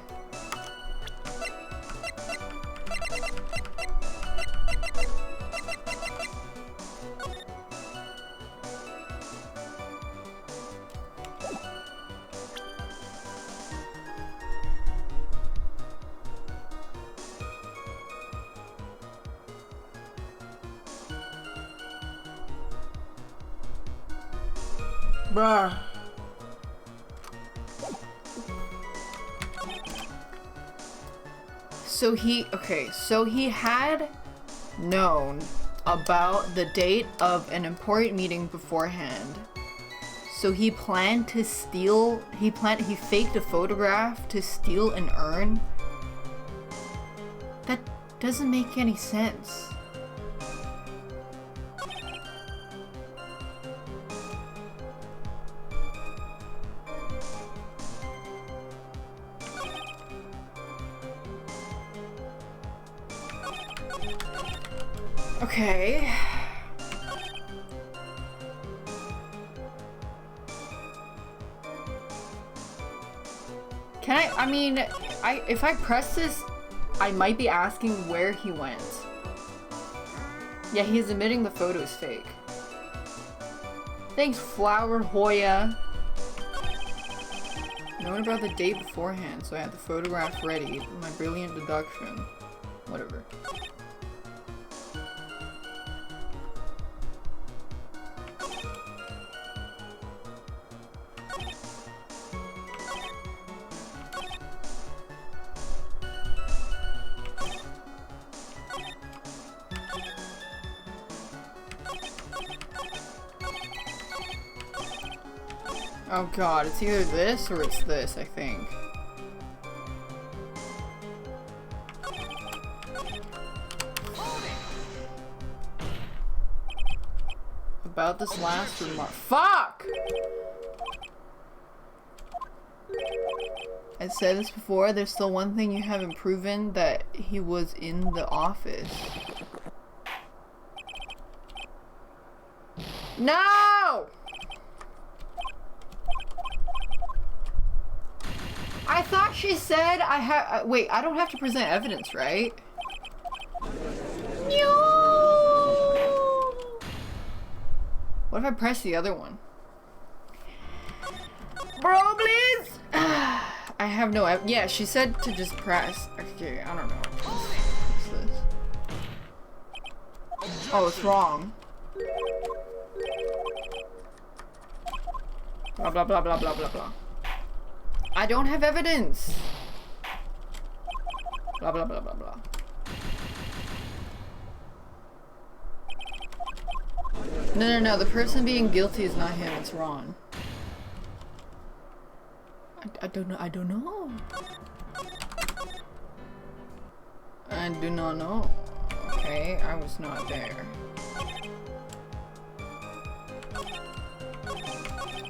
Bruh. So he had known about the date of an important meeting beforehand. So he planned to steal, he faked a photograph to steal an urn? That doesn't make any sense. Okay. If I press this, I might be asking where he went. Yeah, he's admitting the photo is fake. Thanks, Flower Hoya. Knowing about the date beforehand, so I had the photograph ready. My brilliant deduction. Whatever. Oh god, it's either this or it's this, I think. About this last remark. Fuck! I said this before, there's still one thing you haven't proven, that he was in the office. No! I thought she said I have. Wait, I don't have to present evidence, right? No! What if I press the other one? Bro, please! I have no yeah, she said to just press. Okay, I don't know. What's this? Oh, it's wrong. Blah blah blah blah blah blah blah. I don't have evidence. Blah blah blah blah blah. No, the person being guilty is not him, it's Ron. I don't know. I do not know. Okay, I was not there.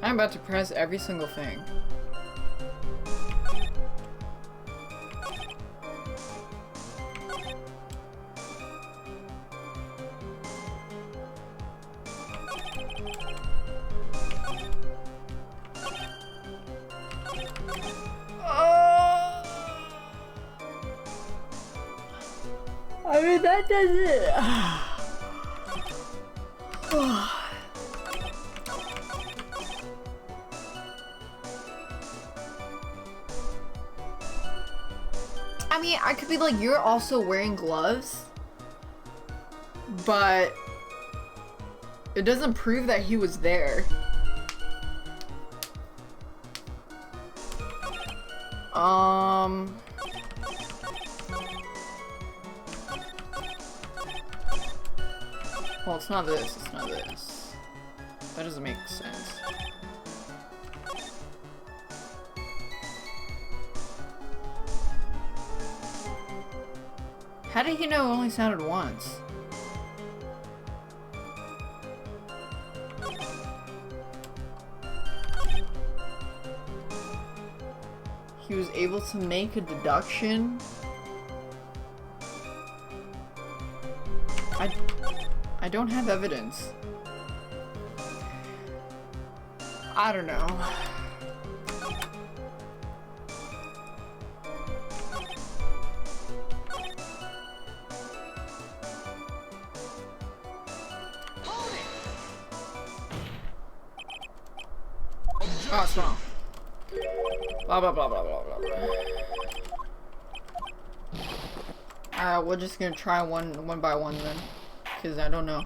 I'm about to press every single thing. I mean, that does it. I mean, I could be like, you're also wearing gloves, but it doesn't prove that he was there. Well, it's not this, it's not this. That doesn't make sense. How did he know it only sounded once? He was able to make a deduction? I don't have evidence. I don't know. Oh, it's wrong. Blah blah blah blah blah blah blah. Alright, we're just gonna try one by one then. Cause I don't know.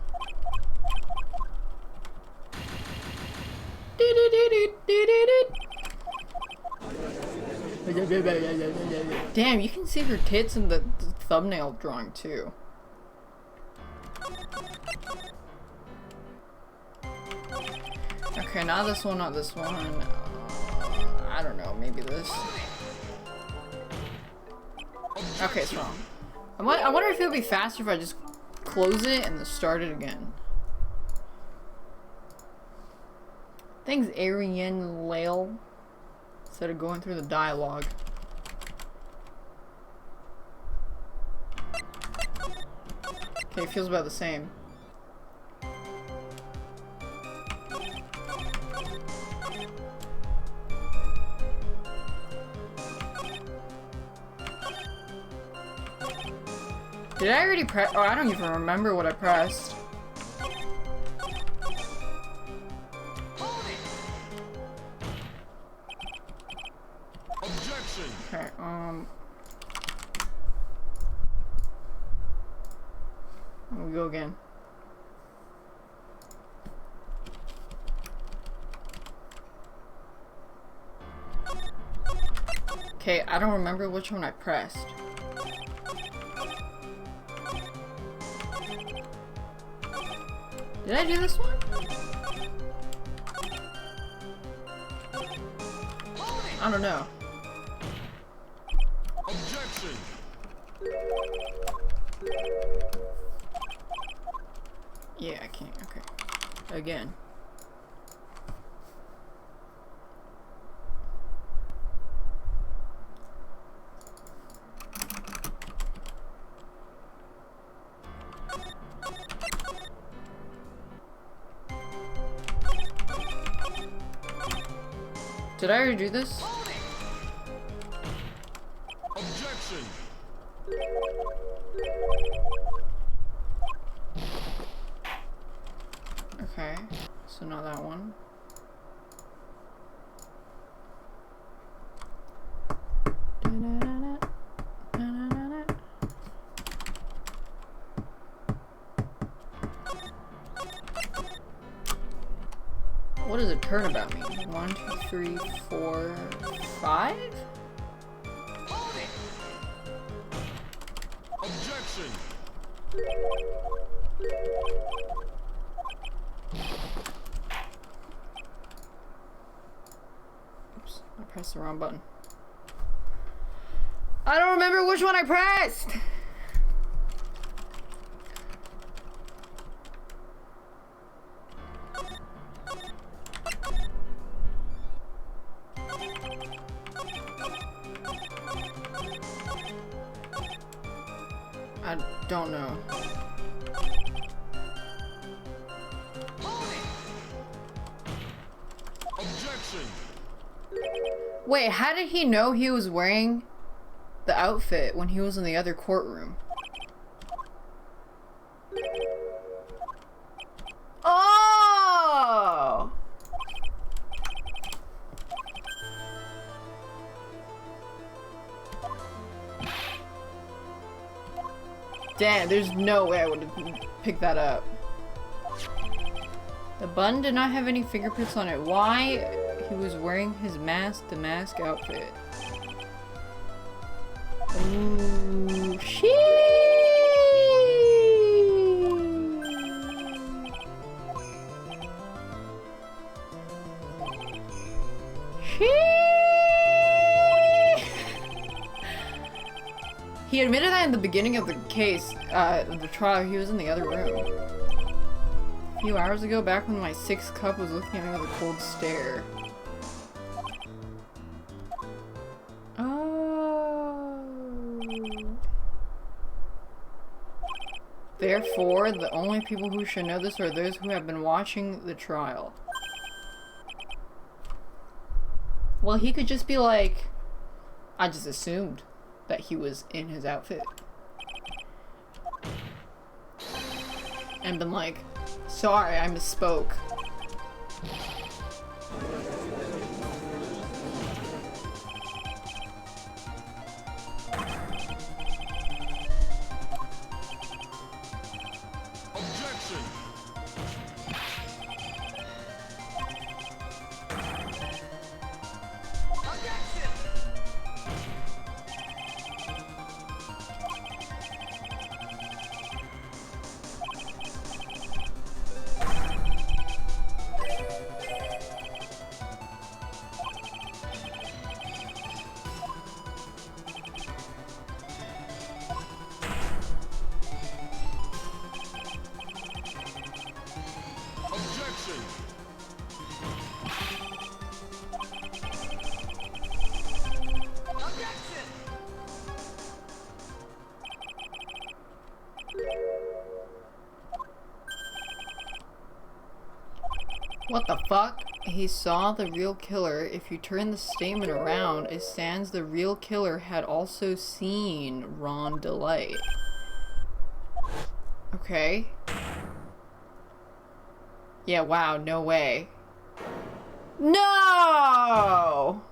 Damn, you can see her tits in the thumbnail drawing too. Okay, not this one, not this one. I don't know, maybe this. Okay, it's wrong. I wonder if it would be faster if I just close it and then start it again. Thanks, Ariane Lale. Instead of going through the dialogue. Okay, it feels about the same. Did I already press? Oh, I don't even remember what I pressed. Objection. Okay, we go again. Okay, I don't remember which one I pressed. Did I do this one? I don't know. Objection! Yeah, I can't. Okay. Again. Did I already do this? Objection! Okay. So not that one. What does a turnabout mean? 1, 2, 3, 4, 5? Objection! Oops, I pressed the wrong button. I don't remember which one I pressed! I don't know. Objection! Wait, how did he know he was wearing the outfit when he was in the other courtroom? Oh! Damn, there's no way I would have picked that up. The button did not have any fingerprints on it. Why? He was wearing his mask, the mask outfit. Ooh, sheesh. He admitted that in the beginning of the case, the trial, he was in the other room. A few hours ago, back when my sixth cup was looking at me with a cold stare. Oh. Therefore, the only people who should know this are those who have been watching the trial. Well, he could just be like, I just assumed that he was in his outfit. And been like, sorry, I misspoke. Objection! Objection! What the fuck? He saw the real killer. If you turn the statement around, it stands the real killer had also seen Ron Delight. Okay. Yeah, wow, no way. No!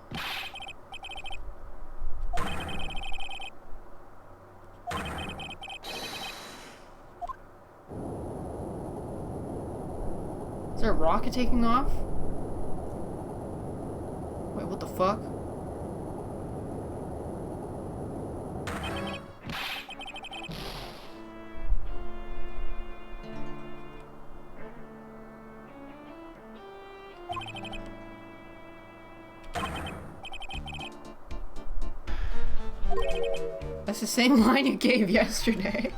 Is there a rocket taking off? Wait, what the fuck? That's the same line you gave yesterday.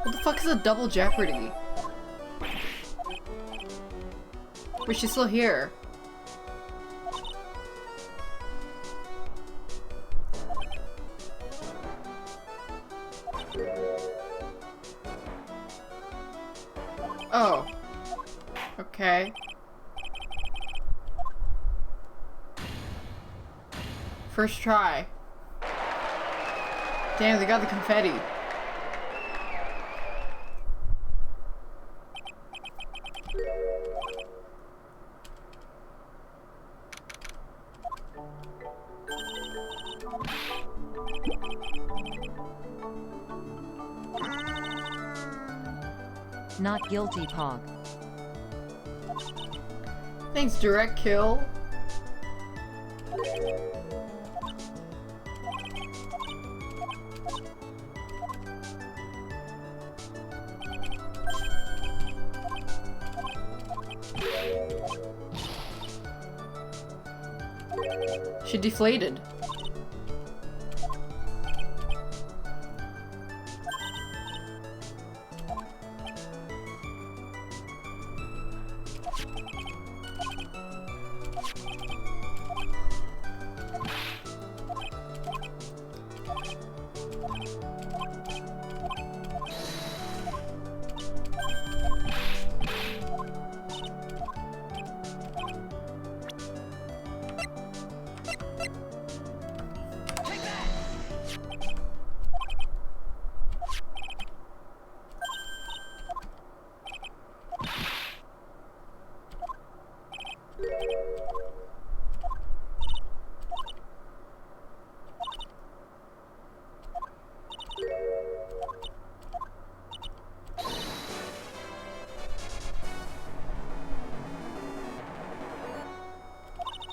What the fuck is a double jeopardy? Wait, she's still here. Oh. Okay. First try. Damn, they got the confetti. Not guilty, Pog. Thanks, direct kill. She deflated.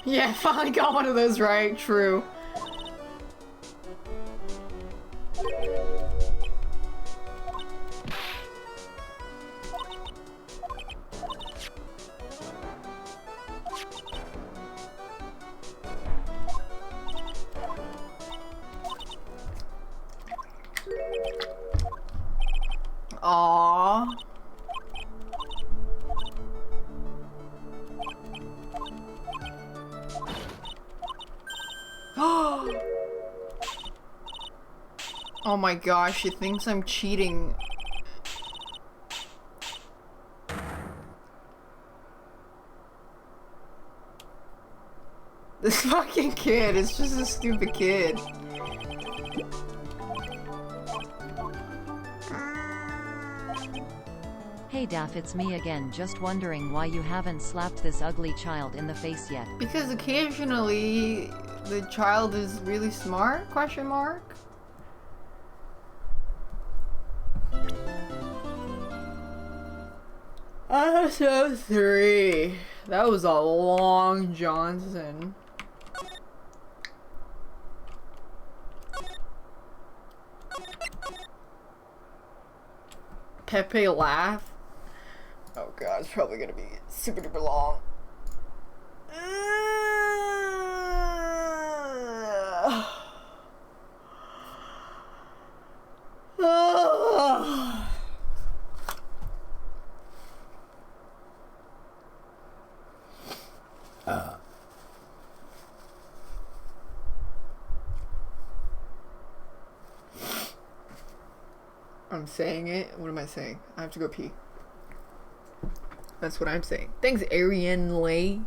Yeah, finally got one of those right. True. Aww. Oh my gosh, she thinks I'm cheating. This fucking kid is just a stupid kid. Hey Daff, it's me again, just wondering why you haven't slapped this ugly child in the face yet. Because occasionally the child is really smart? Question mark? Episode 3. That was a long Johnson. Pepe laugh. Oh god, it's probably gonna be super duper long. I'm saying it. What am I saying? I have to go pee. That's what I'm saying. Thanks, Ariane Lay.